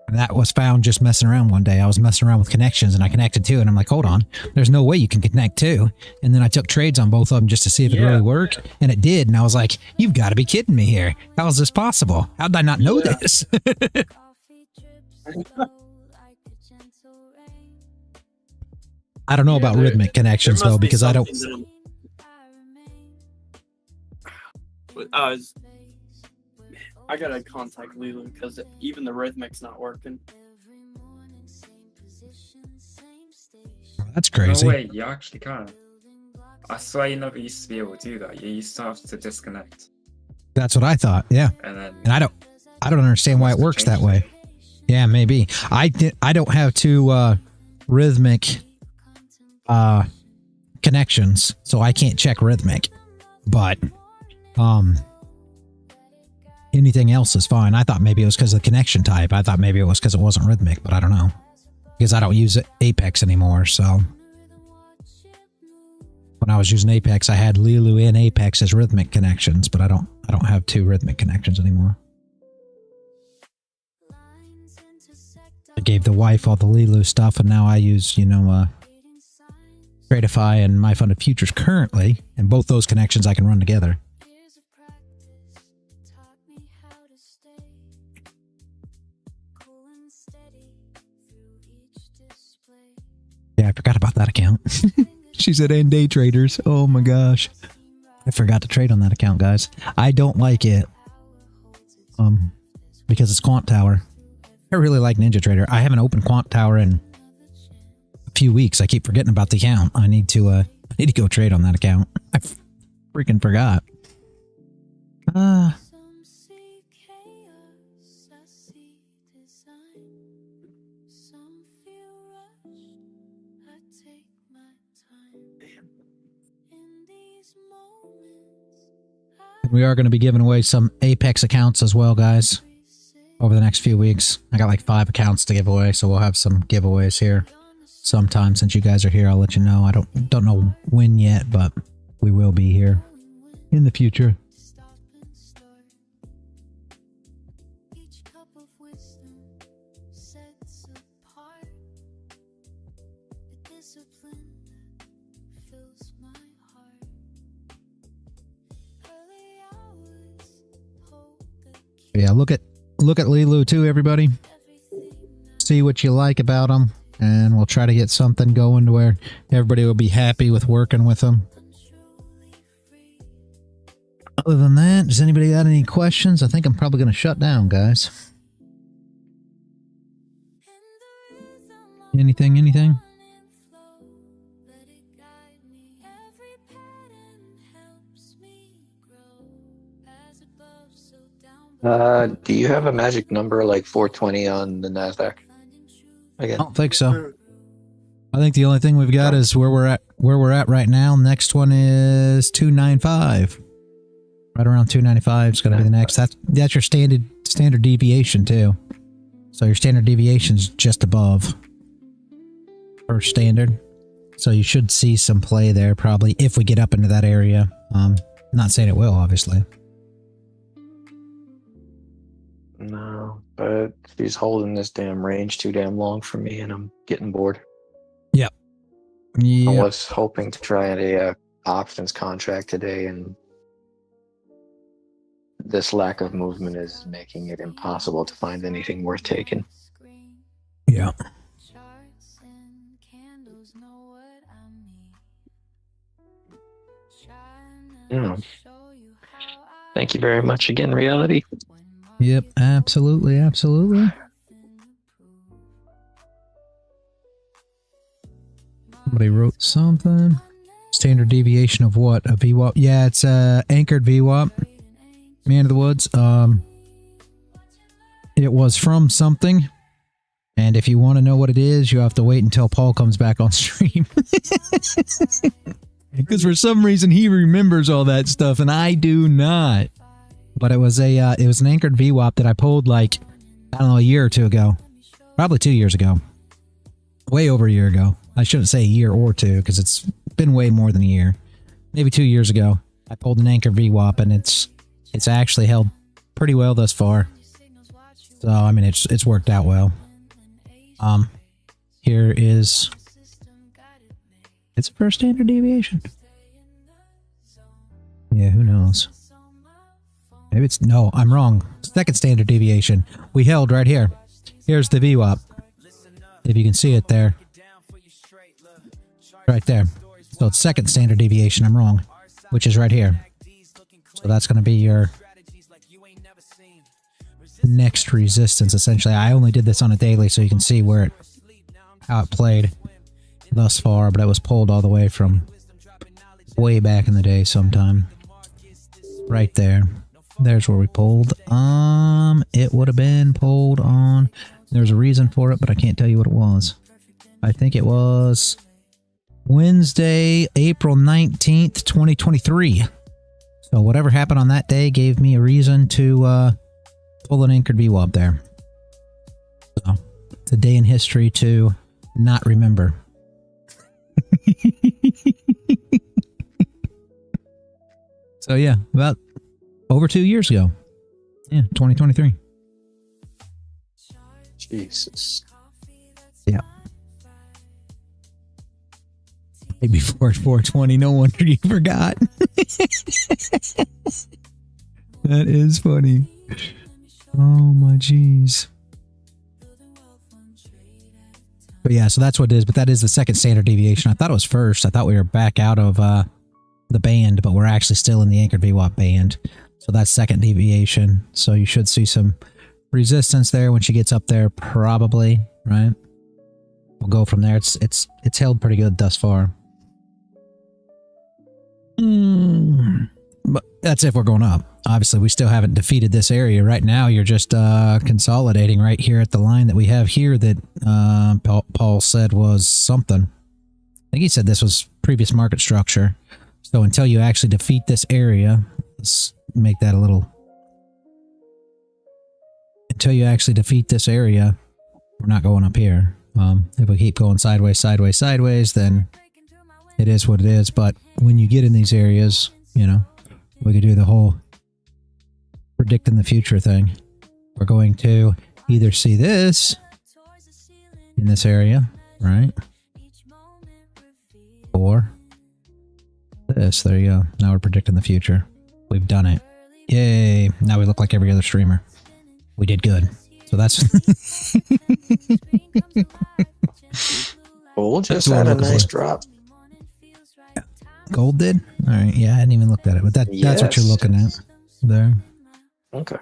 And that was found just messing around one day. I was messing around with connections and I connected two, and I'm like, hold on, there's no way you can connect two. And then I took trades on both of them just to see if it really worked, and it did. And I was like, you've got to be kidding me here. How is this possible? How did I not know this? I don't know about rhythmic connections though, because I don't.
I gotta contact Leeloo, because even the Rhythmic's not working.
That's crazy.
No way, you actually can. I swear you never used to be able to do that. You used to have to disconnect.
That's what I thought. Yeah. And I don't understand why it works that way. Yeah, maybe. I don't have two rhythmic connections, so I can't check rhythmic. But anything else is fine. I thought maybe it was because of the connection type. I thought maybe it was because it wasn't rhythmic, but I don't know. Because I don't use Apex anymore, so. When I was using Apex, I had Leeloo and Apex as rhythmic connections, but I don't have two rhythmic connections anymore. I gave the wife all the Leeloo stuff, and now I use, Tradeify and My Funded Futures currently, and both those connections I can run together. Yeah, I forgot about that account. She said, and day traders. Oh my gosh. I forgot to trade on that account, guys. I don't like it. Because it's Quant Tower. I really like NinjaTrader. I haven't opened Quant Tower in a few weeks. I keep forgetting about the account. I need to go trade on that account. I freaking forgot. We are going to be giving away some Apex accounts as well, guys. over the next few weeks. I got like 5 accounts to give away, so we'll have some giveaways here sometime. Since you guys are here, I'll let you know. I don't know when yet, but we will be here in the future. Yeah, look at Leeloo too, everybody. See what you like about them, and we'll try to get something going to where everybody will be happy with working with them. Other than that, does anybody got any questions? I think I'm probably going to shut down, guys. Anything?
Do you have a magic number like 420 on the Nasdaq? Again?
I don't think so. I think the only thing we've got is where we're at right now. Next one is 295. Right around 295 is going to be the next. That's your standard deviation too. So your standard deviation is just above first standard. So you should see some play there probably if we get up into that area. Not saying it will, obviously.
No, but he's holding this damn range too damn long for me, and I'm getting bored.
Yep.
I was hoping to try a options contract today, and this lack of movement is making it impossible to find anything worth taking.
Yeah.
Thank you very much again, Reality.
Yep, absolutely. Somebody wrote something. Standard deviation of what? A VWAP? Yeah, it's a anchored VWAP. Man of the Woods. It was from something. And if you want to know what it is, you have to wait until Paul comes back on stream. Because for some reason he remembers all that stuff and I do not. But it was an anchored VWAP that I pulled like, I don't know, a year or two ago. Probably 2 years ago. Way over a year ago. I shouldn't say a year or two because it's been way more than a year. Maybe 2 years ago. I pulled an anchored VWAP and it's actually held pretty well thus far. So, I mean, it's worked out well. Here is... It's a first standard deviation. Yeah, who knows? Maybe it's... No, I'm wrong. Second standard deviation. We held right here. Here's the VWAP. If you can see it there. Right there. So it's second standard deviation. I'm wrong. Which is right here. So that's going to be your next resistance, essentially. I only did this on a daily so you can see how it played thus far, but it was pulled all the way from way back in the day sometime. Right there. There's where we pulled. It would have been pulled on... There's a reason for it, but I can't tell you what it was. I think it was Wednesday, April 19th, 2023. So whatever happened on that day gave me a reason to pull an anchored VWAP there. So it's a day in history to not remember. So yeah, about over 2 years ago. Yeah, 2023.
Jesus.
Yeah. Maybe before 420, no wonder you forgot. That is funny. Oh my jeez. But yeah, so that's what it is. But that is the second standard deviation. I thought it was first. I thought we were back out of the band, but we're actually still in the anchored VWAP band. So that's second deviation. So you should see some resistance there when she gets up there, probably, right? We'll go from there. It's held pretty good thus far. But that's if we're going up. Obviously, we still haven't defeated this area. Right now, you're just consolidating right here at the line that we have here that Paul said was something. I think he said this was previous market structure. So until you actually defeat this area, let's make that a little... till you actually defeat this area, we're not going up here. If we keep going sideways, sideways, sideways, then it is what it is. But when you get in these areas, you know, we could do the whole predicting the future thing. We're going to either see this in this area, right? Or this. There you go. Now we're predicting the future. We've done it. Yay. Now we look like every other streamer. We did good. So that's...
Gold just had a nice drop.
Gold did? All right. Yeah, I hadn't even looked at it. But that's what you're looking at there.
Okay.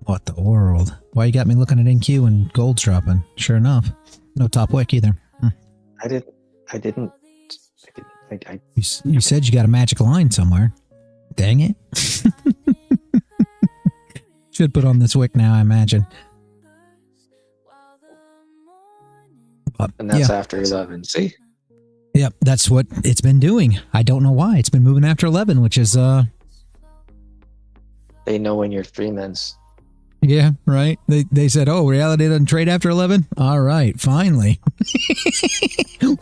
What the world? Why you got me looking at NQ and gold's dropping? Sure enough. No top wick either.
I didn't.
You said you got a magic line somewhere. Dang it. Should put on this wick now, I imagine.
And that's after 11. See?
Yep, that's what it's been doing. I don't know why. It's been moving after 11, which is...
They know when your 3 men's.
Yeah, right. They said, oh, reality doesn't trade after 11? All right, finally.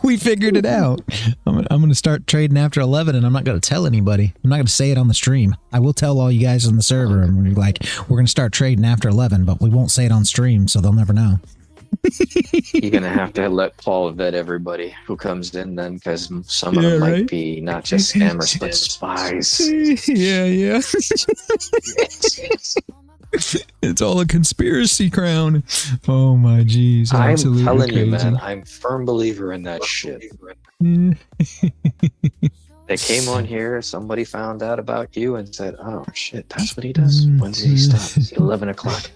We figured it out. I'm going to start trading after 11, and I'm not going to tell anybody. I'm not going to say it on the stream. I will tell all you guys on the server, and we're like, we're going to start trading after 11, but we won't say it on stream, so they'll never know.
You're going to have to let Paul vet everybody who comes in then, because some of them might be not just scammers, but spies.
Yeah. It's all a conspiracy crown. Oh my jeez.
I'm telling you, man, I'm a firm believer in that shit. They came on here, somebody found out about you and said, oh shit, that's what he does. When did he stop? 11 o'clock.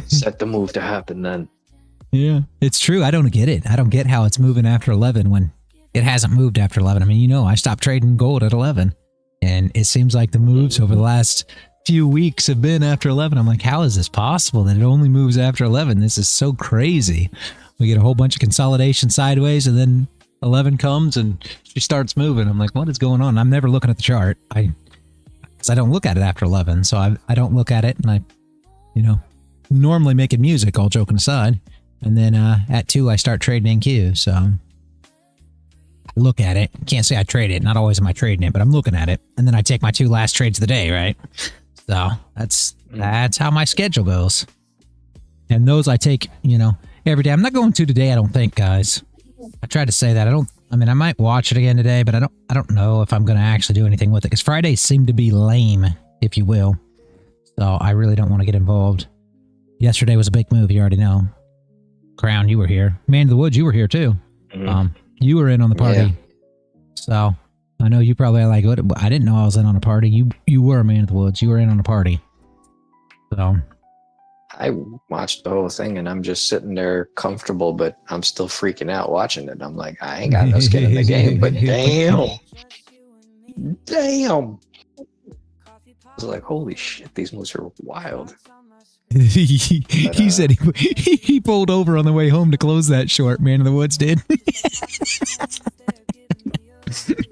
Set the move to happen then.
Yeah, it's true. I don't get it. I don't get how it's moving after 11 when it hasn't moved after 11. I mean, you know, I stopped trading gold at 11, and it seems like the moves over the last few weeks have been after 11. I'm like, how is this possible that it only moves after 11? This is so crazy. We get a whole bunch of consolidation sideways, and then 11 comes and she starts moving. I'm like, what is going on? I'm never looking at the chart. Because I don't look at it after 11, so I don't look at it, and I, you know, normally making music, all joking aside. And then at 2, I start trading NQ, so I look at it. Can't say I trade it. Not always am I trading it, but I'm looking at it. And then I take my 2 last trades of the day, right? So that's how my schedule goes. And those I take, you know, every day. I'm not going to today, I don't think, guys. I tried to say that. I mean, I might watch it again today, but I don't know if I'm going to actually do anything with it, because Fridays seem to be lame, if you will. So I really don't want to get involved. Yesterday was a big move, you already know. Crown, you were here. Man of the Woods, you were here too. You were in on the party. Yeah. So I know you probably like, what? I didn't know I was in on a party. You were a Man of the Woods. You were in on a party. So
I watched the whole thing, and I'm just sitting there comfortable, but I'm still freaking out watching it. I'm like, I ain't got no skin in the game, but damn. I was like, holy shit, these moves are wild.
He said he pulled over on the way home to close that short. Man of the Woods did.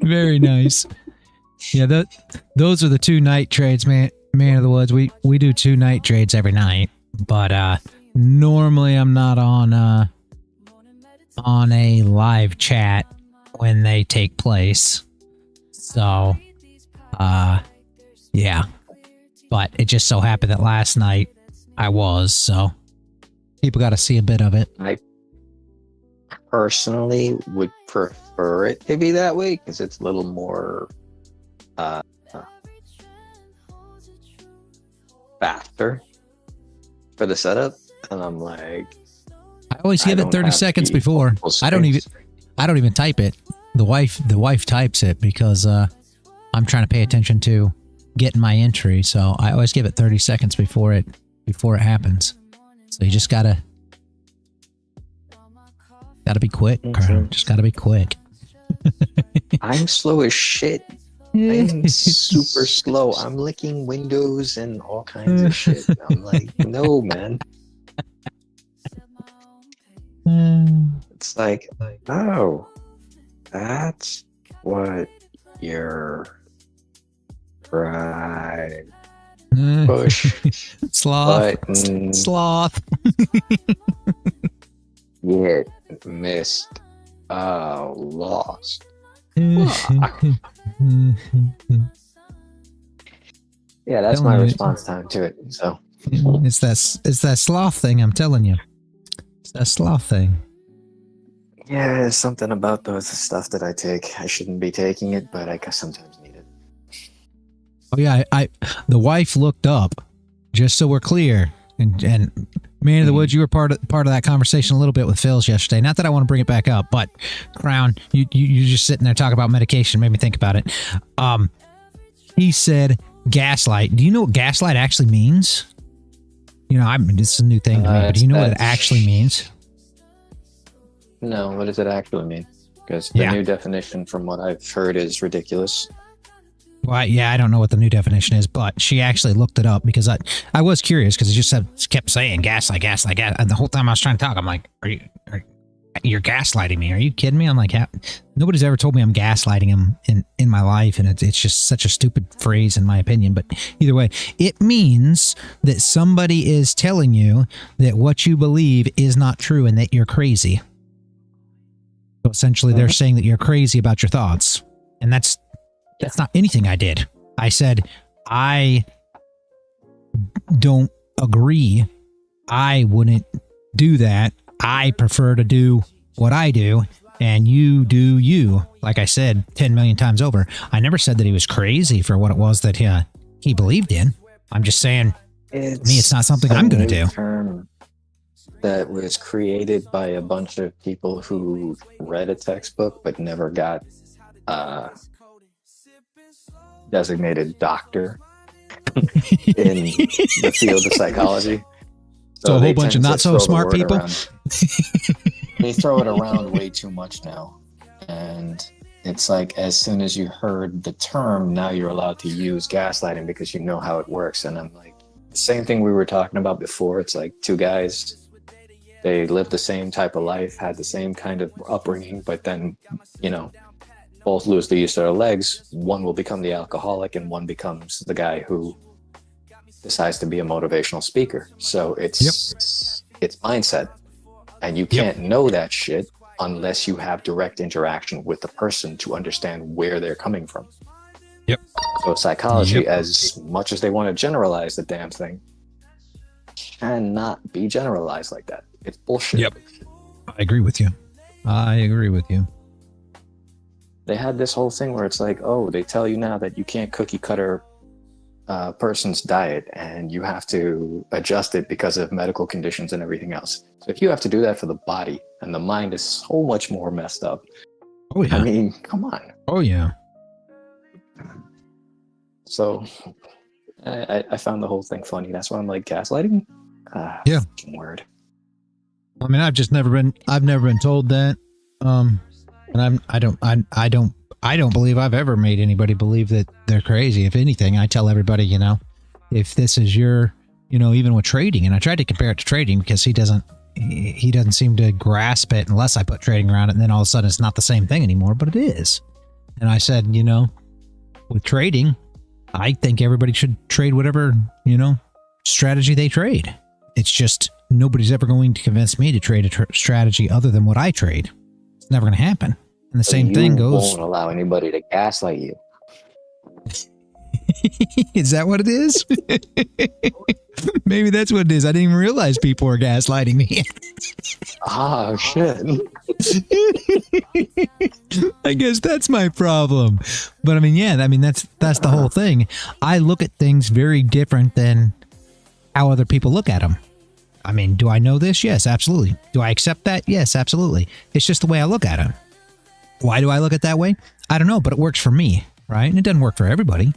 Very nice. Yeah, those are the 2 night trades, man of the Woods. We do 2 night trades every night, but normally I'm not on a live chat when they take place. So yeah, but it just so happened that last night I was, so people got to see a bit of it.
I personally would prefer it to be that way, because it's a little more faster for the setup. And I'm like,
I always give it 30 seconds before. I don't even type it. The wife types it, because I'm trying to pay attention to getting my entry. So I always give it 30 seconds before it happens. So you just gotta be quick. Just gotta be quick.
I'm slow as shit. I'm super slow. I'm licking windows and all kinds of shit. I'm like, no, man. It's like, oh, that's what you're right. Push
Sloth.
button.
Sloth.
Get missed. Lost. Yeah, that's my response time to it. So
it's that sloth thing. I'm telling you, it's that sloth thing.
yeah, there's something about those stuff that I take. I shouldn't be taking it, but I sometimes need it.
Oh yeah, the wife looked up, just so we're clear. And Man of the Woods, you were part of that conversation a little bit with Phil's yesterday. Not that I want to bring it back up, but Crown, you just sitting there talking about medication made me think about it. He said gaslight. Do you know what gaslight actually means? You know, it's a new thing to me, but do you know what it actually means?
No, what does it actually mean? Because the new definition from what I've heard is ridiculous.
Well, yeah, I don't know what the new definition is, but she actually looked it up because I was curious because it just kept saying gaslight. And the whole time I was trying to talk, I'm like, you're gaslighting me. Are you kidding me? I'm like, nobody's ever told me I'm gaslighting him in my life. And it's just such a stupid phrase in my opinion. But either way, it means that somebody is telling you that what you believe is not true and that you're crazy. So essentially they're saying that you're crazy about your thoughts. And that's not anything I did. I said, I don't agree. I wouldn't do that. I prefer to do what I do, and you do you. Like I said 10 million times over. I never said that he was crazy for what it was that he believed in. I'm just saying, to me, it's not something I'm going to do.
Term that was created by a bunch of people who read a textbook but never got designated doctor in the field of psychology.
So a whole bunch of not so smart people.
They throw it around way too much now. And it's like, as soon as you heard the term, now you're allowed to use gaslighting because you know how it works. And I'm like, the same thing we were talking about before. It's like two guys, they lived the same type of life, had the same kind of upbringing, but then, you know, both lose the use of their legs. One will become the alcoholic and one becomes the guy who decides to be a motivational speaker. So it's mindset. And you can't know that shit unless you have direct interaction with the person to understand where they're coming from. So psychology, as much as they want to generalize the damn thing, cannot be generalized like that. It's bullshit.
I agree with you.
They had this whole thing where it's like, oh, they tell you now that you can't cookie cutter person's diet and you have to adjust it because of medical conditions and everything else. So if you have to do that for the body, and the mind is so much more messed up.
Oh yeah.
I mean, come on.
Oh yeah.
So I found the whole thing funny. That's why I'm like, gaslighting? Word.
I mean, I've never been told that. And I don't believe I've ever made anybody believe that they're crazy. If anything, I tell everybody, you know, if this is your, you know, even with trading, and I tried to compare it to trading because he doesn't seem to grasp it unless I put trading around it, and then all of a sudden it's not the same thing anymore, but it is. And I said, you know, with trading, I think everybody should trade whatever, you know, strategy they trade. It's just nobody's ever going to convince me to trade a strategy other than what I trade. It's never going to happen. And the same thing goes.
You won't allow anybody to gaslight you.
Is that what it is? Maybe that's what it is. I didn't even realize people were gaslighting me.
Oh, shit.
I guess that's my problem. But I mean, that's the whole thing. I look at things very different than how other people look at them. I mean, do I know this? Yes, absolutely. Do I accept that? Yes, absolutely. It's just the way I look at it. Why do I look at it that way? I don't know, but it works for me, right? And it doesn't work for everybody.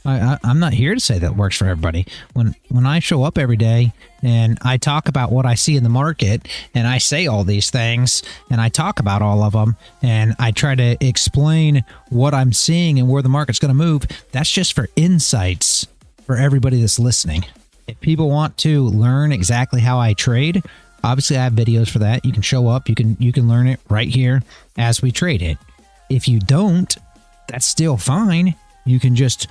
I'm not here to say that it works for everybody. When I show up every day and I talk about what I see in the market and I say all these things and I talk about all of them and I try to explain what I'm seeing and where the market's going to move, that's just for insights for everybody that's listening. If people want to learn exactly how I trade, obviously I have videos for that. You can show up, you can learn it right here as we trade it. If you don't, that's still fine. You can just,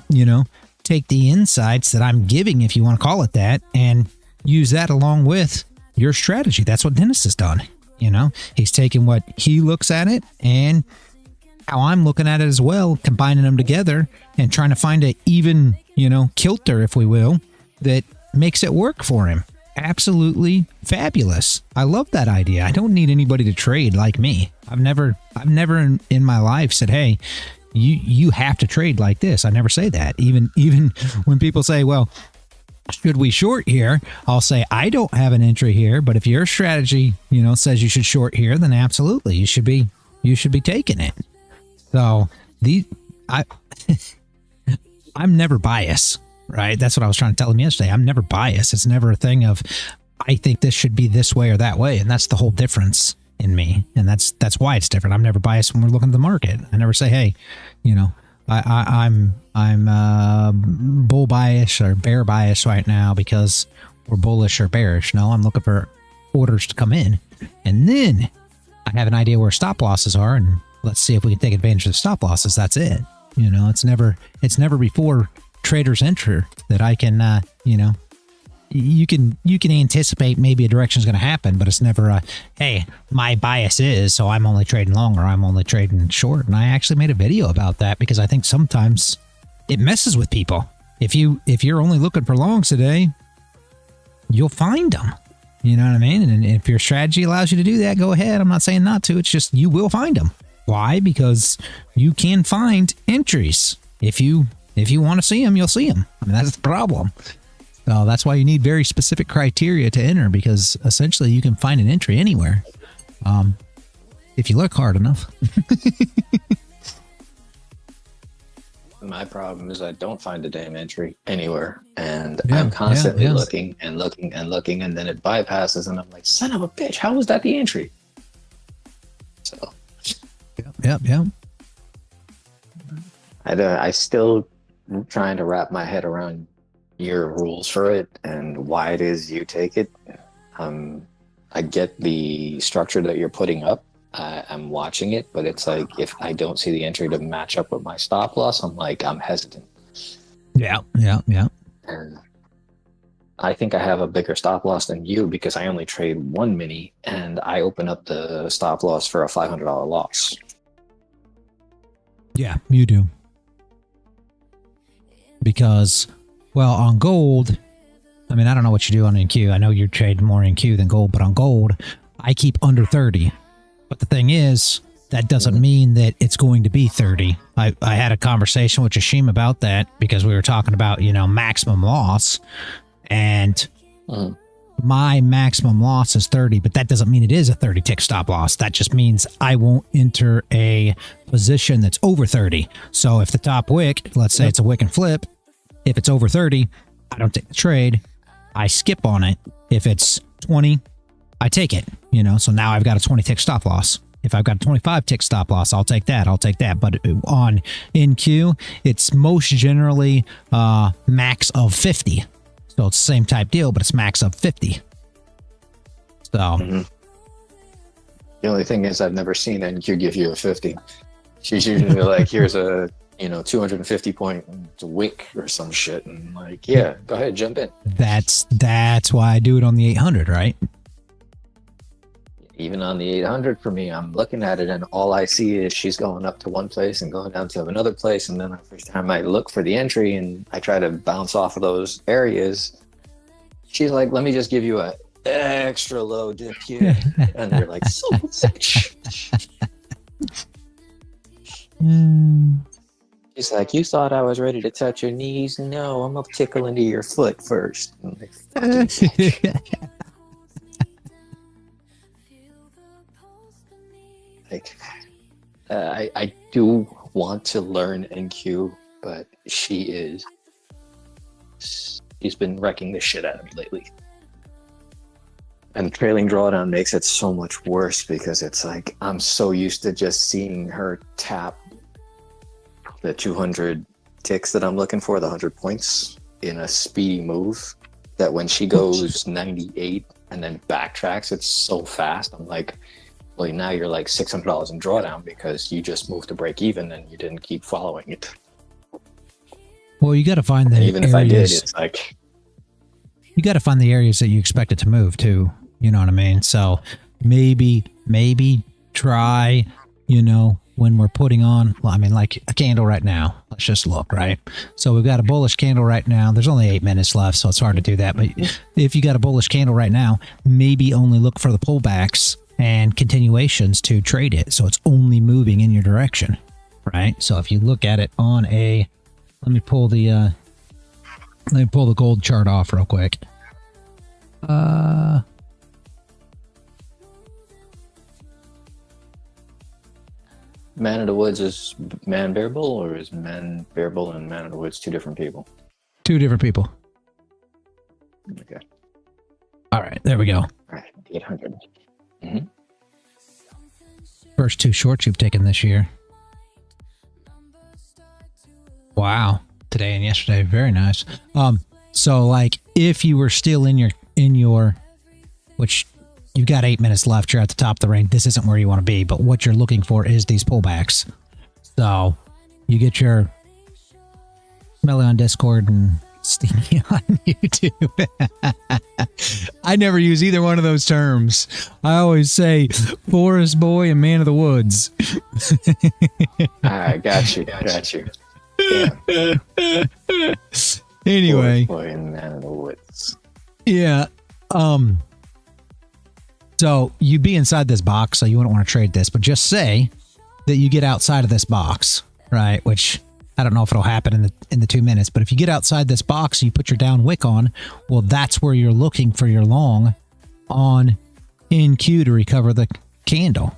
you know, take the insights that I'm giving, if you want to call it that, and use that along with your strategy. That's what Dennis has done. You know, he's taken what he looks at it and how I'm looking at it as well, combining them together and trying to find a even, you know, kilter, if we will, that makes it work for him. Absolutely fabulous. I love that idea. I don't need anybody to trade like me. I've never in my life said, hey, you have to trade like this. I never say that. Even when people say, well, should we short here? I'll say, I don't have an entry here, but if your strategy, you know, says you should short here, then absolutely you should be taking it. So I'm never biased, right? That's what I was trying to tell him yesterday. I'm never biased. It's never a thing of, I think this should be this way or that way. And that's the whole difference in me. And that's why it's different. I'm never biased when we're looking at the market. I never say, hey, you know, I'm bull bias or bear bias right now because we're bullish or bearish. No, I'm looking for orders to come in. And then I have an idea where stop losses are, and let's see if we can take advantage of the stop losses. That's it. You know, it's never before traders enter that I can, you know, you can anticipate maybe a direction is going to happen, but it's never a, hey, my bias is, so I'm only trading long or I'm only trading short. And I actually made a video about that because I think sometimes it messes with people. If you're only looking for longs today, you'll find them. You know what I mean? And if your strategy allows you to do that, go ahead. I'm not saying not to. It's just you will find them. Why? Because you can find entries. If you want to see them, you'll see them. I mean, that's the problem. So that's why you need very specific criteria to enter, because essentially you can find an entry anywhere if you look hard enough.
My problem is I don't find a damn entry anywhere, and I'm constantly looking and looking and looking, and then it bypasses, and I'm like, son of a bitch, how was that the entry? So,
yep.
I still trying to wrap my head around your rules for it and why it is you take it. I get the structure that you're putting up. I'm watching it, but it's like if I don't see the entry to match up with my stop loss, I'm hesitant.
Yeah.
And I think I have a bigger stop loss than you because I only trade one mini and I open up the stop loss for a $500 loss.
Yeah, you do. Because, well, on gold, I mean, I don't know what you do on NQ. I know you trade more NQ than gold, but on gold, I keep under 30. But the thing is, that doesn't mean that it's going to be 30. I had a conversation with Jashim about that because we were talking about, you know, maximum loss. And my maximum loss is 30, but that doesn't mean it is a 30 tick stop loss. That just means I won't enter a position that's over 30. So if the top wick, let's say it's a wick and flip, if it's over 30, I don't take the trade. I skip on it. If it's 20, I take it, you know, so now I've got a 20 tick stop loss. If I've got a 25 tick stop loss, I'll take that. But on NQ, it's most generally max of 50. So it's the same type deal, but it's max of 50. So
the only thing is I've never seen NQ give you a 50. She's usually like, here's a 250 point wick or some shit, and like, yeah, go ahead, jump in.
That's why I do it on the 800, right?
Even on the 800 for me, I'm looking at it and all I see is she's going up to one place and going down to another place, and then every time I look for the entry and I try to bounce off of those areas, she's like, let me just give you a extra low dip here. And they're like, so much. She's like, you thought I was ready to touch your knees? No, I'm gonna tickle into your foot first. I'm like, fucking bitch. Like, I do want to learn NQ, but she's been wrecking the shit out of me lately. And trailing drawdown makes it so much worse because it's like I'm so used to just seeing her tap the 200 ticks that I'm looking for, the 100 points in a speedy move, that when she goes 98 and then backtracks, it's so fast. I'm like, well, now you're like $600 in drawdown because you just moved to break even and you didn't keep following it.
Well, you got to find the
Even
areas,
if I did, it's like,
you got to find the areas that you expect it to move to. You know what I mean? So maybe try, you know, when we're putting on, well, I mean, like a candle right now. Let's just look, right? So we've got a bullish candle right now. There's only 8 minutes left, so it's hard to do that. But if you got a bullish candle right now, maybe only look for the pullbacks and continuations to trade it. So it's only moving in your direction, right? So if you look at it on a, let me pull the gold chart off real quick.
Man of the Woods is Man Bearable, or is Man Bearable and Man of the Woods two different people?
Two different people.
Okay.
All right, there we go.
All right, 800. Mm-hmm.
First two shorts you've taken this year. Wow. Today and yesterday, very nice. So like if you were still in your which you've got 8 minutes left, you're at the top of the range. This isn't where you want to be, but what you're looking for is these pullbacks. So you get your Smelly on Discord and Steamy on YouTube. I never use either one of those terms. I always say forest boy and man of the woods.
I got you. Yeah.
Anyway.
Forest boy and man of the woods.
Yeah. So you'd be inside this box, so you wouldn't want to trade this, but just say that you get outside of this box, right? Which I don't know if it'll happen in the 2 minutes, but if you get outside this box and you put your down wick on, well, that's where you're looking for your long on NQ to recover the candle.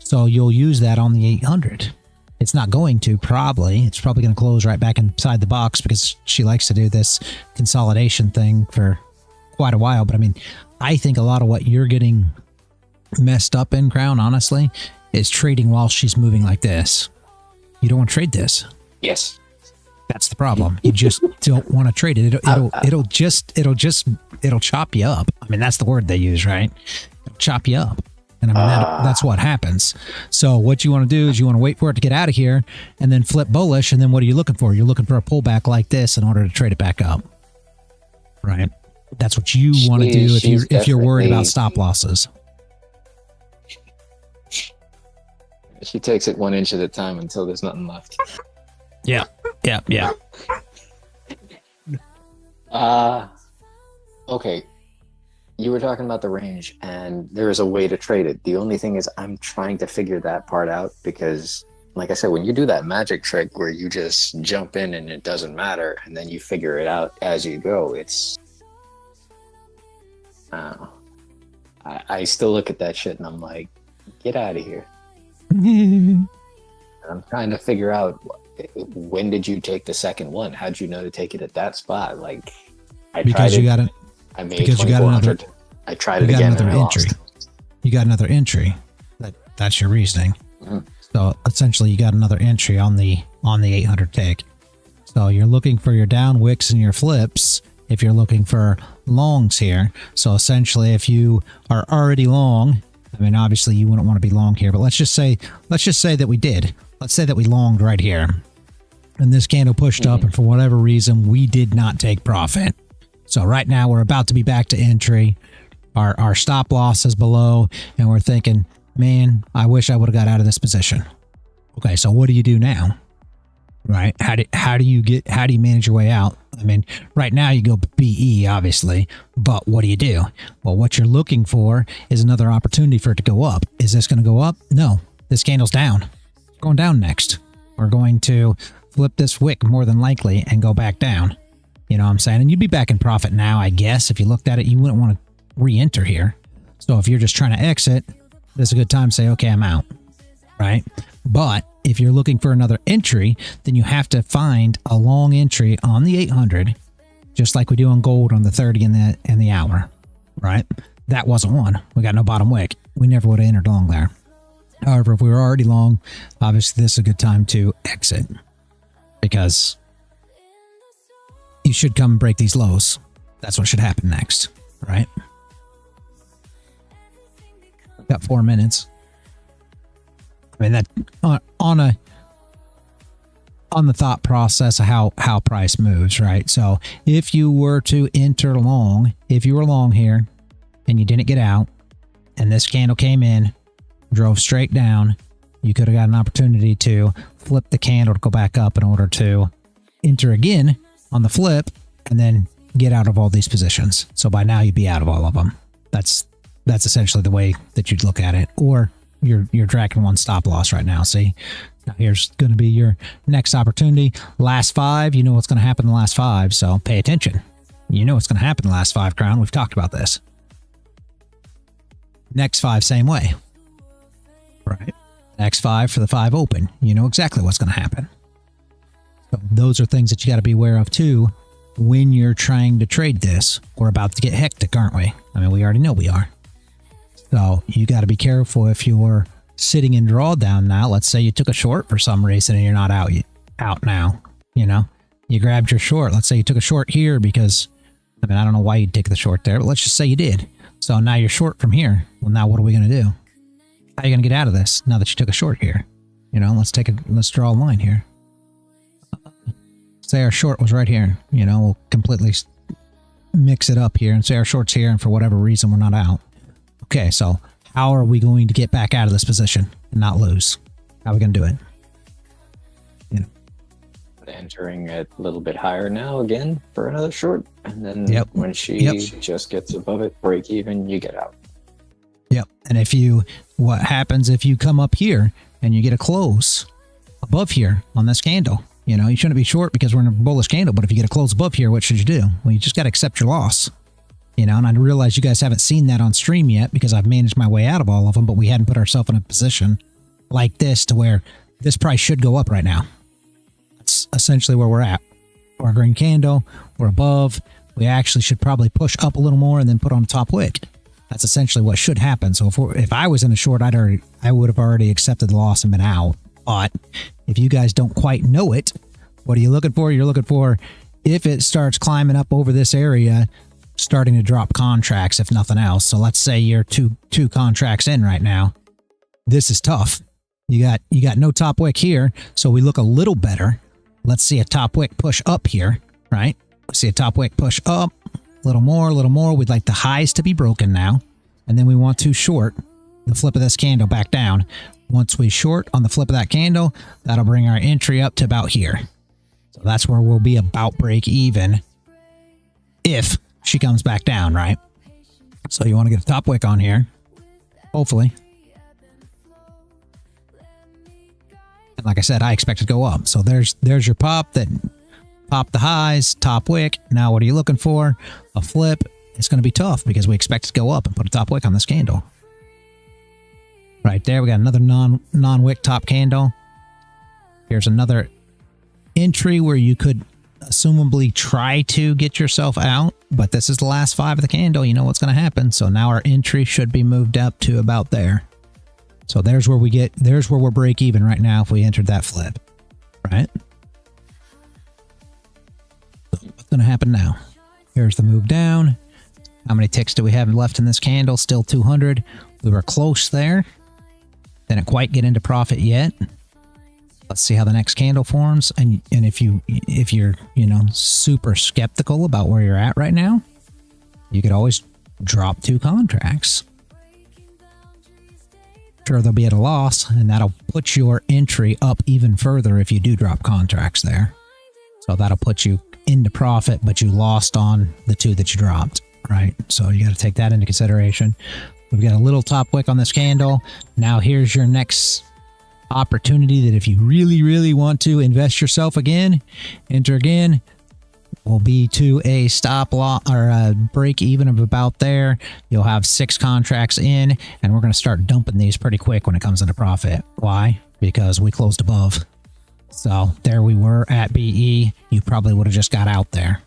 So you'll use that on the 800. It's not going to, probably. It's probably going to close right back inside the box because she likes to do this consolidation thing for quite a while. But I mean, I think a lot of what you're getting messed up in, Crown, honestly, is trading while she's moving like this. You don't want to trade this.
Yes.
That's the problem. You just don't want to trade it. It'll chop you up. I mean, that's the word they use, right? It'll chop you up. And I mean, that's what happens. So what you want to do is you want to wait for it to get out of here and then flip bullish. And then what are you looking for? You're looking for a pullback like this in order to trade it back up. Right? That's what you want to do if you're worried about stop losses.
She takes it 1 inch at a time until there's nothing left.
Yeah.
Okay. You were talking about the range, and there is a way to trade it. The only thing is I'm trying to figure that part out because, like I said, when you do that magic trick where you just jump in and it doesn't matter, and then you figure it out as you go, it's... I still look at that shit and I'm like, get out of here. I'm trying to figure out, when did you take the second one? How'd you know to take it at that spot? Like, I tried it. I made 2,400. I tried it again and I lost.
You got another entry. That's your reasoning. Mm-hmm. So essentially, you got another entry on the 800 tick. So you're looking for your down wicks and your flips. If you're looking for longs here, so essentially, if you are already long, I mean, obviously you wouldn't want to be long here, but let's just say that we did. Let's say that we longed right here, and this candle pushed up, and for whatever reason, we did not take profit. So right now we're about to be back to entry. Our stop loss is below, and we're thinking, man, I wish I would have got out of this position. Okay, so what do you do now? Right? How do you manage your way out? I mean, right now you go BE, obviously, but what do? Well, what you're looking for is another opportunity for it to go up. Is this going to go up? No, this candle's down. It's going down next. We're going to flip this wick more than likely and go back down. You know what I'm saying? And you'd be back in profit now, I guess. If you looked at it, you wouldn't want to re-enter here. So if you're just trying to exit, this is a good time to say, okay, I'm out. Right? But if you're looking for another entry, then you have to find a long entry on the 800, just like we do on gold on the 30 and the hour, right? That wasn't one. We got no bottom wick. We never would have entered long there. However, if we were already long, obviously this is a good time to exit because you should come and break these lows. That's what should happen next, right? Got 4 minutes. I mean, that on on the thought process of how price moves, right? So if you were to enter long, if you were long here and you didn't get out and this candle came in, drove straight down, you could have got an opportunity to flip the candle to go back up in order to enter again on the flip and then get out of all these positions. So by now you'd be out of all of them. That's essentially the way that you'd look at it. Or you're tracking one stop loss right now. See, now here's going to be your next opportunity. Last 5, you know what's going to happen in the last 5, so pay attention. You know what's going to happen in the last 5, Crown. We've talked about this. Next 5, same way. Right. Next 5 for the 5 open. You know exactly what's going to happen. So those are things that you got to be aware of too when you're trying to trade this. We're about to get hectic, aren't we? I mean, we already know we are. So you got to be careful if you're sitting in drawdown now. Let's say you took a short for some reason and you're not out now. You know, you grabbed your short. Let's say you took a short here because, I mean, I don't know why you'd take the short there, but let's just say you did. So now you're short from here. Well, now what are we going to do? How are you going to get out of this now that you took a short here? You know, let's draw a line here. Say our short was right here. You know, we'll completely mix it up here and say our short's here, and for whatever reason we're not out. Okay, so how are we going to get back out of this position and not lose? How are we going to do it? You know.
Entering it a little bit higher now again for another short, and then when she just gets above it, break even, you get out.
Yep. And what happens if you come up here and you get a close above here on this candle? You know, you shouldn't be short because we're in a bullish candle, but if you get a close above here, what should you do? Well, you just got to accept your loss. You know, and I realize you guys haven't seen that on stream yet because I've managed my way out of all of them, but we hadn't put ourselves in a position like this to where this price should go up right now. That's essentially where we're at. We're a green candle, we're above. We actually should probably push up a little more and then put on a top wick. That's essentially what should happen. So if I was in a short, I would have already accepted the loss and been out. But if you guys don't quite know it, what are you looking for? You're looking for if it starts climbing up over this area, starting to drop contracts, if nothing else. So let's say you're two contracts in right now. This is tough. You got no top wick here, so we look a little better. Let's see a top wick push up here, right? See a top wick push up, a little more. We'd like the highs to be broken now, and then we want to short the flip of this candle back down. Once we short on the flip of that candle, that'll bring our entry up to about here. So that's where we'll be about break even if she comes back down, right? So you want to get a top wick on here, hopefully. And like I said, I expect it to go up. So there's your pop that popped the highs, top wick. Now what are you looking for? A flip. It's going to be tough because we expect it to go up and put a top wick on this candle. Right there, we got another non-wick top candle. Here's another entry where you could assumably try to get yourself out, but this is the last 5 of the candle. You know what's going to happen. So now our entry should be moved up to about there. So there's where we're break even right now if we entered that flip, right? So what's going to happen now? Here's the move down. How many ticks do we have left in this candle? Still 200. We were close there. Didn't quite get into profit yet. Let's see how the next candle forms. And if you're super skeptical about where you're at right now, you could always drop 2 contracts. Sure, they'll be at a loss, and that'll put your entry up even further if you do drop contracts there. So that'll put you into profit, but you lost on the 2 that you dropped, right? So you got to take that into consideration. We've got a little top wick on this candle. Now here's your next opportunity that if you really, really want to invest yourself again, enter again, will be to a stop loss or a break even of about there. You'll have 6 contracts in, and we're going to start dumping these pretty quick when it comes into profit. Why? Because we closed above. So there we were at BE. You probably would have just got out there,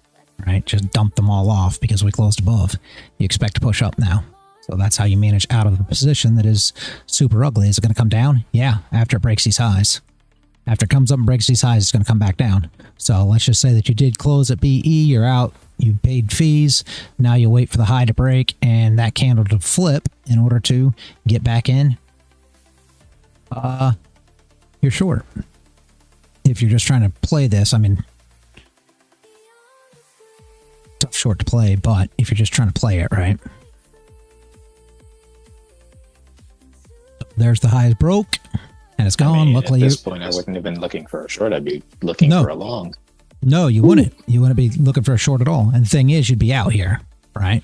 right? Just dumped them all off because we closed above. You expect to push up now. So that's how you manage out of a position that is super ugly. Is it going to come down? Yeah, after it breaks these highs. After it comes up and breaks these highs, it's going to come back down. So let's just say that you did close at BE, you're out, you paid fees, now you wait for the high to break and that candle to flip in order to get back in. You're short. if you're just trying to play this, I mean, tough short to play, but if you're just trying to play it, right? There's the highs broke, and it's gone.
I mean,
Luckily,
at this point, I wouldn't have been looking for a short. I'd be looking for a long.
No, you wouldn't. You wouldn't be looking for a short at all. And the thing is, you'd be out here, right?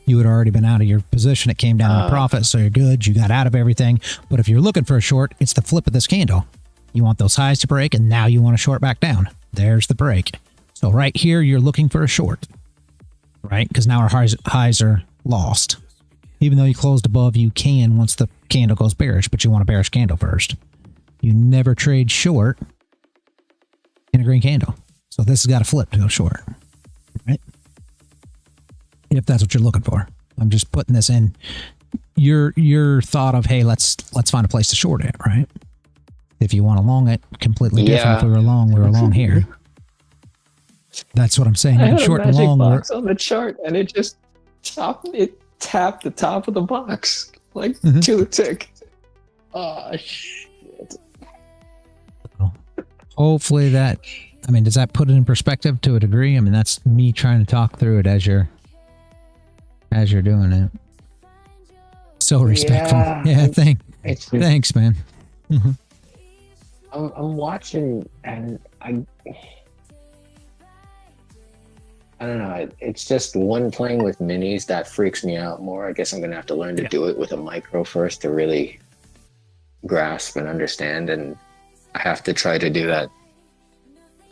You would already been out of your position. It came down to profit, so you're good. You got out of everything. But if you're looking for a short, it's the flip of this candle. You want those highs to break, and now you want a short back down. There's the break. So right here, you're looking for a short, right? Because now our highs are lost. Even though you closed above, you can once the candle goes bearish, but you want a bearish candle first. You never trade short in a green candle. So this has got to flip to go short, right? If that's what you're looking for. I'm just putting this in your thought of, hey, let's find a place to short it, right? If you want to long it, completely different. If we were long here. That's what I'm saying. You can short and long.
Box on the chart, and it just tapped the top of the box like to the tick. Oh shit!
Hopefully that. I mean, does that put it in perspective to a degree? I mean, that's me trying to talk through it as you're doing it. So respectful. Yeah, thanks, man.
I'm watching, and I don't know. It's just one playing with minis that freaks me out more. I guess I'm gonna have to learn to do it with a micro first to really grasp and understand, and I have to try to do that,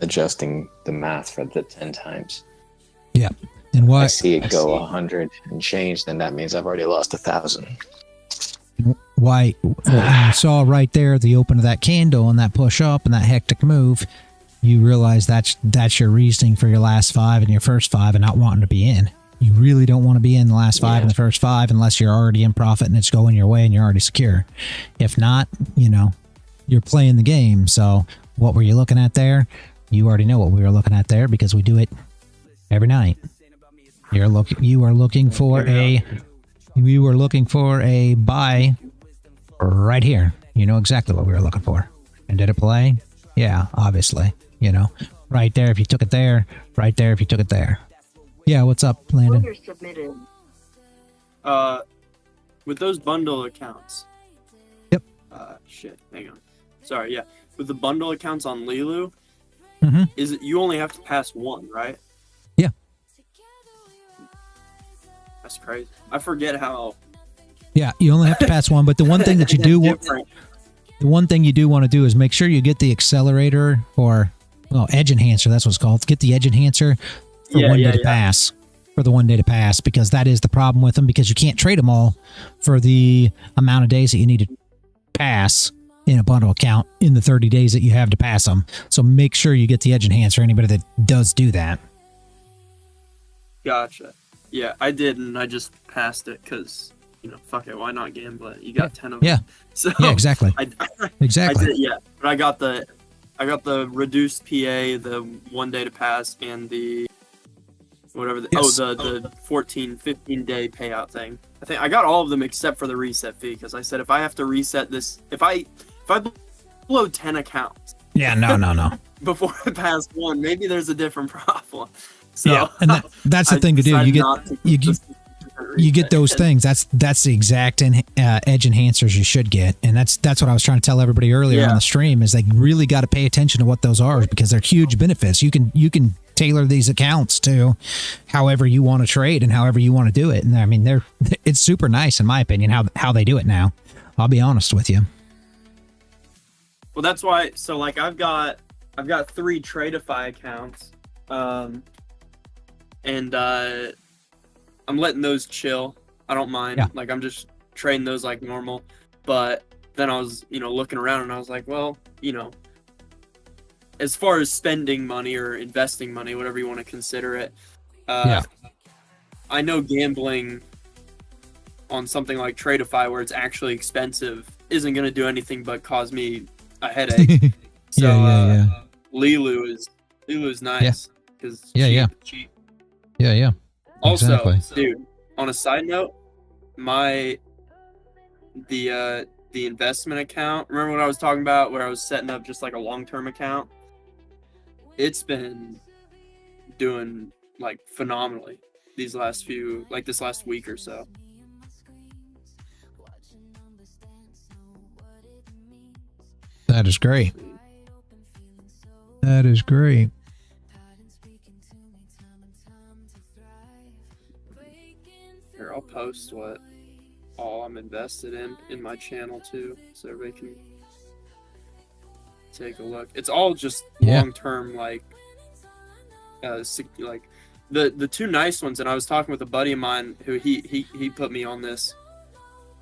adjusting the math for the 10 times.
Yeah, and what
I see it go 100 and change, then that means I've already lost 1,000.
Why you saw right there the open of that candle and that push up and that hectic move, you realize that's your reasoning for your last 5 and your first 5 and not wanting to be in. You really don't want to be in the last 5 and the first 5 unless you're already in profit and it's going your way and you're already secure. If not, you're playing the game. So what were you looking at there? You already know what we were looking at there because we do it every night. You were looking for a buy right here. You know exactly what we were looking for. And did it play? Yeah, obviously. Right there if you took it there, right there if you took it there. Yeah, what's up, Landon?
With those bundle accounts.
Yep.
Shit, hang on. Sorry, yeah. With the bundle accounts on Leeloo, is it you only have to pass one, right?
Yeah.
That's crazy. I forget how.
Yeah, you only have to pass one, but the one thing that you do want, the one thing you do want to do is make sure you get the accelerator or edge enhancer. That's what it's called. Get the edge enhancer for 1 day to pass. For the 1 day to pass, because that is the problem with them, because you can't trade them all for the amount of days that you need to pass in a bundle account in the 30 days that you have to pass them. So make sure you get the edge enhancer. Anybody that does do that.
Gotcha. Yeah, I did, and I just passed it because, fuck it, why not gamble it? You got 10 of them.
Yeah.
So
yeah, exactly. Exactly.
I did, yeah. But I got the reduced PA, the 1 day to pass, and the whatever. The 14, 15 day payout thing. I think I got all of them except for the reset fee, because I said if I have to reset this, if I blow 10 accounts.
Yeah, no.
Before I pass one, maybe there's a different problem. So
yeah, and that's the thing to do. You get those things. That's the exact edge enhancers you should get, and that's what I was trying to tell everybody earlier on the stream. Is they really got to pay attention to what those are, because they're huge benefits. You can tailor these accounts to however you want to trade and however you want to do it. And I mean, it's super nice in my opinion how they do it now. I'll be honest with you.
Well, that's why. So like I've got 3 Tradeify accounts, and I'm letting those chill. I don't mind.
Yeah.
Like I'm just trading those like normal. But then I was, looking around and I was like, well, as far as spending money or investing money, whatever you want to consider it, I know gambling on something like Tradeify, where it's actually expensive, isn't going to do anything but cause me a headache. So Leeloo is nice because cheap.
Yeah.
Also,
exactly.
dude, on a side note, the the investment account. Remember what I was talking about where I was setting up just like a long-term account? It's been doing like phenomenally this last week or so.
That is great. That is great.
Here, I'll post what all I'm invested in my channel too, so everybody can take a look. It's all just long-term, like the two nice ones. And I was talking with a buddy of mine who he put me on this.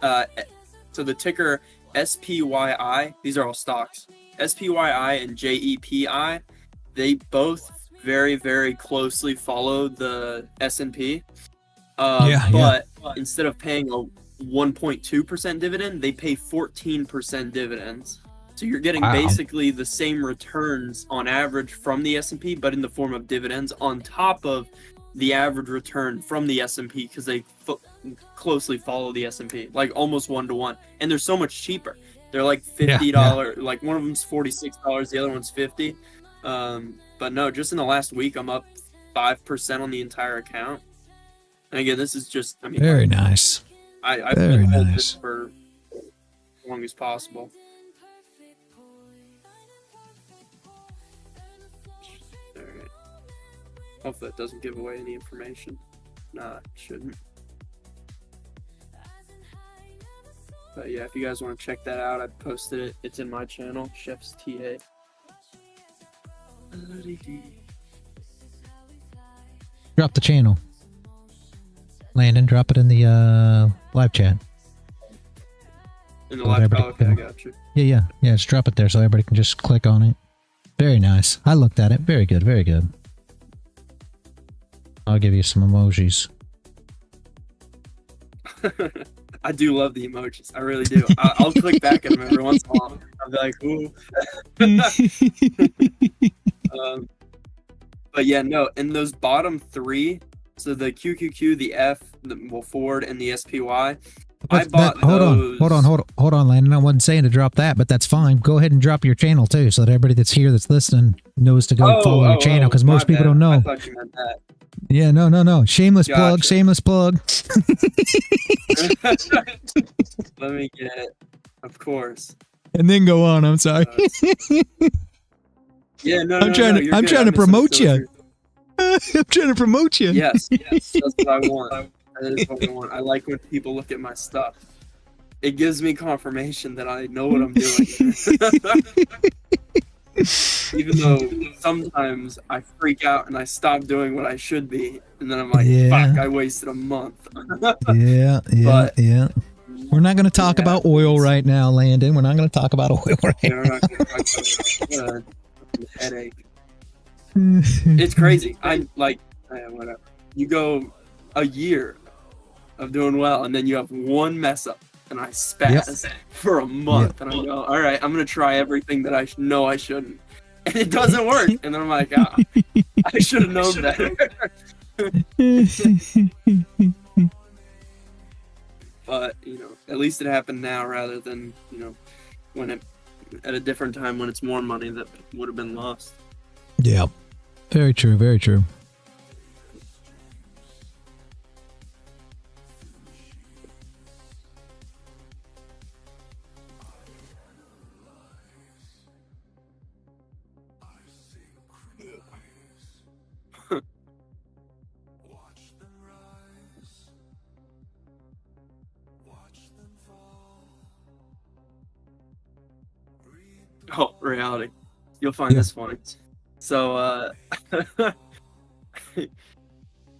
So the ticker SPYI, these are all stocks. SPYI and JEPI, they both very, very closely follow the S&P. But instead of paying a 1.2% dividend, they pay 14% dividends. So you're getting basically the same returns on average from the S&P, but in the form of dividends on top of the average return from the S&P, because they closely follow the S&P, like almost 1-to-1. And they're so much cheaper. They're like $50. Like one of them's $46, the other one's $50. But no, just in the last week, I'm up 5% on the entire account. And again, this is just, I mean,
very nice.
I've been holding this for as long as possible. All right. Hopefully that doesn't give away any information. Nah, it shouldn't. But yeah, if you guys want to check that out, I posted it. It's in my channel, Chef's TA.
Drop the channel. Landon, drop it in the live chat.
In the live chat, okay, I got you.
Yeah, just drop it there so everybody can just click on it. Very nice. I looked at it. Very good, very good. I'll give you some emojis.
I do love the emojis. I really do. I'll click back at them every once in a while. I'll be like, ooh. But yeah, no, in those bottom three, so the QQQ, the F, the Ford, and the SPY, I bought those.
Hold on, Landon. I wasn't saying to drop that, but that's fine. Go ahead and drop your channel too, so that everybody that's here that's listening knows to go follow your channel, because most people don't know.
I thought you meant that.
Yeah, no. Shameless plug. Shameless plug.
Let me get it. Of course.
And then go on. I'm sorry.
Yeah, no.
I'm trying to promote you. I'm trying to promote you.
Yes, that's what I want. That is what I want. I like when people look at my stuff. It gives me confirmation that I know what I'm doing. Even though sometimes I freak out and I stop doing what I should be, and then I'm like, fuck, I wasted a month.
Yeah. We're not going to talk about oil right now, Landon. We're not going to talk about oil right now.
We're not going to talk about headache. It's crazy. I'm like, whatever. You go a year of doing well, and then you have one mess up, and I spaz for a month, and I go, all right, I'm gonna try everything that I know I shouldn't, and it doesn't work, and then I'm like, I should have known better. But at least it happened now rather than when it at a different time when it's more money that would have been lost.
Yeah, very true, very true.
Oh, reality. You'll find this funny. So, I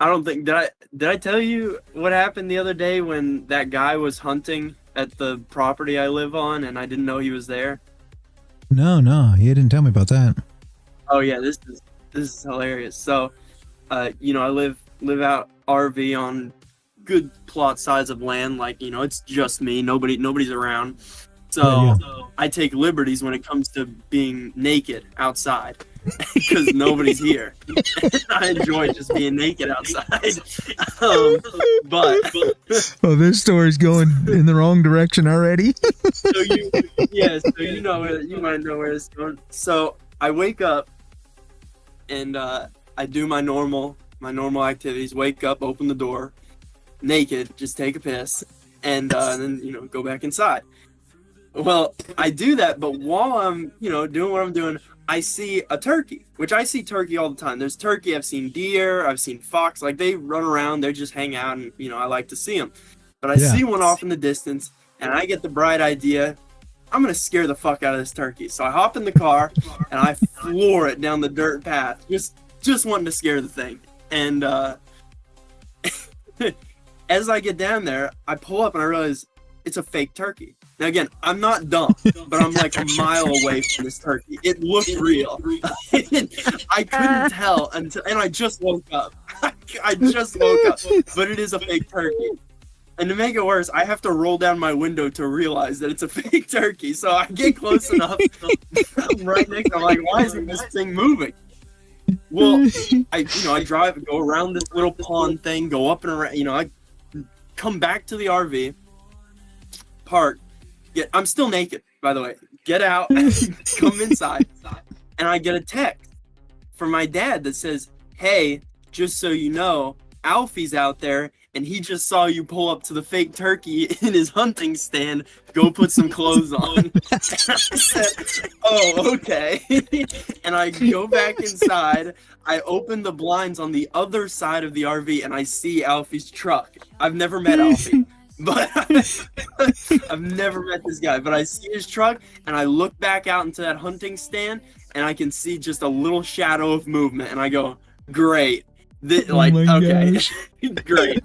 don't think, did I tell you what happened the other day when that guy was hunting at the property I live on and I didn't know he was there?
No, you didn't tell me about that.
Oh yeah, this is hilarious. So, I live out RV on good plot size of land, like, it's just me, nobody's around. So I take liberties when it comes to being naked outside. because nobody's here. I enjoy just being naked outside. But
oh, this story's going in the wrong direction already.
so you might know where it's going. So I wake up and I do my normal activities. Wake up, open the door, naked, just take a piss, and then go back inside. Well, I do that, but while I'm doing what I'm doing, I see a turkey, which I see turkey all the time. There's turkey, I've seen deer, I've seen fox, like they run around, they just hang out, and I like to see them. But I see one off in the distance, and I get the bright idea, I'm gonna scare the fuck out of this turkey. So I hop in the car and I floor it down the dirt path, just wanting to scare the thing. And as I get down there, I pull up and I realize it's a fake turkey. Now again, I'm not dumb, but I'm like a mile away from this turkey. It looked real. I couldn't tell and I just woke up. I just woke up, but it is a fake turkey. And to make it worse, I have to roll down my window to realize that it's a fake turkey. So I get close enough. I'm right next to I'm like, why isn't this thing moving? Well, I drive, go around this little pond thing, go up and around, I come back to the RV, park, I'm still naked, by the way. Get out, come inside, and I get a text from my dad that says, hey, just so you know, Alfie's out there, and he just saw you pull up to the fake turkey in his hunting stand. Go put some clothes on. And I said, oh, okay. And I go back inside. I open the blinds on the other side of the RV, and I see Alfie's truck. I've never met Alfie. But I've never met this guy, but I see his truck and I look back out into that hunting stand and I can see just a little shadow of movement and I go, great. Okay, great.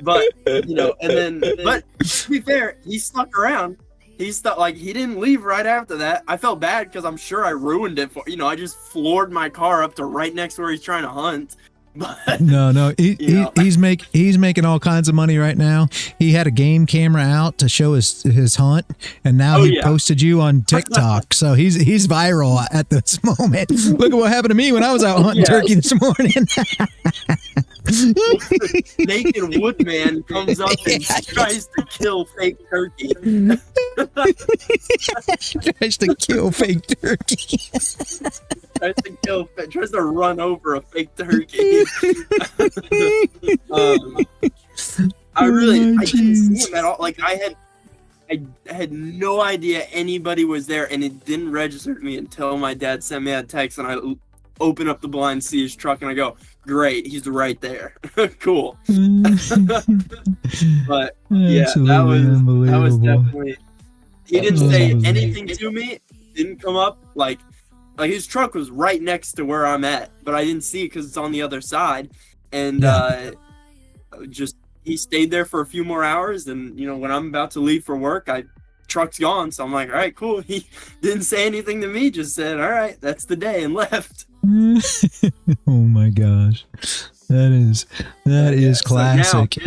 But, but to be fair, he stuck around. He didn't leave right after that. I felt bad because I'm sure I ruined it for, I just floored my car up to right next where he's trying to hunt. But,
no, he's making all kinds of money right now. He had a game camera out to show his hunt, and now he posted you on TikTok. So he's viral at this moment. Look at what happened to me when I was out hunting turkey this morning.
Naked woodman comes up and tries to kill fake turkey.
Tries to kill fake turkey.
Tries to run over a fake turkey. I didn't see him at all. Like I had no idea anybody was there, and it didn't register to me until my dad sent me a text, and I open up the blind, see his truck, and I go, "Great, he's right there." Cool. But yeah, that was definitely. He didn't say anything to me. Didn't come up like his truck was right next to where I'm at, but I didn't see it because it's on the other side. And he stayed there for a few more hours. And when I'm about to leave for work, truck's gone. So I'm like, all right, cool. He didn't say anything to me. Just said, all right, that's the day, and left.
Oh my gosh, that is classic.
So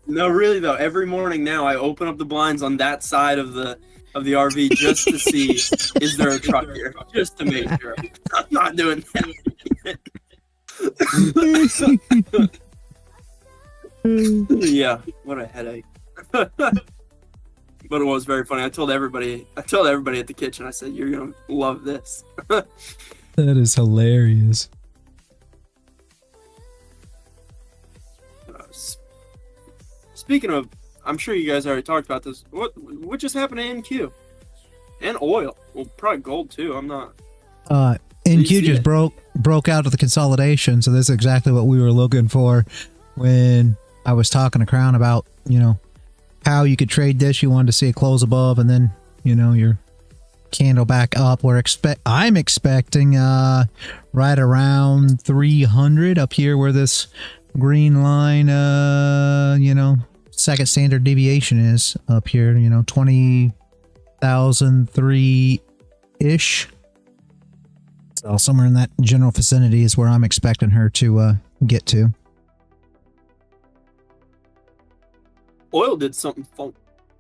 no, really though. Every morning now, I open up the blinds on that side of the RV just to see is there a truck here, just to make sure. I'm not doing that. Yeah, what a headache. But it was very funny. I told everybody at the kitchen, I said, you're gonna love this.
That is hilarious.
Speaking of, I'm sure you guys already talked about this. What just happened to NQ? And oil. Well, probably gold too. I'm not.
NQ just broke out of the consolidation, so that's exactly what we were looking for when I was talking to Crown about, how you could trade this. You wanted to see it close above and then, your candle back up. I'm expecting right around 300 up here where this green line, second standard deviation is up here, 20,003-ish. So somewhere in that general vicinity is where I'm expecting her to get to.
Oil did something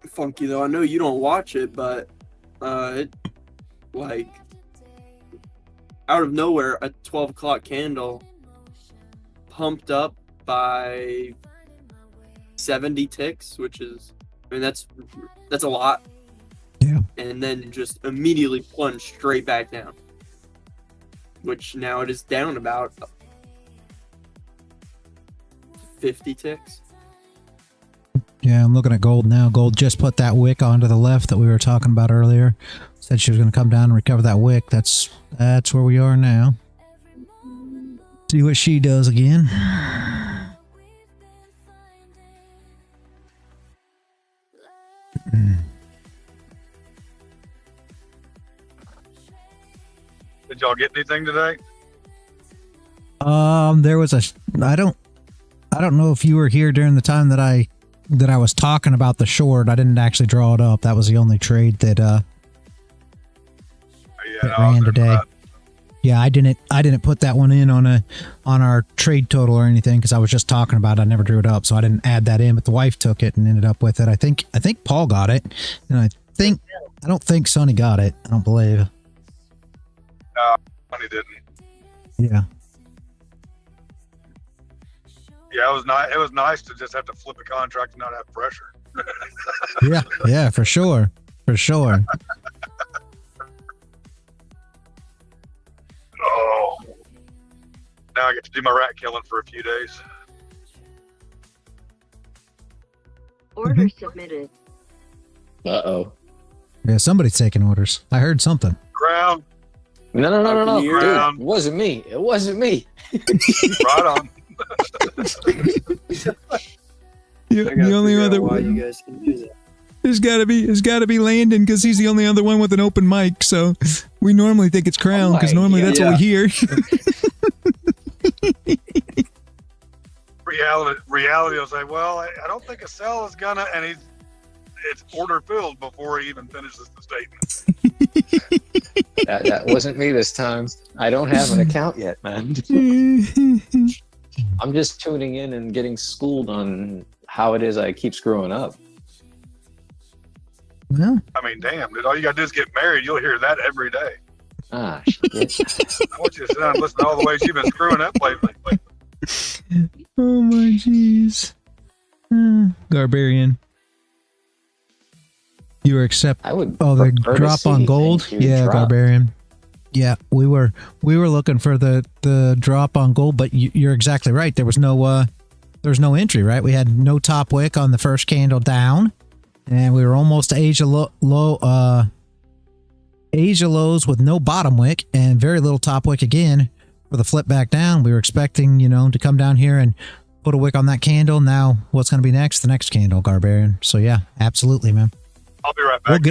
funky though. I know you don't watch it, but out of nowhere, a 12 o'clock candle pumped up by 70 ticks, which is, I mean, that's a lot.
Yeah.
And then just immediately plunged straight back down, which now it is down about 50 ticks.
Yeah, I'm looking at gold now. Gold just put that wick onto the left that we were talking about earlier. Said she was going to come down and recover that wick. That's where we are now. See what she does again.
Did y'all get anything today?
There was I don't know if you were here during the time that I was talking about the short. I didn't actually draw it up. That was the only trade that ran today. Yeah, I didn't put that one in on our trade total or anything because I was just talking about it. I never drew it up, so I didn't add that in, but the wife took it and ended up with it. I think Paul got it, and I don't think Sonny got it. I don't believe.
No, Sonny didn't.
Yeah.
Yeah, it was nice to just have to flip a contract and not have pressure.
Yeah, for sure.
Oh, now I get to do my rat killing for a few days.
Order submitted.
Uh-oh.
Yeah, somebody's taking orders. I heard something.
Crown.
No. Dude,
Crown.
it wasn't me.
Right on.
The only other
why you guys can do that.
It's gotta be Landon because he's the only other one with an open mic. So we normally think it's Crown because normally that's what we hear.
Reality will say, well, I don't think a sell is gonna, and it's order filled before he even finishes the statement.
That wasn't me this time. I don't have an account yet, man. I'm just tuning in and getting schooled on how it is I keep screwing up.
Yeah.
I mean, damn, dude, all you gotta do is get married. You'll hear that every day.
Ah, shit.
I want you to sit down and listen to all the ways you've been screwing up lately.
Oh my jeez. Garbarian. You were the drop on gold? Yeah, drop. Garbarian. Yeah, we were looking for the drop on gold, but you're exactly right. There was no entry, right? We had no top wick on the first candle down, and we were almost to Asia lows with no bottom wick and very little top wick again for the flip back down. We were expecting, to come down here and put a wick on that candle. Now, what's going to be next? The next candle, Garbarian. So yeah, absolutely, man.
I'll be right back.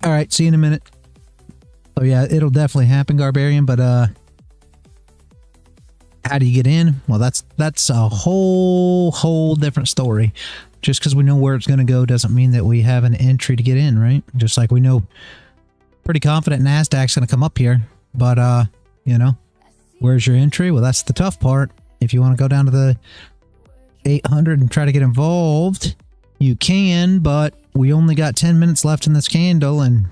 All right, see you in a minute. So yeah, it'll definitely happen, Garbarian, but how do you get in? Well, that's a whole different story. Just because we know where it's going to go doesn't mean that we have an entry to get in, right? Just like we know pretty confident Nasdaq's going to come up here, but where's your entry? Well, that's the tough part. If you want to go down to the 800 and try to get involved, you can, but we only got 10 minutes left in this candle, and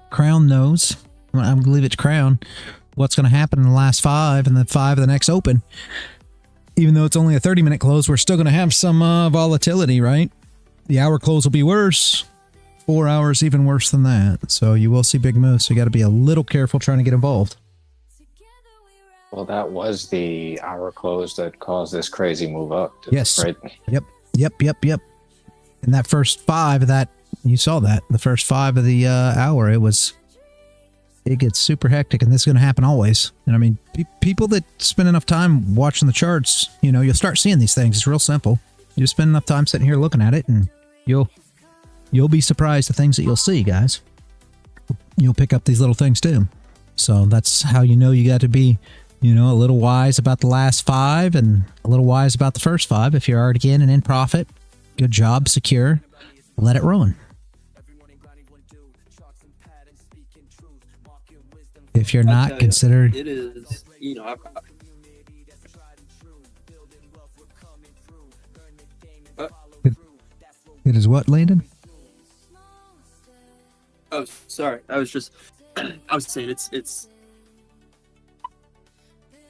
Crown knows, I believe it's Crown, what's going to happen in the last 5 and the 5 of the next open. Even though it's only a 30-minute close, we're still going to have some volatility, right? The hour close will be worse. 4 hours even worse than that. So you will see big moves. So you got to be a little careful trying to get involved.
Well, that was the hour close that caused this crazy move up.
Yes.
Right?
Yep. And that first 5 of that, you saw that. The first 5 of the hour, it gets super hectic, and this is going to happen always. And I mean, people that spend enough time watching the charts, you'll start seeing these things. It's real simple. You just spend enough time sitting here looking at it, and you'll be surprised the things that you'll see, guys. You'll pick up these little things too. So that's how you got to be, a little wise about the last 5 and a little wise about the first 5. If you're already in and in profit, good job, secure, let it run. If you're not, consider
it is,
it is what, Landon?
Oh, sorry. I was saying it's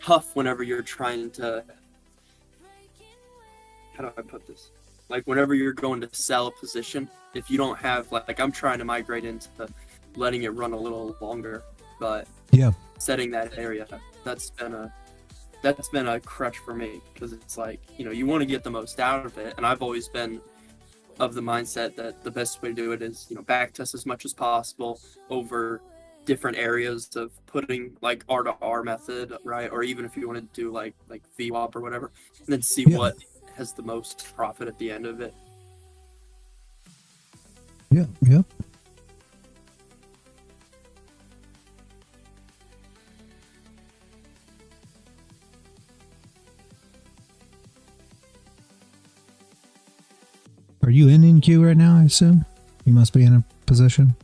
tough whenever you're trying to, how do I put this? Like whenever you're going to sell a position, if you don't have like I'm trying to migrate into letting it run a little longer, but
yeah,
setting that area, that's been a crutch for me, because it's like, you know, you want to get the most out of it, and I've always been of the mindset that the best way to do it is, you know, back test as much as possible over different areas of putting like R to R method, right? Or even if you want to do like VWAP or whatever, and then see what has the most profit at the end of it.
Yeah, yeah. Are you in NQ right now, I assume? You must be in a position.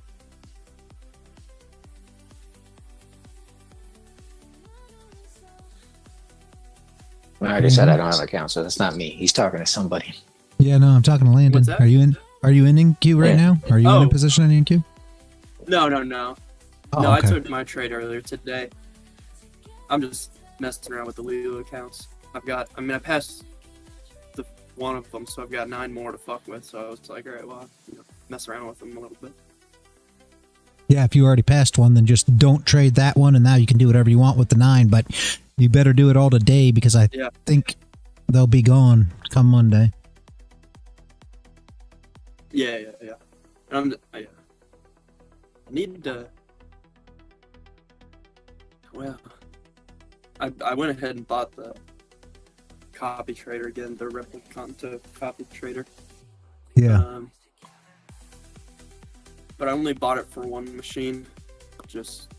I already said I don't have an account, so that's not me. He's talking to somebody.
Yeah, no, I'm talking to Landon.
What's that?
Are you in NQ right now? Are you in a position in NQ?
No.
Oh,
No,
okay.
I took my trade earlier today. I'm just messing around with the Leeloo accounts. I passed one of them, so I've got 9 more to fuck with. So I was like, all right, well, you know, mess around with them a little bit.
Yeah, if you already passed one, then just don't trade that one, and now you can do whatever you want with the 9. But you better do it all today, because I think they'll be gone come Monday.
Yeah. I need to. Well, I went ahead and bought the copy trader again, the replicant to copy trader.
Yeah.
But I only bought it for one machine, just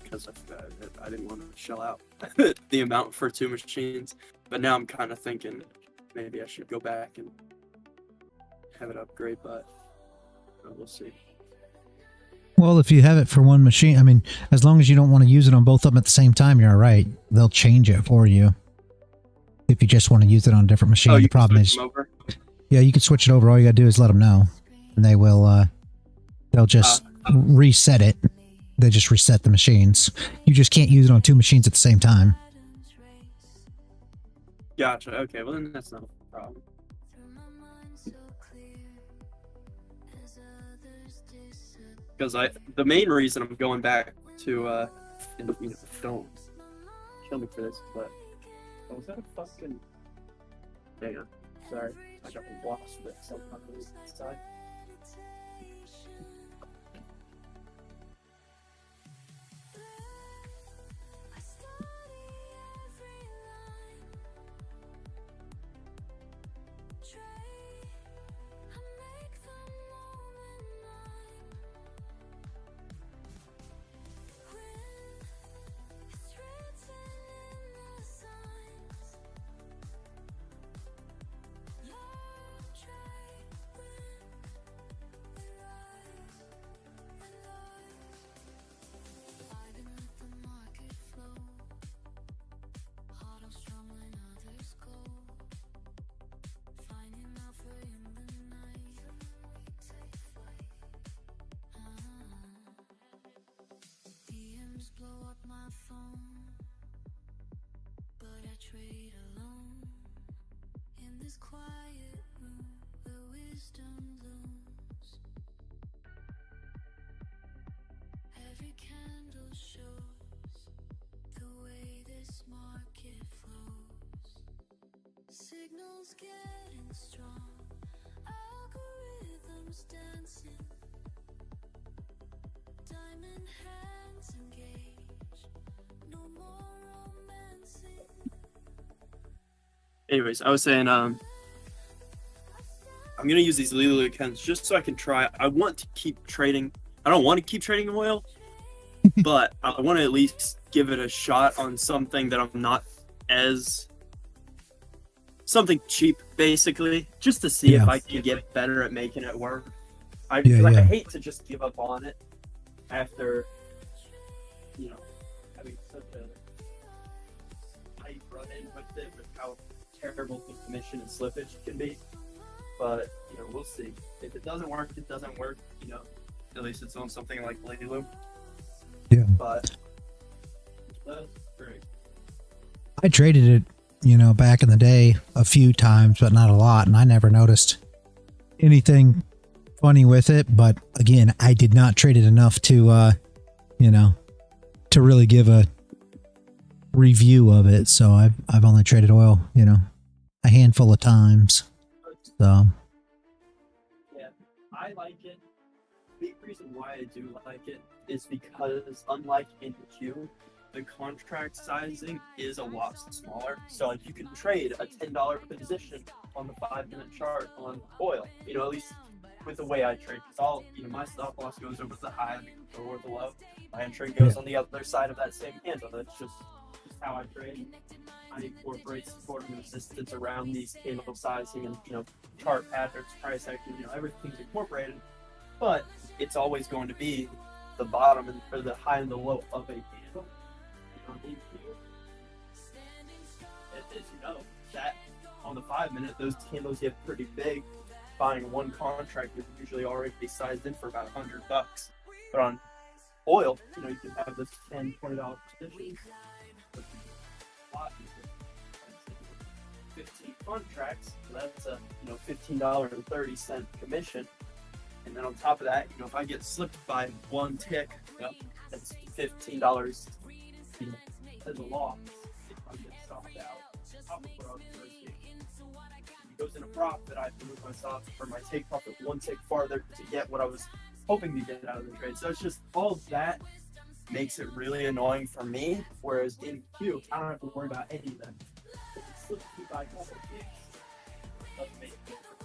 because I didn't want to shell out the amount for 2 machines. But now I'm kind of thinking maybe I should go back and have it upgrade, but we'll see.
Well, if you have it for one machine, I mean, as long as you don't want to use it on both of them at the same time, you're all right. They'll change it for you. If you just want to use it on a different machine, the problem is, yeah, you can switch it over. All you gotta do is let them know, and they will. They'll just reset it. They just reset the machines. You just can't use it on 2 machines at the same time.
Gotcha. Okay, well then that's not a problem. Because the main reason I'm going back to and, you know, don't kill me for this, but was that a fucking? Hang on, sorry, I got lost with something on the side.
Blow up my phone, but I trade alone in this quiet room where wisdom blooms. Every candle shows the way this market flows. Signals getting strong, algorithms dancing. Diamond hands engaged, no more romancing.
Anyways, I was saying, I'm gonna use these Leeloo accounts just so I can try. I want to keep trading. I don't want to keep trading oil, but I want to at least give it a shot on something that I'm not as something cheap, basically, just to see if I can get better at making it work. I hate to just give up on it after, you know, having such a tight run-in with it, with how terrible the commission and slippage can be. But, you know, we'll see. If it doesn't work, it doesn't work. You know, at least it's on something like Leeloo.
Yeah.
But That's great.
I traded it, you know, back in the day a few times, but not a lot, and I never noticed anything funny with it. But again, I did not trade it enough to, you know, to really give a review of it. So I've only traded oil, you know, a handful of times. So
yeah, I like it. The reason why I do like it is because unlike in Q, the contract sizing is a lot smaller. So like you can trade a $10 position on the 5-minute chart on oil. You know, at least with the way I trade, because my stop loss goes over the high or the low. My entry goes on the other side of that same candle. That's just how I trade. I incorporate support and resistance around these candle sizing and, you know, chart patterns, price action, you know, everything's incorporated. But it's always going to be the bottom or the high and the low of a candle. As you know, that on the 5-minute, those candles get pretty big. Buying one contract is usually already sized in for about $100. But on oil, you know, you can have this $10, $20 positions. 15 contracts, so that's a $15.30 commission. And then on top of that, you know, if I get slipped by one tick, that's $15 as a loss if I get stopped out. It goes in a profit, I have to move my stop or my take profit one tick farther to get what I was hoping to get out of the trade. So it's just all of that makes it really annoying for me. Whereas in Q, I don't have to worry about any of that. If it slips me by a couple of ticks, it doesn't make a difference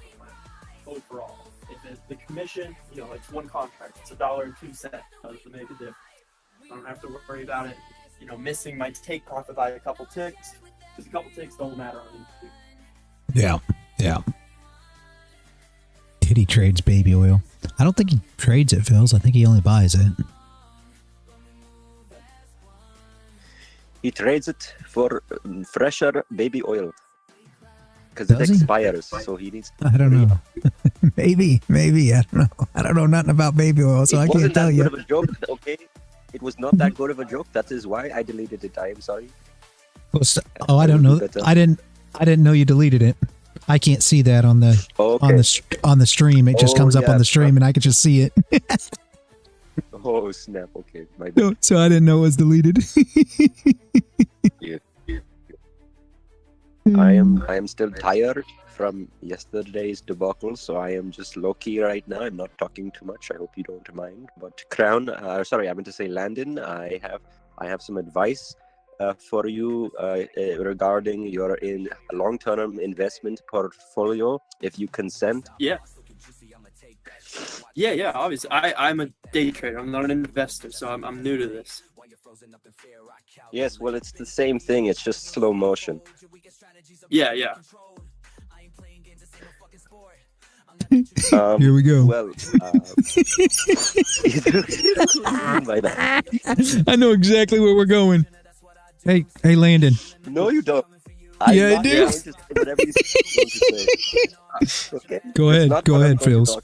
overall. If it's the commission, you know, it's one contract, it's $1.02, doesn't make a difference. I don't have to worry about it, you know, missing my take profit by a couple ticks, because a couple ticks don't matter on Q.
yeah. He trades baby oil. I don't think he trades it, Phils. I think he only buys it.
He trades it for fresher baby oil because it expires, so he needs.
I don't know. maybe. I don't know. I don't know nothing about baby oil, so I can't tell you.
It wasn't that good of a joke. Okay, it was not that good of a joke. That is why I deleted it. I am sorry.
Oh, I don't know. I didn't know you deleted it. I can't see that on the on the stream. It just comes up on the stream, and I can just see it.
Oh snap! Okay, my bad.
No, so I didn't know it was deleted.
Yeah. I am still tired from yesterday's debacle, so I am just low key right now. I'm not talking too much. I hope you don't mind. But Crown, sorry, I meant to say Landon. I have some advice for you regarding your long-term investment portfolio, if you consent.
Yeah, obviously. I'm a day trader. I'm not an investor, so I'm new to this.
Yes, well, it's the same thing. It's just slow motion.
Yeah.
Here we go.
Well,
I know exactly where we're going. Hey, Landon.
No, you don't.
I do.
Okay.
Go ahead, Phils.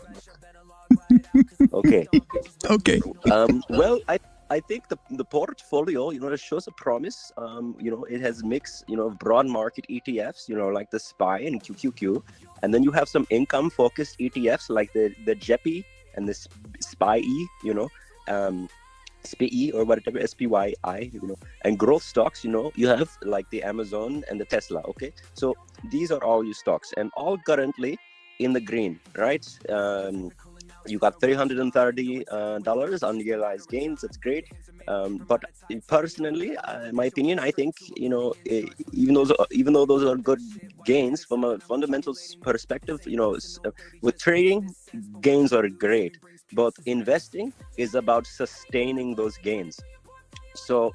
Okay.
Well,
I think the portfolio, you know, it shows a promise. You know, it has mix, you know, broad market ETFs, you know, like the SPY and QQQ, and then you have some income focused ETFs like the JEPI and the SPY-E, you know, SPY or whatever, SPYI, you know, and growth stocks, you know, you have like the Amazon and the Tesla. Okay, so these are all your stocks and all currently in the green, right? You got $330 unrealized gains. That's great. But personally, in my opinion, I think, you know, even though those are good gains from a fundamentals perspective, you know, with trading, gains are great. But investing is about sustaining those gains. So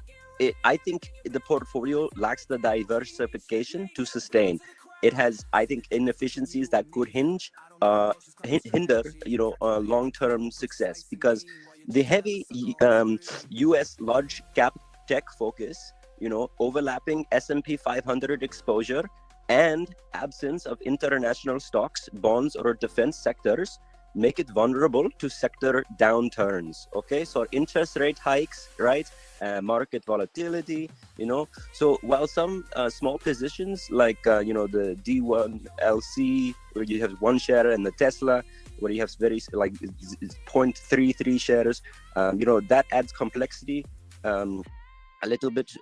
I think the portfolio lacks the diversification to sustain. It has, I think, inefficiencies that could hinder, you know, long-term success, because the heavy U.S. large cap tech focus, you know, overlapping S&P 500 exposure, and absence of international stocks, bonds, or defense sectors make it vulnerable to sector downturns. Okay, so interest rate hikes, right? Market volatility, So while some small positions like, the D1LC, where you have one share, and the Tesla, where you have very like 0.33 shares, that adds complexity a little bit,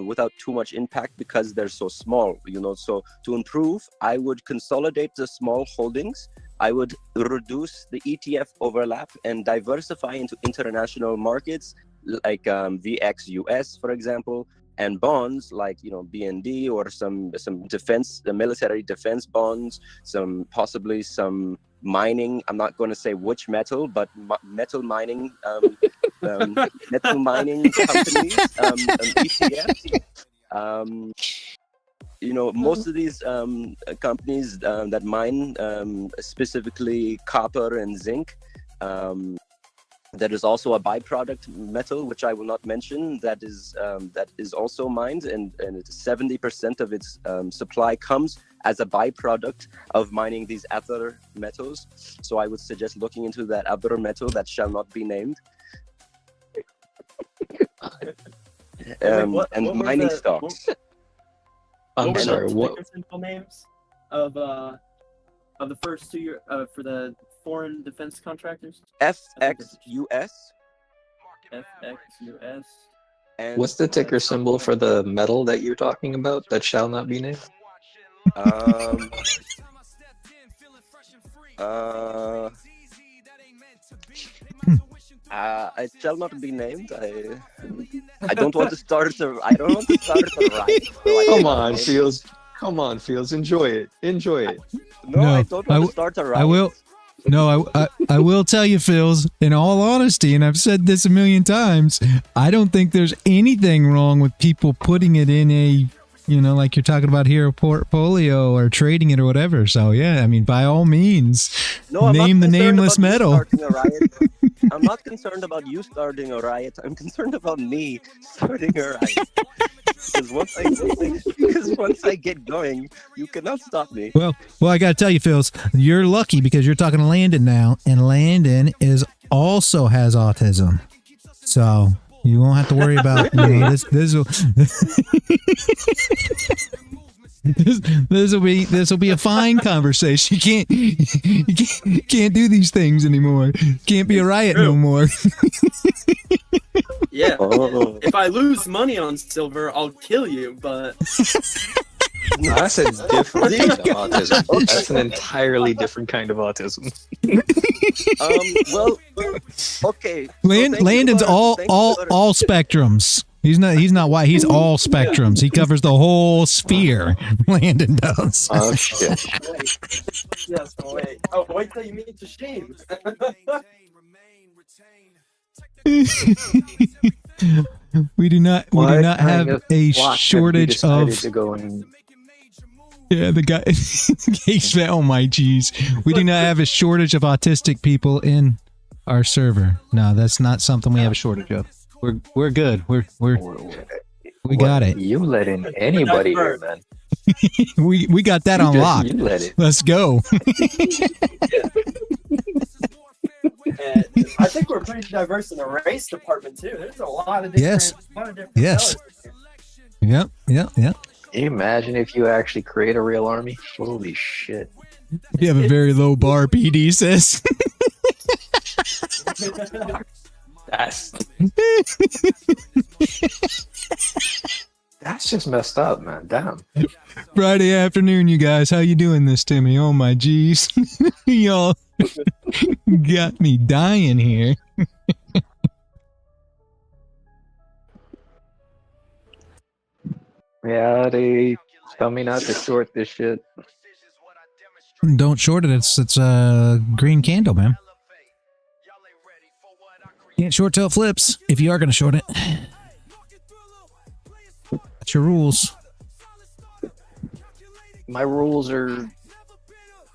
without too much impact because they're so small, So to improve, I would consolidate the small holdings. I would reduce the ETF overlap and diversify into international markets like VX US, for example, and bonds like BND or some defense, the military defense bonds, possibly some mining. I'm not going to say which metal, but metal mining, metal mining companies, ETFs. Most of these companies that mine specifically copper and zinc. That is also a byproduct metal, which I will not mention. That is also mined, and 70% of its supply comes as a byproduct of mining these other metals. So I would suggest looking into that other metal that shall not be named. And mining stocks.
I'm
sorry.
What simple names of the first two for the foreign defense contractors?
FXUS.
FXUS.
And
what's the ticker symbol for the metal that you're talking about that shall not be named?
It shall not be named. I don't want to start a riot.
Come on, Fields. Enjoy it.
No, I don't want to start a riot.
I will. No, I will tell you, Phils, in all honesty, and I've said this a million times, I don't think there's anything wrong with people putting it in a, like you're talking about here, a portfolio or trading it or whatever. So, yeah, I mean, by all means, name the nameless metal.
I'm not concerned about you starting a riot. I'm concerned about me starting a riot. Because once I get going, you cannot stop me.
Well, I got to tell you, Phils, you're lucky because you're talking to Landon now, and Landon also has autism. So you won't have to worry about this will be a fine conversation. You can't do these things anymore. Can't be a riot no more.
Yeah. If I lose money on silver, I'll kill you, but
That's a different kind of autism. That's an entirely different kind of autism.
Well, okay.
Landon's all spectrums. He's not white. He's all spectrums. He covers the whole sphere. Landon does.
Oh shit.
Yes. Wait. Oh, wait till you meet the shame.
We do not have a shortage of. Yeah, the guy. Oh my geez, we do not have a shortage of autistic people in our server. No, that's not something we have a shortage of. We're good. We got it.
You let in anybody here, man.
we got that on lock. Let's go.
And I think we're pretty diverse in the race department too. There's a lot of different.
Yes. Yep.
Can you imagine if you actually create a real army? Holy shit.
You have a very low bar, PD says.
That's just messed up, man. Damn.
Friday afternoon, you guys. How you doing this, Timmy? Oh my geez. Y'all got me dying here.
Yeah, they tell me not to short this shit.
Don't short it. It's a green candle, man. Can't short till it flips. If you are going to short it, that's your rules.
My rules are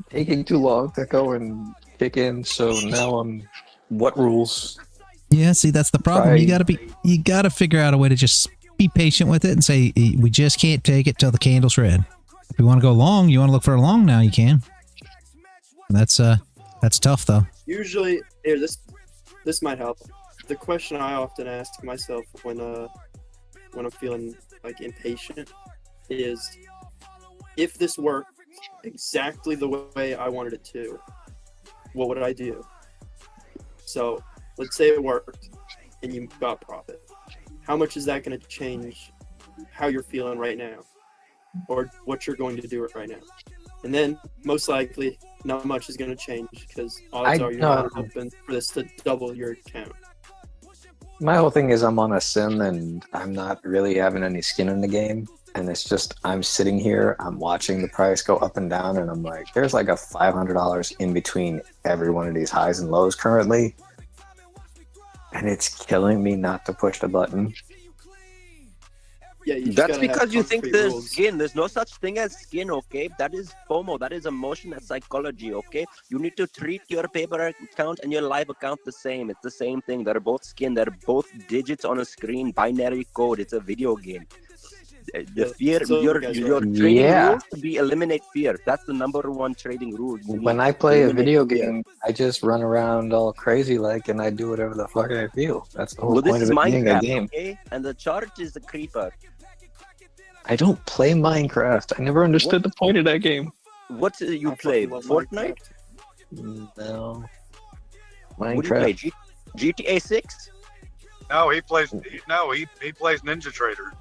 taking too long to go and kick in, so now I'm. What rules?
Yeah, see, that's the problem. You gotta figure out a way to just be patient with it and say we just can't take it till the candle's red. If you want to go long, you want to look for a long now, you can. That's That's tough though.
Usually, here, this might help. The question I often ask myself when I'm feeling like impatient is, if this worked exactly the way I wanted it to, what would I do? So let's say it worked and you got profit. How much is that going to change how you're feeling right now, or what you're going to do right now? And then most likely not much is going to change, because odds are you're not hoping for this to double your account.
My whole thing is I'm on a sim and I'm not really having any skin in the game. And it's just, I'm sitting here, I'm watching the price go up and down, and I'm like, there's like a $500 in between every one of these highs and lows currently. And it's killing me not to push the button.
Yeah,
that's because you think there's skin. There's no such thing as skin, okay? That is FOMO. That is emotion. That's psychology, okay? You need to treat your paper account and your live account the same. It's the same thing. They're both skin. They're both digits on a screen, binary code. It's a video game. The fear, your trading rules to be eliminate fear. That's the #1 trading rule.
When I play a video game, I just run around all crazy like, and I do whatever the fuck I feel. That's the whole point of it being a game.
Okay? And the chart is the creeper.
I don't play Minecraft. I never understood the point of that game.
What do you play? Fortnite?
No.
Minecraft. What do you play? GTA 6?
No, he plays. No, he plays Ninja Trader.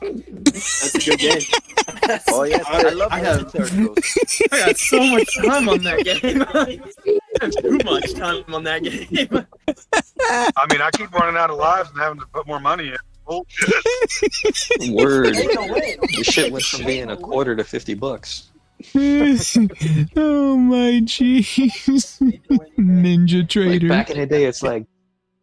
That's a good game.
Oh yeah, I love
I got so much time on that game. I have too much time on that game.
I mean, I keep running out of lives and having to put more money in. Bullshit.
Word. The shit went from being $25 to $50.
Oh my jeez. Ninja Trader.
Like back in the day, it's like,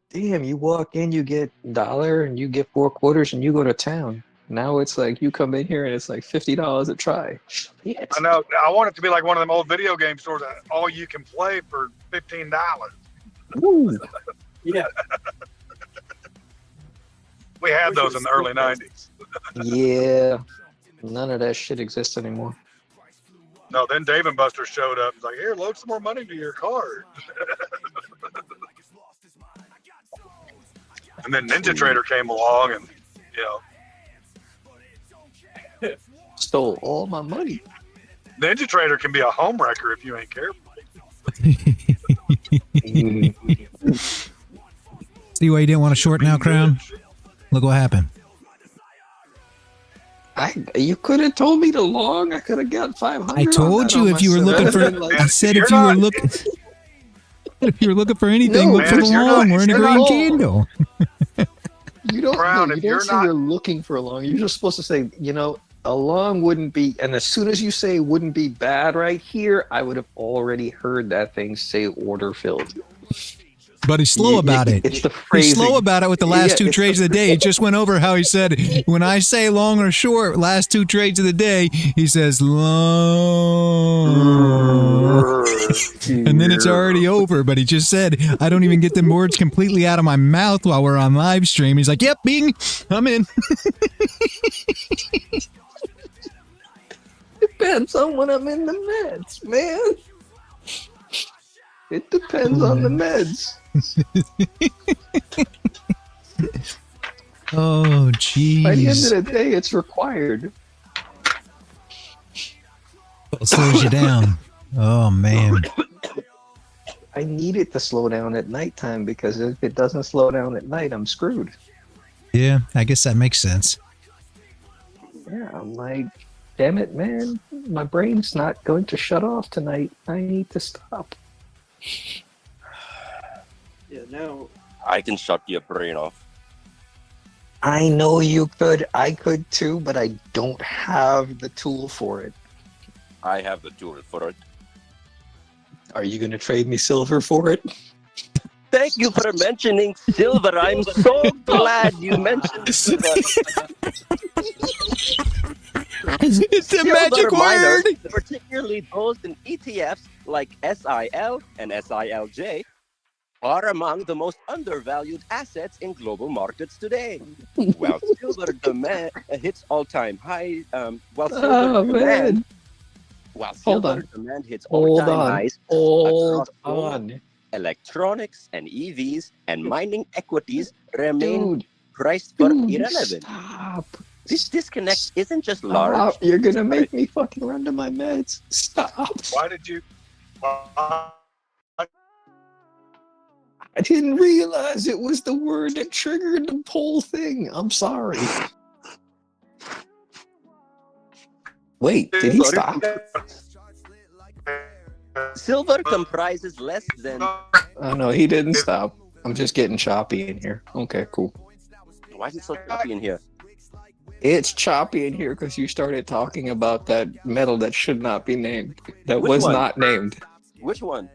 damn, you walk in, you get $1 and you get 4 quarters and you go to town. Now it's like you come in here and it's like $50 a try. Shit.
I know. I want it to be like one of them old video game stores that all you can play for $15.
Ooh.
Yeah.
We had those in the early 90s.
Yeah. None of that shit exists anymore.
No, then Dave and Buster showed up. It's like, here, load some more money to your card. And then Ninja Trader came along and, you know,
stole all my money.
Ninja Trader can be a home wrecker if you ain't careful.
See why you didn't want to short now, Crown? Look what happened.
You could have told me to long. I could have got 500.
I told you if you were looking for. I said if you were looking. If you were looking for anything, look for the long. We're in a green candle.
You don't know. You don't say you're looking for a long. You're just supposed to say, you know, a long wouldn't be. And as soon as you say wouldn't be bad right here, I would have already heard that thing say order filled.
But he's slow about it.
It's the phrasing.
He's slow about it with the last 2 trades of the day. He just went over how he said, when I say long or short, last 2 trades of the day, he says long. And then it's already over. But he just said, I don't even get the words completely out of my mouth while we're on live stream. He's like, yep, bing, I'm in.
Depends on when I'm in the meds, man. It depends on the meds.
Oh, jeez.
By the end of the day, it's required.
It slows you down. Oh, man.
I need it to slow down at nighttime, because if it doesn't slow down at night, I'm screwed.
Yeah, I guess that makes sense.
Yeah, I'm like, damn it, man. My brain's not going to shut off tonight. I need to stop.
Yeah, now
I can shut your brain off.
I know you could. I could too, but I don't have the tool for it.
I have the tool for it.
Are you going to trade me silver for it?
Thank you for mentioning silver. I'm so glad you mentioned silver.
It's a magic word.
Particularly those in ETFs like SIL and SILJ, are among the most undervalued assets in global markets today. While silver demand hits all-time high, While
Hold
silver
on.
demand hits
Hold
all-time
on.
highs
Hold
across gold,
on.
electronics and EVs and mining equities remain
Dude.
priced for
Dude,
irrelevant.
stop.
This disconnect isn't just large.
Stop. You're gonna make me fucking run to my meds. Stop.
Why did you?
I didn't realize it was the word that triggered the whole thing. I'm sorry. Wait, did he stop?
Silver comprises less than.
Oh no, he didn't stop. I'm just getting choppy in here. Okay, cool.
Why is it so choppy in here?
It's choppy in here because you started talking about that metal that should not be named. That
Which
was
one?
not named.
Which one?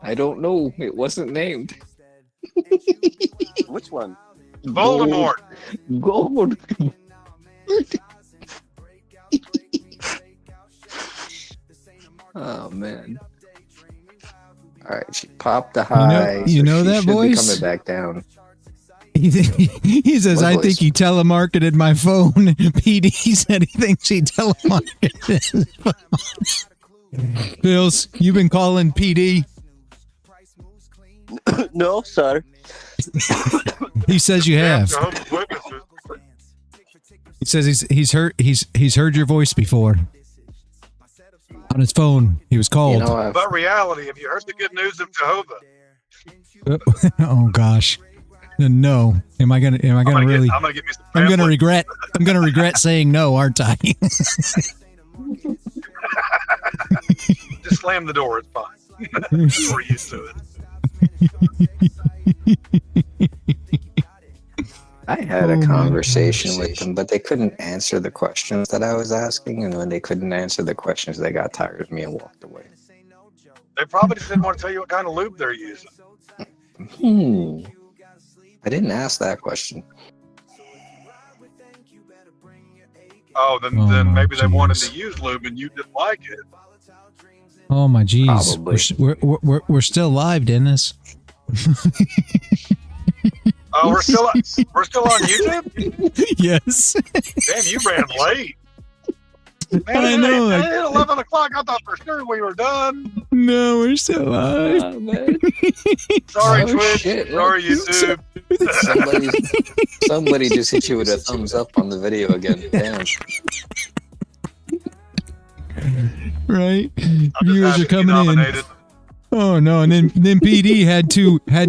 I don't know. It wasn't named.
Which one?
Voldemort.
Gold. Oh man. All right, she popped the high.
You know
so she
that
should be
voice?
coming back down.
He says,
What
I
voice?
think he telemarketed my phone. PD said he thinks he telemarketed his phone. Bills, you've been calling PD?
No, sir.
He says you have. He says he's heard your voice before. On his phone. He was called.
You know,
But reality, have you heard the good news of Jehovah?
Oh gosh. No. Am I gonna really
I'm gonna get me some
I'm gonna
pamphlet.
regret saying no, aren't I?
Just slam the door. It's fine. We're used to it.
I had a conversation with them, but they couldn't answer the questions that I was asking, and when they couldn't answer the questions, they got tired of me and walked away.
They probably just didn't want to tell you what kind of lube they're using.
I didn't ask that question.
Oh, then maybe they wanted to use lube and you didn't like it.
Oh my geez.
Probably.
We're still live, Dennis.
Oh, we're still on YouTube?
Yes.
Damn, you ran late. Man,
I know.
At 11 o'clock, I thought for sure we were done.
No, we're still live.
Sorry,
Oh,
Twitch.
shit.
Sorry, YouTube.
Somebody just hit you with a thumbs up on the video again. Damn.
Right?
I'm
Viewers
just
are
happy to be
coming in.
nominated.
Oh no, and then PD had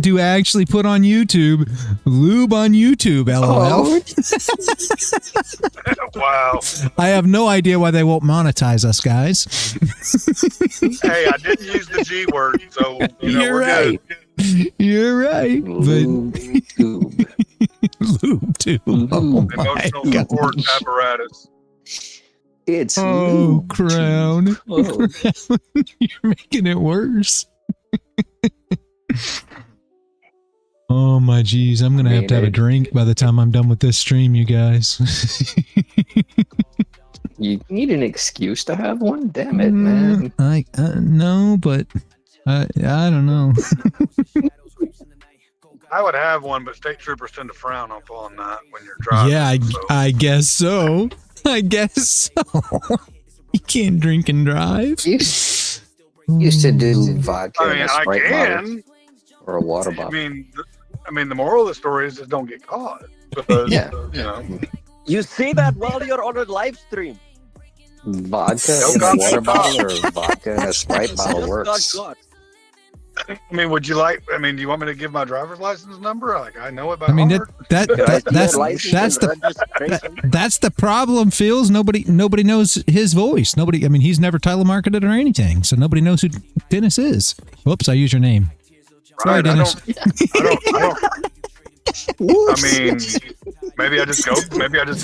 to actually put on YouTube lube on YouTube, LOL.
Wow.
I have no idea why they won't monetize us, guys.
Hey, I didn't use the G word, so
You're
we're
right.
good.
You're right.
Lube tube.
Lube tube. Oh my
Emotional
God.
support apparatus.
It's
Oh, Crown.
Oh.
You're making it worse. Oh my geez, I'm gonna have to have a drink by the time I'm done with this stream, you guys.
You need an excuse to have one? Damn it, man.
No, but I don't know.
I would have one, but state troopers tend to frown on that when you're driving.
Yeah,
so.
I guess so. I guess so. You can't drink and drive.
Used to do vodka
I
in
mean,
a
I
Sprite bottle
can.
or a water
I
bottle.
mean, the moral of the story is just don't get caught. Because,
Yeah.
You say that while you're on a live stream.
Vodka
No
in a
God,
water
thank God.
bottle or vodka in a Sprite bottle
Just
works.
got caught.
I mean, do you want me to give my driver's license number? Like, I know it by
I mean
heart.
that's the problem, Phils. Nobody knows his voice. Nobody. I mean, he's never telemarketed or anything, so nobody knows who Dennis is. Whoops, I used your name. Sorry,
Right,
Dennis.
I mean, maybe I just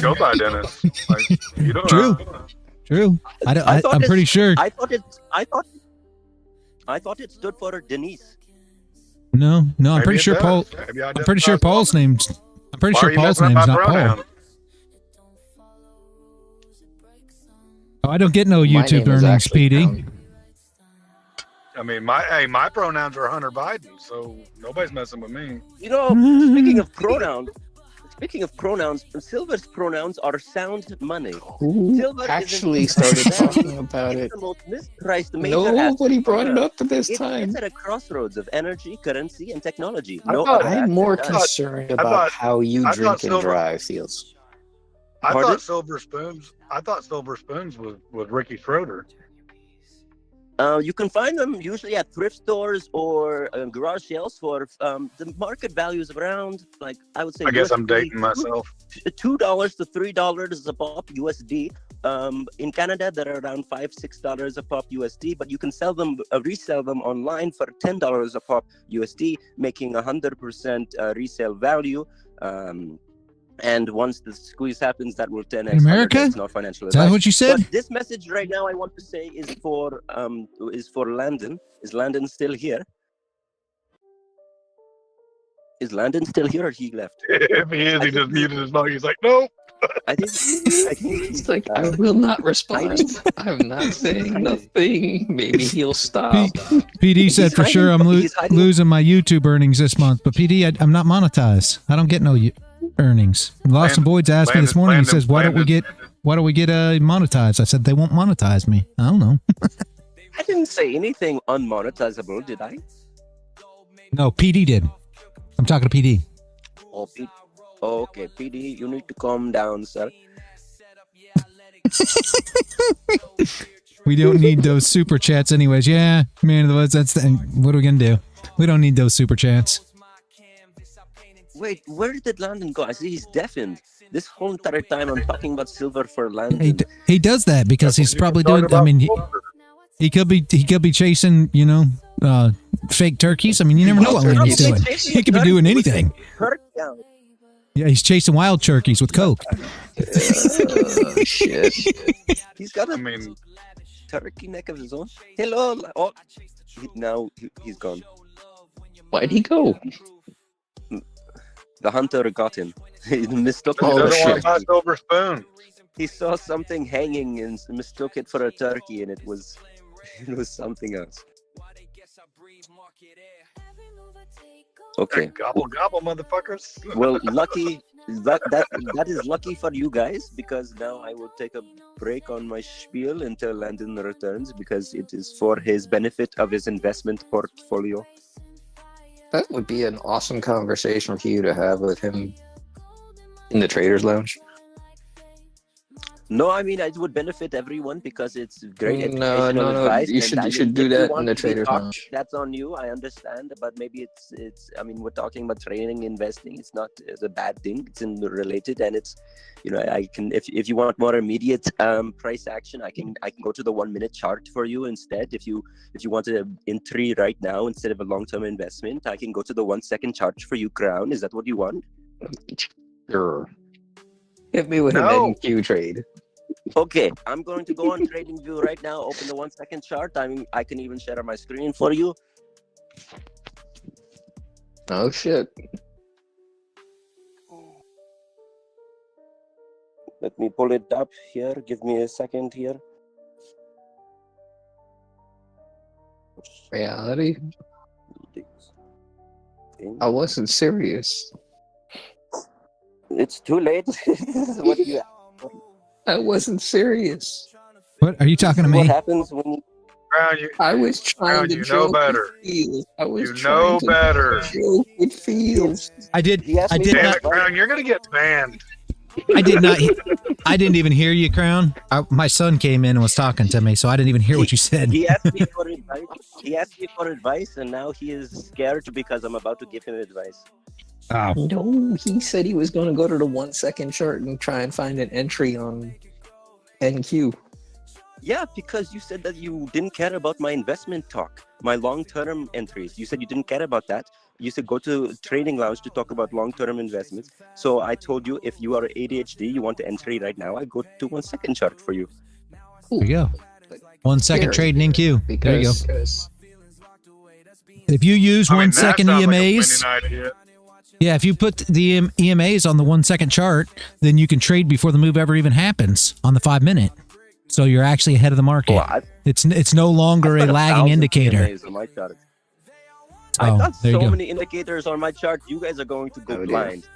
go by Dennis. Like, you don't
True.
know.
True. I'm pretty sure.
I thought it stood for Denise.
No, I'm
Maybe
pretty
it
sure
does.
Paul.
Maybe I
I'm pretty sure
identify
Paul's name's. I'm pretty
Why
sure
are you
Paul's
messing
name's
up my
not
pronoun?
Paul. Oh, I don't get no
My
YouTube
name is
earnings,
actually
PD.
Crown.
I mean, my pronouns are Hunter Biden, so nobody's messing with me.
You know, speaking of pronouns, Speaking of pronouns, Silver's pronouns are sound money.
Who
Silver
actually
isn't
started
sound.
talking about
It's
it?
the most mispriced major
Nobody
asset
brought
on
it
Earth.
up to this
It's
time.
at a crossroads of energy, currency, and technology.
I
No
thought-
other
I'm
asset
more
does.
concerned
I
about
thought-
how you
I
drink
thought
and
silver-
drive, Fields.
I
Pardon?
thought Silver Spoons. I thought Silver Spoons was Ricky Schroeder.
You can find them usually at thrift stores or garage sales for the market values around, like I would say.
I guess I'm
USD
dating myself.
$2 to $3 a pop USD. In Canada, they're around $5-6 a pop USD, but you can sell them, resell them online for $10 a pop USD, making 100% resale value. And once the squeeze happens, that will 10x.
In America?
It's not financial
Is that
advice.
what you said?
But this message right now, I want to say, is for Landon. Is Landon still here? Is Landon still here, or he left?
If he is, he just muted his mic. He's like, nope.
I think
He's like, I will not respond. I'm not saying nothing. Maybe he'll stop.
PD said for sure I'm
he's hiding.
losing my YouTube earnings this month, but PD, I'm not monetized. I don't get no earnings. Lawson Boyd's asked me this morning. He says, "Why don't we get monetized?" I said they won't monetize me. I don't know.
I didn't say anything unmonetizable, did I?
No, PD did. I'm talking to PD.
Oh, okay, PD, you need to calm down, sir.
We don't need those super chats, anyways. Yeah, man of the woods. What are we gonna do? We don't need those super chats.
Wait, where did Landon go? I see he's deafened. This whole entire time I'm talking about silver for Landon.
He does that because he's probably doing. I mean, he could be chasing, fake turkeys. I mean, you never know what Landon's doing. He could be doing anything. Yeah, he's chasing wild turkeys with coke.
Shit.
He's got a turkey neck of his own. Hello. Oh, now he's gone.
Why'd he go?
The hunter got him. He mistook
He doesn't want to buy Silver Spoon.
He saw something hanging and mistook it for a turkey, and it was something else. Okay.
Gobble gobble, motherfuckers.
Well, lucky that is lucky for you guys, because now I will take a break on my spiel until Landon returns, because it is for his benefit of his investment portfolio.
That would be an awesome conversation for you to have with him in the Traders Lounge.
No, I mean, it would benefit everyone because it's great educational
No.
advice.
You should do that in the Traders
talk,
Lounge.
that's on you. I understand, but maybe it's. I mean, we're talking about trading, investing. It's not a bad thing. It's related, and it's, I can if you want more immediate price action, I can go to the 1 minute chart for you instead. If you wanted an entry right now instead of a long term investment, I can go to the 1 second chart for you. Crown, is that what you want?
Sure. Hit me with an NQ trade.
Okay, I'm going to go on TradingView right now. Open the 1 second chart. I can even share my screen for you.
Oh shit.
Let me pull it up here. Give me a second here.
Reality? I wasn't serious.
It's too late. This is what you.
I wasn't serious.
What are you talking to me?
What happens when
I was trying to joke
better.
with Fields. I was
You
trying
know
to
better.
joke with Fields.
I did
Damn
not.
it, Crown, you're gonna get banned.
I did not. I didn't even hear you, Crown. My son came in and was talking to me, so I didn't even hear what you said.
he asked me for advice. He asked me for advice, and now he is scared because I'm about to give him advice.
Oh.
No, he said he was going to go to the 1 second chart and try and find an entry on NQ.
Yeah, because you said that you didn't care about my investment talk, my long-term entries. You said you didn't care about that. You said go to Trading Lounge to talk about long-term investments. So I told you, if you are ADHD, you want to entry right now, I go to 1 second chart for you.
There you go. 1 second trading in queue. There you go. If you use 1 second EMAs, yeah, if you put the EMAs on the 1 second chart, then you can trade before the move ever even happens on the 5 minute. So you're actually ahead of the market. It's no longer a lagging indicator.
I've got
there you
so
go.
many indicators on my chart. You guys are going to go blind.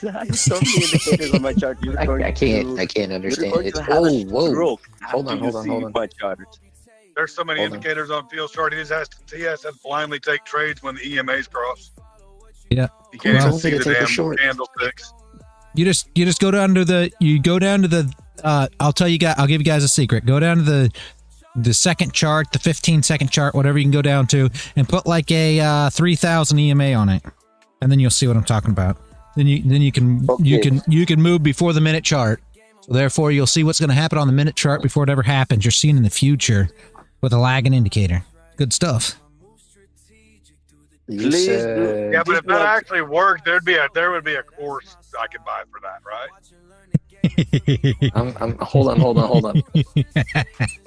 I have so many indicators on my chart.
I can't understand. It's whoa. Hold on.
My chart.
There's so many indicators on Phil's chart. He has to blindly take trades when the EMAs cross.
Yeah.
You can't even see the damn candlesticks.
You just go down to the I'll give you guys a secret. Go down to the second chart, the 15-second chart, whatever you can go down to, and put like a 3000 EMA on it, and then you'll see what I'm talking about. Then you can move before the minute chart. So therefore, you'll see what's going to happen on the minute chart before it ever happens. You're seeing in the future with a lagging indicator. Good stuff.
Yeah, but if that actually worked, there would be a course I could buy for that, right?
Hold on.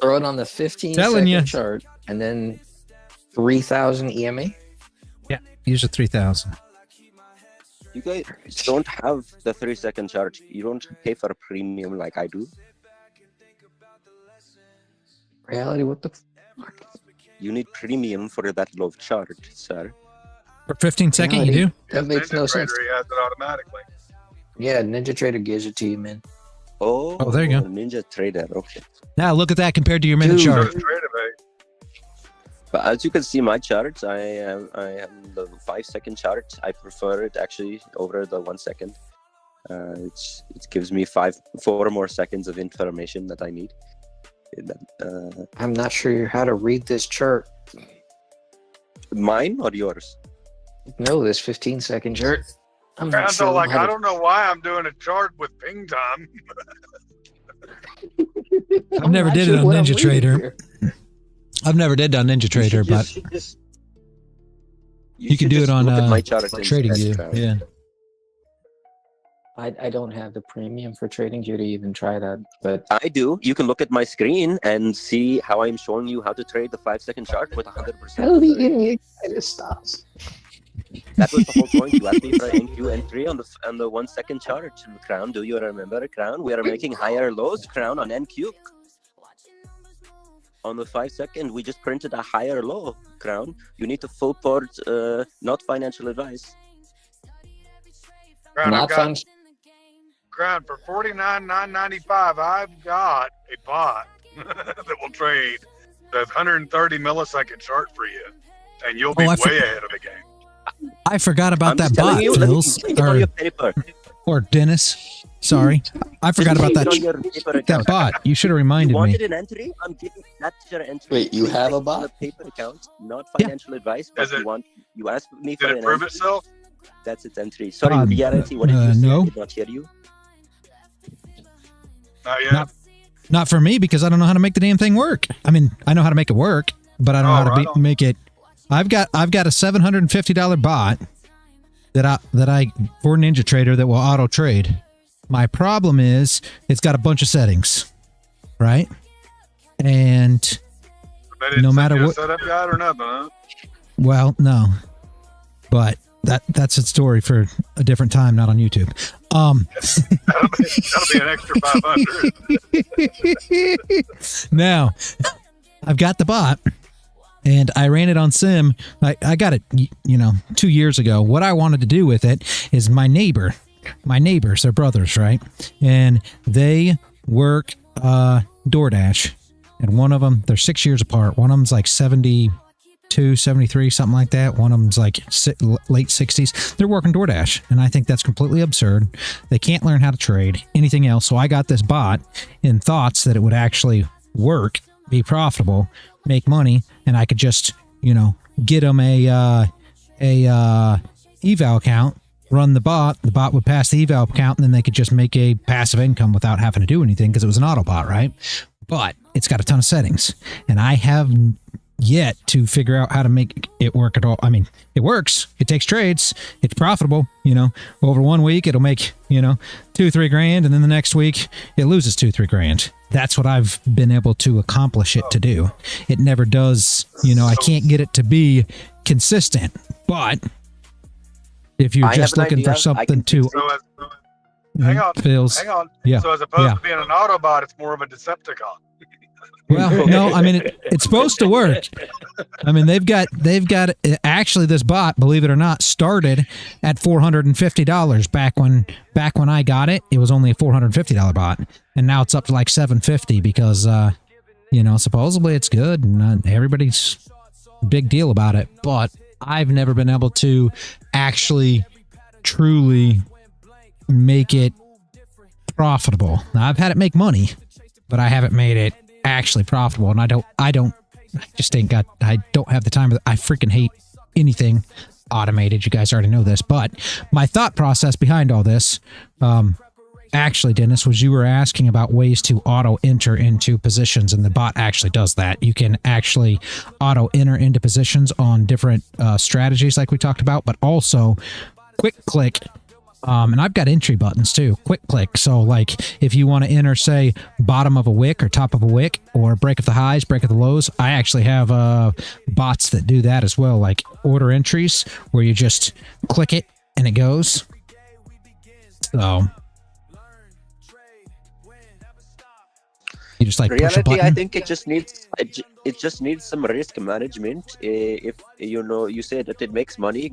Throw it on the 15-second chart, and then 3000 EMA.
Yeah, use a 3000.
You guys don't have the 3-second chart. You don't pay for a premium like I do.
Reality, what the fuck?
You need premium for that low chart, sir.
For 15-second, you do?
That makes no sense.
He has it automatically.
Yeah, NinjaTrader gives it to you, man.
Oh,
there you go.
NinjaTrader, okay.
Now look at that compared to your minute chart.
But as you can see, my charts, I am the 5-second chart. I prefer it actually over the 1 second. It gives me 4 more seconds of information that I need.
I'm not sure how to read this chart.
Mine or yours?
No, this 15-second chart.
I don't know why I'm doing a chart with ping time.
I've never did it on NinjaTrader. I've never did it on NinjaTrader, but you can do it on TradingView. Yeah.
I don't have the premium for TradingView to even try that, but
I do. You can look at my screen and see how I'm showing you how to trade the 5-second chart with 100%.
How are we getting excited? Stop.
That was the whole point. You asked me for an NQ entry on the 1 second chart. Crown, do you remember, Crown? We are making higher lows, Crown, on NQ. On the 5 second, we just printed a higher low, Crown. You need to full port, not financial advice.
Crown, Crown, for $49,995, I've got a bot that will trade the 130 millisecond chart for you, and you'll be way ahead of the game.
I forgot about that bot, Phils. Or Dennis. Sorry. I forgot about that bot. You should have reminded me.
You wanted an entry? I'm giving that's your entry.
Wait, you have a bot?
A paper account, not financial advice, but you asked me for an entry. Did it prove itself? That's its entry. Sorry, reality, what did you say?
No.
I did not hear you.
Not yet.
Not for me, because I don't know how to make the damn thing work. I mean, I know how to make it work, but I don't know how to make it. I've got a $750 bot that I for NinjaTrader that will auto trade. My problem is it's got a bunch of settings, right? And no matter what
setup guide or nothing, huh?
Well, no, but that's a story for a different time, not on YouTube.
That'll be an extra 500.
Now, I've got the bot. And I ran it on Sim. I got it, 2 years ago. What I wanted to do with it is my neighbors, they're brothers, right? And they work DoorDash. And one of them, they're 6 years apart. One of them's like 72, 73, something like that. One of them's like late 60s. They're working DoorDash. And I think that's completely absurd. They can't learn how to trade anything else. So I got this bot in thoughts that it would actually work, be profitable, make money, and I could just, get them a eval account, run the bot would pass the eval account, and then they could just make a passive income without having to do anything because it was an auto bot, right? But it's got a ton of settings, and I have yet to figure out how to make it work at all. I mean, it works. It takes trades. It's profitable. Over 1 week, it'll make, 2-3 grand. And then the next week it loses 2-3 grand. That's what I've been able to accomplish it to do. It never does, I can't get it to be consistent, but if you're just looking for something to,
hang on.
Feels,
hang on.
Yeah.
So as opposed to being an Autobot, it's more of a Decepticon.
Well, no, I mean it's supposed to work. I mean they've got actually this bot, believe it or not, started at $450 back when I got it. It was only a $450 bot, and now it's up to like $750 because supposedly it's good and everybody's big deal about it. But I've never been able to actually truly make it profitable. Now I've had it make money, but I haven't made it actually profitable, and I don't have the time. I freaking hate anything automated. You guys already know this, but my thought process behind all this, actually, Dennis, was you were asking about ways to auto enter into positions, and the bot actually does that. You can actually auto enter into positions on different strategies like we talked about, but also quick click. And I've got entry buttons too, quick click. So like if you want to enter, say, bottom of a wick or top of a wick or break of the highs, break of the lows, I actually have bots that do that as well, like order entries where you just click it and it goes. So you just like push a
reality,
button.
I think it just needs some risk management. If you say that it makes money,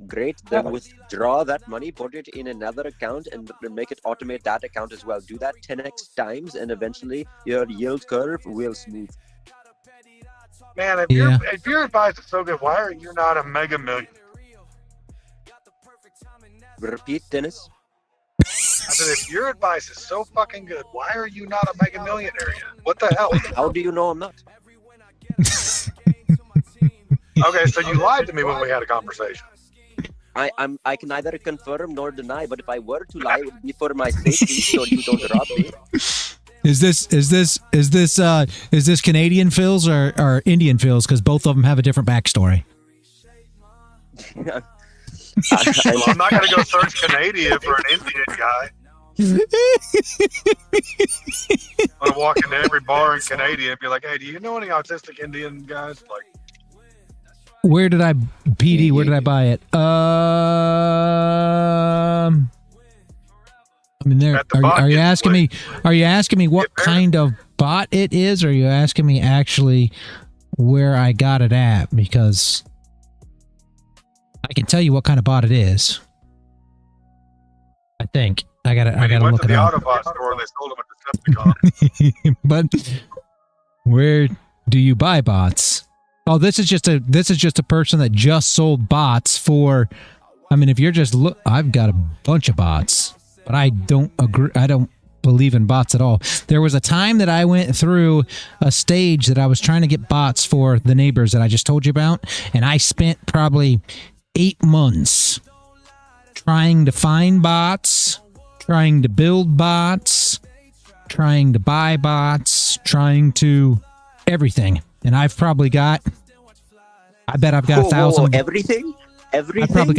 great. Then withdraw that money, put it in another account, and make it automate that account as well. Do that 10x times, and eventually your yield curve will smooth.
Man, if your advice is so good, why are you not a mega millionaire?
Repeat, Dennis.
I said, if your advice is so fucking good, why are you not a mega millionaire yet? What the hell?
How do you know I'm not?
Okay, so you lied to me when we had a conversation.
I can neither confirm nor deny, but if I were to lie, it would be for my safety, so you don't rob me.
Is this Canadian Phils or Indian Phils? Because both of them have a different backstory.
Well, I'm not going to go search Canadian for an Indian guy. I'm going to walk into every bar in Canada and be like, hey, do you know any autistic Indian guys? Like,
where did I buy it? I mean, there. Are you asking me? Are you asking me what kind of bot it is? Or are you asking me actually where I got it at? Because I can tell you what kind of bot it is. I think I gotta look it up.
Autobot store, they sold them a Decepticon.
But where do you buy bots? Oh, this is just a person that just sold bots for. I mean, if you're just look, I've got a bunch of bots, but I don't agree. I don't believe in bots at all. There was a time that I went through a stage that I was trying to get bots for the neighbors that I just told you about, and I spent probably 8 months trying to find bots, trying to build bots, trying to buy bots, trying to everything. And I've probably got, I bet I've got 1,000.
Everything?
I've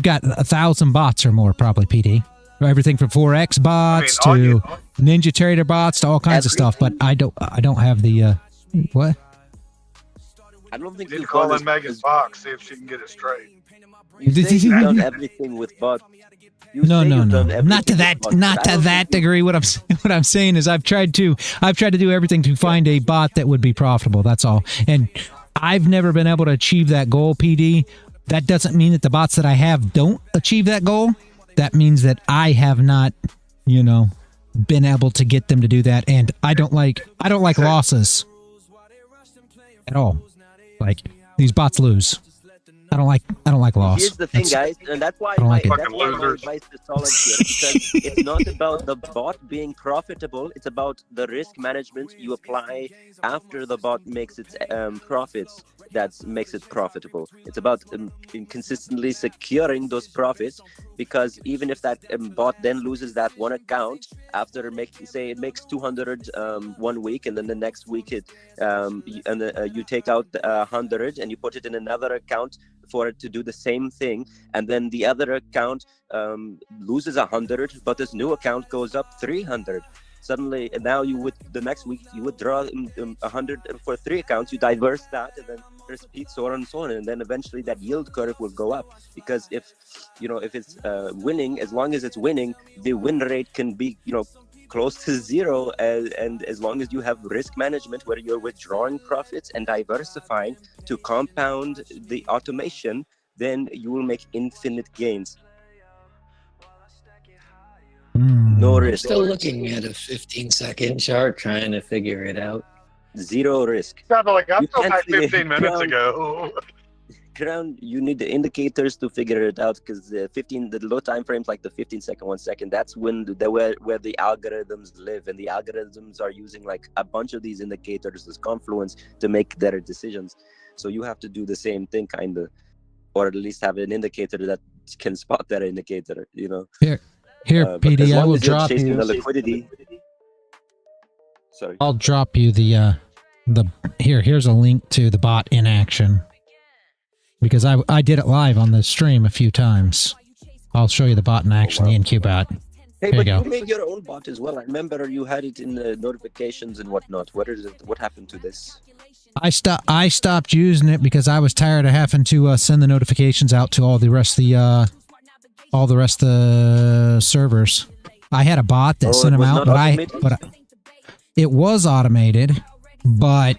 got 1,000 bots or more, probably, PD. Everything from Forex bots to Ninja Trader bots to all kinds of stuff. But I don't have the, what?
I don't think
you call in Megan's box, see if she can get it straight.
You say you've done everything with bots.
No. Not to that degree. What I'm saying is I've tried to do everything to find a bot that would be profitable. That's all. And I've never been able to achieve that goal, PD. That doesn't mean that the bots that I have don't achieve that goal. That means that I have not, been able to get them to do that. And I don't like losses at all. Like, these bots lose. I don't like loss.
Here's the thing, guys, and that's why my advice is solid here, because it's not about the bot being profitable. It's about the risk management you apply after the bot makes its profits. That makes it profitable. It's about consistently securing those profits, because even if that bot then loses that one account after it makes 200 1 week, and then the next week you take out 100 and you put it in another account for it to do the same thing, and then the other account loses 100, but this new account goes up 300. Suddenly, and now the next week you withdraw 100 for 3 accounts, you diverse that, and then repeat so on and so on, and then eventually that yield curve will go up. Because if it's winning, as long as it's winning, the win rate can be close to zero, and as long as you have risk management where you're withdrawing profits and diversifying to compound the automation, then you will make infinite gains. No
I'm
risk.
still looking at a 15-second chart, trying to figure it out.
Zero risk.
Sounded like I
You
felt
can't
that
figure
15 minutes
Crown-
ago.
Crown, you need the indicators to figure it out, because the low time frames, like the 15-second, 1 second, that's when where the algorithms live, and the algorithms are using like a bunch of these indicators, this confluence, to make their decisions. So you have to do the same thing, kind of, or at least have an indicator that can spot that indicator. You know.
Here,
But
PD,
as
I
long
will
as you're
drop
chasing
you.
the liquidity. Sorry.
I'll drop you the here's a link to the bot in action, because I did it live on the stream a few times. I'll show you the bot in action, the NQ bot.
Hey,
Here
but
you
you
go.
made your own bot as well. I remember you had it in the notifications and whatnot. What is it? What happened to this?
I stopped using it because I was tired of having to send the notifications out to all the rest of the servers. I had a bot that sent them out, but it was automated, but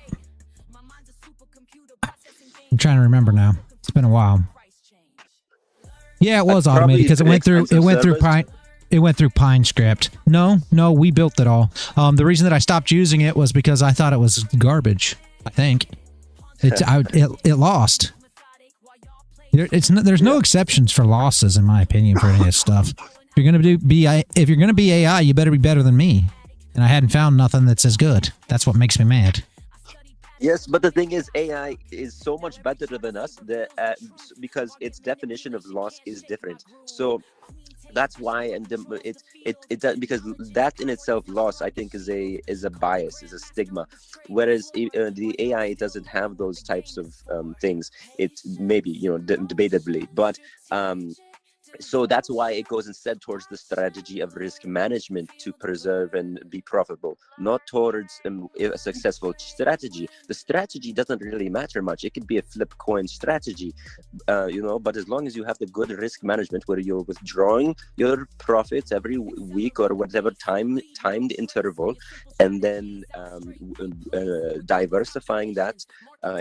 I'm trying to remember now. It's been a while. Yeah, it was automated because it went through PineScript. No, we built it all. The reason that I stopped using it was because I thought it was garbage. I think it lost. There's no exceptions for losses, in my opinion, for any of this stuff. If you're gonna be AI, you better be better than me. And I hadn't found nothing that's as good. That's what makes me mad.
Yes, but the thing is, AI is so much better than us because its definition of loss is different. So that's why, and because that in itself, loss, I think, is a bias, is a stigma. Whereas the AI doesn't have those types of things. It maybe, debatably, but so that's why it goes instead towards the strategy of risk management to preserve and be profitable, not towards a successful strategy. The strategy doesn't really matter much. It could be a flip coin strategy, but as long as you have the good risk management where you're withdrawing your profits every week or whatever timed interval, and then diversifying that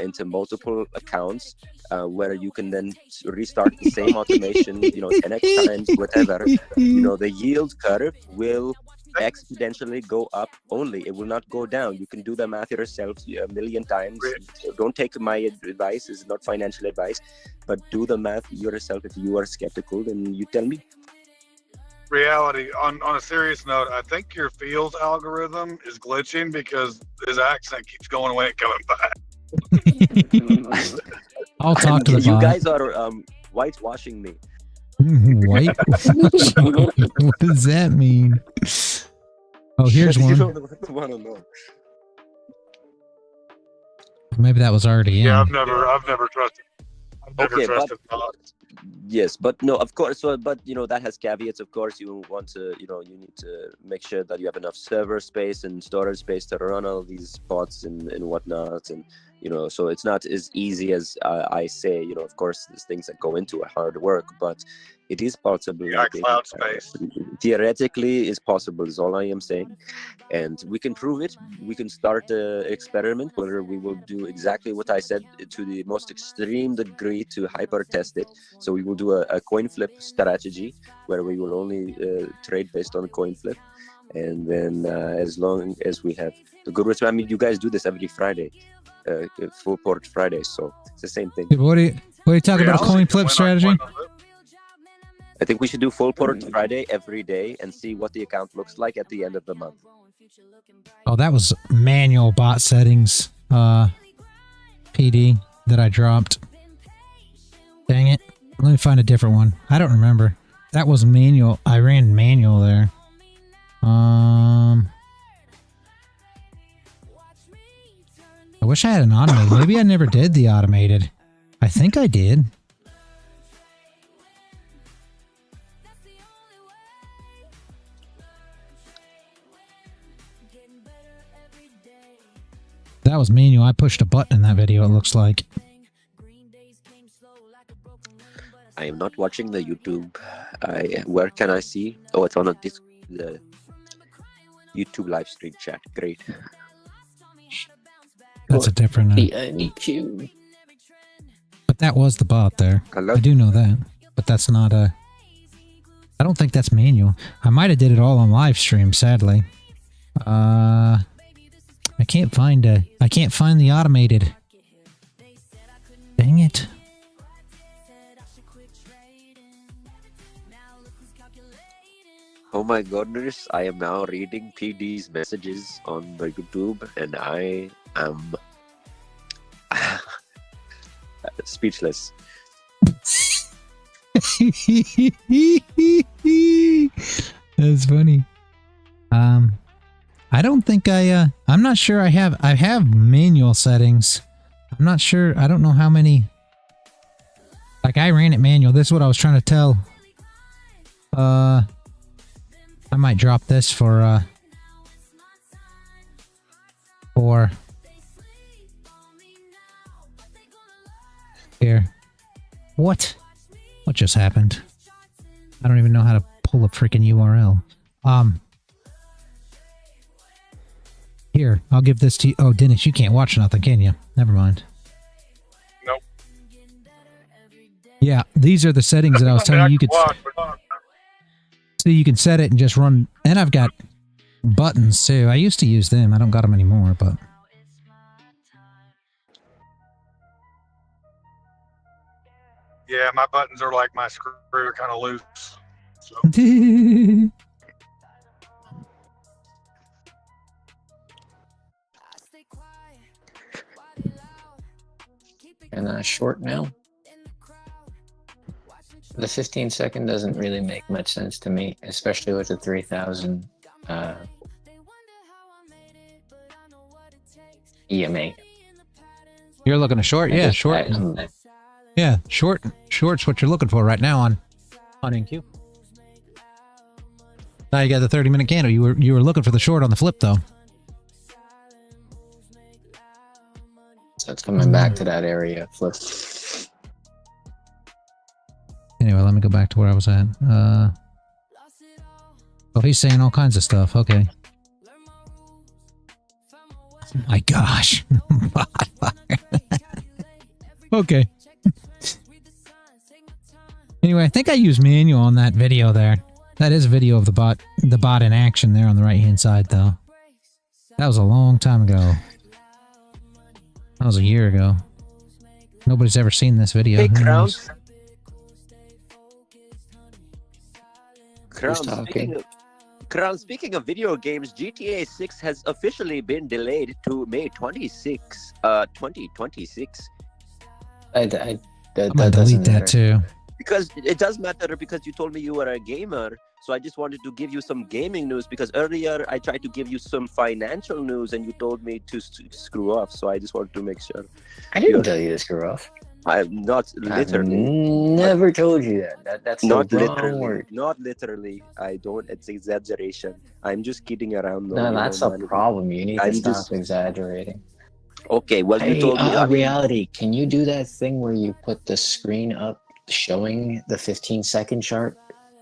into multiple accounts, where you can then restart the same automation, 10x times, whatever, the yield curve will exponentially go up only. It will not go down. You can do the math yourself a million times. Don't take my advice. It's not financial advice, but do the math yourself. If you are skeptical, then you tell me.
Reality, on a serious note, I think your Fields algorithm is glitching because his accent keeps going away and coming back.
I'll talk to the
You
bot.
guys are whitewashing me.
White? What does that mean? Oh, here's
You
one.
don't want to know.
Maybe that was already in.
Yeah, I've never trusted. bots.
Yes, but no, of course. So, but that has caveats. Of course, you want to, you need to make sure that you have enough server space and storage space to run all these bots and whatnot, and so it's not as easy as I say. Of course, there's things that go into it, hard work, but it is possible.
Yeah, cloud space.
Theoretically, is possible. Is all I am saying, and we can prove it. We can start an experiment where we will do exactly what I said to the most extreme degree to hyper test it. So we will do a coin flip strategy where we will only trade based on a coin flip, and then as long as we have the good return. I mean, you guys do this every Friday, full port Friday, so it's the same thing.
What are you talking about? A coin flip strategy?
I think we should do full port Friday every day and see what the account looks like at the end of the month.
Oh, that was manual bot settings, PD, that I dropped. Dang it. Let me find a different one. I don't remember. That was manual. I ran manual there. I wish I had an automated. Maybe I never did the automated. I think I did. That was manual. I pushed a button in that video, it looks like.
I am not watching the YouTube. Where can I see? Oh, it's on a disc. YouTube live stream chat. Great.
That's a different.
PNQ.
But that was the bot there. I do know that, but that's not a. I don't think that's manual. I might have did it all on live stream. Sadly, I can't find the automated. Dang it.
Oh my goodness, I am now reading PD's messages on the YouTube and I am speechless.
That's funny. I don't think I'm not sure I have manual settings. I'm not sure. I don't know how many. Like I ran it manual. This is what I was trying to tell. I might drop this for here. What just happened? I don't even know how to pull a freaking URL. Here, I'll give this to you. Oh, Dennis, you can't watch nothing, can you? Never mind.
Nope.
Yeah, these are the settings that I was telling you could. So you can set it and just run. And I've got buttons too. I used to use them. I don't got them anymore, but.
Yeah, my buttons are like my screw are kind of loose. So.
And short now. The 15-second doesn't really make much sense to me, especially with the 3,000 EMA.
You're looking at short, yeah, short. Yeah, short's what you're looking for right now on NQ. Now you got the 30-minute candle. You were looking for the short on the flip though.
So it's coming back to that area, flip.
Anyway, let me go back to where I was at. Oh, he's saying all kinds of stuff. Okay. Oh my gosh. Okay. Anyway, I think I used manual on that video there. That is a video of the bot in action there on the right-hand side, though. That was a long time ago. That was a year ago. Nobody's ever seen this video.
Hey, Crown. Speaking of video games, GTA 6 has officially been delayed to May 26, 2026.
I'm gonna delete that too.
Because it does matter, because you told me you were a gamer, so I just wanted to give you some gaming news, because earlier I tried to give you some financial news and you told me to screw off, so I just wanted to make sure.
I didn't tell you to screw off.
I'm not literally.
Never told you that. That's
not
the wrong
literally.
word.
Not literally. I don't. It's exaggeration. I'm just kidding around.
No, that's a problem. You need to stop exaggerating.
Okay, well,
hey,
you told me.
Reality, can you do that thing where you put the screen up showing the 15-second chart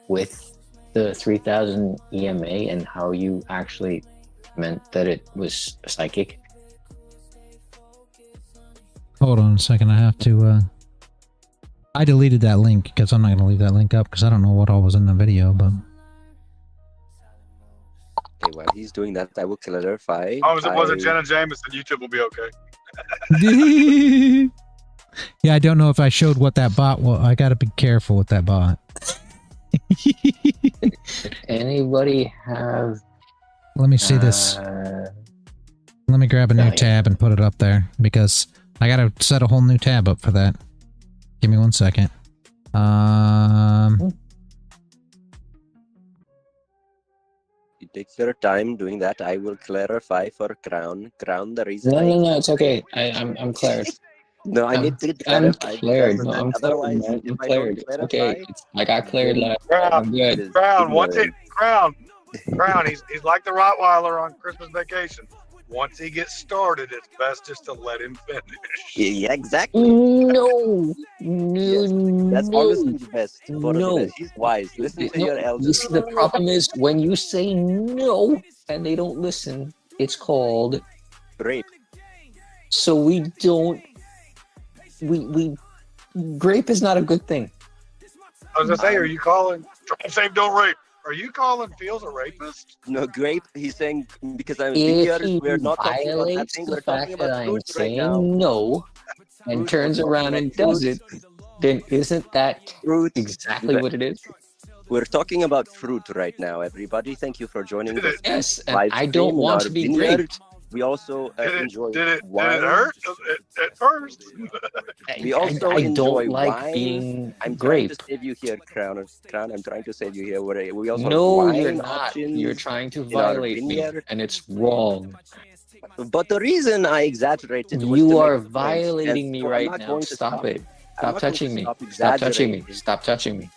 with the 3,000 EMA and how you actually meant that it was psychic?
Hold on a second. I have to. I deleted that link because I'm not going to leave that link up because I don't know what all was in the video, but.
Okay, while he's doing that, I will clarify.
As long as it wasn't Jenna Jameson, YouTube will be okay.
Yeah, I don't know if I showed what that bot was. I got to be careful with that bot.
Anybody have...
Let me see this. Let me grab a new tab and put it up there because I got to set a whole new tab up for that. Give me 1 second.
You take your time doing that. I will clarify for Crown. Crown, the reason.
No, it's okay. I'm cleared.
No, I need to
clarify. I'm cleared. No, I'm cleared. I'm cleared. It's okay. I got cleared last. I'm good.
Crown, Crown. He's like the Rottweiler on Christmas vacation. once he gets started, it's best just to let him finish.
Yeah, exactly.
No,
Yes, that's always the best.
no.
He's wise. Listen to
No,
your
you
elders.
see, the problem is when you say no and they don't listen, it's called
Grape.
So we don't. We grape is not a good thing.
I was gonna say, are you calling save don't rape? Are you calling Fields a rapist?
No, grape. He's saying because I'm
If he
we're not talking about that
violates
thing.
the
We're talking
fact that
about
I'm
fruits right
saying
now.
no and turns around and does it, then isn't that exactly what it is?
We're talking about fruit right now, everybody. Thank you for joining us.
Yes, and
live
I don't
stream in
want
our
to be
vineyard.
graped.
We also enjoy
Did it
wine.
hurt at first?
We also
I
enjoy
don't like
wine.
being
I'm trying to
graped.
save you here, Crown. I'm trying to save you here. We also have
No,
wine
you're not.
options
You're trying to
in our
violate me,
vineyard.
and it's wrong.
But the reason I exaggerated was
You
to
are
make a point,
violating
and
me
so I'm
right
not
now.
going to
Stop it.
I'm
Stop
not going to
touching me.
stop
Stop touching me.
exaggerating.
Stop touching me.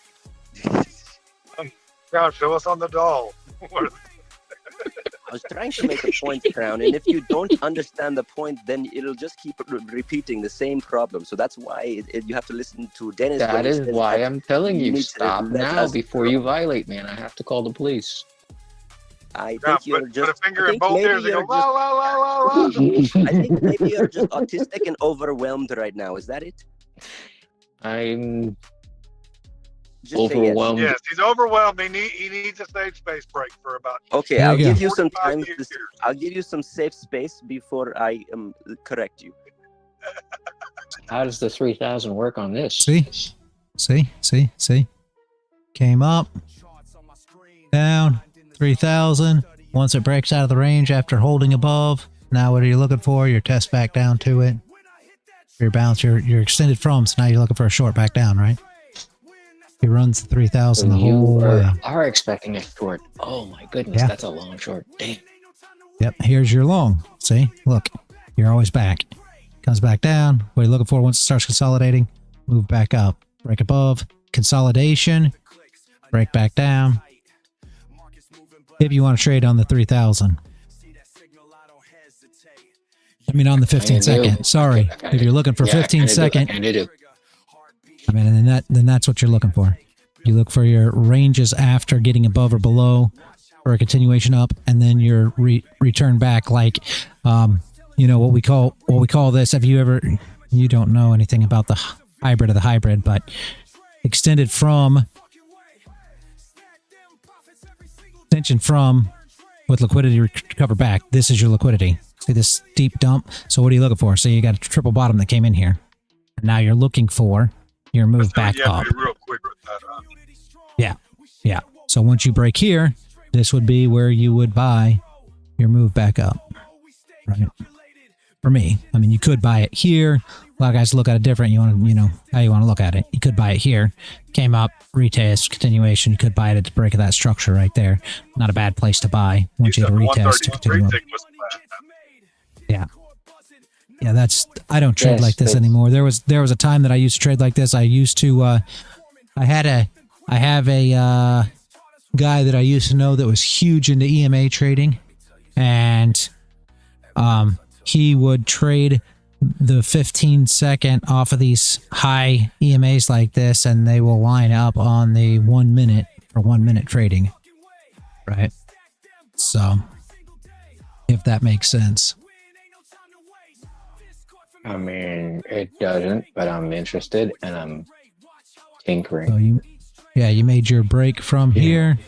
Crown, show us on the doll.
I was trying to make a point, Crown, and if you don't understand the point, then it'll just keep repeating the same problem. So that's why you have to listen to Dennis.
That is why I'm telling you,
need to
stop
let
now
us
before you violate me, and I have to call the police.
I
Yeah,
think you're
put
just.
a finger
I
in
think
both
maybe
ears and go,
you're
la,
just.
la, la, la, la.
I think maybe you're just autistic and overwhelmed right now. Is that it?
I'm
Just say yes.
overwhelmed.
Yes, he's overwhelmed. He needs a safe space break for about.
Okay,
There
I'll
you
give
go.
you some
45
time.
years.
I'll give you some safe space before I correct you.
How does the 3,000 work on this?
See? Came up, down, 3,000. Once it breaks out of the range after holding above, now what are you looking for? Your test back down to it. Your bounce, you're extended from, so now you're looking for a short back down, right? He runs the 3,000 the whole
You
way.
are expecting a short. Oh my goodness,
Yeah.
that's a long short. Damn.
Yep, here's your long. See? Look, you're always back. Comes back down. What are you looking for once it starts consolidating? Move back up. Break above. Consolidation. Break back down. If you want to trade on the 3,000. I mean on the 15 second. Sorry. If you're looking for 15 second. I mean, and then that's what you're looking for. You look for your ranges after getting above or below for a continuation up, and then your return back, like, you know, what we call this. Have you ever? You don't know anything about the hybrid of the hybrid, but extension from with liquidity recover back. This is your liquidity. See this deep dump. So what are you looking for? So you got a triple bottom that came in here, and now you're looking for your move back up.
Real quick with that,
Yeah. So once you break here, this would be where you would buy your move back up, right? For me, I mean, you could buy it here. A lot of guys look at it different. You want to, you know, how you want to look at it. You could buy it here, came up, retest, continuation. You could buy it at the break of that structure right there. Not a bad place to buy once you hit a retest to continue up. Yeah. Yeah, I don't trade like this anymore. There was a time that I used to trade like this. I used to I have a guy that I used to know that was huge into EMA trading, and he would trade the 15 second off of these high EMAs like this, and they will line up on the 1 minute for 1 minute trading, right? So if that makes sense.
I mean, it doesn't, but I'm interested and I'm tinkering.
So you made your break from here,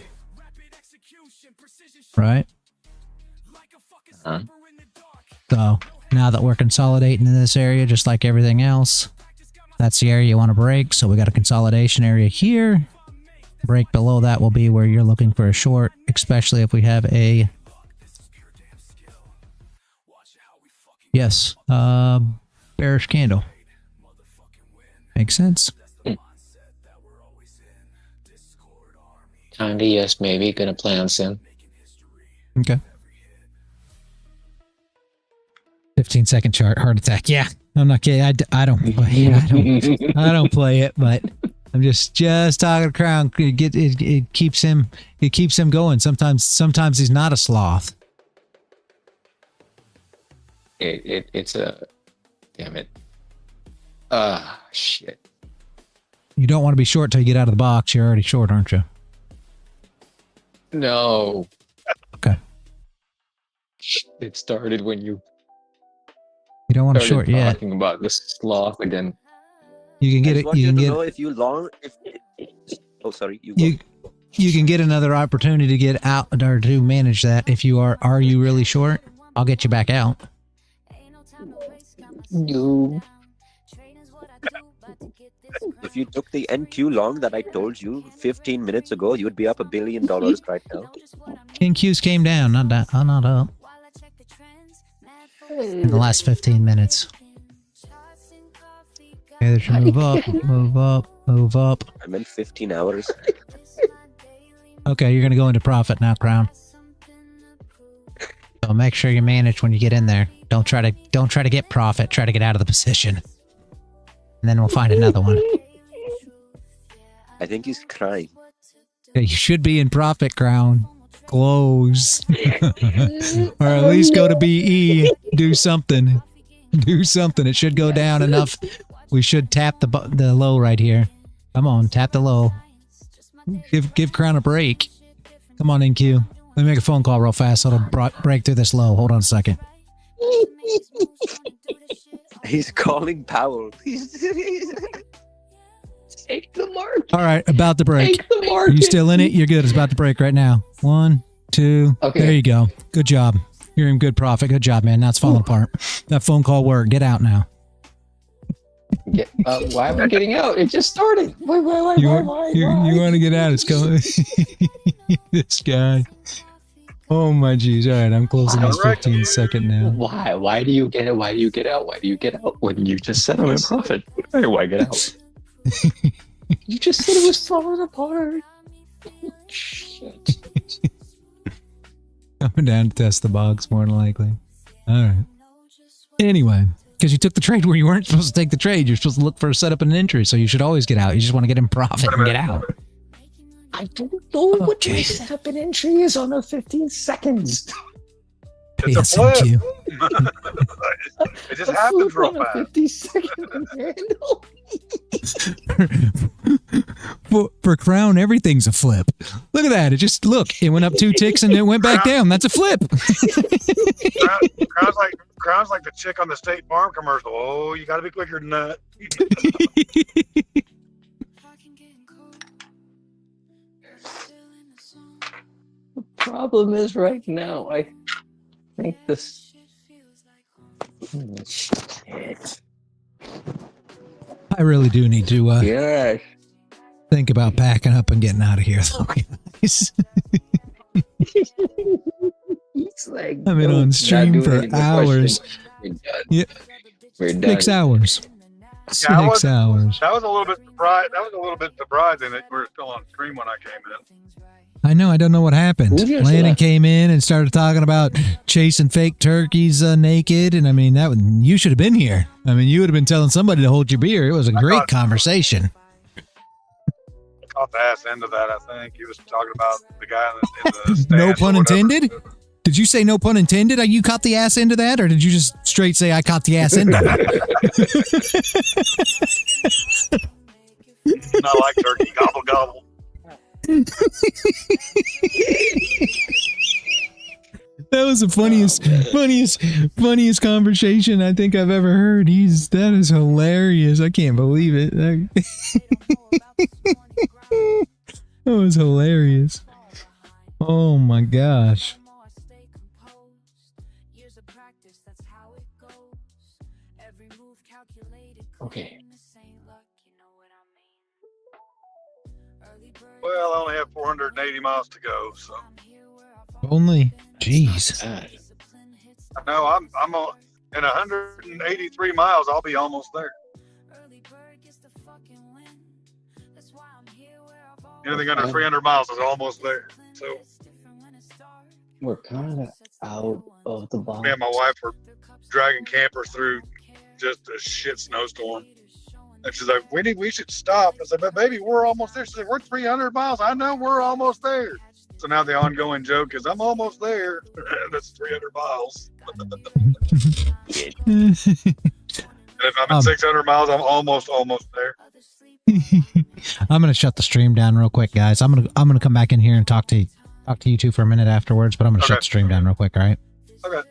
right? So now that we're consolidating in this area, just like everything else, that's the area you want to break. So we got a consolidation area here. Break below that will be where you're looking for a short, especially if we have a bearish candle. Makes sense.
Kinda, yes, maybe. Gonna play on sim.
Okay. 15 second chart, heart attack. Yeah, I'm not kidding. I don't play it. I don't play it, but I'm just talking to Crown. It keeps him going. Sometimes he's not a sloth.
It's a damn it. Shit.
You don't want to be short till you get out of the box. You're already short, aren't you?
No.
Okay.
It started when you
don't want to short yet.
Talking about the sloth again.
You can get it. You can get.
Know if you long. Oh, sorry.
You can get another opportunity to get out or to manage that if you are. Are you really short? I'll get you back out.
No.
If you took the NQ long that I told you 15 minutes ago, you would be up $1 billion right now.
NQs came down, not down, not up. In the last 15 minutes. Okay, they should move up, move up, move up.
I meant 15 hours.
Okay, you're gonna go into profit now, Crown. So make sure you manage when you get in there. Don't try to get profit. Try to get out of the position, and then we'll find another one.
I think he's crying.
Yeah, you should be in profit, Crown. Close, or at least go to BE. Do something. Do something. It should go down enough. We should tap the low right here. Come on, tap the low. Give Crown a break. Come on, NQ. Let me make a phone call real fast so it'll break through this low. Hold on a second.
He's calling Powell.
Take the market.
All right, about to break.
Take the market.
Are you still in it? You're good. It's about to break right now. 1, 2. Okay. There you go. Good job. You're in good profit. Good job, man. Now it's falling apart. That phone call worked. Get out now.
Why am I getting out? It just started. Why?
You want to get out? It's coming. This guy. Oh my geez. All right, I'm closing this 15 second now.
Why? Why do you get it? Why do you get out? Why do you get out when you just said I'm in profit? Why get out? You just said it was falling apart. Shit.
Coming down to test the box, more than likely. All right. Anyway, because you took the trade where you weren't supposed to take the trade, you're supposed to look for a setup and an entry, so you should always get out. You just want to get in profit and get out.
I don't know what your setup and entry is on a 15 seconds.
It's a flip. It just happens real fast.
50-second handle.
For Crown, everything's a flip. Look at that. It went up 2 ticks and it went back down. That's a flip.
Crown's like the chick on the State Farm commercial. Oh, you got to be quicker than that.
The problem is right now, I think this. Shit.
I really do need to think about packing up and getting out of here, though, guys.
Like,
I've been on stream for hours. Yeah,
we're done.
6 hours. 6 hours.
That was a little bit surprised. That was a little bit surprising that we were still on stream when I came in.
I know. I don't know what happened. Landon came in and started talking about chasing fake turkeys naked, and I mean you should have been here. I mean, you would have been telling somebody to hold your beer. It was a great conversation.
Caught the ass end of that. I think he was talking about the guy in the stand.
No pun intended. Did you say no pun intended? You caught the ass end of that, or did you just straight say I caught the ass end of it?
Not like turkey gobble gobble.
That was the funniest conversation I think I've ever heard. That is hilarious. I can't believe it. That was hilarious. Oh my gosh.
Okay.
Well, I only have 480 miles to go, so.
Only? Jeez.
I know. I'm in 183 miles. I'll be almost there. Anything under 300 miles is almost there. So
we're kind of out of the box.
Me and my wife were dragging campers through just a shit snowstorm. And she's like, we should stop. I said, but baby, we're almost there. She said, we're 300 miles. I know we're almost there. So now the ongoing joke is I'm almost there. That's 300 miles. And if I'm at 600 miles, I'm almost there.
I'm gonna shut the stream down real quick, guys. I'm gonna come back in here and talk to you two for a minute afterwards, but I'm gonna shut the stream down real quick, all right?
Okay.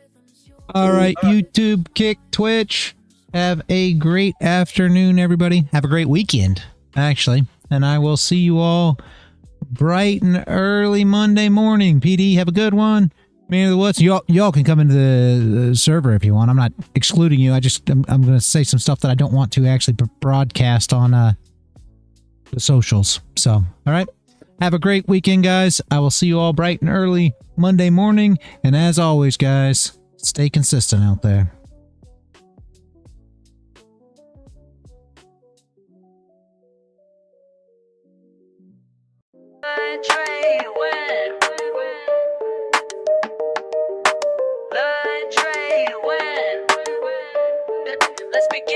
All right, YouTube, Kick, Twitch. Have a great afternoon, everybody. Have a great weekend, actually. And I will see you all bright and early Monday morning. PD, have a good one. Man of the Woods, y'all can come into the server if you want. I'm not excluding you. I'm going to say some stuff that I don't want to actually broadcast on the socials. So, all right. Have a great weekend, guys. I will see you all bright and early Monday morning. And as always, guys, stay consistent out there.
LearnTradeWin. LearnTradeWin. Let's begin.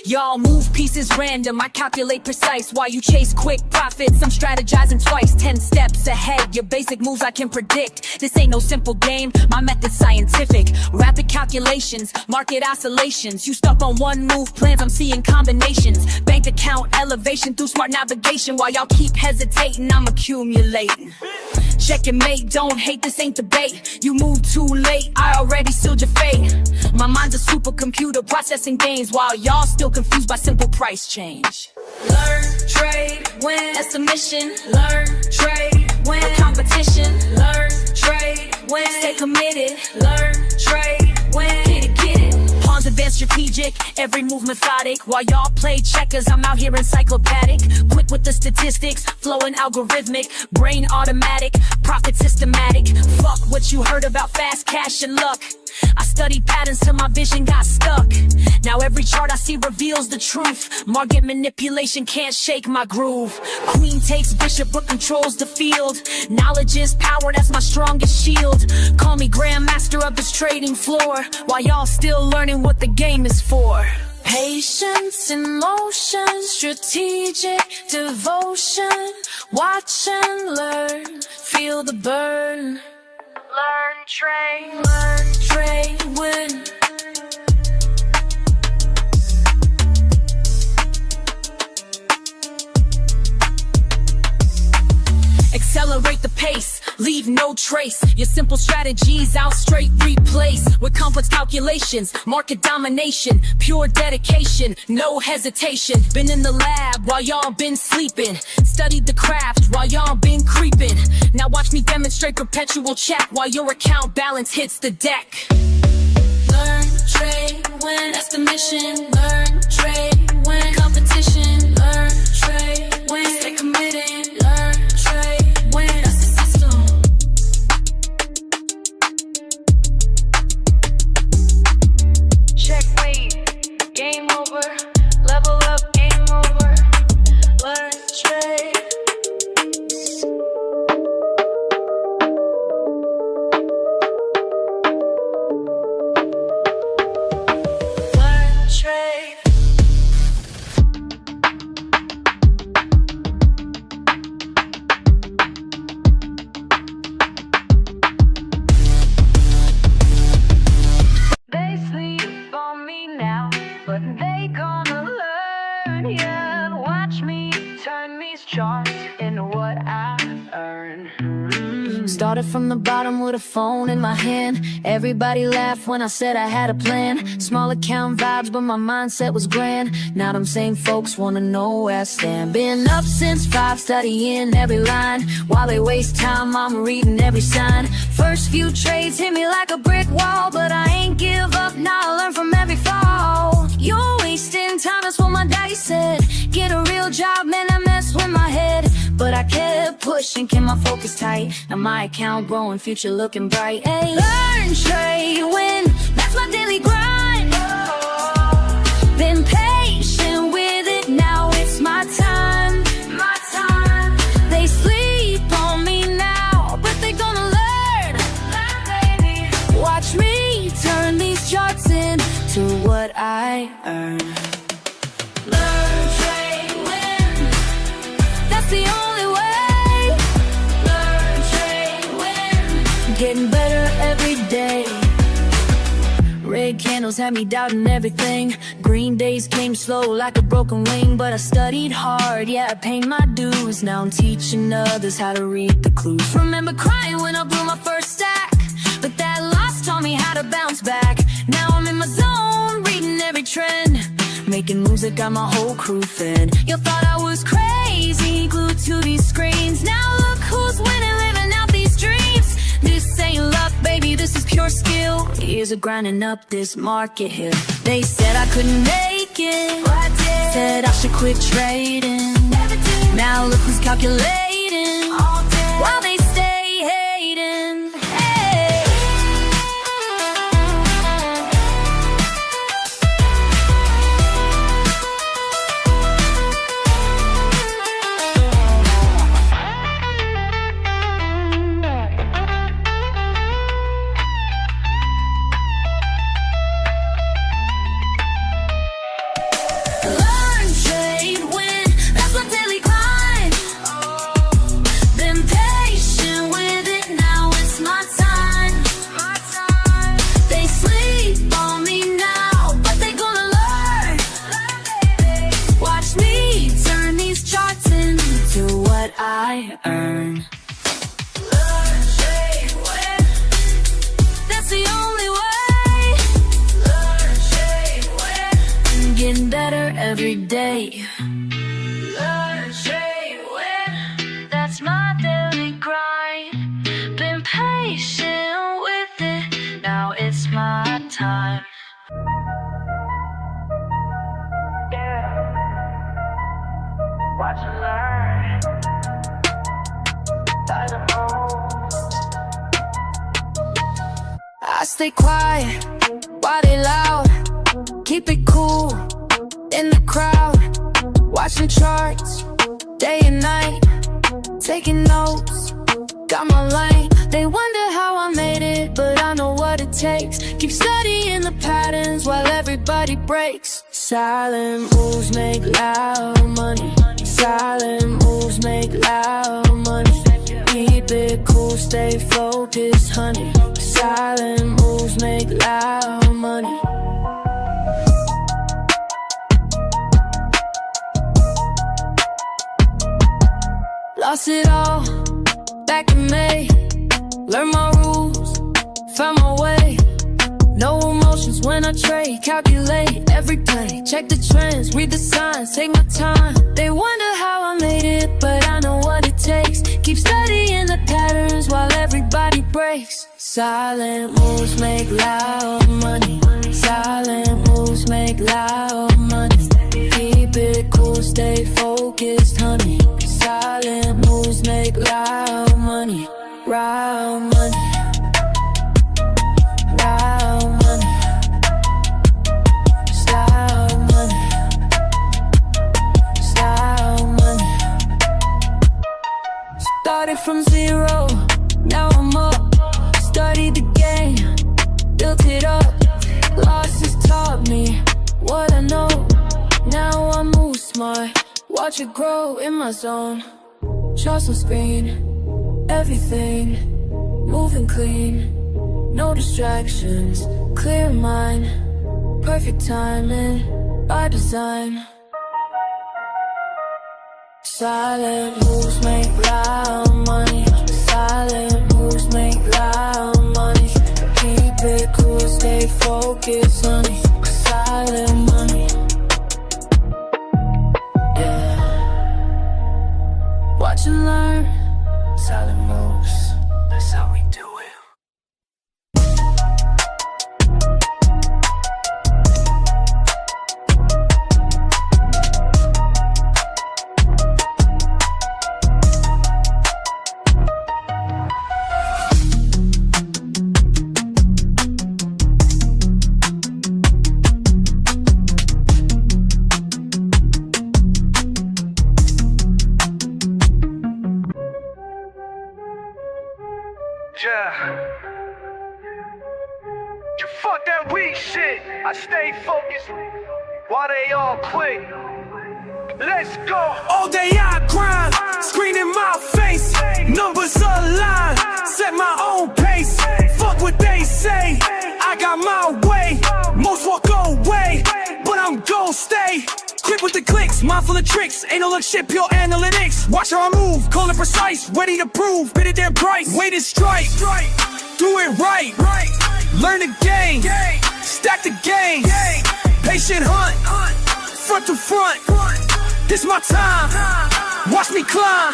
Y'all move pieces random, I calculate precise. While you chase quick profits, I'm strategizing twice. 10 steps ahead, your basic moves I can predict. This ain't no simple game, my method's scientific. Rapid calculations, market oscillations. You stuck on one move plans, I'm seeing combinations. Bank account elevation through smart navigation. While y'all keep hesitating, I'm accumulating. Check and mate, don't hate, this ain't debate. You move too late, I already sealed your fate. My mind's a supercomputer processing gains, while y'all still confused by simple price change. Learn, trade, win, that's the mission. Learn, trade, win, competition. Learn, trade, win, stay committed. Learn, trade, win, get it. Pawns advanced strategic, every move methodic. While y'all play checkers, I'm out here encyclopedic. Quick with the statistics, flowing algorithmic. Brain automatic, profit systematic. Fuck what you heard about fast cash and luck. I studied patterns till my vision got stuck. Now every chart I see reveals the truth. Market manipulation can't shake my groove. Queen takes bishop but controls the field. Knowledge is power, that's my strongest shield. Call me grandmaster of this trading floor, while y'all still learning what the game is for. Patience in motion, strategic devotion. Watch and learn, feel the burn. Learn, trade, win. Accelerate the pace, leave no trace. Your simple strategies I'll straight replace with complex calculations, market domination, pure dedication, no hesitation. Been in the lab while y'all been sleeping, studied the craft while y'all been creeping. Now watch me demonstrate perpetual check while your account balance hits the deck. Learn, trade, win, that's the mission. Learn, trade, win, competition. Learn, trade, win, stay committed. Learn, trade, win, that's the system. Check, wait, game over. Level up, game over. Learn, trade. Started from the bottom with a phone in my hand. Everybody laughed when I said I had a plan. Small account vibes, but my mindset was grand. Now them same folks wanna know where I stand. Been up since 5, studying every line. While they waste time, I'm reading every sign. First few trades hit me like a brick wall, but I ain't give up, now I learn from every fall. You're wasting time, that's what my daddy said. Get a real job, man, I mess with my head. But I kept pushing, kept my focus tight. Now my account growing, future looking bright. Ay, learn, trade, win, that's my daily grind. Been patient with it, now it's my time. My time. They sleep on me now, but they gonna learn. Baby. Watch me turn these charts into what I earn. Learn, trade, win, that's the only way. Learn, trade. getting better every day. Red candles had me doubting everything. Green days came slow like a broken wing. But I studied hard, yeah, I paid my dues. Now I'm teaching others how to read the clues. Remember crying when I blew my first stack, but that loss taught me how to bounce back. Now I'm in my zone, reading every trend, making moves that got my whole crew fed. You thought I was crazy, glued to these screens. Now look who's winning, living out these dreams. This ain't luck, baby, this is pure skill. Years of grinding up this market here. They said I couldn't make it, said I should quit trading. Now look who's calculating, while they stay hating. Hey. LearnTradeWin, that's my daily grind. Been patient with it, now it's my time. They sleep on me now, but they gonna learn. Watch me turn these charts into what I earn. LearnTradeWin, that's the only way. LearnTradeWin, getting better every day. LearnTradeWin, that's my daily grind. Been patient with it, now it's my time. Yeah. Watch and learn. I stay quiet, why they loud? Keep it cool in the crowd, watching charts day and night, taking notes, got my lane. They wonder how I made it, but I know what it takes. Keep studying the patterns while everybody breaks. Silent moves make loud money. Silent moves make loud money. Keep it cool, stay focused, honey. Silent moves make loud money. Lost it all back in May. Learned my rules, found my way. No emotions when I trade. Calculate every play, check the trends, read the signs, take my time. They wonder how I made it, but I know what it takes. Keep studying the patterns while everybody breaks. Silent moves make loud money. Silent moves make loud money. Keep it cool, stay focused, honey. Silent moves make loud money. Loud money. Loud money. Loud money. Loud money. Started from zero, now I'm up. Studied the game, built it up. Losses taught me what I know. Now I move smart, watch it grow in my zone. Charts on screen, everything moving clean. No distractions, clear mind. Perfect timing, by design. Silent moves make loud money. Silent moves make loud money. Keep it cool, stay focused, honey. Silent money. Yeah. Watch and learn. Silent moves, that's how we do it.
You fuck that weak shit. I stay focused while they all quit. Let's go.
All day I grind, screen in my face, numbers align, set my own pace. with the clicks, mindful of tricks. Ain't no look shit, pure analytics. Watch how I move, call it precise. Ready to prove, bid it their price. Wait and strike, do it right. Learn the game, stack the game. Patient hunt, front to front. This my time, watch me climb.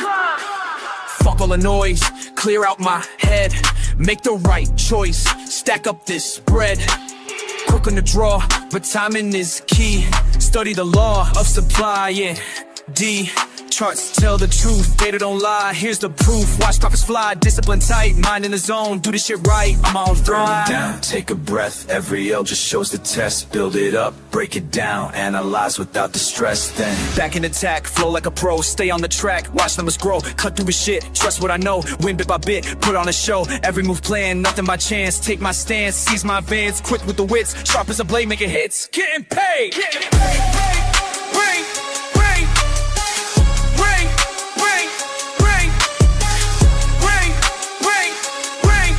Fuck all the noise, clear out my head. Make the right choice, stack up this bread. Quick on the draw, but timing is key. Study the law of supply, yeah. D, charts tell the truth, data don't lie. Here's the proof, watch profits fly. Discipline tight, mind in the zone, do this shit right. I'm on throne.
Down, take a breath, every L just shows the test. Build it up, break it down, analyze without the stress. Then
back in attack, flow like a pro. Stay on the track, watch numbers grow. Cut through his shit, trust what I know. Win bit by bit, put on a show. Every move planned, nothing by chance. Take my stance, seize my advance. Quick with the wits, sharp as a blade, making hits. Getting paid, getting paid. Bring, bring, bring, bring, bring, bring, bring, bring,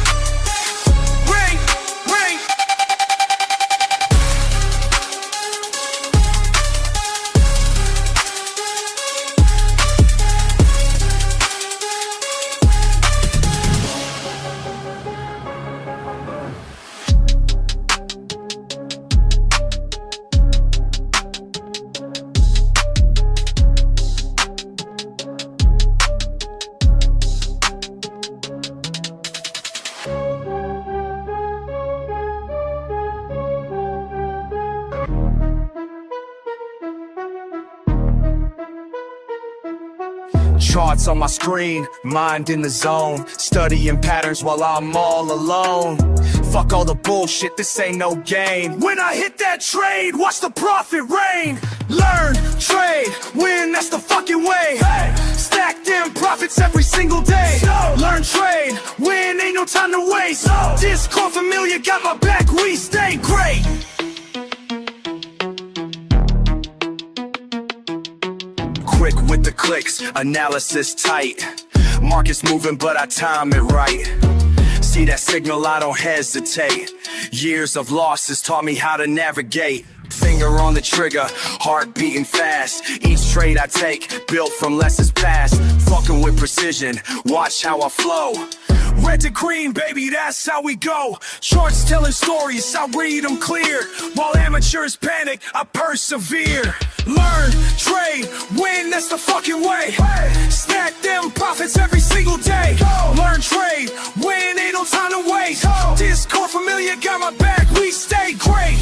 bring, bring. Charts on my screen, mind in the zone. Studying patterns while I'm all alone. Fuck all the bullshit, this ain't no game. When I hit that trade, watch the profit rain. Learn, trade, win, that's the fucking way. Stack them profits every single day. Learn, trade, win, ain't no time to waste. Discord familiar, got my back, we stay great. Quick with the clicks, analysis tight. Market's moving, but I time it right. See that signal, I don't hesitate. Years of losses taught me how to navigate. Finger on the trigger, heart beating fast. Each trade I take, built from lessons past. Fucking with precision, watch how I flow. Red to green, baby, that's how we go. Charts telling stories, I read them clear. While amateurs panic, I persevere. Learn, trade, win, that's the fucking way. Stack them profits every single day. Learn, trade, win, ain't no time to waste. Discord familiar, got my back, we stay great.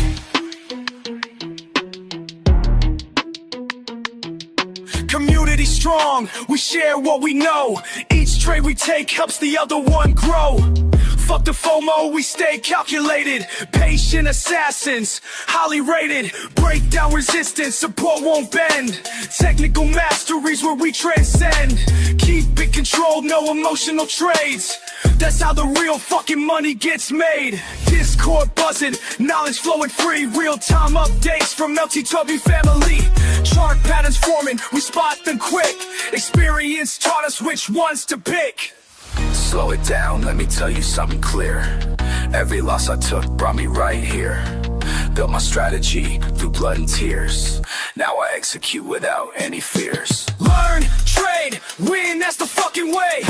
Community strong, we share what we know. Each trade we take helps the other one grow. Fuck the FOMO, we stay calculated. Patient assassins, highly rated. Break down resistance, support won't bend. Technical masteries where we transcend. Keep it controlled, no emotional trades. That's how the real fucking money gets made. Discord buzzing, knowledge flowing free. Real-time updates from LTW family. Chart patterns forming, we spot them quick. Experience taught us which ones to pick.
slow it down, let me tell you something clear. Every loss I took brought me right here. Built my strategy through blood and tears. Now I execute without any fears.
Learn, trade, win, that's the fucking way.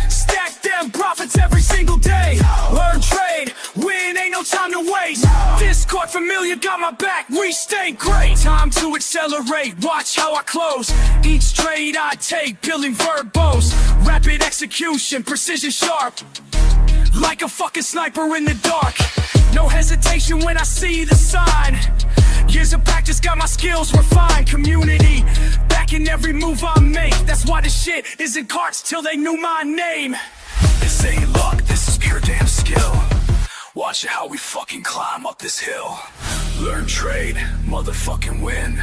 Stack them profits every single day. Learn, trade, win, ain't no time to waste. Discord familiar, got my back, we stay great. Time to accelerate, watch how I close. Each trade I take, building verbose. Rapid execution, precision sharp. Like a fucking sniper in the dark. No hesitation when I see the sign. Years of practice got my skills refined. Community, backing every move I make. That's why this shit is in carts till they knew my name.
This ain't luck, this is pure damn skill. Watch how we fucking climb up this hill. Learn, trade, motherfucking win.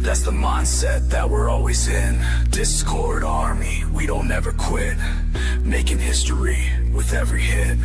That's the mindset that we're always in. Discord army, we don't ever quit. Making history with every hit.